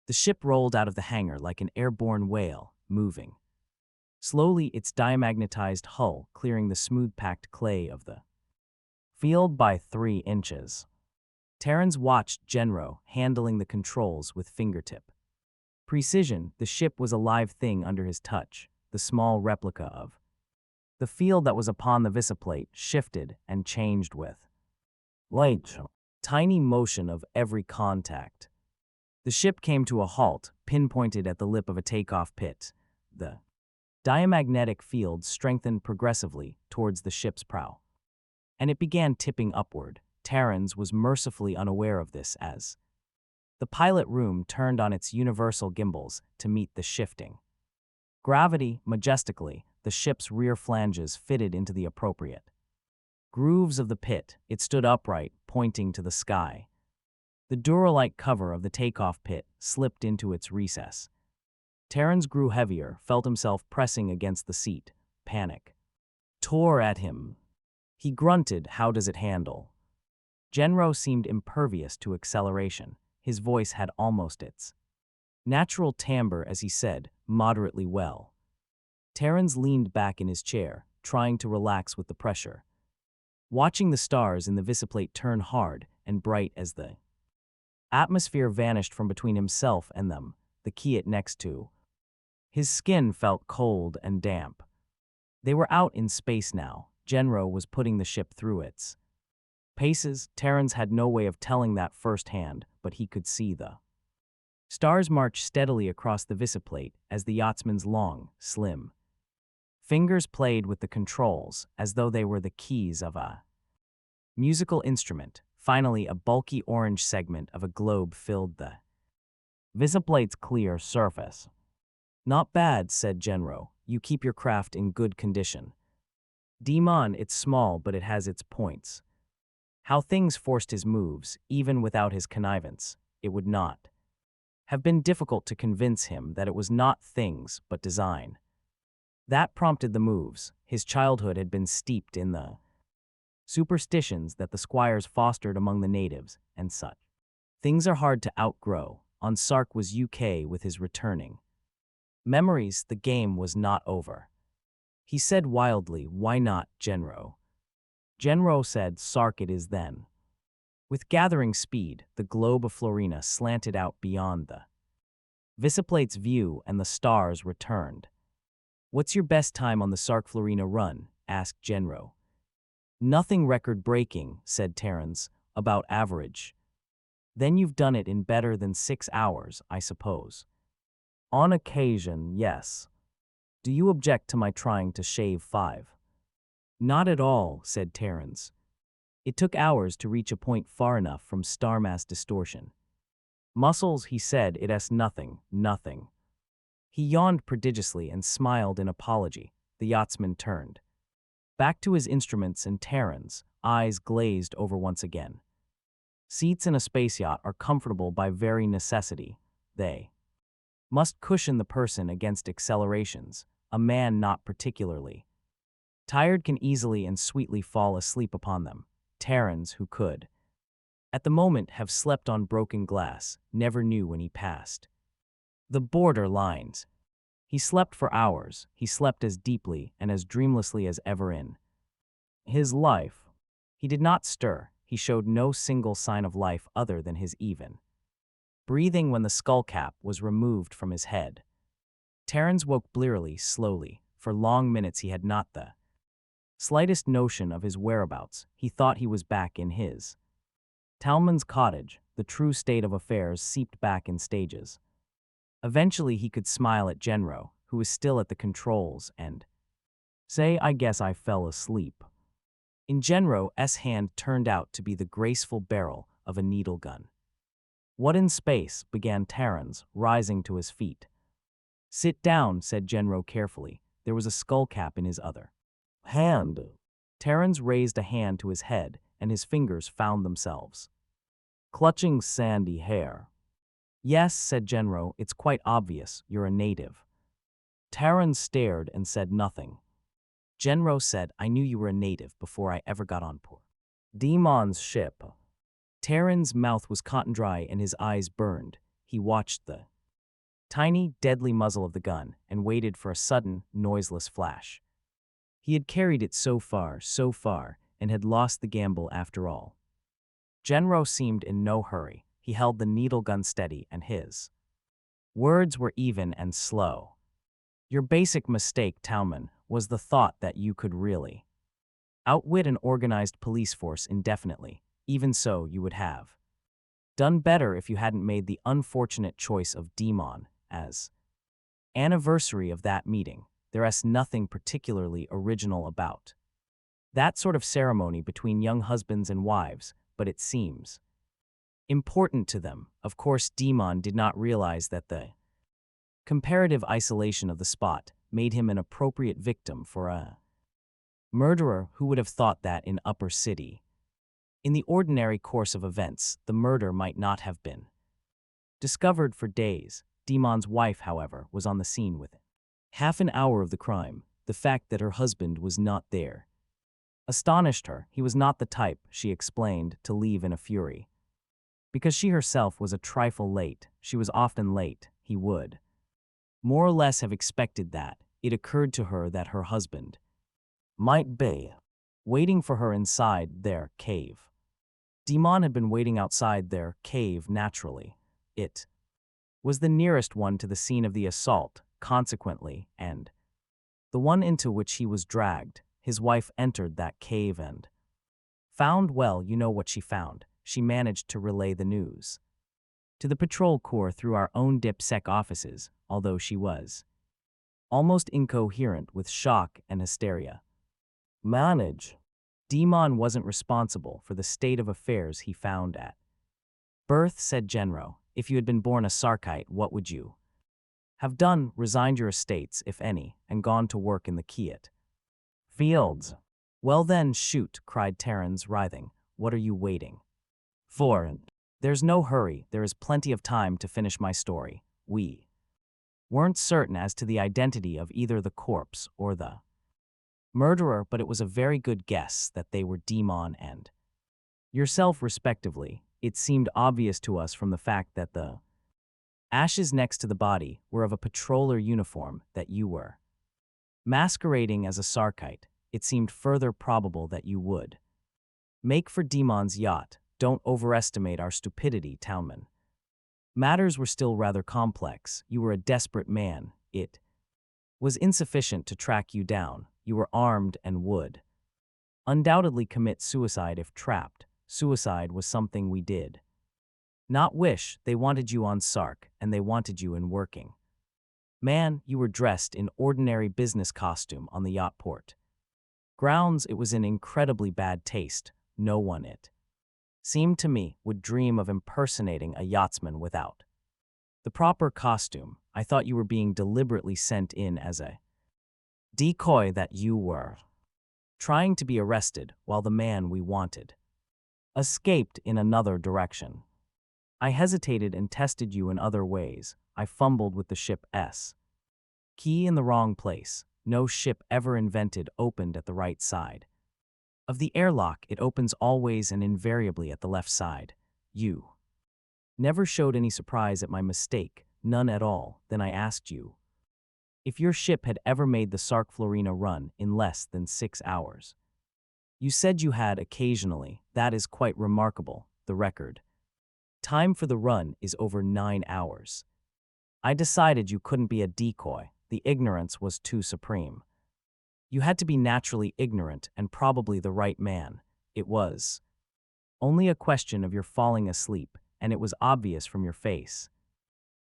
The ship rolled out of the hangar like an airborne whale, moving slowly, its diamagnetized hull clearing the smooth-packed clay of the field by 3 inches. Terrans watched Genro handling the controls with fingertip precision. The ship was a live thing under his touch. The small replica of the field that was upon the visiplate shifted and changed with light, tiny motion of every contact. The ship came to a halt, pinpointed at the lip of a takeoff pit. The diamagnetic field strengthened progressively towards the ship's prow, and it began tipping upward. Terrans was mercifully unaware of this as the pilot room turned on its universal gimbals to meet the shifting gravity. Majestically, the ship's rear flanges fitted into the appropriate grooves of the pit. It stood upright, pointing to the sky. The duralite cover of the takeoff pit slipped into its recess. Terrans grew heavier, felt himself pressing against the seat. Panic tore at him. He grunted, "How does it handle?" Genro seemed impervious to acceleration. His voice had almost its natural timbre as he said, "Moderately well." Terrans leaned back in his chair, trying to relax with the pressure. Watching the stars in the visiplate turn hard and bright as the atmosphere vanished from between himself and them, the key it next to. His skin felt cold and damp. They were out in space now. Genro was putting the ship through its paces. Terrans had no way of telling that firsthand, but he could see the stars march steadily across the visiplate as the yachtsman's long, slim fingers played with the controls as though they were the keys of a musical instrument. Finally, a bulky orange segment of a globe filled the visiplate's clear surface. "Not bad," said Genro. "You keep your craft in good condition." "Demon, it's small, but it has its points." How things forced his moves, even without his connivance. It would not have been difficult to convince him that it was not things, but design. That prompted the moves. His childhood had been steeped in the superstitions that the squires fostered among the natives, and such things are hard to outgrow. On Sark was UK with his returning memories. The game was not over. He said wildly, "Why not, Genro?" Genro said, "Sark it is then." With gathering speed, the globe of Florina slanted out beyond the visiplate's view and the stars returned. "What's your best time on the Sark Florina run?" asked Genro. "Nothing record-breaking," said Terrans, "about average." "Then you've done it in better than 6 hours, I suppose." "On occasion, yes. Do you object to my trying to shave 5? "Not at all," said Terrans. It took hours to reach a point far enough from star mass distortion. "Muscles," he said, "it's nothing, nothing." He yawned prodigiously and smiled in apology. The yachtsman turned back to his instruments, and Terrans' eyes glazed over once again. Seats in a space yacht are comfortable by very necessity. They must cushion the person against accelerations. A man not particularly tired can easily and sweetly fall asleep upon them. Terrans, who could at the moment have slept on broken glass, never knew when he passed the border lines. He slept for hours. He slept as deeply and as dreamlessly as ever in his life. He did not stir. He showed no single sign of life other than his even breathing when the skull cap was removed from his head. Terrans woke blearily, slowly. For long minutes he had not the slightest notion of his whereabouts. He thought he was back in his Talman's cottage. The true state of affairs seeped back in stages. Eventually he could smile at Genro, who was still at the controls, and say, "I guess I fell asleep." In Genro's hand turned out to be the graceful barrel of a needle gun. "What in space?" began Terrans, rising to his feet. "Sit down," said Genro carefully. There was a skull cap in his other hand. Terrans raised a hand to his head, and his fingers found themselves clutching sandy hair. "Yes," said Genro, "it's quite obvious. You're a native." Terrans stared and said nothing. Genro said, "I knew you were a native before I ever got on board Demon's ship." Terran's mouth was cotton dry and his eyes burned. He watched the tiny, deadly muzzle of the gun and waited for a sudden, noiseless flash. He had carried it so far, and had lost the gamble after all. Genro seemed in no hurry. He held the needle gun steady, and his words were even and slow. "Your basic mistake, Talman, was the thought that you could really outwit an organized police force indefinitely. Even so, you would have done better if you hadn't made the unfortunate choice of Demon as anniversary of that meeting. There's nothing particularly original about that sort of ceremony between young husbands and wives, but it seems important to them." Of course, Demon did not realize that the comparative isolation of the spot made him an appropriate victim for a murderer. Who would have thought that in Upper City? In the ordinary course of events, the murder might not have been discovered for days. Demon's wife, however, was on the scene within half an hour of the crime. The fact that her husband was not there astonished her. He was not the type, she explained, to leave in a fury. Because she herself was a trifle late, she was often late, he would more or less have expected that. It occurred to her that her husband Might be. Waiting for her inside their cave. Demon had been waiting outside their cave naturally. It was the nearest one to the scene of the assault, consequently, and the one into which he was dragged. His wife entered that cave and found, well, you know what she found. She managed to relay the news to the patrol corps through our own DipSec offices, although she was almost incoherent with shock and hysteria. Manage. Demon wasn't responsible for the state of affairs he found at birth, said Genro. If you had been born a Sarkite, what would you have done? Resigned your estates, if any, and gone to work in the Kiat fields. Well then, shoot, cried Terrans, writhing. What are you waiting for? There's no hurry, there is plenty of time to finish my story. We weren't certain as to the identity of either the corpse or the murderer, but it was a very good guess that they were Demon and yourself, respectively. It seemed obvious to us from the fact that the ashes next to the body were of a patroller uniform that you were masquerading as a Sarkite. It seemed further probable that you would make for Demon's yacht. Don't overestimate our stupidity, Townman. Matters were still rather complex. You were a desperate man. It was insufficient to track you down. You were armed and would undoubtedly commit suicide if trapped. Suicide was something we did not wish. They wanted you on Sark, and they wanted you in working. Man, you were dressed in ordinary business costume on the yacht port grounds. It was in incredibly bad taste. No one, it seemed to me, would dream of impersonating a yachtsman without the proper costume. I thought you were being deliberately sent in as a decoy, that you were trying to be arrested while the man we wanted escaped in another direction. I hesitated and tested you in other ways. I fumbled with the ship's key in the wrong place. No ship ever invented opened at the right side of the airlock. It opens always and invariably at the left side. You never showed any surprise at my mistake, none at all. Then I asked you if your ship had ever made the Sark Florina run in less than 6 hours. You said you had occasionally. That is quite remarkable. The record time for the run is over 9 hours. I decided you couldn't be a decoy. The ignorance was too supreme. You had to be naturally ignorant and probably the right man. It was only a question of your falling asleep, and it was obvious from your face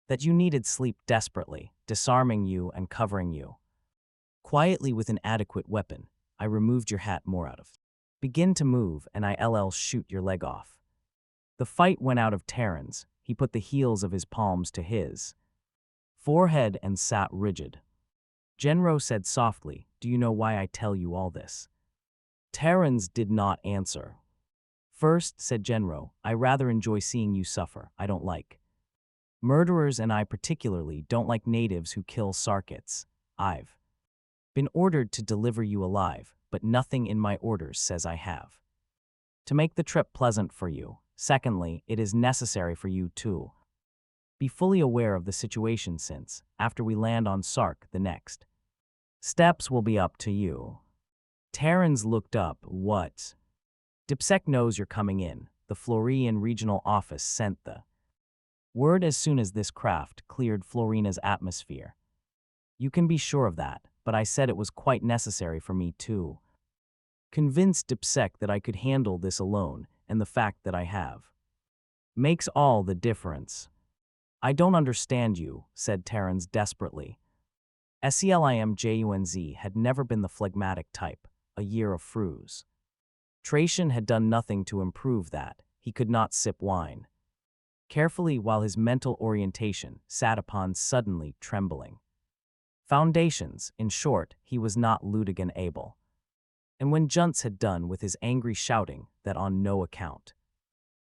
that you needed sleep desperately, disarming you and covering you quietly with an adequate weapon. I removed your hat more out of. Begin to move, and I'll shoot your leg off. The fight went out of Terrans. He put the heels of his palms to his forehead and sat rigid. Genro said softly, do you know why I tell you all this? Terrans did not answer. First, said Genro, I rather enjoy seeing you suffer. I don't like murderers, and I particularly don't like natives who kill Sarkits. I've been ordered to deliver you alive, but nothing in my orders says I have to make the trip pleasant for you. Secondly, it is necessary for you to be fully aware of the situation, since, after we land on Sark, the next steps will be up to you. Terrans looked up. What? DipSec knows you're coming in. The Florian Regional Office sent the word as soon as this craft cleared Florina's atmosphere. You can be sure of that, but I said it was quite necessary for me to convince DipSec that I could handle this alone, and the fact that I have makes all the difference. I don't understand you, said Terrans desperately. Selimjunz had never been the phlegmatic type, a year of frues. Tracian had done nothing to improve that. He could not sip wine carefully while his mental orientation sat upon suddenly trembling foundations. In short, he was not Ludigan able. And when Junts had done with his angry shouting that on no account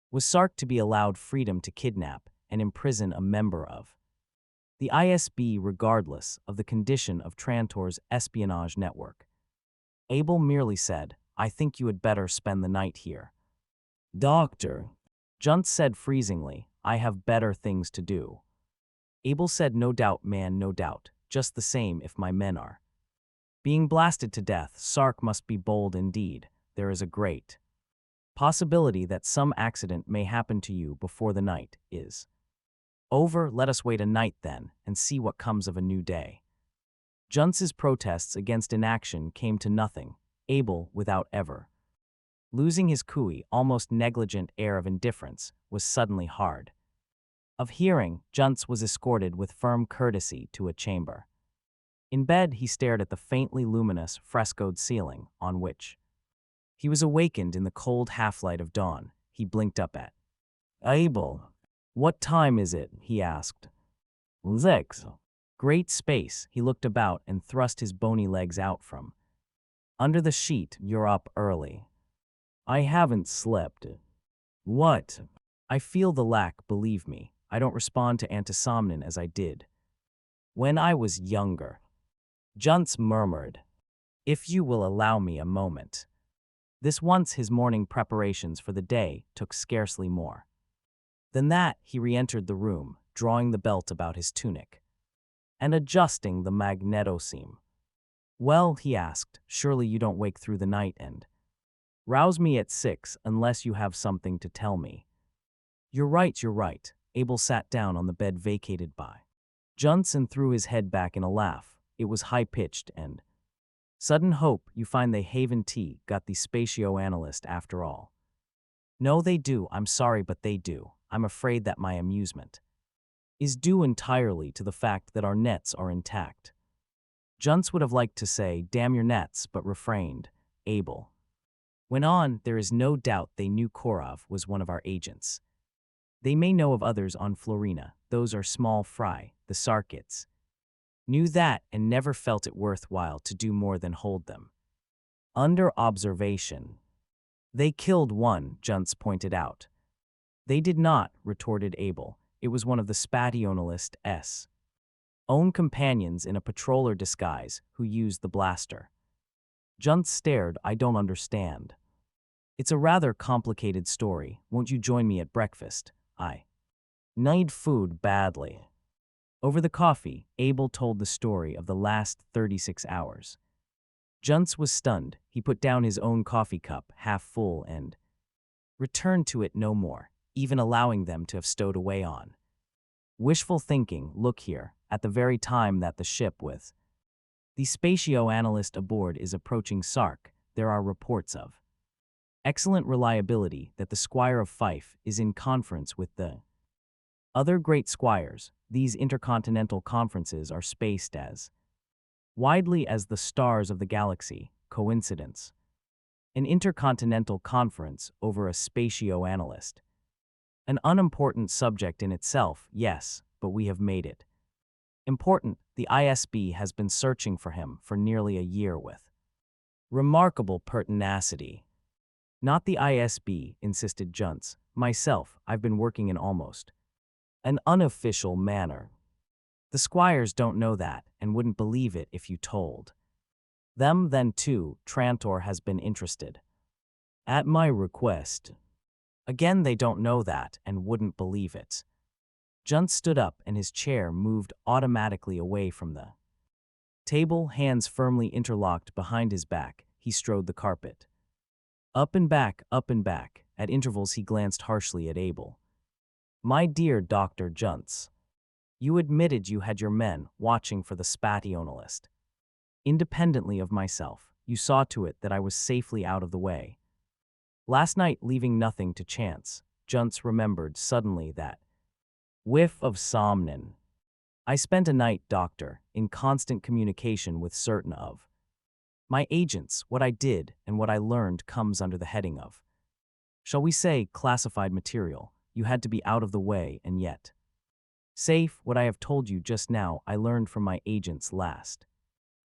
was Sark to be allowed freedom to kidnap and imprison a member of the ISB regardless of the condition of Trantor's espionage network, Abel merely said, I think you had better spend the night here. Doctor, Junts said freezingly, I have better things to do. Abel said, no doubt, man, no doubt. Just the same, if my men are Being blasted to death, Sark must be bold indeed. There is a great possibility that some accident may happen to you before the night is over. Let us wait a night then, and see what comes of a new day. Juntz's protests against inaction came to nothing. Abel, without ever losing his cool, almost negligent air of indifference, was suddenly hard of hearing. Juntz was escorted with firm courtesy to a chamber. In bed, he stared at the faintly luminous, frescoed ceiling, on which he was awakened in the cold half-light of dawn. He blinked up at Abel. "What time is it?" he asked. "Six." Great space. He looked about and thrust his bony legs out from under the sheet. "You're up early." "I haven't slept." "What?" "I feel the lack, believe me. I don't respond to antisomnin as I did when I was younger." Juntz murmured, "If you will allow me a moment." This once his morning preparations for the day took scarcely more than that. He re-entered the room, drawing the belt about his tunic and adjusting the magnetoseam. "Well," he asked, "surely you don't wake through the night and rouse me at 6 unless you have something to tell me." You're right. Abel sat down on the bed vacated by Juntz and threw his head back in a laugh. It was high-pitched and sudden. "Hope you find they Haven tea got the spatio-analyst after all." "No, they do. I'm sorry, but they do. I'm afraid that my amusement is due entirely to the fact that our nets are intact." Juntz would have liked to say, "Damn your nets," but refrained. Abel went on, "There is no doubt they knew Korov was one of our agents. They may know of others on Florina. Those are small fry. The Sarkits knew that and never felt it worthwhile to do more than hold them under observation." "They killed one," Juntz pointed out. "They did not," retorted Abel. "It was one of the spationalist's own companions in a patroller disguise who used the blaster." Juntz stared. "I don't understand." "It's a rather complicated story. Won't you join me at breakfast? I need food badly." Over the coffee, Abel told the story of the last 36 hours. Juntz was stunned. He put down his own coffee cup, half full, and returned to it no more, even allowing them to have stowed away on wishful thinking. "Look here, at the very time that the ship with the spatio-analyst aboard is approaching Sark, there are reports of excellent reliability that the Squire of Fife is in conference with the other great squires. These intercontinental conferences are spaced as widely as the stars of the galaxy. Coincidence? An intercontinental conference over a spatio-analyst. An unimportant subject in itself, yes, but we have made it important. The ISB has been searching for him for nearly a year with remarkable pertinacity." "Not the ISB," insisted Juntz. "Myself, I've been working in almost an unofficial manner. The squires don't know that and wouldn't believe it if you told them. Then, too, Trantor has been interested at my request. Again, they don't know that and wouldn't believe it." Juntz stood up and his chair moved automatically away from the table, hands firmly interlocked behind his back. He strode the carpet. Up and back, up and back. At intervals he glanced harshly at Abel. "My dear Dr. Juntz, you admitted you had your men watching for the spationalist. Independently of myself, you saw to it that I was safely out of the way. Last night, leaving nothing to chance." Juntz remembered suddenly that whiff of somnin. "I spent a night, doctor, in constant communication with certain of my agents. What I did and what I learned comes under the heading of, shall we say, classified material. You had to be out of the way and yet safe. What I have told you just now I learned from my agents last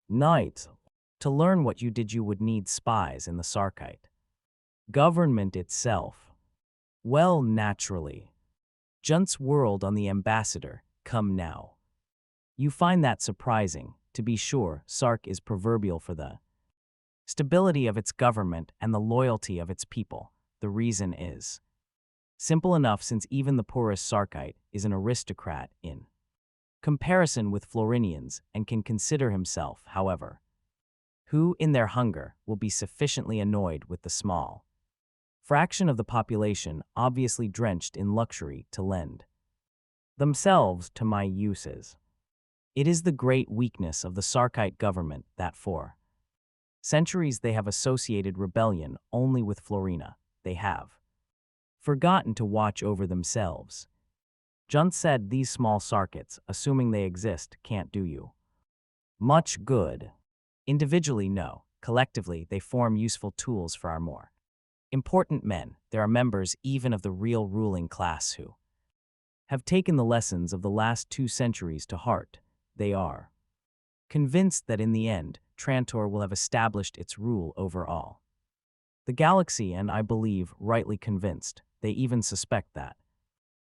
night. To learn what you did you would need spies in the Sarkite government itself." "Well, naturally." Juntz whirled on the ambassador. "Come now. You find that surprising. To be sure, Sark is proverbial for the stability of its government and the loyalty of its people. The reason is simple enough, since even the poorest Sarkite is an aristocrat in comparison with Florinians and can consider himself, however who, in their hunger, will be sufficiently annoyed with the small fraction of the population obviously drenched in luxury to lend themselves to my uses. It is the great weakness of the Sarkite government that for centuries they have associated rebellion only with Florina. They have forgotten to watch over themselves. Junt said these small Sarkites, assuming they exist, can't do you much good. Individually, no. Collectively, they form useful tools for our more important men. There are members even of the real ruling class who have taken the lessons of the last 2 centuries to heart. They are convinced that in the end, Trantor will have established its rule over all the galaxy, and I believe rightly convinced. They even suspect that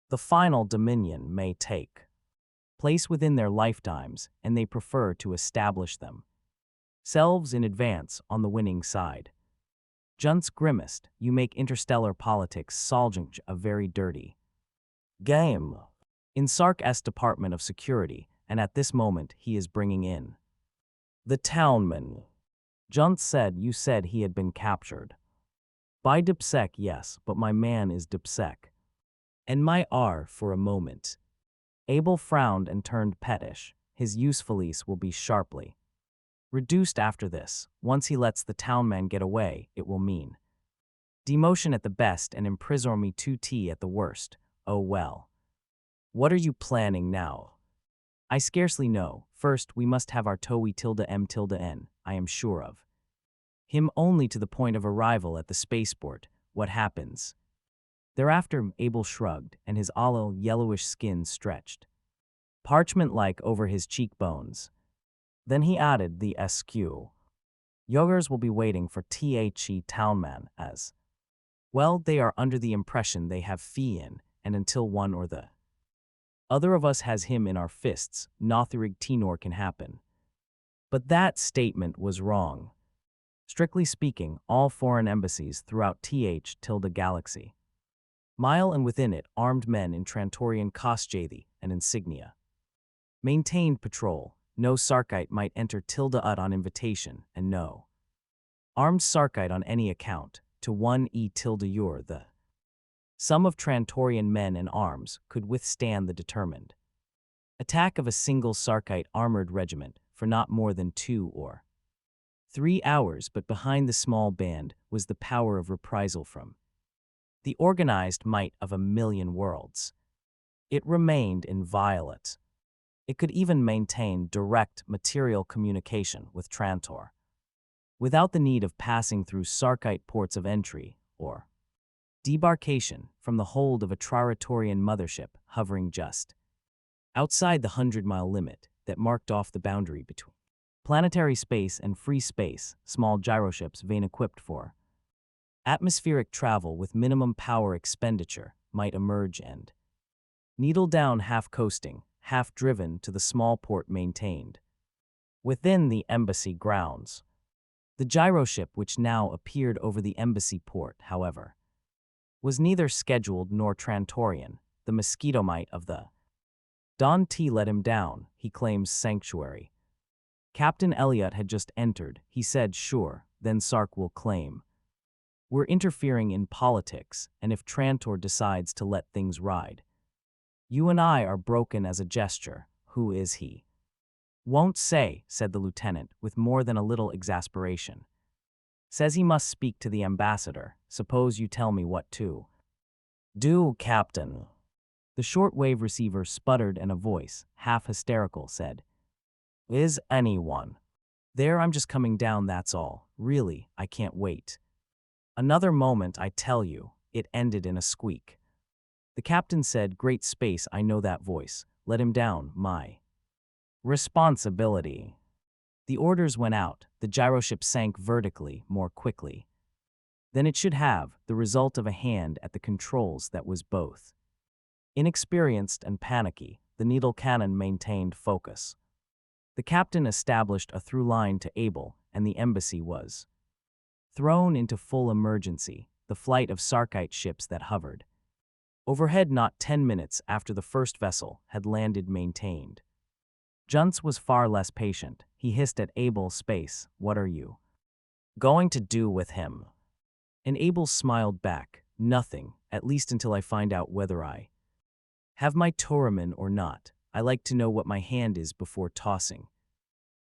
the final dominion may take place within their lifetimes, and they prefer to establish themselves in advance on the winning side. Juntz grimaced. You make interstellar politics, Soljanj, a very dirty game in Sark's Department of Security, and at this moment he is bringing in the townman. Juntz said, you said he had been captured by Dipsec. Yes, but my man is Dipsec. And my R for a moment. Abel frowned and turned pettish. His usefulness will be sharply reduced after this. Once he lets the townman get away, it will mean demotion at the best and imprisonment 2T at the worst. Oh well. What are you planning now? I scarcely know. First, we must have our Toei tilde M tilde N, I am sure of him only to the point of arrival at the spaceport. What happens thereafter? Abel shrugged, and his olive yellowish skin stretched parchment-like over his cheekbones. Then he added, the SQ Yogers will be waiting for The townman as well. They are under the impression they have fee in, and until one or the other of us has him in our fists, Nothurig Tenor can happen. But that statement was wrong. Strictly speaking, all foreign embassies throughout tilde galaxy mile and within it, armed men in Trantorian costume and insignia maintained patrol. No Sarkite might enter tilde ut on invitation, and no armed Sarkite on any account. To 1 tilde ur the sum of Trantorian men and arms could withstand the determined attack of a single Sarkite armored regiment for not more than 2 or 3 hours, but behind the small band was the power of reprisal from the organized might of 1,000,000 worlds. It remained inviolate. It could even maintain direct material communication with Trantor, without the need of passing through Sarkite ports of entry or debarkation from the hold of a Traratorian mothership hovering just outside the 100-mile limit that marked off the boundary between planetary space and free space. Small gyroships, vein-equipped for atmospheric travel with minimum power expenditure, might emerge and needle down, half coasting, half driven to the small port maintained within the embassy grounds. The gyroship which now appeared over the embassy port, however, was neither scheduled nor Trantorian. The mosquito mite of the Don T let him down, he claims sanctuary. Captain Elliot had just entered. He said, sure, then Sark will claim we're interfering in politics, and if Trantor decides to let things ride, you and I are broken as a gesture. Who is he? Won't say, said the lieutenant, with more than a little exasperation. Says he must speak to the ambassador. Suppose you tell me what to do, Captain. The shortwave receiver sputtered, and a voice, half hysterical, said, is anyone there? I'm just coming down, that's all. Really, I can't wait another moment, I tell you. It ended in a squeak. The captain said, great space, I know that voice. Let him down, my responsibility. The orders went out. The gyroship sank vertically more quickly than it should have, the result of a hand at the controls that was both inexperienced and panicky. The needle cannon maintained focus. The captain established a through line to Abel, and the embassy was thrown into full emergency. The flight of Sarkite ships that hovered overhead not 10 minutes after the first vessel had landed maintained Junts was far less patient. He hissed at Abel's space. What are you going to do with him? And Abel smiled back. Nothing, at least until I find out whether I have my Toraman or not. I like to know what my hand is before tossing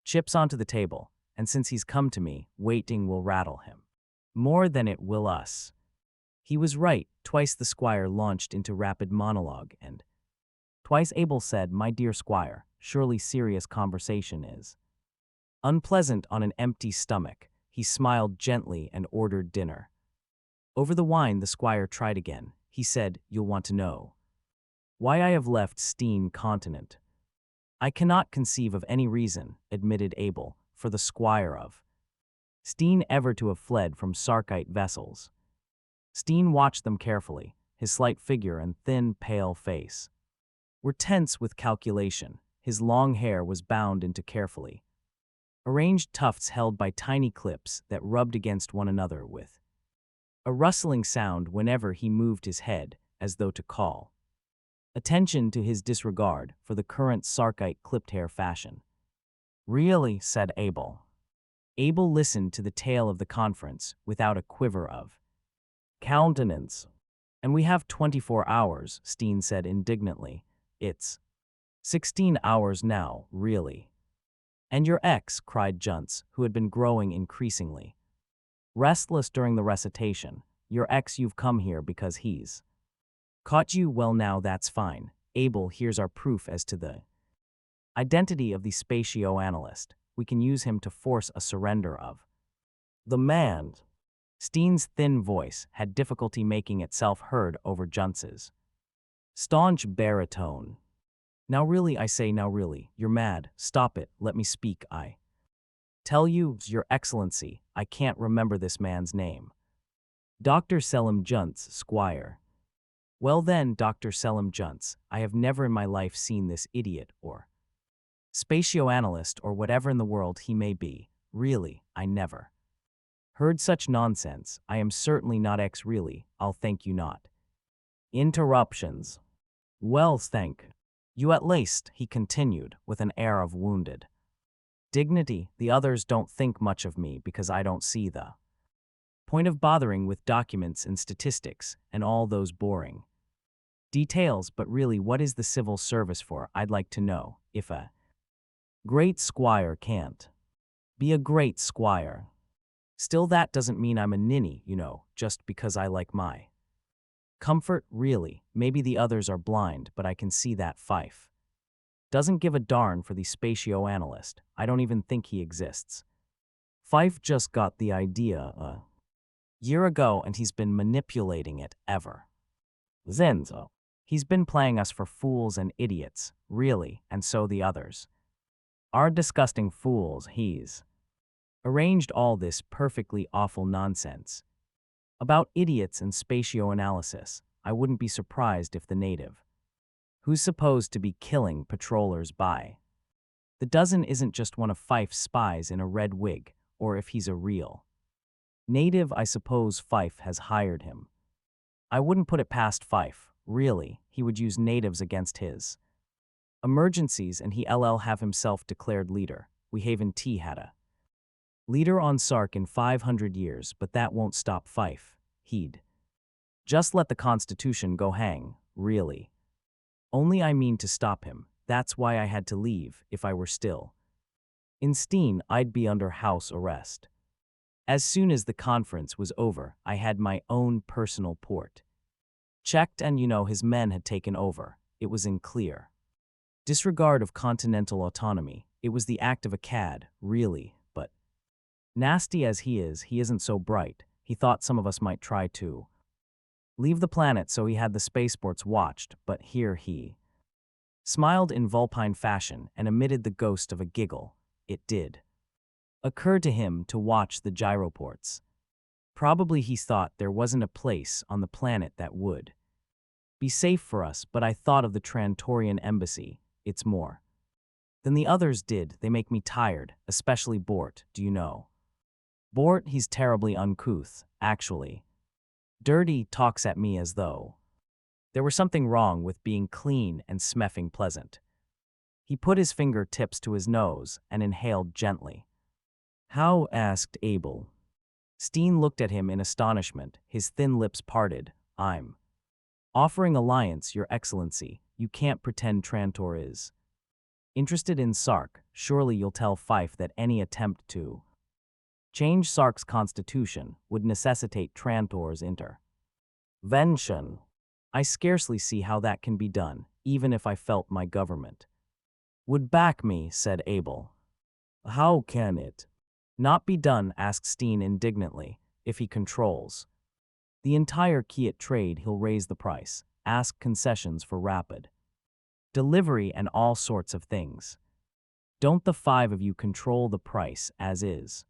chips onto the table, and since he's come to me, waiting will rattle him more than it will us. He was right. Twice the squire launched into rapid monologue, and twice Abel said, "My dear squire, surely serious conversation is unpleasant on an empty stomach." He smiled gently and ordered dinner. Over the wine, the squire tried again. He said, "You'll want to know why I have left Steen continent." "I cannot conceive of any reason," admitted Abel, "for the squire of Steen ever to have fled from Sarkite vessels." Steen watched them carefully. His slight figure and thin, pale face were tense with calculation. His long hair was bound into carefully arranged tufts held by tiny clips that rubbed against one another with a rustling sound whenever he moved his head, as though to call attention to his disregard for the current Sarkite clipped hair fashion. "Really," said Abel. Abel listened to the tale of the conference without a quiver of countenance. "And we have 24 hours, Steen said indignantly. "It's 16 hours now, really." "And your ex," cried Junts, who had been growing increasingly restless during the recitation. "Your ex, you've come here because he's caught you. Well, now that's fine. Abel, here's our proof as to the identity of the spatio-analyst. We can use him to force a surrender of the man." Steen's thin voice had difficulty making itself heard over Junts's staunch baritone. "Now really, I say, now really, you're mad. Stop it, let me speak. I tell you, Your Excellency, I can't remember this man's name." "Dr. Selim Junts, Squire." "Well then, Dr. Selim Junts, I have never in my life seen this idiot or spatio-analyst or whatever in the world he may be. Really, I never heard such nonsense. I am certainly not ex really, I'll thank you not. Interruptions. Well, thank you at least," he continued with an air of wounded dignity. "The others don't think much of me because I don't see the point of bothering with documents and statistics and all those boring details, but really, what is the civil service for, I'd like to know, if a great squire can't be a great squire? Still, that doesn't mean I'm a ninny, you know, just because I like my comfort. Really, maybe the others are blind, but I can see that Fife doesn't give a darn for the spatio-analyst. I don't even think he exists. Fife just got the idea a year ago, and he's been manipulating it ever since. He's been playing us for fools and idiots, really, and so the others are disgusting fools. He's arranged all this perfectly awful nonsense about idiots and spatio-analysis. I wouldn't be surprised if the native who's supposed to be killing patrollers by the dozen isn't just one of Fife's spies in a red wig, or if he's a real native, I suppose Fife has hired him. I wouldn't put it past Fife, really. He would use natives against his emergencies, and he'll have himself declared leader. We haven't had a leader on Sark in 500 years, but that won't stop Fife. He'd just let the Constitution go hang, really. Only I mean to stop him. That's why I had to leave. If I were still in Steen, I'd be under house arrest. As soon as the conference was over, I had my own personal port checked, and his men had taken over. It was in clear disregard of continental autonomy. It was the act of a cad, really, but nasty as he isn't so bright. He thought some of us might try to leave the planet, so he had the spaceports watched, but here he smiled in vulpine fashion and emitted the ghost of a giggle. It did occur to him to watch the gyroports. Probably he thought there wasn't a place on the planet that would be safe for us, but I thought of the Trantorian embassy. It's more than the others did. They make me tired, especially Bort, do you know? Bort, he's terribly uncouth, actually. Dirty, talks at me as though there were something wrong with being clean and smeffing pleasant. He put his fingertips to his nose and inhaled gently. How? Asked Abel. Steen looked at him in astonishment, his thin lips parted. I'm offering alliance, Your Excellency. You can't pretend Trantor is interested in Sark. Surely you'll tell Fife that any attempt to change Sark's constitution would necessitate Trantor's intervention. I scarcely see how that can be done, even if I felt my government would back me, said Abel. How can it not be done? Asked Steen indignantly. If he controls the entire Kiat trade, he'll raise the price, ask concessions for rapid delivery and all sorts of things. Don't the five of you control the price as is?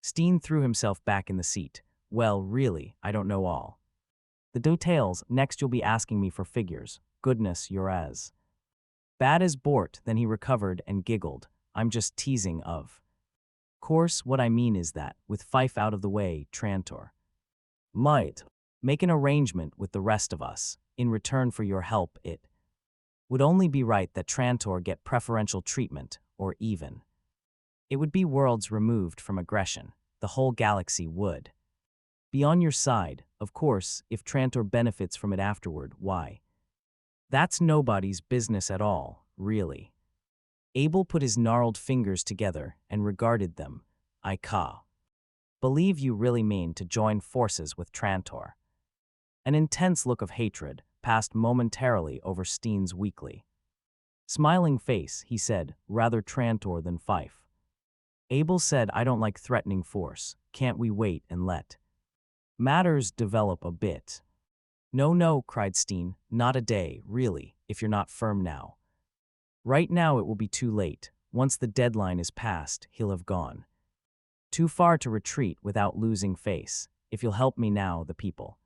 Steen threw himself back in the seat. Well, really, I don't know all the details. Next you'll be asking me for figures. Goodness, you're as bad as Bort. Then he recovered and giggled. I'm just teasing, of course. What I mean is that, with Fife out of the way, Trantor might make an arrangement with the rest of us. In return for your help, it would only be right that Trantor get preferential treatment, or even it would be worlds removed from aggression. The whole galaxy would be on your side. Of course, if Trantor benefits from it afterward, why? That's nobody's business at all, really. Abel put his gnarled fingers together and regarded them. I believe you really mean to join forces with Trantor. An intense look of hatred passed momentarily over Steen's weakly smiling face. He said, rather Trantor than Fife. Abel said, I don't like threatening force. Can't we wait and let matters develop a bit? No, no, cried Steen. Not a day, really, if you're not firm now. Right now it will be too late. Once the deadline is passed, he'll have gone too far to retreat without losing face. If you'll help me now, the people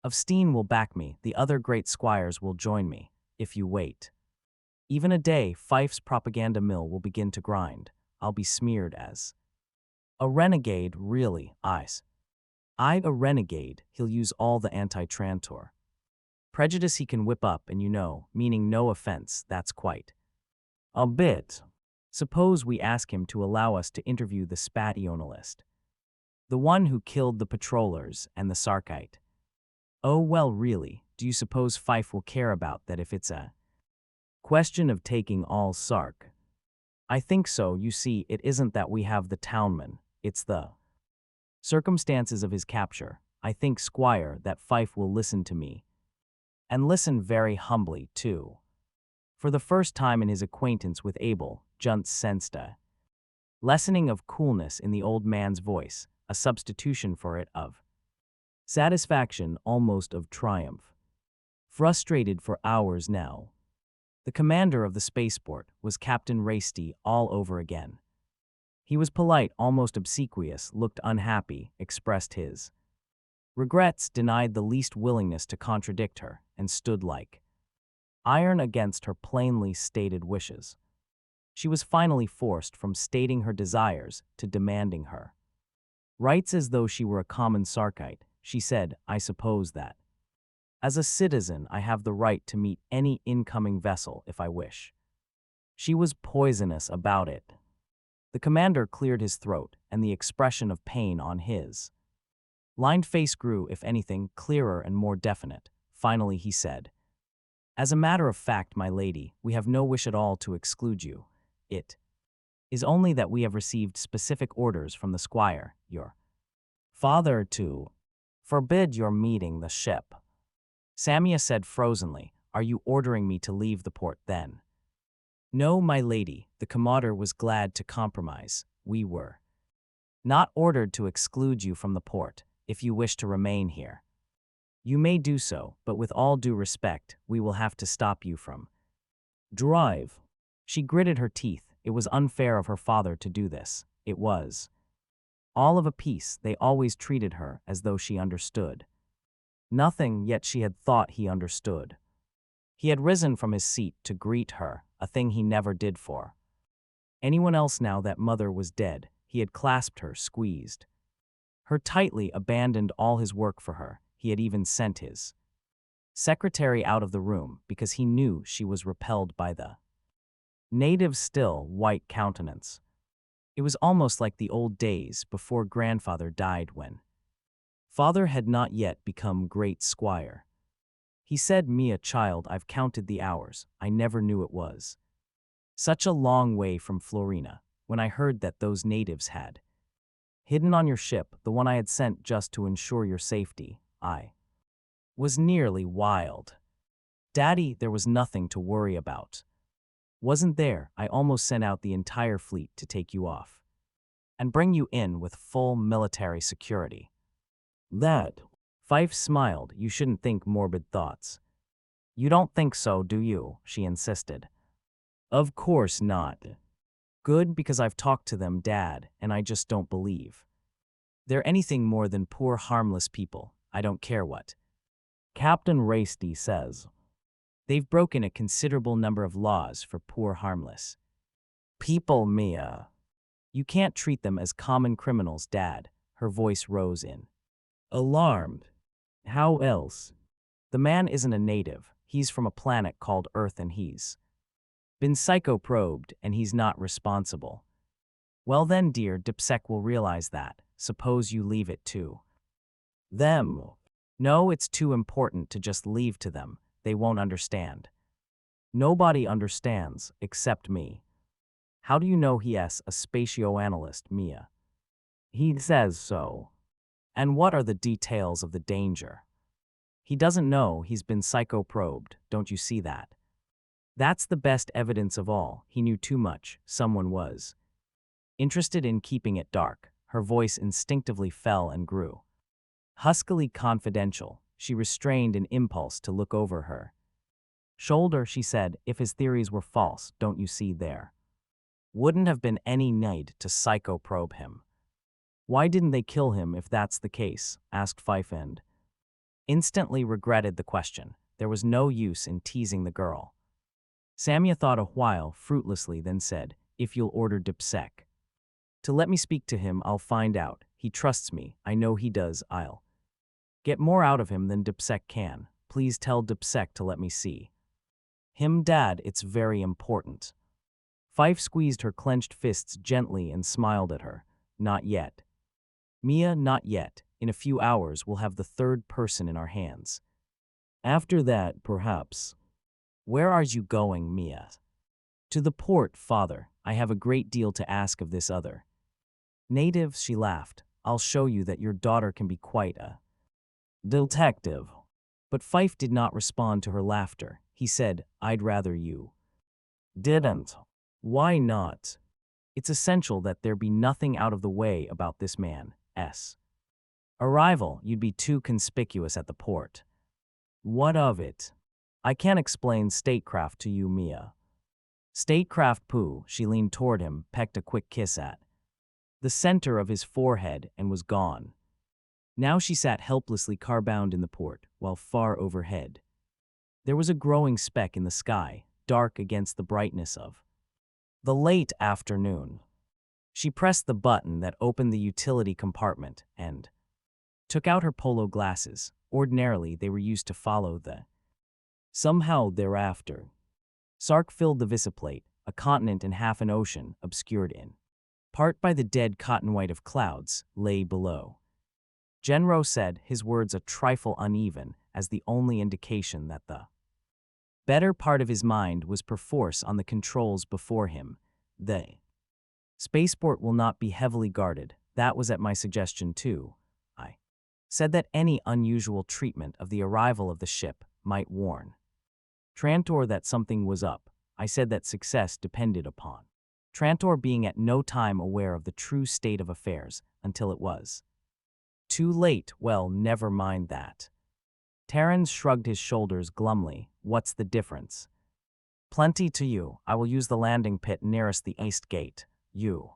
of Steen will back me. The other great squires will join me. If you wait even a day, Fife's propaganda mill will begin to grind. I'll be smeared as a renegade, really. I a renegade. He'll use all the anti-Trantor prejudice he can whip up, and meaning no offense, that's quite a bit. Suppose we ask him to allow us to interview the spationalist, the one who killed the patrollers and the Sarkite. Oh, well, really, do you suppose Fife will care about that if it's a question of taking all Sark? I think so. You see, it isn't that we have the townman, it's the circumstances of his capture. I think, Squire, that Fife will listen to me, and listen very humbly, too. For the first time in his acquaintance with Abel, Juntz sensed a lessening of coolness in the old man's voice, a substitution for it of satisfaction, almost of triumph. Frustrated for hours now, the commander of the spaceport was Captain Raisty all over again. He was polite, almost obsequious, looked unhappy, expressed his regrets, denied the least willingness to contradict her, and stood like iron against her plainly stated wishes. She was finally forced from stating her desires to demanding her rights as though she were a common Sarkite. She said, I suppose that as a citizen I have the right to meet any incoming vessel if I wish. She was poisonous about it. The commander cleared his throat, and the expression of pain on his lined face grew, if anything, clearer and more definite. Finally he said, as a matter of fact, my lady, we have no wish at all to exclude you. It is only that we have received specific orders from the Squire, your father, to forbid your meeting the ship. Samia said frozenly, are you ordering me to leave the port then? No, my lady, the Commodore was glad to compromise. We were not ordered to exclude you from the port. If you wish to remain here, you may do so, but with all due respect, we will have to stop you from drive. She gritted her teeth. It was unfair of her father to do this. It was all of a piece. They always treated her as though she understood nothing, yet she had thought he understood. He had risen from his seat to greet her, a thing he never did for anyone else. Now that mother was dead, he had clasped her, squeezed her tightly, abandoned all his work for her. He had even sent his secretary out of the room because he knew she was repelled by the Native's still, white countenance. It was almost like the old days before grandfather died when father had not yet become great squire. He said, "Me a child, I've counted the hours, I never knew it was such a long way from Florina, when I heard that those natives had hidden on your ship, the one I had sent just to ensure your safety. I was nearly wild. Daddy, there was nothing to worry about. Wasn't there? I almost sent out the entire fleet to take you off and bring you in with full military security." That, Fife smiled, "You shouldn't think morbid thoughts." "You don't think so, do you?" she insisted. "Of course not." "Good, because I've talked to them, Dad, and I just don't believe they're anything more than poor harmless people. I don't care what Captain Rasty says. They've broken a considerable number of laws for poor harmless people, Mia. You can't treat them as common criminals, Dad." Her voice rose in alarmed. "How else? The man isn't a native. He's from a planet called Earth and he's been psychoprobed and he's not responsible." "Well then, dear, DipSec will realize that. Suppose you leave it to them." "No, it's too important to just leave to them. They won't understand." "Nobody understands, except me." "How do you know he's a spatioanalyst, Mia?" "He says so." "And what are the details of the danger?" "He doesn't know. He's been psychoprobed. Don't you see that? That's the best evidence of all. He knew too much. Someone was interested in keeping it dark." Her voice instinctively fell and grew huskily confidential. She restrained an impulse to look over her shoulder. She said, "If his theories were false, don't you see there wouldn't have been any need to psychoprobe him." "Why didn't they kill him if that's the case?" asked Fife, and instantly regretted the question. There was no use in teasing the girl. Samia thought a while, fruitlessly, then said, "If you'll order DipSec to let me speak to him, I'll find out. He trusts me. I know he does. I'll get more out of him than DipSec can. Please tell DipSec to let me see him, Dad. It's very important." Fife squeezed her clenched fists gently and smiled at her. "Not yet, Mia, not yet. In a few hours, we'll have the third person in our hands. After that, perhaps." "Where are you going, Mia?" "To the port, Father. I have a great deal to ask of this other native." She laughed. "I'll show you that your daughter can be quite a detective." But Fife did not respond to her laughter. He said, "I'd rather you didn't." "Why not?" "It's essential that there be nothing out of the way about this man's arrival. You'd be too conspicuous at the port." "What of it?" "I can't explain statecraft to you, Mia." "Statecraft pooh." She leaned toward him, pecked a quick kiss at the center of his forehead, and was gone. Now she sat helplessly carbound in the port, while far overhead there was a growing speck in the sky, dark against the brightness of the late afternoon. She pressed the button that opened the utility compartment and took out her polo glasses. Ordinarily, they were used to follow the somehow thereafter. Sark filled the visiplate, a continent and half an ocean, obscured in part by the dead cotton white of clouds, lay below. Genro said, his words a trifle uneven, as the only indication that the better part of his mind was perforce on the controls before him. "The spaceport will not be heavily guarded. That was at my suggestion too. I said that any unusual treatment of the arrival of the ship might warn Trantor that something was up. I said that success depended upon Trantor being at no time aware of the true state of affairs until it was too late. Well, never mind that." Terrans shrugged his shoulders glumly. "What's the difference?" "Plenty to you. I will use the landing pit nearest the east gate. You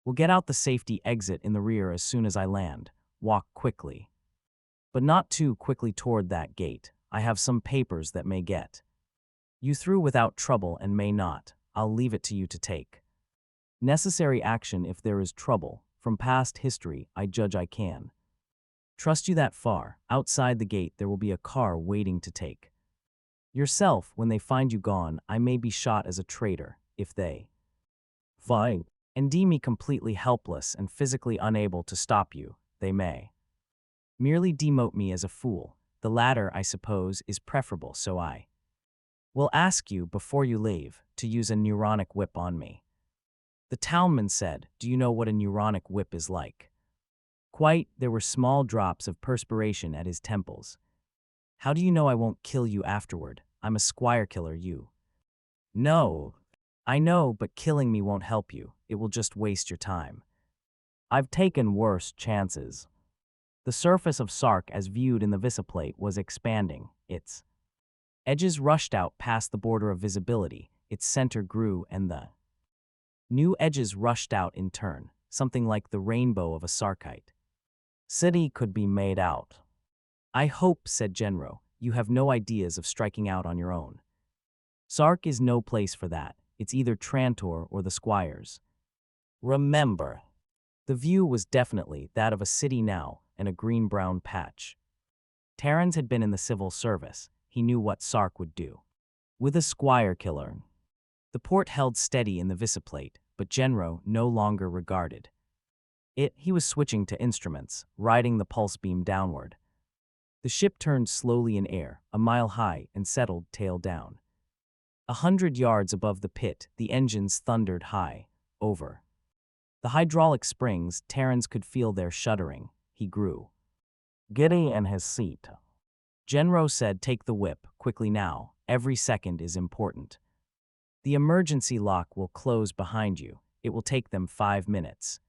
will get out the safety exit in the rear as soon as I land. Walk quickly, but not too quickly toward that gate. I have some papers that may get you through without trouble and may not. I'll leave it to you to take necessary action if there is trouble. From past history, I judge I can trust you that far. Outside the gate, there will be a car waiting to take yourself. When they find you gone, I may be shot as a traitor. if they find and deem me completely helpless and physically unable to stop you, they may merely demote me as a fool. The latter, I suppose, is preferable, so I will ask you, before you leave, to use a neuronic whip on me." The townman said, "Do you know what a neuronic whip is like?" Quite, there were small drops of perspiration at his temples. "How do you know I won't kill you afterward? I'm a squire killer, you." "No, I know, but killing me won't help you. It will just waste your time. I've taken worse chances." The surface of Sark, as viewed in the visiplate, was expanding. Its edges rushed out past the border of visibility. Its center grew, and the new edges rushed out in turn, something like the rainbow of a Sarkite city could be made out. "I hope," said Genro, "you have no ideas of striking out on your own. Sark is no place for that. It's either Trantor or the Squires. Remember." The view was definitely that of a city now, and a green-brown patch. Terrans had been in the civil service. He knew what Sark would do with a squire killer. The port held steady in the visiplate, but Genro no longer regarded it. He was switching to instruments, riding the pulse beam downward. The ship turned slowly in air, a mile high, and settled tail down. 100 yards above the pit, the engines thundered high. Over the hydraulic springs, Terrans could feel their shuddering. He grew giddy in his seat. Genro said, "Take the whip, quickly now. Every second is important. The emergency lock will close behind you. It will take them 5 minutes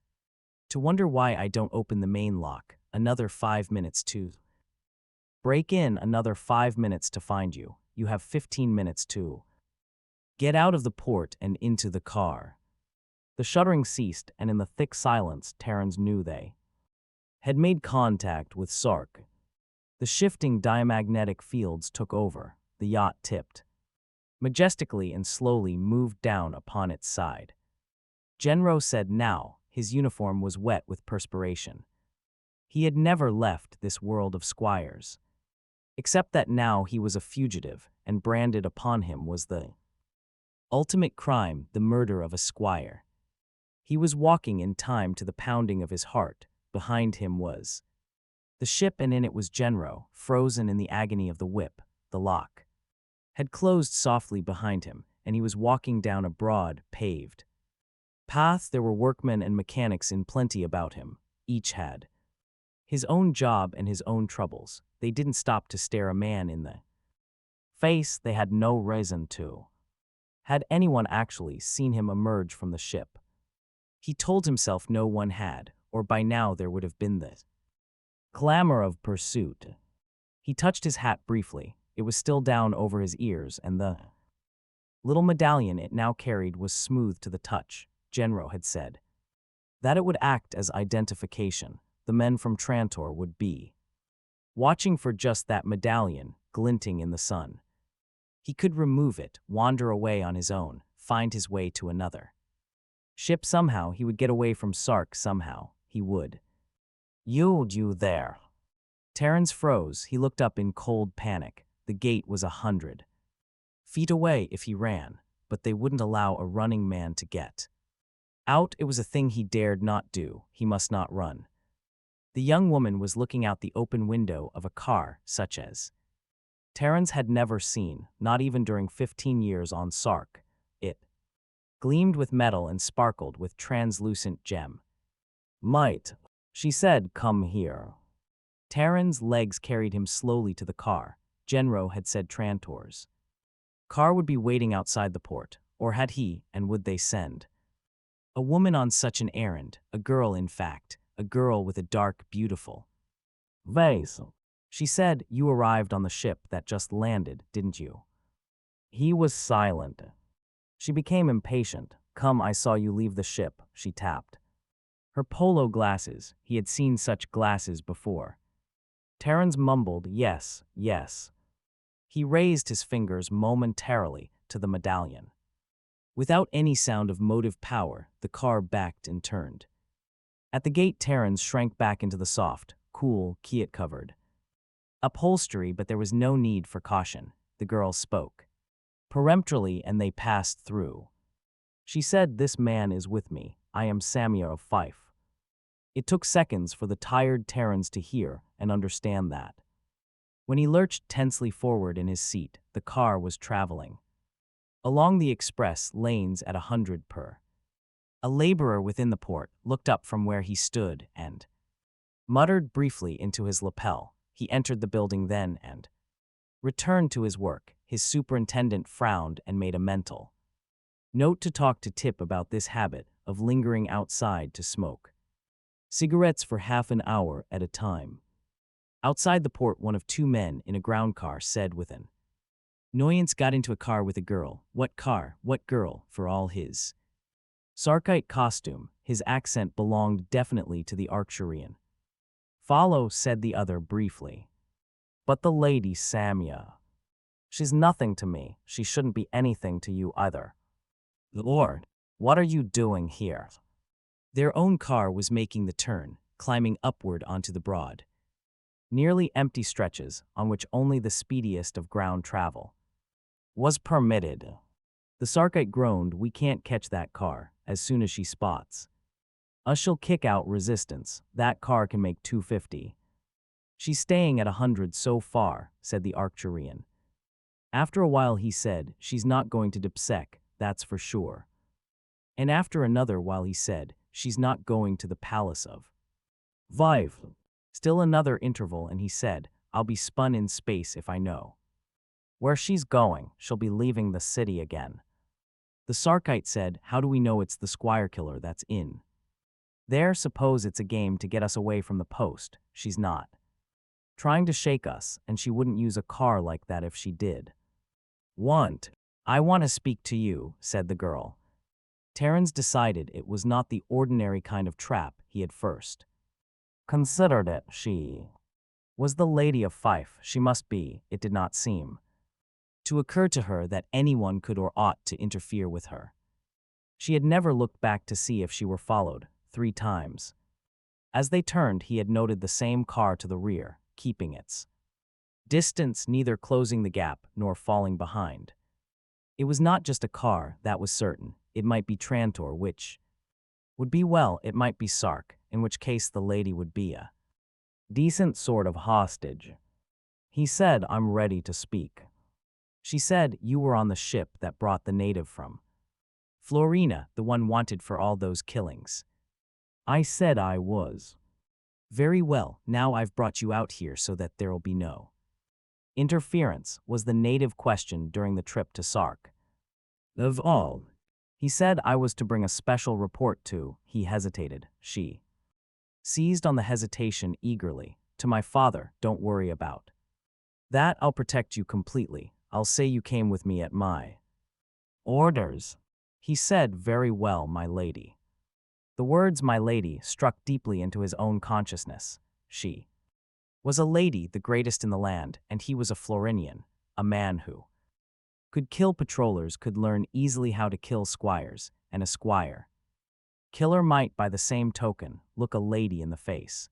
to wonder why I don't open the main lock, another 5 minutes to break in, another 5 minutes to find you. You have 15 minutes to get out of the port and into the car." The shuddering ceased, and in the thick silence, Terrans knew they had made contact with Sark. The shifting diamagnetic fields took over. The yacht tipped majestically and slowly moved down upon its side. Genro said now. His uniform was wet with perspiration. He had never left this world of squires, except that now he was a fugitive, and branded upon him was the ultimate crime, the murder of a squire. He was walking in time to the pounding of his heart. Behind him was the ship, and in it was Genro, frozen in the agony of the whip. The lock had closed softly behind him, and he was walking down a broad, paved path. There were workmen and mechanics in plenty about him. Each had his own job and his own troubles. They didn't stop to stare a man in the face. They had no reason to. Had anyone actually seen him emerge from the ship? He told himself no one had, or by now there would have been the clamor of pursuit. He touched his hat briefly. It was still down over his ears, and the little medallion it now carried was smooth to the touch. Genro had said that it would act as identification. The men from Trantor would be watching for just that medallion, glinting in the sun. He could remove it, wander away on his own, find his way to another ship somehow. He would get away from Sark somehow. He would. You there." Terrans froze. He looked up in cold panic. The gate was 100 feet away if he ran, but they wouldn't allow a running man to get out. It was a thing he dared not do. He must not run. The young woman was looking out the open window of a car such as Terrans had never seen, not even during 15 years on Sark. It gleamed with metal and sparkled with translucent gem. "Might," she said, "come here." Terran's legs carried him slowly to the car. Genro had said Trantor's car would be waiting outside the port, or had he, and would they send a woman on such an errand? A girl, in fact, a girl with a dark, beautiful face. She said, "You arrived on the ship that just landed, didn't you?" He was silent. She became impatient. "Come, I saw you leave the ship," she tapped her polo glasses. He had seen such glasses before. Terrans mumbled, "Yes, yes." He raised his fingers momentarily to the medallion. Without any sound of motive power, the car backed and turned. At the gate, Terrans shrank back into the soft, cool, Kiat-covered upholstery, but there was no need for caution. The girl spoke peremptorily, and they passed through. She said, "This man is with me. I am Samia of Fife." It took seconds for the tired Terrans to hear and understand that. When he lurched tensely forward in his seat, the car was traveling along the express lanes at 100 per. A laborer within the port looked up from where he stood and muttered briefly into his lapel. He entered the building then and returned to his work. His superintendent frowned and made a mental note to talk to Tip about this habit of lingering outside to smoke cigarettes for half an hour at a time. Outside the port, one of two men in a ground car said with an annoyance, "Got into a car with a girl." "What car? What girl?" For all his Sarkite costume, his accent belonged definitely to the Arcturian. "Follow," said the other briefly. "But the lady Samia. She's nothing to me. She shouldn't be anything to you either." "Lord, what are you doing here?" Their own car was making the turn, climbing upward onto the broad, nearly empty stretches on which only the speediest of ground travel was permitted. The Sarkite groaned. "We can't catch that car. As soon as she spots us, she'll kick out resistance. That car can make 250. She's staying at 100 so far," said the Arcturian. After a while he said, "She's not going to Dipsec, that's for sure." And after another while he said, "She's not going to the Palace of Vive." Still another interval and he said, "I'll be spun in space if I know where she's going. She'll be leaving the city again." The Sarkite said, "How do we know it's the Squire Killer that's in there? Suppose it's a game to get us away from the post. She's not trying to shake us, and she wouldn't use a car like that if she did." I want to speak to you," said the girl. Terrans decided it was not the ordinary kind of trap he had first considered it. She was the Lady of Fife. She must be. It did not seem to occur to her that anyone could or ought to interfere with her. She had never looked back to see if she were followed. 3 times. As they turned, he had noted the same car to the rear, keeping its distance, neither closing the gap nor falling behind. It was not just a car, that was certain. It might be Trantor, which would be well, it might be Sark, in which case the lady would be a decent sort of hostage. He said, "I'm ready to speak." She said, "You were on the ship that brought the native from Florina, the one wanted for all those killings." I said I was. "Very well, now I've brought you out here so that there'll be no interference," was the native question during the trip to Sark. "Of all." He said, "I was to bring a special report to." He hesitated. She seized on the hesitation eagerly. "To my father, don't worry about that. I'll protect you completely. I'll say you came with me at my orders." He said, "Very well, my lady." The words "my lady" struck deeply into his own consciousness. She was a lady, the greatest in the land, and he was a Florinian, a man who could kill patrollers, could learn easily how to kill squires, and a squire killer might, by the same token, look a lady in the face.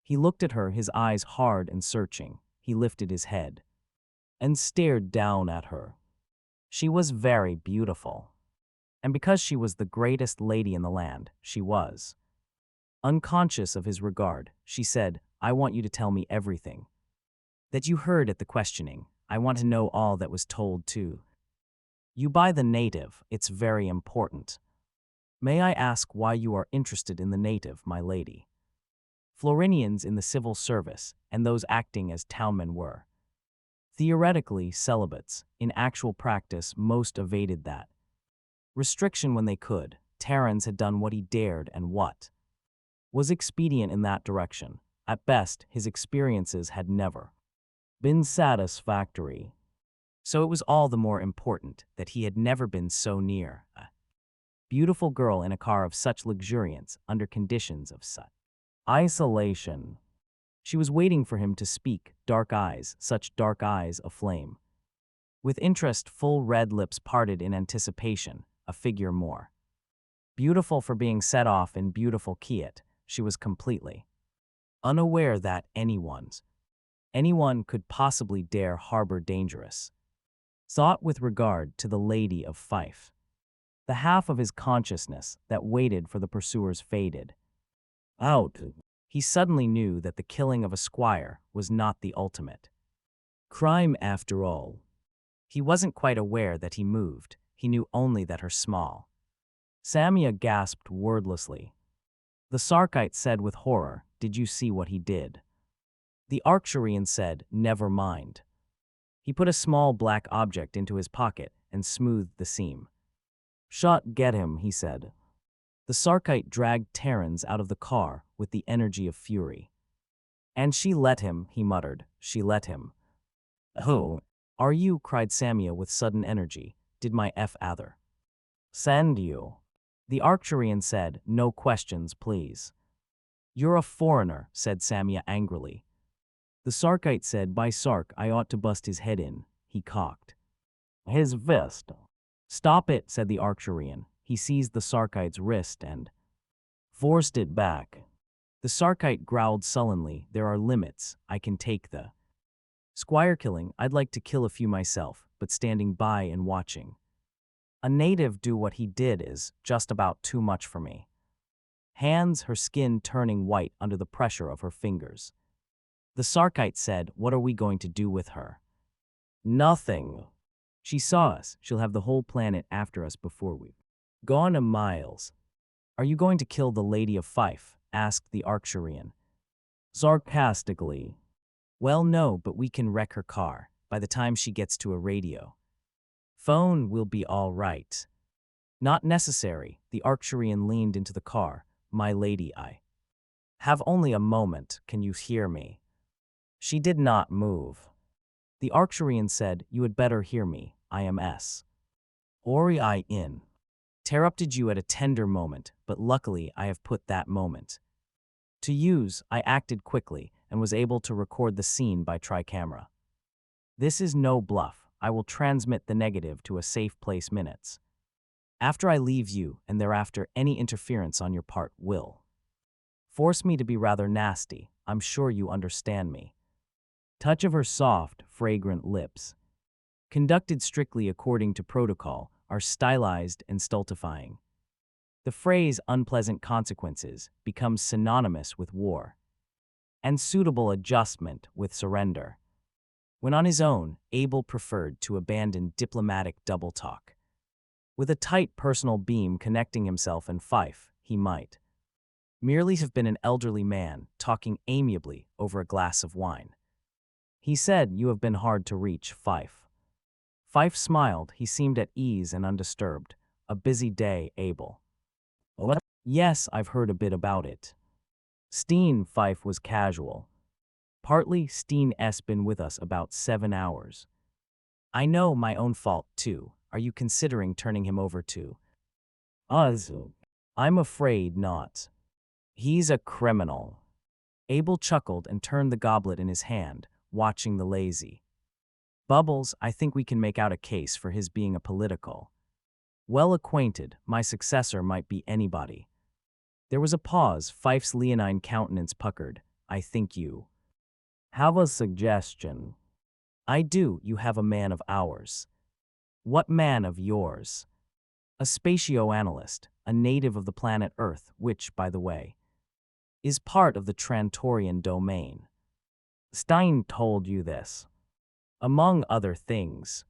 He looked at her, his eyes hard and searching. He lifted his head and stared down at her. She was very beautiful. And because she was the greatest lady in the land, she was unconscious of his regard. She said, "I want you to tell me everything that you heard at the questioning. I want to know all that was told to you by the native. It's very important." "May I ask why you are interested in the native, my lady?" Florinians in the civil service, and those acting as townmen, were theoretically celibates. In actual practice, most evaded that restriction when they could. Terrans had done what he dared and what was expedient in that direction. At best, his experiences had never been satisfactory. So it was all the more important that he had never been so near a beautiful girl in a car of such luxuriance under conditions of such isolation. She was waiting for him to speak, dark eyes, such dark eyes aflame with interest, full red lips parted in anticipation, a figure more beautiful for being set off in beautiful Kiat. She was completely unaware that anyone could possibly dare harbor dangerous thought with regard to the Lady of Fife. The half of his consciousness that waited for the pursuers faded. Out. He suddenly knew that the killing of a squire was not the ultimate crime after all. He wasn't quite aware that he moved. He knew only that her small Samia gasped wordlessly. The Sarkite said with horror, "Did you see what he did?" The Arcturian said, "Never mind." He put a small black object into his pocket and smoothed the seam. "Shot, get him," he said. The Sarkite dragged Terrans out of the car with the energy of fury. "And she let him," he muttered. "She let him." "Who are you?" cried Samia with sudden energy. "Did my other send you?" The Arcturian said, "No questions, please." "You're a foreigner," said Samia angrily. The Sarkite said, "By Sark, I ought to bust his head in." He cocked his fist. "Stop it," said the Arcturian. He seized the Sarkite's wrist and forced it back. The Sarkite growled sullenly, "There are limits. I can take the squire killing. I'd like to kill a few myself, but standing by and watching a native do what he did is just about too much for me." Hands, her skin turning white under the pressure of her fingers. The Sarkite said, "What are we going to do with her?" "Nothing. She saw us. She'll have the whole planet after us before we've gone a miles." "Are you going to kill the Lady of Fife?" asked the Arcturian sarcastically. "Well, no, but we can wreck her car. By the time she gets to a radio phone, we'll be all right." "Not necessary." The Arcturian leaned into the car. "My lady, I have only a moment. Can you hear me?" She did not move. The Arcturian said, "You had better hear me. I am Ori I interrupted you at a tender moment, but luckily I have put that moment to use. I acted quickly and was able to record the scene by tri-camera. This is no bluff. I will transmit the negative to a safe place minutes after I leave you, and thereafter any interference on your part will force me to be rather nasty. I'm sure you understand me." Touch of her soft, fragrant lips, conducted strictly according to protocol, are stylized and stultifying. The phrase "unpleasant consequences" becomes synonymous with war, and suitable adjustment with surrender. When on his own, Abel preferred to abandon diplomatic double talk. With a tight personal beam connecting himself and Fife, he might merely have been an elderly man talking amiably over a glass of wine. He said, "You have been hard to reach, Fife." Fife smiled. He seemed at ease and undisturbed. "A busy day, Abel." "What?" "Yes, I've heard a bit about it." Steen, Fife was casual. "Partly, Steen's been with us about 7 hours. I know, my own fault, too. Are you considering turning him over to us?" "I'm afraid not. He's a criminal." Abel chuckled and turned the goblet in his hand, watching the lazy bubbles. "I think we can make out a case for his being a political well acquainted. My successor might be anybody." There was a pause. Fife's leonine countenance puckered. "I think you have a suggestion." "I do. You have a man of ours." "What man of yours?" "A spatioanalyst, a native of the planet Earth, which, by the way, is part of the Trantorian domain." "Stein told you this?" "Among other things."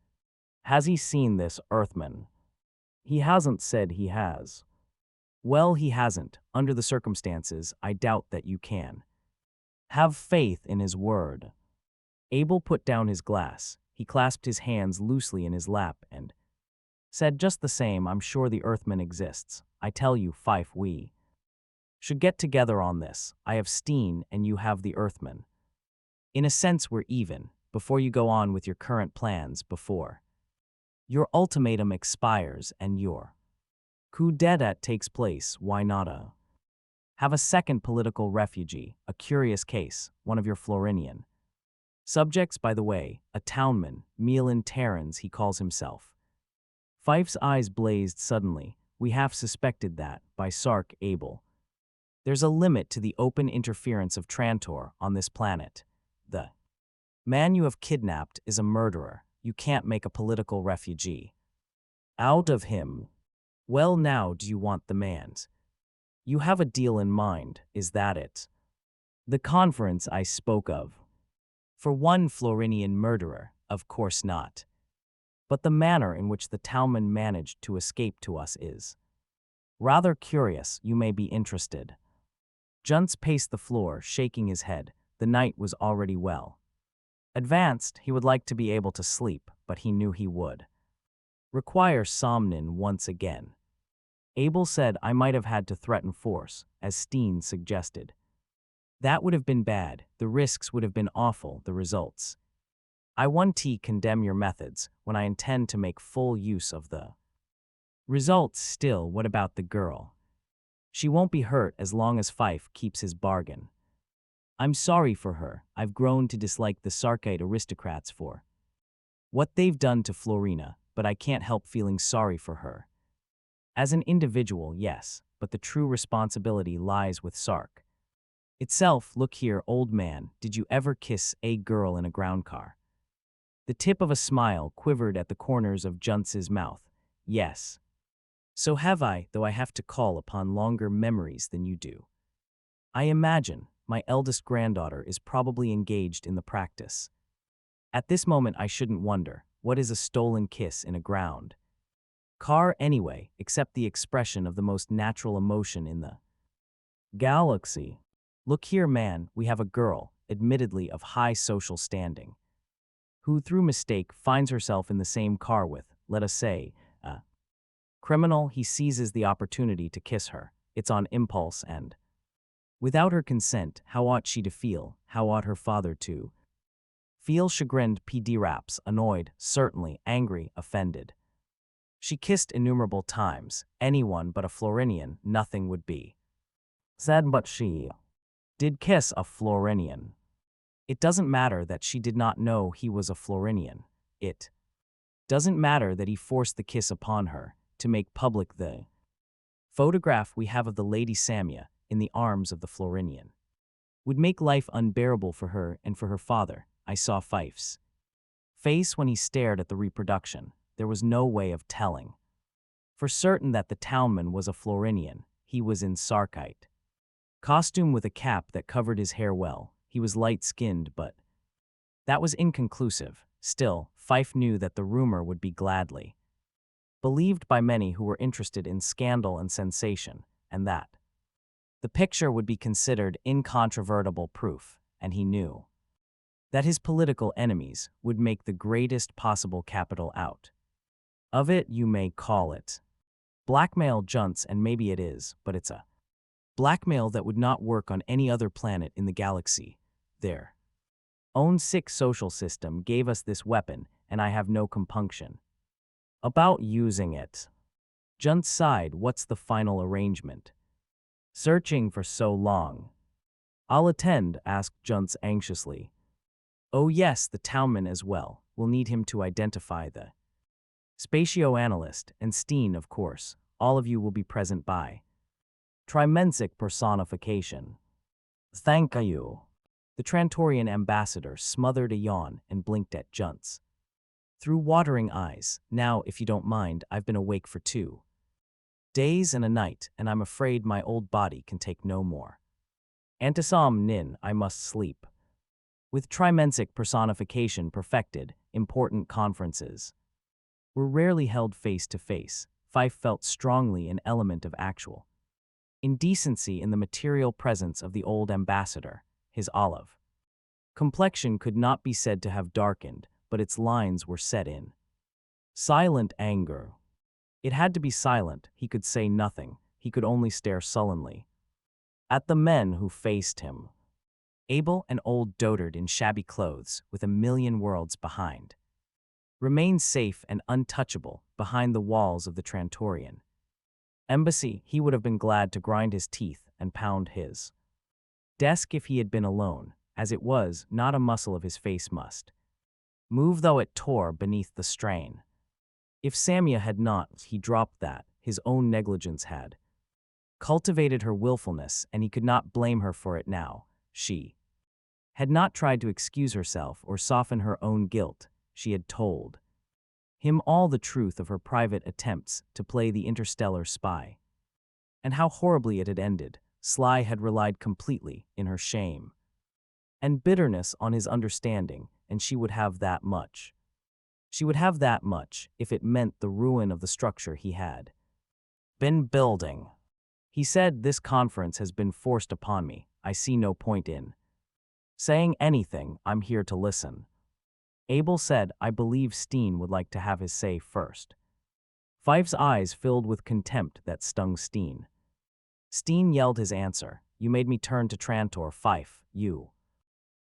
"Has he seen this Earthman?" "He hasn't said he has." "Well, he hasn't. Under the circumstances, I doubt that you can have faith in his word." Abel put down his glass. He clasped his hands loosely in his lap and said, "Just the same, I'm sure the Earthman exists. I tell you, Fife, we should get together on this. I have Steen and you have the Earthman. In a sense, we're even, before you go on with your current plans, before your ultimatum expires and your coup d'etat takes place. Why not have a second political refugee, a curious case, one of your Florinian subjects, by the way, a townman, Milan Terrans he calls himself." Fife's eyes blazed suddenly. "We half suspected that, by Sark, Abel. There's a limit to the open interference of Trantor on this planet. The man you have kidnapped is a murderer. You can't make a political refugee out of him." Well, now do you want the man's? You have a deal in mind, is that it? The conference I spoke of. For one Florinian murderer, of course not. But the manner in which the Talman managed to escape to us is rather curious. You may be interested. Junts paced the floor, shaking his head. The night was already well advanced. He would like to be able to sleep, but he knew he would require somnin once again. Abel said I might have had to threaten force, as Steen suggested. That would have been bad. The risks would have been awful, the results. I won't condemn your methods when I intend to make full use of the results. Still, what about the girl? She won't be hurt as long as Fife keeps his bargain. I'm sorry for her. I've grown to dislike the Sarkite aristocrats for what they've done to Florina, but I can't help feeling sorry for her. As an individual, yes, but the true responsibility lies with Sark itself. Look here, old man, did you ever kiss a girl in a groundcar? The tip of a smile quivered at the corners of Junts's mouth. Yes. So have I, though I have to call upon longer memories than you do. I imagine my eldest granddaughter is probably engaged in the practice. At this moment I shouldn't wonder, what is a stolen kiss in a ground car anyway, except the expression of the most natural emotion in the galaxy? Look here, man, we have a girl, admittedly of high social standing, who through mistake finds herself in the same car with, let us say, a criminal. He seizes the opportunity to kiss her. It's on impulse and without her consent. How ought she to feel? How ought her father to feel? Chagrined, PD raps, annoyed, certainly, angry, offended. She kissed innumerable times. Anyone but a Florinian, nothing would be said, but she did kiss a Florinian. It doesn't matter that she did not know he was a Florinian. It doesn't matter that he forced the kiss upon her to make public the photograph we have of the Lady Samia in the arms of the Florinian. Would make life unbearable for her and for her father. I saw Fife's face when he stared at the reproduction. There was no way of telling for certain that the townman was a Florinian. He was in Sarkite costume with a cap that covered his hair well. He was light-skinned, but that was inconclusive. Still, Fife knew that the rumor would be gladly believed by many who were interested in scandal and sensation, and that the picture would be considered incontrovertible proof, and he knew that his political enemies would make the greatest possible capital out of it. You may call it blackmail, Junts, and maybe it is, but it's a blackmail that would not work on any other planet in the galaxy. Their own sick social system gave us this weapon, and I have no compunction about using it. Junts sighed. What's the final arrangement? Searching for so long. I'll attend, asked Junts anxiously. Oh yes, the townman as well. We'll need him to identify the spatio-analyst, and Steen, of course. All of you will be present by trimensic personification. Thank you. The Trantorian ambassador smothered a yawn and blinked at Junts through watering eyes. Now, if you don't mind, I've been awake for 2 days and a night, and I'm afraid my old body can take no more. Antisom nin, I must sleep. With trimensic personification perfected, important conferences were rarely held face to face. Fife felt strongly an element of actual indecency in the material presence of the old ambassador. His olive complexion could not be said to have darkened, but its lines were set in silent anger. It had to be silent. He could say nothing. He could only stare sullenly at the men who faced him. Abel, an old dotard in shabby clothes with a million worlds behind, remained safe and untouchable behind the walls of the Trantorian embassy. He would have been glad to grind his teeth and pound his desk if he had been alone. As it was, not a muscle of his face must move, though it tore beneath the strain. If Samia had not, he dropped that. His own negligence had cultivated her willfulness, and he could not blame her for it now. She had not tried to excuse herself or soften her own guilt. She had told him all the truth of her private attempts to play the interstellar spy. And how horribly it had ended. Sly had relied completely in her shame and bitterness on his understanding, and she would have that much. She would have that much if it meant the ruin of the structure he had been building. He said, "This conference has been forced upon me. I see no point in saying anything. I'm here to listen." Abel said, "I believe Steen would like to have his say first." Fife's eyes filled with contempt that stung Steen. Steen yelled his answer. "You made me turn to Trantor, Fife. You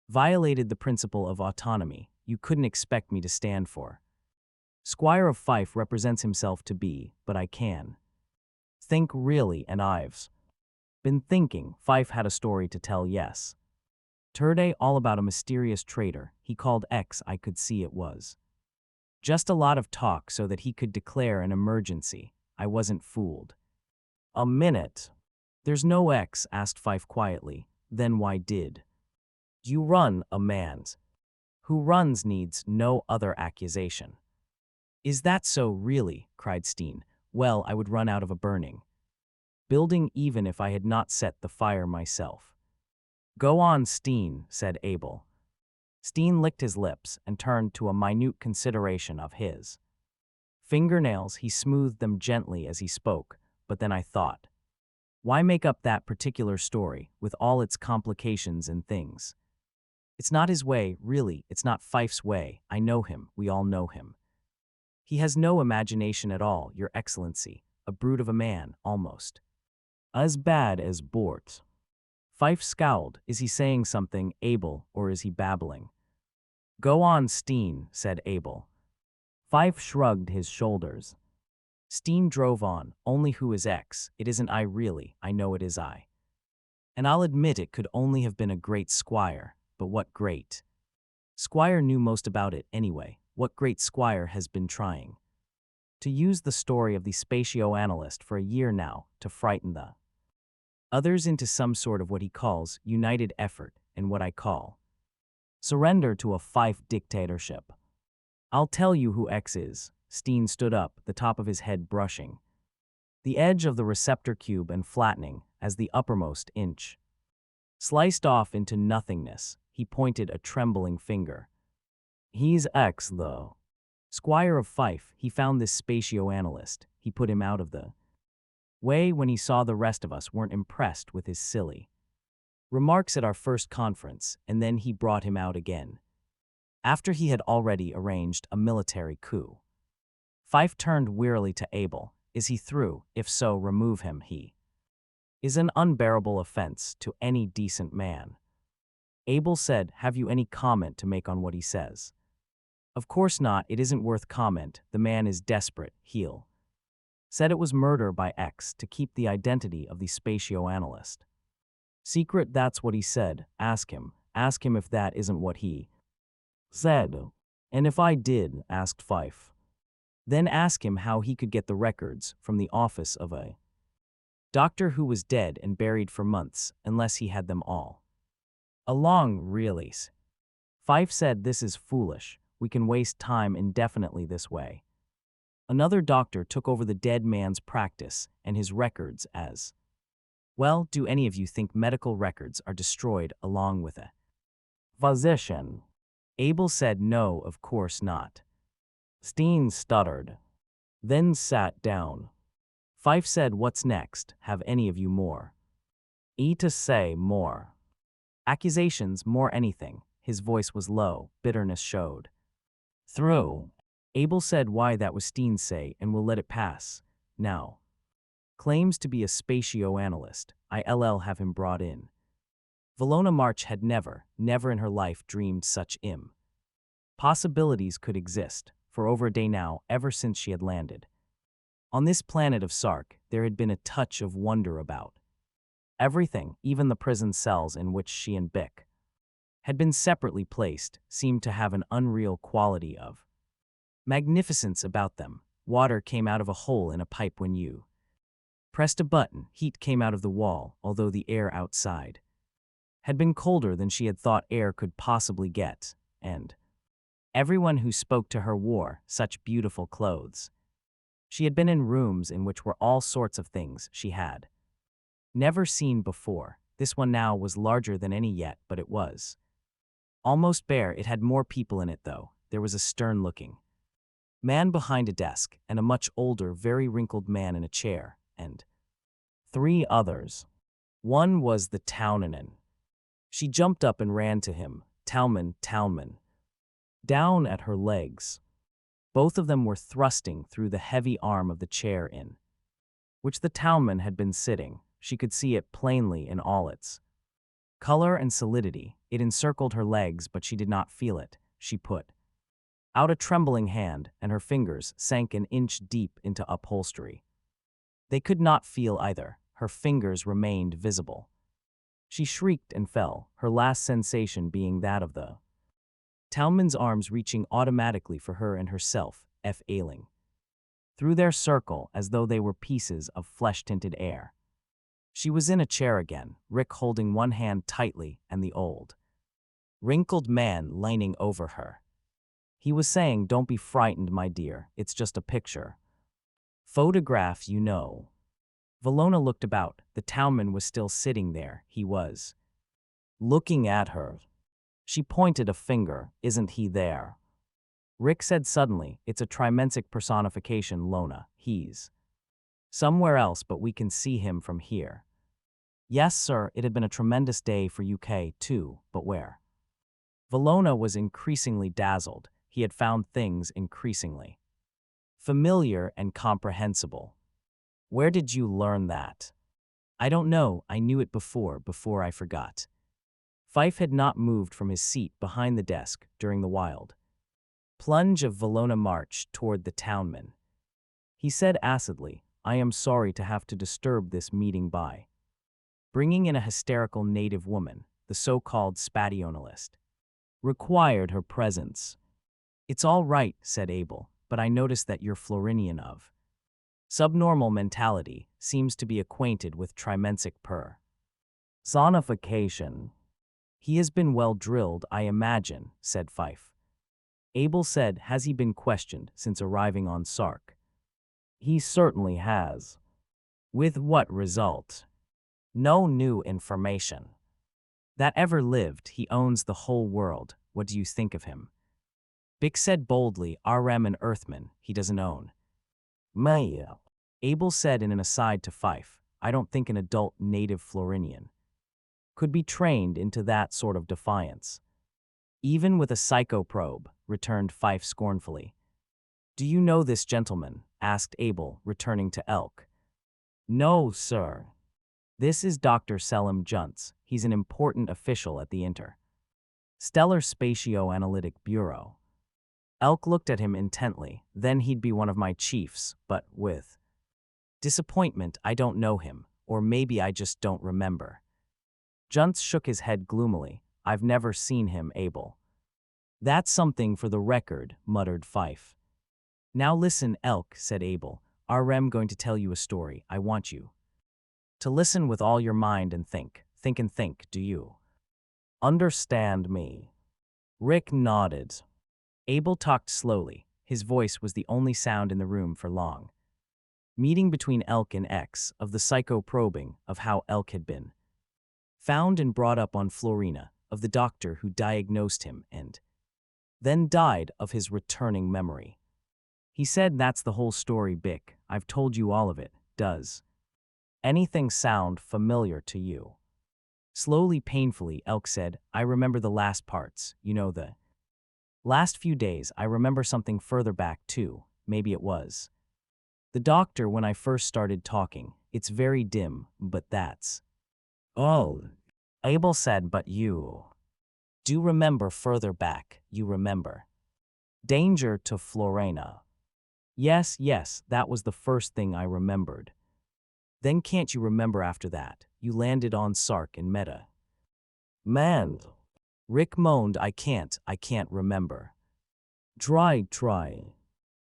violated the principle of autonomy. You couldn't expect me to stand for. Squire of Fife represents himself to be, but I can think really, and I've been thinking." Fife had a story to tell, yes. Turde, all about a mysterious traitor he called X. I could see it was just a lot of talk so that he could declare an emergency. I wasn't fooled. "A minute. There's no X," asked Fife quietly. "Then why did you run?" "A man's who runs needs no other accusation." "Is that so, really?" cried Steen. "Well, I would run out of a burning building even if I had not set the fire myself." "Go on, Steen," said Abel. Steen licked his lips and turned to a minute consideration of his fingernails. He smoothed them gently as he spoke, but then I thought, why make up that particular story with all its complications and things? It's not his way, really. It's not Fife's way. I know him. We all know him. He has no imagination at all, Your Excellency. A brute of a man, almost as bad as Bort. Fife scowled. Is he saying something, Abel, or is he babbling? "Go on, Steen," said Abel. Fife shrugged his shoulders. Steen drove on. "Only who is X? It isn't I, really. I know it is I. And I'll admit it could only have been a great squire. But what great squire knew most about it anyway? What great squire has been trying to use the story of the spatio-analyst for a year now to frighten the others into some sort of what he calls united effort and what I call surrender to a Fife dictatorship? I'll tell you who X is." Steen stood up, the top of his head brushing the edge of the receptor cube and flattening as the uppermost inch sliced off into nothingness. He pointed a trembling finger. "He's X, though. Squire of Fife. He found this spatio-analyst. He put him out of the way when he saw the rest of us weren't impressed with his silly remarks at our first conference, and then he brought him out again after he had already arranged a military coup." Fife turned wearily to Abel. "Is he through? If so, remove him. He is an unbearable offense to any decent man." Abel said, "Have you any comment to make on what he says?" "Of course not. It isn't worth comment. The man is desperate. He'll said it was murder by X to keep the identity of the spatio-analyst secret. That's what he said. Ask him. Ask him if that isn't what he said." "And if I did?" asked Fife. "Then ask him how he could get the records from the office of a doctor who was dead and buried for months, unless he had them all a long release." Fife said, "This is foolish. We can waste time indefinitely this way." Another doctor took over the dead man's practice and his records as well. "Do any of you think medical records are destroyed along with a physician?" Abel said, "No, of course not." Steen stuttered, then sat down. Fife said, "What's next? Have any of you more to say? More accusations, more anything?" His voice was low. Bitterness showed through. Abel said, "Why, that was Steen's say, and we'll let it pass. Now claims to be a spatio-analyst. I'll have him brought in." Valona March had never in her life dreamed such possibilities could exist. For over a day now, ever since she had landed on this planet of Sark, there had been a touch of wonder about everything. Even the prison cells in which she and Bick had been separately placed seemed to have an unreal quality of magnificence about them. Water came out of a hole in a pipe when you pressed a button. Heat came out of the wall, although the air outside had been colder than she had thought air could possibly get, and Everyone who spoke to her wore such beautiful clothes. She had been in rooms in which were all sorts of things she had never seen before. This one now was larger than any yet, but it was almost bare. It had more people in it, though. There was a stern-looking man behind a desk, and a much older, very wrinkled man in a chair, and 3 others. One was the Townanen. She jumped up and ran to him. Townman, down at her legs. Both of them were thrusting through the heavy arm of the chair in which the Townman had been sitting. She could see it plainly in all its color and solidity. It encircled her legs, but she did not feel it. She put out a trembling hand, and her fingers sank an inch deep into upholstery. They could not feel either. Her fingers remained visible. She shrieked and fell, her last sensation being that of the Townman's arms reaching automatically for her and herself, ailing through their circle as though they were pieces of flesh-tinted air. She was in a chair again, Rick holding one hand tightly and the old, wrinkled man leaning over her. He was saying, "Don't be frightened, my dear, it's just a picture. Photograph, you know." Valona looked about. The Townman was still sitting there. He was looking at her. She pointed a finger. "Isn't he there?" Rick said suddenly, "It's a trimensic personification, Lona. He's somewhere else, but we can see him from here." "Yes, sir, it had been a tremendous day for UK, too, but where?" Valona was increasingly dazzled. He had found things increasingly familiar and comprehensible. "Where did you learn that?" "I don't know. I knew it before I forgot." Fife had not moved from his seat behind the desk during the wild plunge of Valona marched toward the Townman. He said acidly, "I am sorry to have to disturb this meeting by bringing in a hysterical native woman. The so-called spationalist required her presence." "It's all right," said Abel, "but I noticed that your Florinian of subnormal mentality seems to be acquainted with trimensic personification." "He has been well drilled, I imagine," said Fife. Abel said, "Has he been questioned since arriving on Sark?" "He certainly has." "With what result?" "No new information." "That ever lived. He owns the whole world. What do you think of him?" Bick said boldly, "RM an Earthman. He doesn't own." "Maya." Abel said in an aside to Fife, "I don't think an adult native Florinian could be trained into that sort of defiance." "Even with a psychoprobe," returned Fife scornfully. "Do you know this gentleman?" asked Abel, returning to Elk. "No, sir." "This is Dr. Selim Juntz. He's an important official at the Stellar Spatio-Analytic Bureau." Elk looked at him intently. "Then he'd be one of my chiefs, but with disappointment, I don't know him, or maybe I just don't remember." Juntz shook his head gloomily. "I've never seen him, Abel." "That's something for the record," muttered Fife. "Now listen, Elk," said Abel. "RM going to tell you a story. I want you to listen with all your mind and think. Think and think, do you understand me?" Rick nodded. Abel talked slowly. His voice was the only sound in the room for long. Meeting between Elk and X, of the psycho-probing, of how Elk had been found and brought up on Florina, of the doctor who diagnosed him and then died, of his returning memory. He said, "That's the whole story, Bick. I've told you all of it. Does anything sound familiar to you?" Slowly, painfully, Elk said, "I remember the last parts. You know, the last few days. I remember something further back, too. Maybe it was the doctor when I first started talking. It's very dim, but that's..." "Oh," Abel said, "but you do remember further back. You remember danger to Florena." Yes, that was the first thing I remembered." "Then can't you remember after that? You landed on Sark and Meta." "Man," Rick moaned, I can't remember." Try."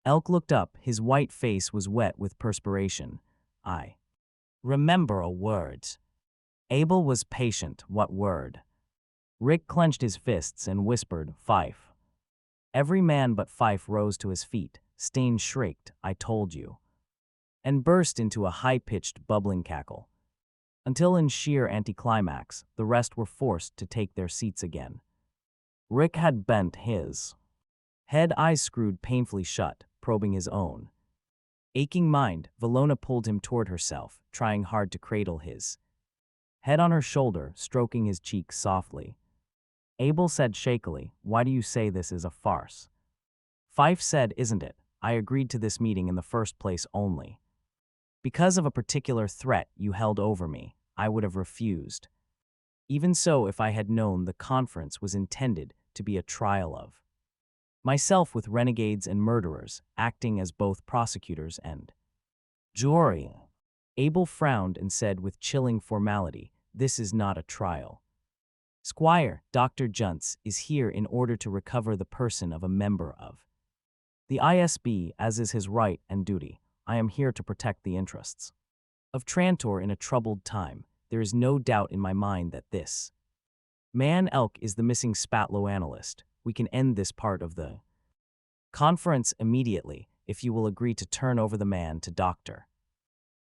Elk looked up. His white face was wet with perspiration. "I remember a word." Abel was patient. "What word?" Rick clenched his fists and whispered, "Fife." Every man but Fife rose to his feet. Stain shrieked, "I told you," and burst into a high-pitched, bubbling cackle. Until in sheer anticlimax, the rest were forced to take their seats again. Rick had bent his head, eyes screwed painfully shut, probing his own aching mind. Valona pulled him toward herself, trying hard to cradle his head on her shoulder, stroking his cheek softly. Abel said shakily, "Why do you say this is a farce?" Fife said, "Isn't it? I agreed to this meeting in the first place only because of a particular threat you held over me. I would have refused. Even so, if I had known the conference was intended to be a trial of myself with renegades and murderers, acting as both prosecutors and jury." Abel frowned and said with chilling formality, "This is not a trial. Squire, Dr. Junts is here in order to recover the person of a member of the ISB, as is his right and duty. I am here to protect the interests of Trantor in a troubled time. There is no doubt in my mind that this man Elk is the missing Spatlo analyst. We can end this part of the conference immediately if you will agree to turn over the man to Dr.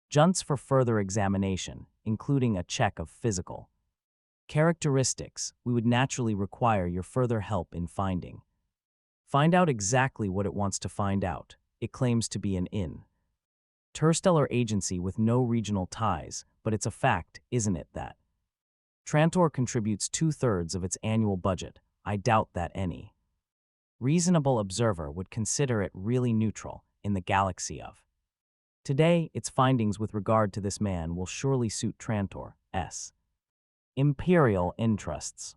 Junts for further examination, including a check of physical characteristics. We would naturally require your further help in find out exactly what it wants to find out. It claims to be an interstellar agency with no regional ties, but it's a fact, isn't it, that Trantor contributes 2/3 of its annual budget. I doubt that any reasonable observer would consider it really neutral in the galaxy of today. Its findings with regard to this man will surely suit Trantor's imperial interests.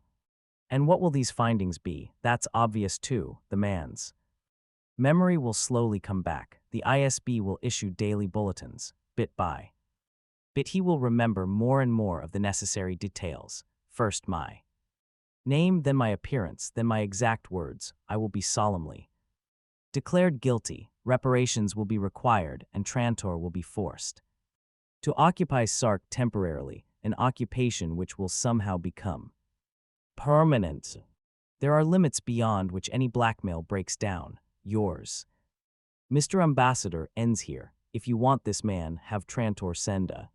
And what will these findings be? That's obvious too. The man's memory will slowly come back. The ISB will issue daily bulletins, bit by bit. He will remember more and more of the necessary details. First my name, then my appearance, then my exact words. I will be solemnly declared guilty. Reparations will be required, and Trantor will be forced to occupy Sark temporarily, an occupation which will somehow become permanent. There are limits beyond which any blackmail breaks down. Yours, Mr. Ambassador, ends here. If you want this man, have Trantor send a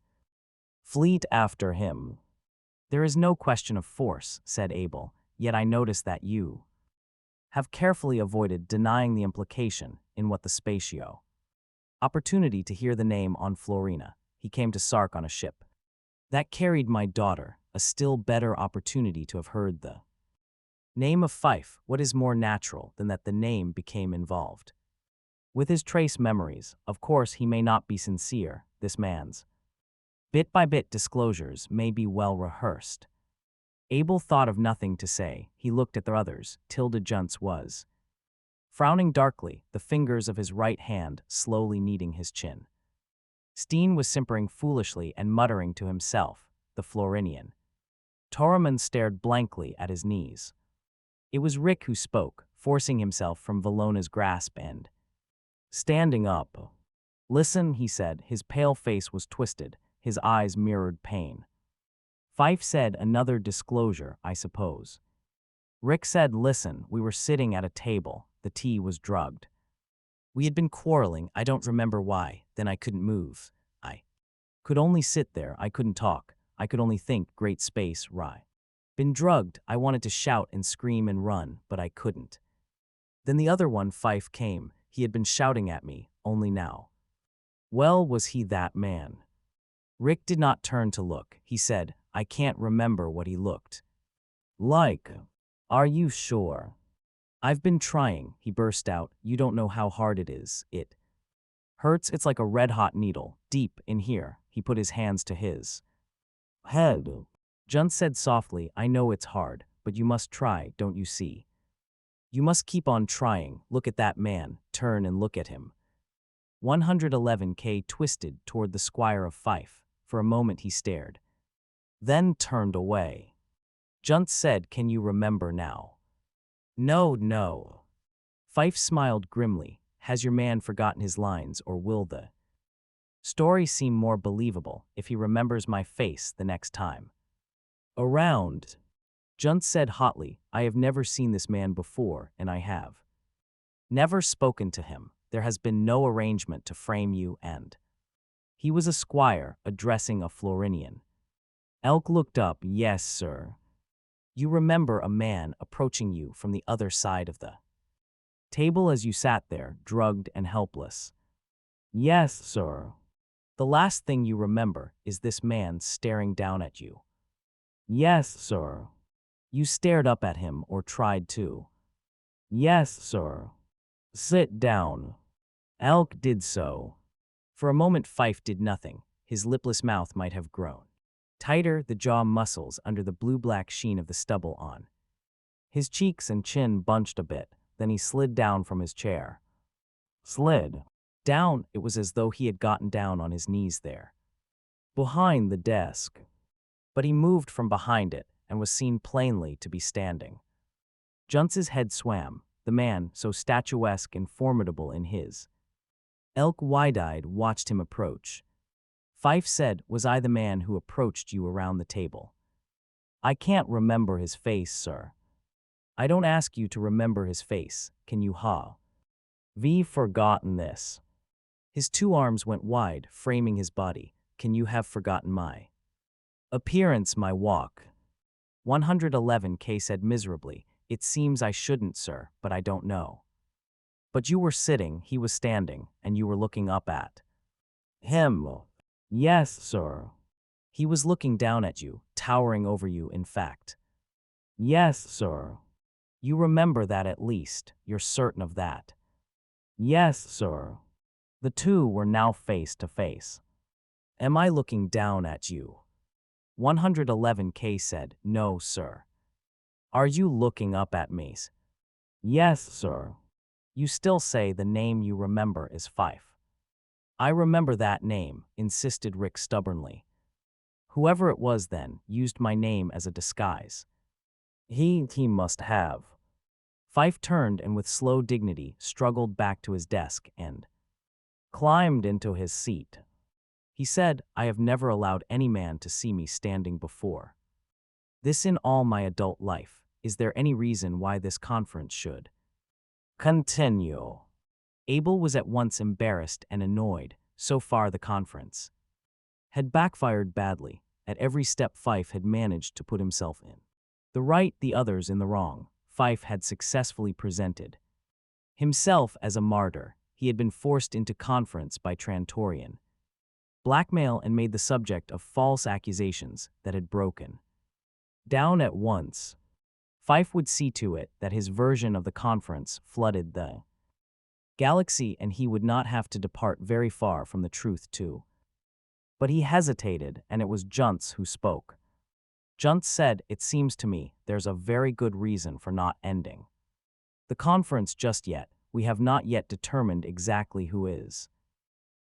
fleet after him." "There is no question of force," said Abel, "yet I notice that you have carefully avoided denying the implication in what the spatio opportunity to hear the name on Florina. He came to Sark on a ship that carried my daughter. A still better opportunity to have heard the name of Fife. What is more natural than that the name became involved with his trace memories? Of course, he may not be sincere. This man's bit-by-bit disclosures may be well rehearsed." Abel thought of nothing to say. He looked at the others. Tilda Junts was frowning darkly, the fingers of his right hand slowly kneading his chin. Steen was simpering foolishly and muttering to himself. The Florinian Torriman stared blankly at his knees. It was Rick who spoke, forcing himself from Valona's grasp and standing up. "Listen," he said. His pale face was twisted. His eyes mirrored pain. Fife said, "Another disclosure, I suppose." Rick said, "Listen, we were sitting at a table. The tea was drugged. We had been quarreling. I don't remember why. Then I couldn't move. I could only sit there. I couldn't talk. I could only think. Great space, rye. Been drugged. I wanted to shout and scream and run, but I couldn't. Then the other one, Fife, came. He had been shouting at me, only now. Well, was he that man?" Rick did not turn to look. He said, "I can't remember what he looked like." "Are you sure?" "I've been trying," he burst out. "You don't know how hard it is. It hurts. It's like a red-hot needle, deep in here." He put his hands to his head. Junt said softly, "I know it's hard, but you must try, don't you see? You must keep on trying. Look at that man. Turn and look at him." 111K twisted toward the Squire of Fife. For a moment he stared, then turned away. Junt said, "Can you remember now?" No. Fife smiled grimly. "Has your man forgotten his lines, or will the story seem more believable if he remembers my face the next time around?" Junt said hotly, "I have never seen this man before, and I have Never spoken to him. There has been no arrangement to frame you and. He was a squire addressing a Florinian. Elk looked up. Yes, sir. You remember a man approaching you from the other side of the table as you sat there, drugged and helpless. Yes, sir. The last thing you remember is this man staring down at you. Yes, sir. You stared up at him or tried to. Yes, sir. Sit down. Elk did so. For a moment Fife did nothing. His lipless mouth might have grown tighter, the jaw muscles under the blue-black sheen of the stubble on. His cheeks and chin bunched a bit, then he slid down from his chair. Slid down, it was as though he had gotten down on his knees there, behind the desk. But he moved from behind it and was seen plainly to be standing. Junce's head swam, the man so statuesque and formidable in his. Elk, wide-eyed, watched him approach. Fife said, Was I the man who approached you around the table? I can't remember his face, sir. I don't ask you to remember his face, can you, ha? V forgotten this. His two arms went wide, framing his body. Can you have forgotten my appearance, my walk? 111K said miserably, It seems I shouldn't, sir, but I don't know. But you were sitting, he was standing, and you were looking up at him. Yes, sir. He was looking down at you, towering over you, in fact. Yes, sir. You remember that at least, you're certain of that. Yes, sir. The two were now face to face. Am I looking down at you? 111K said, No, sir. Are you looking up at me? Yes, sir. You still say the name you remember is Fife. I remember that name, insisted Rick stubbornly. Whoever it was then used my name as a disguise. He must have. Fife turned and with slow dignity struggled back to his desk and climbed into his seat. He said, I have never allowed any man to see me standing before. This in all my adult life. Is there any reason why this conference should continue? Abel was at once embarrassed and annoyed. So far the conference had backfired badly. At every step Fife had managed to put himself in the right, the others in the wrong. Fife had successfully presented himself as a martyr. He had been forced into conference by Trantorian blackmail and made the subject of false accusations that had broken down at once. Fife would see to it that his version of the conference flooded the galaxy and he would not have to depart very far from the truth too. But he hesitated, and it was Junce who spoke. Junce said, It seems to me there's a very good reason for not ending the conference just yet. We have not yet determined exactly who is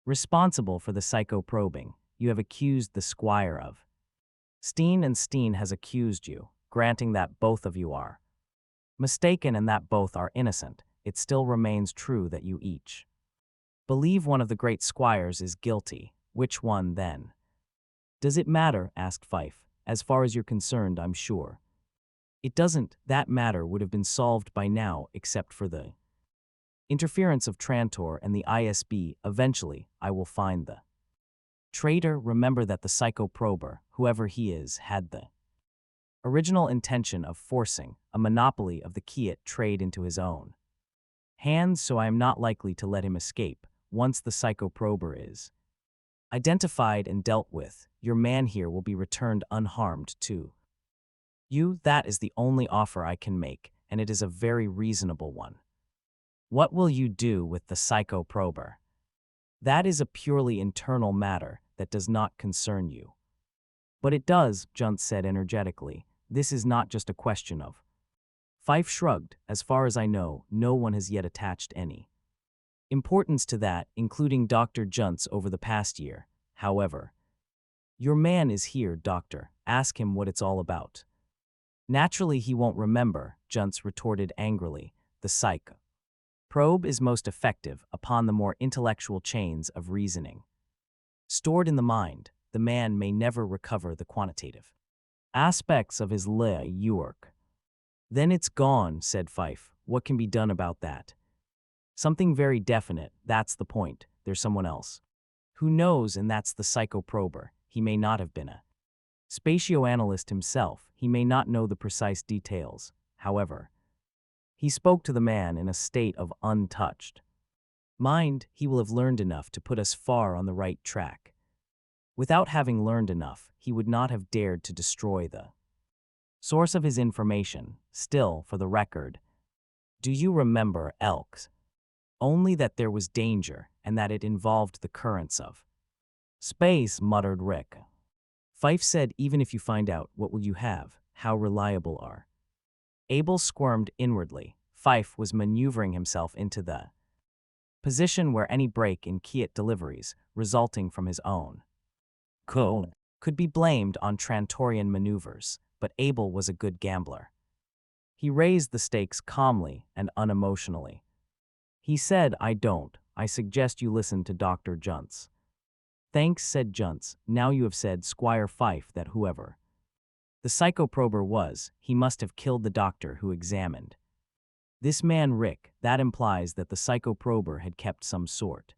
responsible for the psycho-probing. You have accused the squire of Steen, and Steen has accused you, granting that both of you are mistaken and that both are innocent. It still remains true that you each believe one of the great squires is guilty. Which one, then? Does it matter? Asked Fife. As far as you're concerned, I'm sure it doesn't. That matter would have been solved by now except for the interference of Trantor and the ISB. Eventually, I will find the traitor. Remember that the psycho-prober, whoever he is, had the original intention of forcing a monopoly of the Kiat trade into his own hands, so I am not likely to let him escape. Once the psycho-prober is identified and dealt with, your man here will be returned unharmed to you. That is the only offer I can make, and it is a very reasonable one. What will you do with the psycho-prober? That is a purely internal matter that does not concern you. But it does, Junce said energetically. This is not just a question of. Fife shrugged. As far as I know, no one has yet attached any importance to that, including Dr. Junce over the past year. However, your man is here, Doctor. Ask him what it's all about. Naturally he won't remember, Junce retorted angrily. The psych probe is most effective upon the more intellectual chains of reasoning stored in the mind. The man may never recover the quantitative aspects of his work. Then it's gone, said Fife. What can be done about that? Something very definite, that's the point. There's someone else. Who knows, and that's the psychoprober. He may not have been a spatioanalyst himself. He may not know the precise details. However, he spoke to the man in a state of untouched mind. He will have learned enough to put us far on the right track. Without having learned enough, he would not have dared to destroy the source of his information. Still, for the record, do you remember Elks? Only that there was danger, and that it involved the currents of space, muttered Rick. Fife said, even if you find out, what will you have? How reliable are? Abel squirmed inwardly. Fife was maneuvering himself into the position where any break in Kiet deliveries, resulting from his own could be blamed on Trantorian maneuvers, but Abel was a good gambler. He raised the stakes calmly and unemotionally. He said, I suggest you listen to Dr. Junts. Thanks, said Junts. Now you have said, Squire Fife, that whoever the psychoprober was, he must have killed the doctor who examined this man Rick. That implies that the psychoprober had kept some sort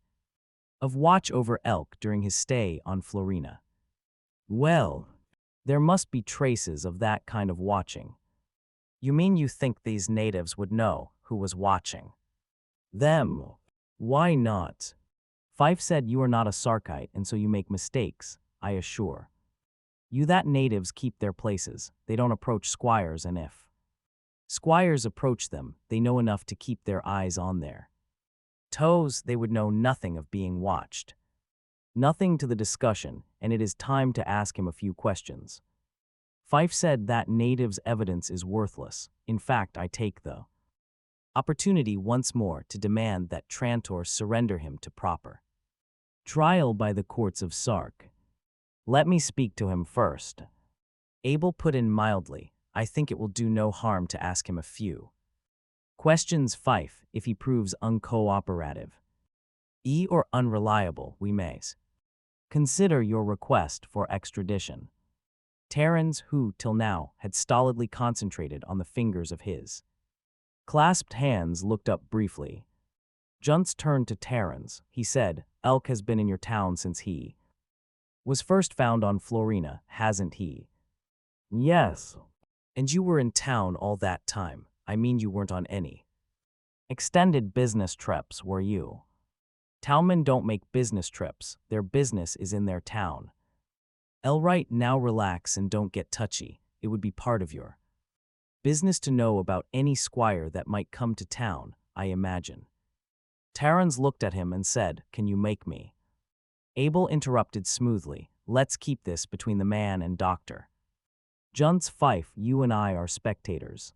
of watch over Elk during his stay on Florina. Well, there must be traces of that kind of watching. You mean you think these natives would know who was watching them? Why not? Fife said, you are not a Sarkite, and so you make mistakes, I assure you that natives keep their places. They don't approach squires, and if squires approach them, they know enough to keep their eyes on their toes. They would know nothing of being watched. Nothing to the discussion, and it is time to ask him a few questions. Fife said that native's evidence is worthless. In fact, I take the opportunity once more to demand that Trantor surrender him to proper trial by the courts of Sark. Let me speak to him first. Abel put in mildly, I think it will do no harm to ask him a few questions, Fife. If he proves uncooperative or unreliable, we may consider your request for extradition. Terrans, who, till now, had stolidly concentrated on the fingers of his clasped hands, looked up briefly. Junts turned to Terrans. He said, Elk has been in your town since he was first found on Florina, hasn't he? Yes. And you were in town all that time. I mean, you weren't on any extended business trips, were you? Townmen don't make business trips. Their business is in their town. Elright, now relax and don't get touchy. It would be part of your business to know about any squire that might come to town, I imagine. Terrans looked at him and said, Can you make me? Abel interrupted smoothly, Let's keep this between the man and doctor. Junts, Fife, you and I are spectators.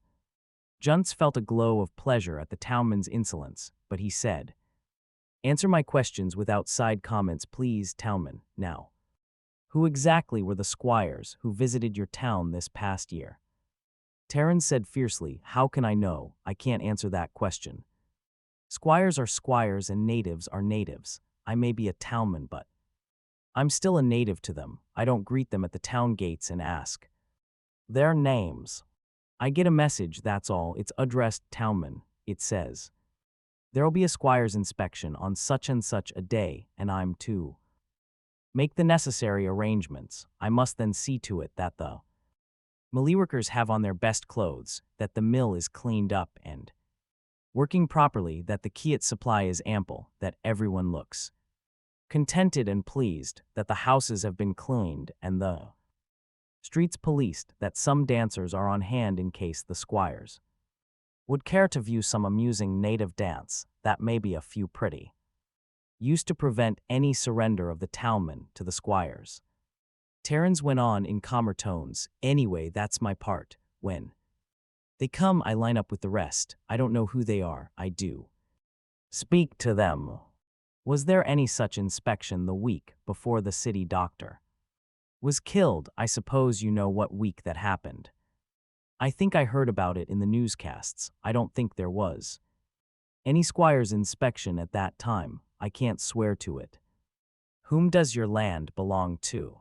Junts felt a glow of pleasure at the townman's insolence, but he said, Answer my questions without side comments, please, townman. Now, who exactly were the squires who visited your town this past year? Terrans said fiercely, How can I know? I can't answer that question. Squires are squires and natives are natives. I may be a townman, but I'm still a native to them. I don't greet them at the town gates and ask their names. I get a message, that's all. It's addressed townman. It says, There'll be a squire's inspection on such and such a day, and I'm to make the necessary arrangements. I must then see to it that the millworkers have on their best clothes, that the mill is cleaned up and working properly, that the Kiet supply is ample, that everyone looks contented and pleased, that the houses have been cleaned and the streets policed, that some dancers are on hand in case the squires would care to view some amusing native dance, that may be a few pretty used to prevent any surrender of the townmen to the squires. Terrans went on in calmer tones, Anyway, that's my part. When they come, I line up with the rest. I don't know who they are, I do speak to them. Was there any such inspection the week before the city doctor was killed? I suppose you know what week that happened. I think I heard about it in the newscasts. I don't think there was any squire's inspection at that time. I can't swear to it. Whom does your land belong to?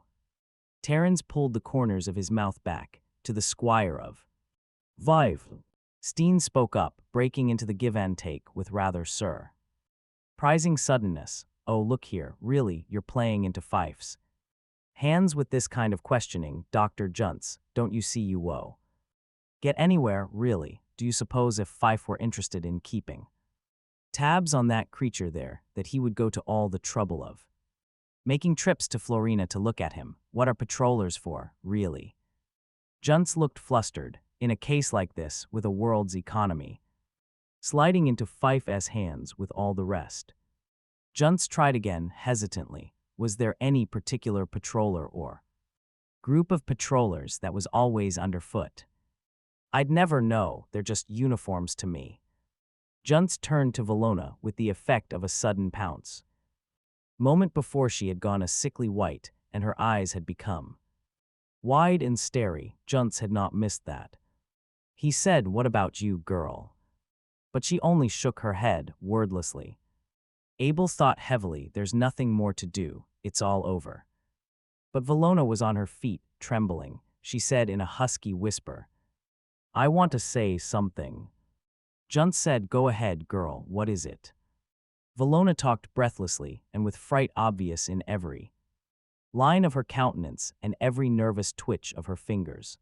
Terrans pulled the corners of his mouth back. To the squire of Vive. Steen spoke up, breaking into the give and take with rather, Sir. Prizing suddenness. Oh, look here, really, you're playing into Fife's hands with this kind of questioning, Dr. Junts, don't you see you woe? Get anywhere, really, do you suppose if Fife were interested in keeping tabs on that creature there, that he would go to all the trouble of making trips to Florina to look at him? What are patrollers for, really? Junts looked flustered. In a case like this, with a world's economy sliding into Fife's hands with all the rest. Junts tried again, hesitantly. Was there any particular patroller or group of patrollers that was always underfoot? I'd never know, they're just uniforms to me. Junts turned to Valona with the effect of a sudden pounce. Moment before she had gone a sickly white, and her eyes had become wide and starry. Junts had not missed that. He said, "What about you, girl?" But she only shook her head, wordlessly. Abel thought heavily, there's nothing more to do, it's all over. But Valona was on her feet, trembling. She said in a husky whisper, I want to say something. Junts said, go ahead, girl, what is it? Valona talked breathlessly and with fright obvious in every line of her countenance and every nervous twitch of her fingers.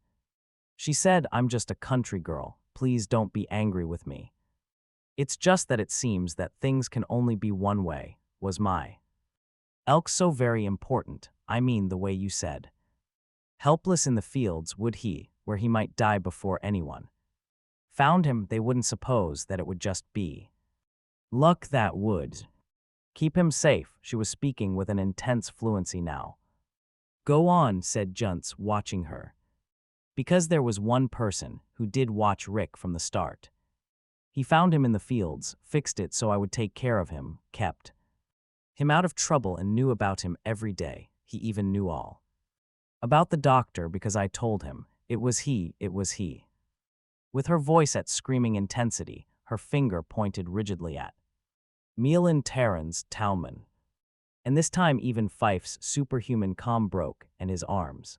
She said, I'm just a country girl, please don't be angry with me. It's just that it seems that things can only be one way, was my elk so very important, I mean the way you said. Helpless in the fields would he, where he might die before anyone found him, they wouldn't suppose that it would just be luck that would keep him safe. She was speaking with an intense fluency now. Go on, said Junts, watching her. Because there was one person who did watch Rick from the start. He found him in the fields, fixed it so I would take care of him, kept him out of trouble and knew about him every day. He even knew all about the doctor because I told him. It was he, it was he. With her voice at screaming intensity, her finger pointed rigidly at Milan Terran's Talman. And this time even Fife's superhuman calm broke and his arms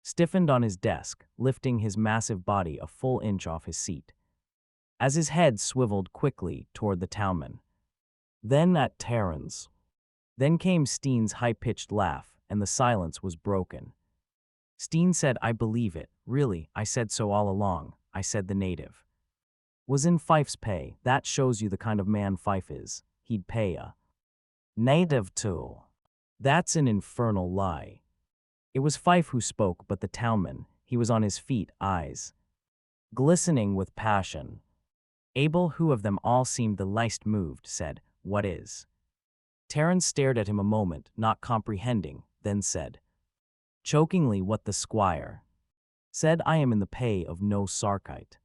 stiffened on his desk, lifting his massive body a full inch off his seat as his head swiveled quickly toward the Talman. Then at Terran's. Then came Steen's high-pitched laugh, and the silence was broken. Steen said, I believe it, really, I said so all along, I said the native was in Fife's pay. That shows you the kind of man Fife is. He'd pay a native too. That's an infernal lie. It was Fife who spoke, but the townman, he was on his feet, eyes glistening with passion. Abel, who of them all seemed the least moved, said, What is? Terrence stared at him a moment, not comprehending, then said, chokingly, what the squire said, I am in the pay of no Sarkite.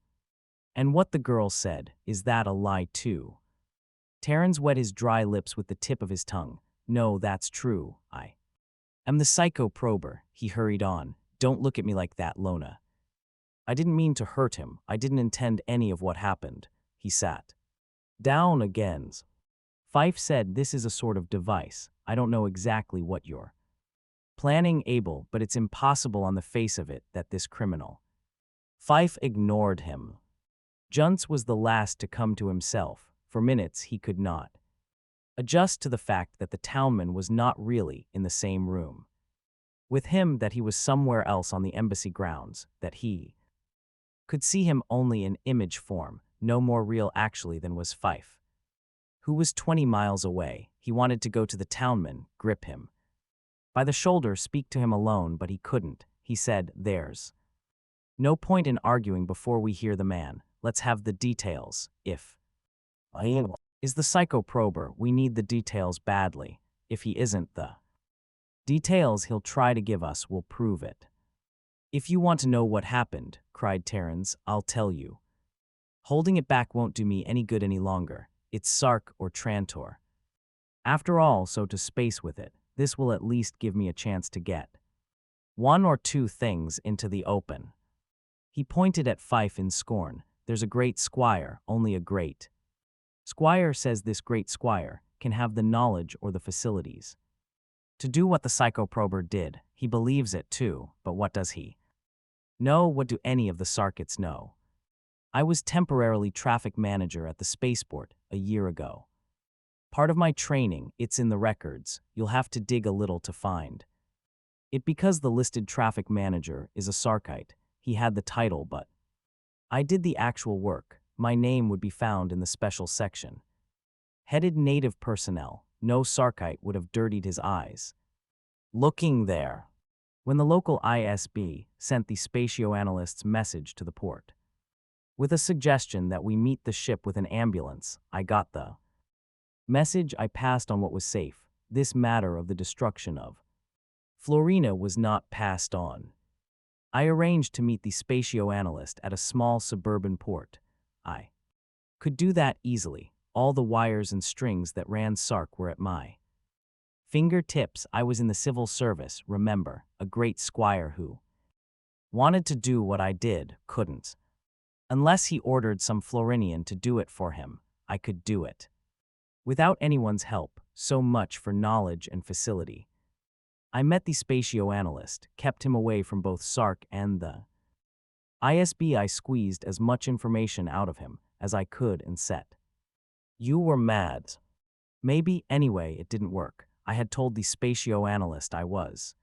And what the girl said, is that a lie too? Terrence wet his dry lips with the tip of his tongue. No, that's true, I am the psycho-prober, he hurried on. Don't look at me like that, Lona. I didn't mean to hurt him, I didn't intend any of what happened. He sat down again. Fife said, this is a sort of device. I don't know exactly what you're planning, Abel, but it's impossible on the face of it that this criminal. Fife ignored him. Junts was the last to come to himself. For minutes he could not adjust to the fact that the townman was not really in the same room with him, that he was somewhere else on the embassy grounds, that he could see him only in image form, no more real actually than was Fife, who was 20 miles away. He wanted to go to the townman, grip him by the shoulder, speak to him alone, but he couldn't. He said, there's no point in arguing before we hear the man. Let's have the details. If is the psycho-prober, we need the details badly. If he isn't, the details he'll try to give us will prove it. If you want to know what happened, cried Terrence, I'll tell you. Holding it back won't do me any good any longer. It's Sark or Trantor. After all, so to space with it, this will at least give me a chance to get one or two things into the open. He pointed at Fife in scorn. There's a great squire, only a great squire says this great squire can have the knowledge or the facilities to do what the psycho-prober did. He believes it too, but what does he know? What do any of the Sarkits know? I was temporarily traffic manager at the spaceport a year ago. Part of my training, it's in the records. You'll have to dig a little to find it because the listed traffic manager is a Sarkite. He had the title, but I did the actual work. My name would be found in the special section. Headed native personnel. No Sarkite would have dirtied his eyes looking there. When the local ISB sent the spatioanalysts' message to the port with a suggestion that we meet the ship with an ambulance, I got the message. I passed on what was safe. This matter of the destruction of Florina was not passed on. I arranged to meet the spatioanalyst at a small suburban port. I could do that easily. All the wires and strings that ran Sark were at my fingertips. I was in the civil service, remember, a great squire who wanted to do what I did, couldn't. Unless he ordered some Florinian to do it for him, I could do it. Without anyone's help, so much for knowledge and facility. I met the spatioanalyst, kept him away from both Sark and the ISB. I squeezed as much information out of him as I could and said, "You were mad." Maybe, anyway, it didn't work. I had told the spatioanalyst I was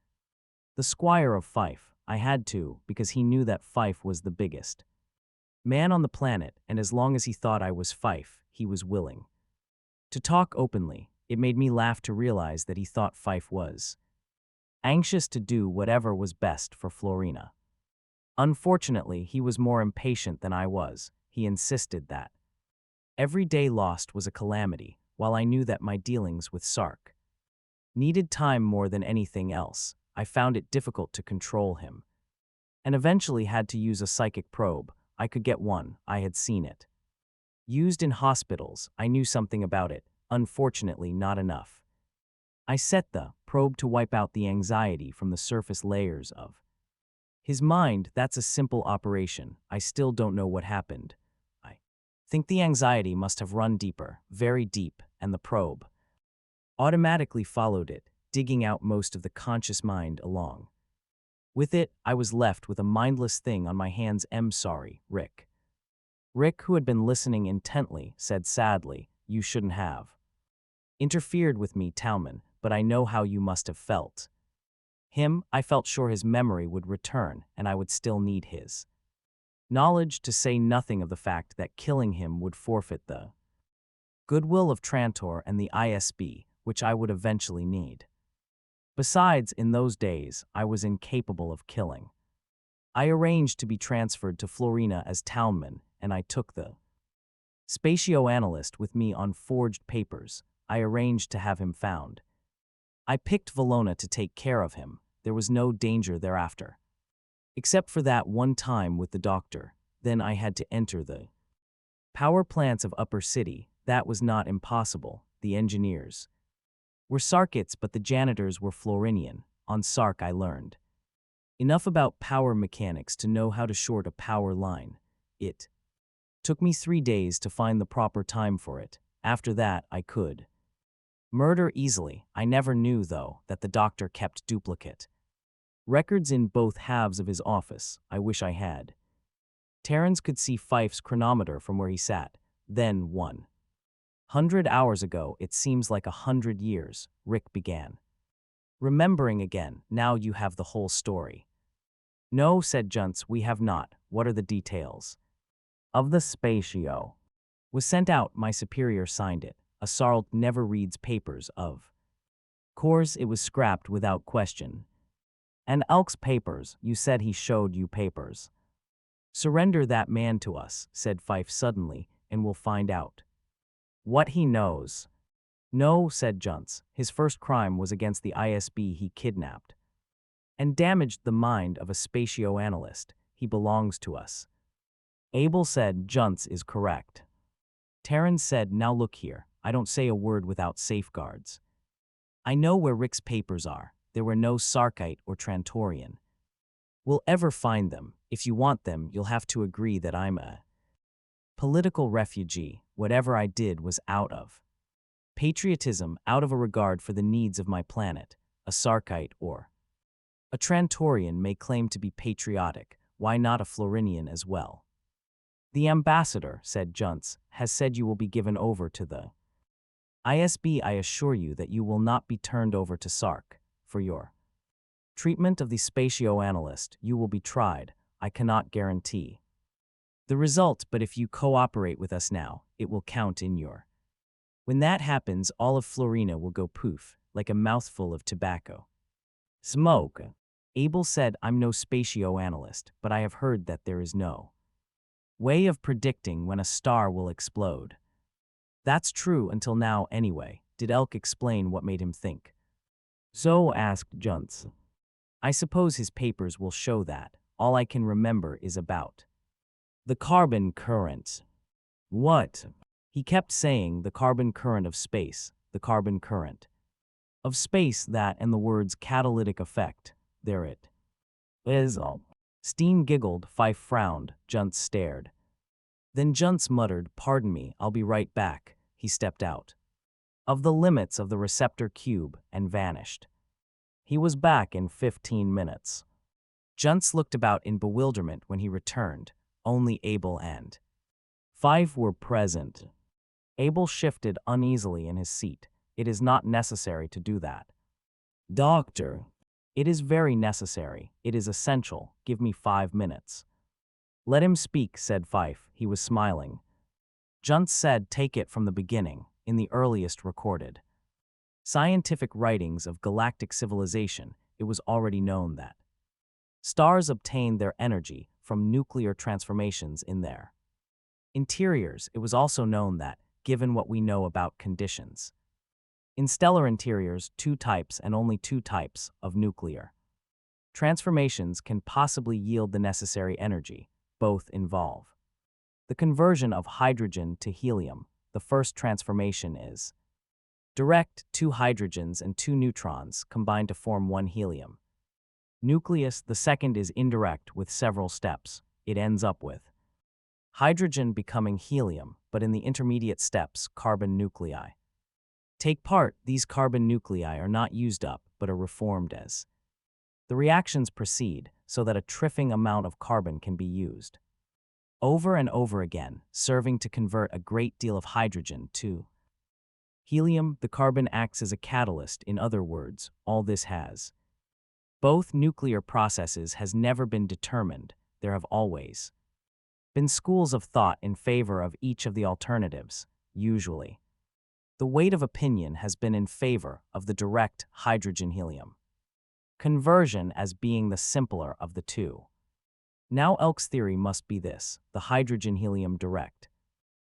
the squire of Fife. I had to, because he knew that Fife was the biggest man on the planet, and as long as he thought I was Fife, he was willing to talk openly. It made me laugh to realize that he thought Fife was anxious to do whatever was best for Florina. Unfortunately, he was more impatient than I was. He insisted that every day lost was a calamity, while I knew that my dealings with Sark needed time more than anything else. I found it difficult to control him, and eventually had to use a psychic probe. I could get one. I had seen it used in hospitals. I knew something about it, unfortunately not enough. I set the probe to wipe out the anxiety from the surface layers of his mind. That's a simple operation. I still don't know what happened. I think the anxiety must have run deeper, very deep, and the probe automatically followed it, digging out most of the conscious mind along with it. I was left with a mindless thing on my hands. Sorry, Rick. Rick, who had been listening intently, said sadly, "You shouldn't have interfered with me, Talman, but I know how you must have felt." Him, I felt sure his memory would return, and I would still need his knowledge, to say nothing of the fact that killing him would forfeit the goodwill of Trantor and the ISB, which I would eventually need. Besides, in those days, I was incapable of killing. I arranged to be transferred to Florina as Talman, and I took the spatioanalyst with me on forged papers. I arranged to have him found. I picked Valona to take care of him. There was no danger thereafter, except for that one time with the doctor. Then I had to enter the power plants of Upper City. That was not impossible. The engineers were Sarkites, but the janitors were Florinian. On Sark I learned enough about power mechanics to know how to short a power line. It took me 3 days to find the proper time for it. After that, I could murder easily. I never knew, though, that the doctor kept duplicate records in both halves of his office. I wish I had. Terrence could see Fife's chronometer from where he sat. Then 100 hours ago, it seems like 100 years, Rick began remembering again. "Now you have the whole story." "No," said Junts, "we have not." "What are the details?" "Of the spatio was sent out. My superior signed it. A Sarl never reads papers, of course it was scrapped without question." "And Elk's papers, you said he showed you papers." "Surrender that man to us," said Fife suddenly, "and we'll find out what he knows." "No," said Junts, "his first crime was against the ISB. He kidnapped and damaged the mind of a spatioanalyst. He belongs to us." Abel said, "Junts is correct." Terrence said, "Now look here, I don't say a word without safeguards. I know where Rick's papers are. There were no Sarkite or Trantorian. We'll ever find them. If you want them, you'll have to agree that I'm a political refugee. Whatever I did was out of patriotism, out of a regard for the needs of my planet. A Sarkite or a Trantorian may claim to be patriotic. Why not a Florinian as well?" "The ambassador," said Junts, "has said you will be given over to the ISB, I assure you that you will not be turned over to SARC. For your treatment of the spatioanalyst, you will be tried. I cannot guarantee the result, but if you cooperate with us now, it will count in your. When that happens, all of Florina will go poof, like a mouthful of tobacco. Smoke. Abel said, I'm no spatioanalyst, but I have heard that there is no way of predicting when a star will explode. That's true until now anyway. Did Elk explain what made him think? So asked Junts. I suppose his papers will show that. All I can remember is about the carbon current. What? He kept saying the carbon current of space, the carbon current of space, that and the words catalytic effect. There it is. Steen giggled, Fife frowned, Junts stared. Then Junts muttered, Pardon me, I'll be right back. He stepped out of the limits of the receptor cube and vanished. He was back in 15 minutes. Junts looked about in bewilderment when he returned. Only Abel and Fife were present. Abel shifted uneasily in his seat. It is not necessary to do that. Doctor. It is very necessary. It is essential. Give me 5 minutes. Let him speak, said Fife. He was smiling. Junts said, Take it from the beginning, in the earliest recorded scientific writings of galactic civilization, it was already known that stars obtained their energy from nuclear transformations in their interiors. It was also known that, given what we know about conditions in stellar interiors, 2 types and only 2 types of nuclear transformations can possibly yield the necessary energy. Both involve the conversion of hydrogen to helium. The first transformation is direct, 2 hydrogens and 2 neutrons combine to form 1 helium nucleus. The second is indirect with several steps. It ends up with hydrogen becoming helium, but in the intermediate steps, carbon nuclei take part. These carbon nuclei are not used up, but are reformed as the reactions proceed, so that a triffing amount of carbon can be used over and over again, serving to convert a great deal of hydrogen to helium. The carbon acts as a catalyst. In other words, all this has both nuclear processes has never been determined. There have always been schools of thought in favor of each of the alternatives. Usually, the weight of opinion has been in favor of the direct hydrogen-helium conversion as being the simpler of the two. Now Elk's theory must be this: the hydrogen-helium direct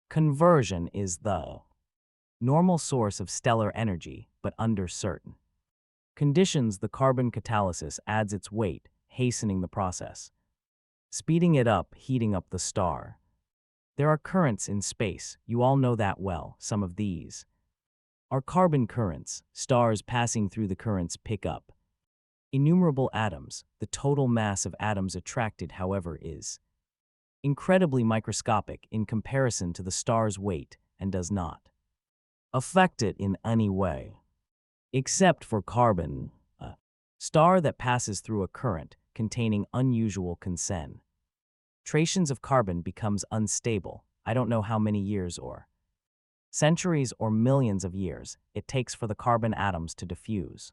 conversion is the normal source of stellar energy, but under certain conditions the carbon catalysis adds its weight, hastening the process, speeding it up, heating up the star. There are currents in space, you all know that well. Some of these are carbon currents. Stars passing through the currents pick up innumerable atoms. The total mass of atoms attracted, however, is incredibly microscopic in comparison to the star's weight and does not affect it in any way. Except for carbon, a star that passes through a current containing unusual concentrations of carbon becomes unstable. I don't know how many years or centuries or millions of years it takes for the carbon atoms to diffuse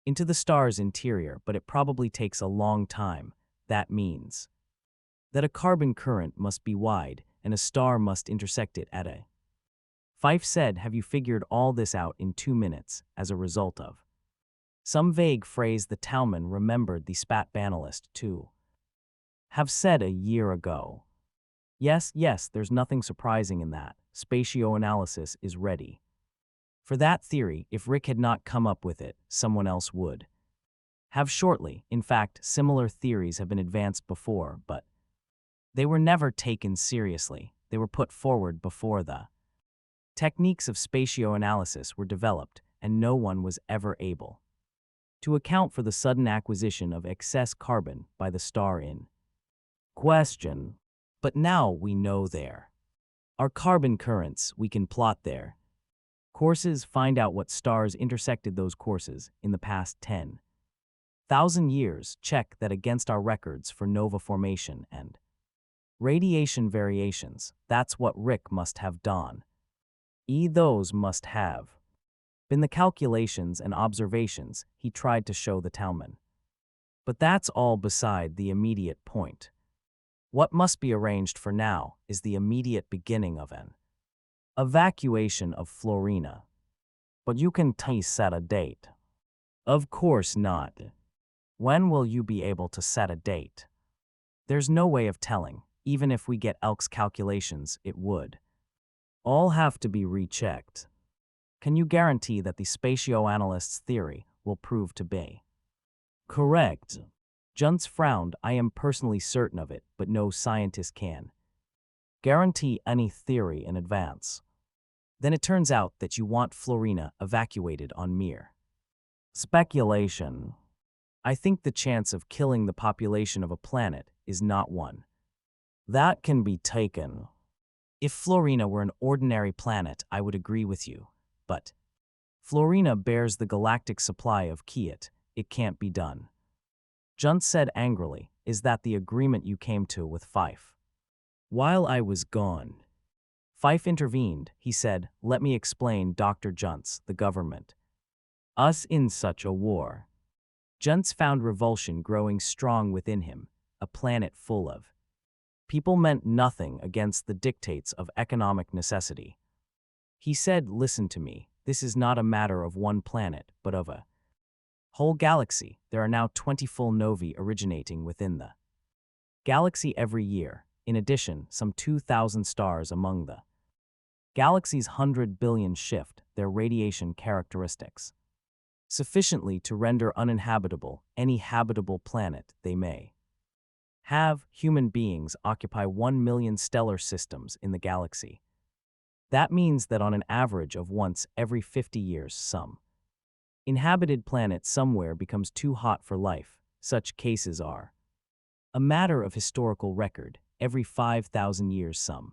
into the star's interior, but it probably takes a long time. That means that a carbon current must be wide and a star must intersect it at a. Fife said, Have you figured all this out in 2 minutes as a result of some vague phrase the Talman remembered the spat banalist to have said a year ago? Yes, there's nothing surprising in that. Spatioanalysis is ready for that theory. If Rick had not come up with it, someone else would have shortly. In fact, similar theories have been advanced before, but they were never taken seriously. They were put forward before the techniques of spatioanalysis were developed, and no one was ever able to account for the sudden acquisition of excess carbon by the star in question. But now we know there are carbon currents. We can plot their courses, find out what stars intersected those courses in the past 10,000 years, check that against our records for nova formation and radiation variations. That's what Rick must have done. Those must have been the calculations and observations he tried to show the Talman. But that's all beside the immediate point. What must be arranged for now is the immediate beginning of an evacuation of Florina. But you can set a date. Of course not. When will you be able to set a date? There's no way of telling. Even if we get Elk's calculations, it would all have to be rechecked. Can you guarantee that the spatioanalyst's theory will prove to be correct? Juntz frowned. I am personally certain of it, but no scientist can guarantee any theory in advance. Then it turns out that you want Florina evacuated on mere speculation. I think the chance of killing the population of a planet is not one that can be taken. If Florina were an ordinary planet, I would agree with you. But Florina bears the galactic supply of Kiat. It can't be done. Junt said angrily, is that the agreement you came to with Fife? While I was gone. Fife intervened. He said, let me explain, Dr. Juntz, the government. Us in such a war. Juntz found revulsion growing strong within him. A planet full of people meant nothing against the dictates of economic necessity. He said, listen to me, this is not a matter of one planet, but of a whole galaxy. There are now 20 full novae originating within the galaxy every year. In addition, some 2,000 stars among the galaxy's 100 billion shift their radiation characteristics sufficiently to render uninhabitable any habitable planet they may have. Human beings occupy 1 million stellar systems in the galaxy. That means that on an average of once every 50 years, some inhabited planet somewhere becomes too hot for life. Such cases are a matter of historical record. Every 5,000 years, some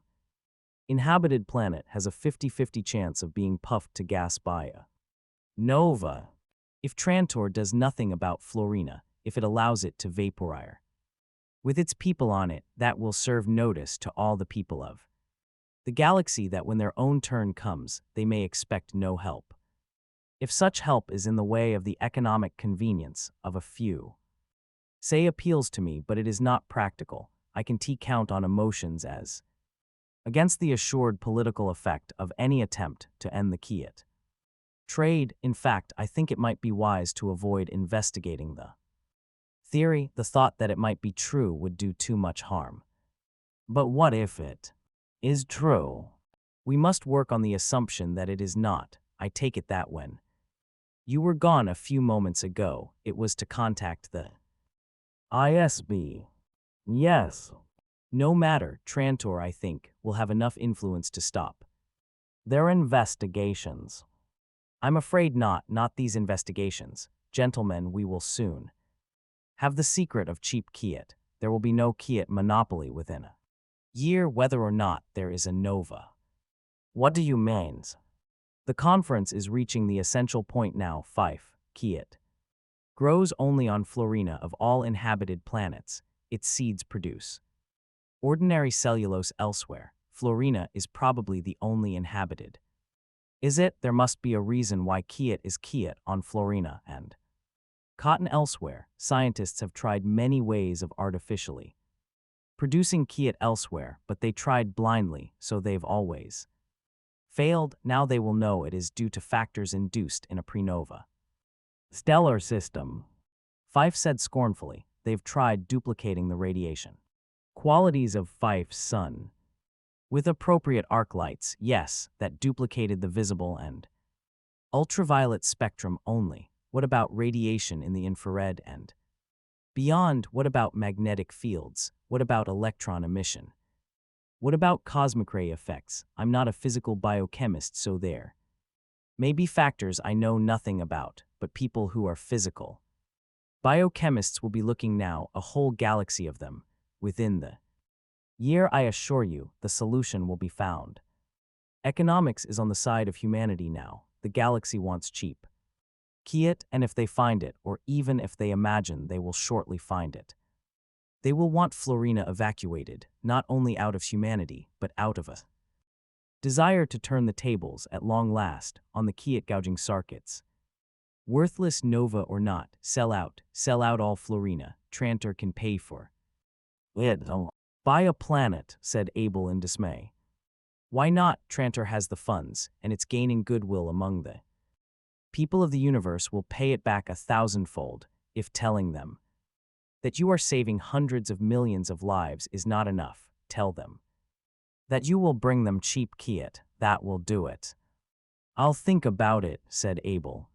inhabited planet has a 50-50 chance of being puffed to gas by a nova. If Trantor does nothing about Florina, if it allows it to vaporize with its people on it, that will serve notice to all the people of the galaxy that when their own turn comes, they may expect no help. If such help is in the way of the economic convenience of a few, say appeals to me, but it is not practical, I can count on emotions as against the assured political effect of any attempt to end the Kiat trade. In fact, I think it might be wise to avoid investigating the theory. The thought that it might be true would do too much harm. But what if it is true? We must work on the assumption that it is not. I take it that when you were gone a few moments ago, it was to contact the ISB. Yes. No matter, Trantor, I think, will have enough influence to stop their investigations. I'm afraid not these investigations. Gentlemen, we will soon have the secret of cheap Kiat. There will be no Kiat monopoly within a year, whether or not there is a nova. What do you mean? The conference is reaching the essential point now. Fife, Kiat grows only on Florina. Of all inhabited planets, its seeds produce ordinary cellulose elsewhere. Florina is probably the only inhabited. Is it? There must be a reason why Kiat is Kiat on Florina and cotton elsewhere. Scientists have tried many ways of artificially producing Kiat elsewhere, but they tried blindly, so they've always failed. Now they will know it is due to factors induced in a prenova stellar system. Fife said scornfully, they've tried duplicating the radiation qualities of Fife's sun with appropriate arc lights, yes, that duplicated the visible and ultraviolet spectrum only. What about radiation in the infrared and beyond? What about magnetic fields? What about electron emission? What about cosmic ray effects? I'm not a physical biochemist, so there may be factors I know nothing about, but people who are physical biochemists will be looking now, a whole galaxy of them. Within the year, I assure you, the solution will be found. Economics is on the side of humanity now. The galaxy wants cheap Kiat, and if they find it, or even if they imagine they will shortly find it, they will want Florina evacuated, not only out of humanity, but out of a Desire to turn the tables at long last on the Kiat gouging Sarkits. Worthless Nova or not, sell out all Florina, Trantor can pay for. Buy a planet, said Abel in dismay. Why not? Trantor has the funds, and it's gaining goodwill among the people of the universe will pay it back 1,000-fold, if telling them that you are saving hundreds of millions of lives is not enough, tell them that you will bring them cheap Kiat, that will do it. I'll think about it, said Abel.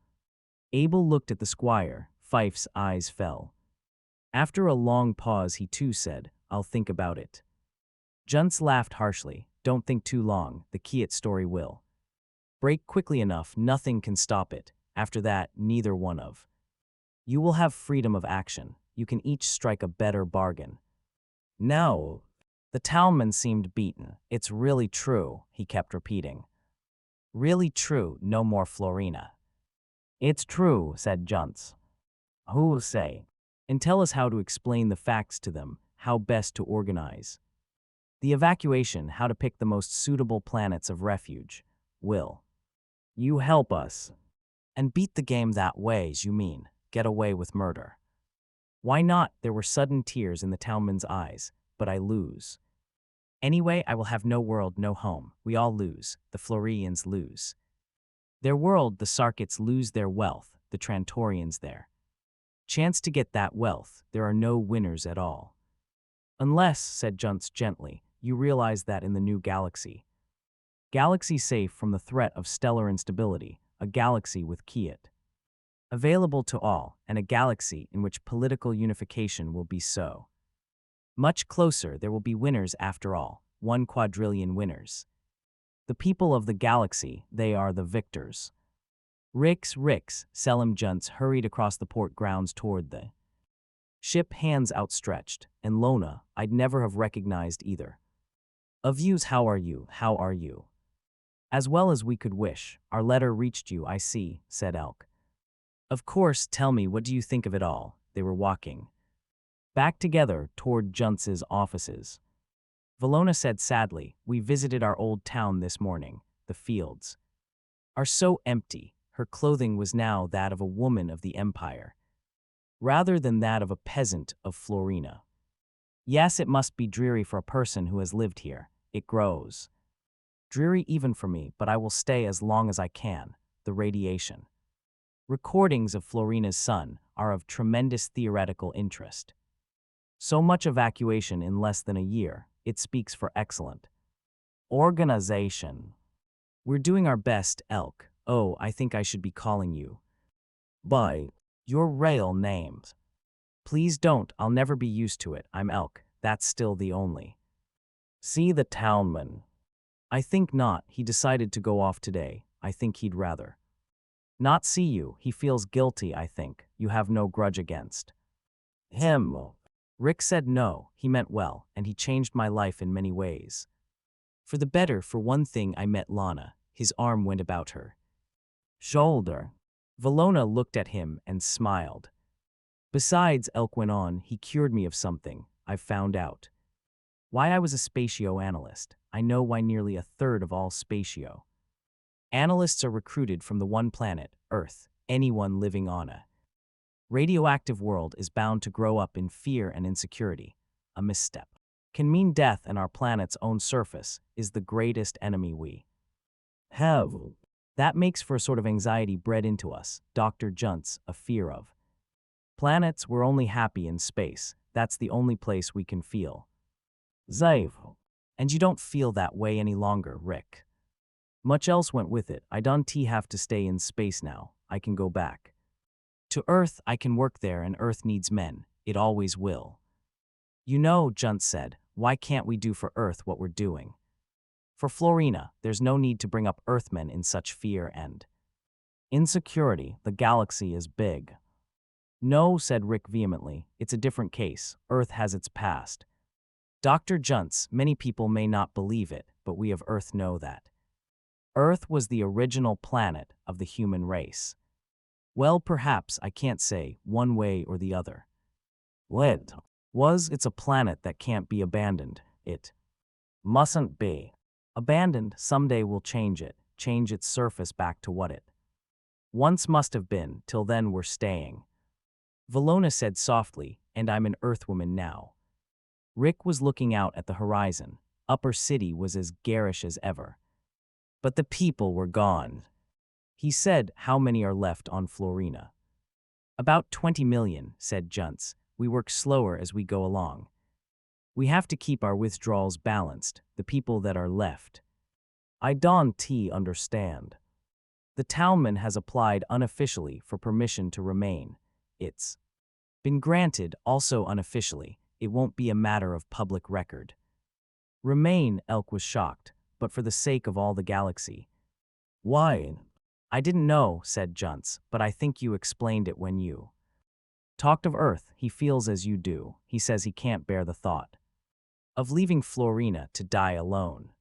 Abel looked at the squire, Fife's eyes fell. After a long pause he too said, I'll think about it. Junts laughed harshly, don't think too long, the Kiat story will break quickly enough, nothing can stop it, after that, neither one of you will have freedom of action, you can each strike a better bargain. No. The townman seemed beaten. It's really true, he kept repeating. Really true, no more Florina. It's true, said Junts. Who'll say? And tell us how to explain the facts to them, how best to organize the evacuation, how to pick the most suitable planets of refuge. Will you help us? And beat the game that ways, you mean, get away with murder. Why not? There were sudden tears in the townman's eyes. But I lose. Anyway, I will have no world, no home. We all lose. The Florians lose their world, the Sarkits lose their wealth, the Trantorians their chance to get that wealth. There are no winners at all. Unless, said Junts gently, you realize that in the new galaxy safe from the threat of stellar instability, a galaxy with Kiat available to all, and a galaxy in which political unification will be so much closer, there will be winners after all, 1 quadrillion winners. The people of the galaxy, they are the victors. Rix, Selim Junts hurried across the port grounds toward the ship, hands outstretched, and Lona, I'd never have recognized either of yous. How are you? As well as we could wish. Our letter reached you, I see, said Elk. Of course, tell me, what do you think of it all? They were walking back together toward Junts's offices. Valona said sadly, we visited our old town this morning. The fields are so empty. Her clothing was now that of a woman of the empire, rather than that of a peasant of Florina. Yes, it must be dreary for a person who has lived here. It grows dreary even for me, but I will stay as long as I can. The radiation recordings of Florina's sun are of tremendous theoretical interest. So much evacuation in less than a year, it speaks for excellent organization. We're doing our best, Elk. Oh, I think I should be calling you by your real names. Please don't, I'll never be used to it. I'm Elk, that's still the only. See the townman. I think not, he decided to go off today. I think he'd rather not see you. He feels guilty, I think. You have no grudge against him. Rick said no, he meant well, and he changed my life in many ways. For the better, for one thing, I met Lana. His arm went about her shoulder. Valona looked at him and smiled. Besides, Elk went on, he cured me of something. I've found out why I was a spatio-analyst. I know why nearly a third of all spatio analysts are recruited from the one planet, Earth. Anyone living on a radioactive world is bound to grow up in fear and insecurity. A misstep can mean death, and our planet's own surface is the greatest enemy we have. That makes for a sort of anxiety bred into us, Dr. Junts, a fear of planets. We're only happy in space. That's the only place we can feel safe. And you don't feel that way any longer, Rick. Much else went with it. I don't have to stay in space now. I can go back to Earth. I can work there, and Earth needs men. It always will. You know, Junts said, why can't we do for Earth what we're doing for Florina? There's no need to bring up Earthmen in such fear and insecurity. The galaxy is big. No, said Rick vehemently, it's a different case. Earth has its past. Dr. Junts, many people may not believe it, but we of Earth know that Earth was the original planet of the human race. Well, perhaps, I can't say, one way or the other. It's a planet that can't be abandoned. It mustn't be Abandoned, someday we'll change its surface back to what it once must have been, till then we're staying. Valona said softly, and I'm an Earthwoman now. Rick was looking out at the horizon. Upper City was as garish as ever. But the people were gone. He said, how many are left on Florina? About 20 million, said Junts. We work slower as we go along. We have to keep our withdrawals balanced, the people that are left. I don't understand. The townman has applied unofficially for permission to remain. It's been granted, also unofficially. It won't be a matter of public record. Remain, Elk was shocked, but for the sake of all the galaxy. Why? I didn't know, said Junts, but I think you explained it when you talked of Earth. He feels as you do. He says he can't bear the thought of leaving Florina to die alone.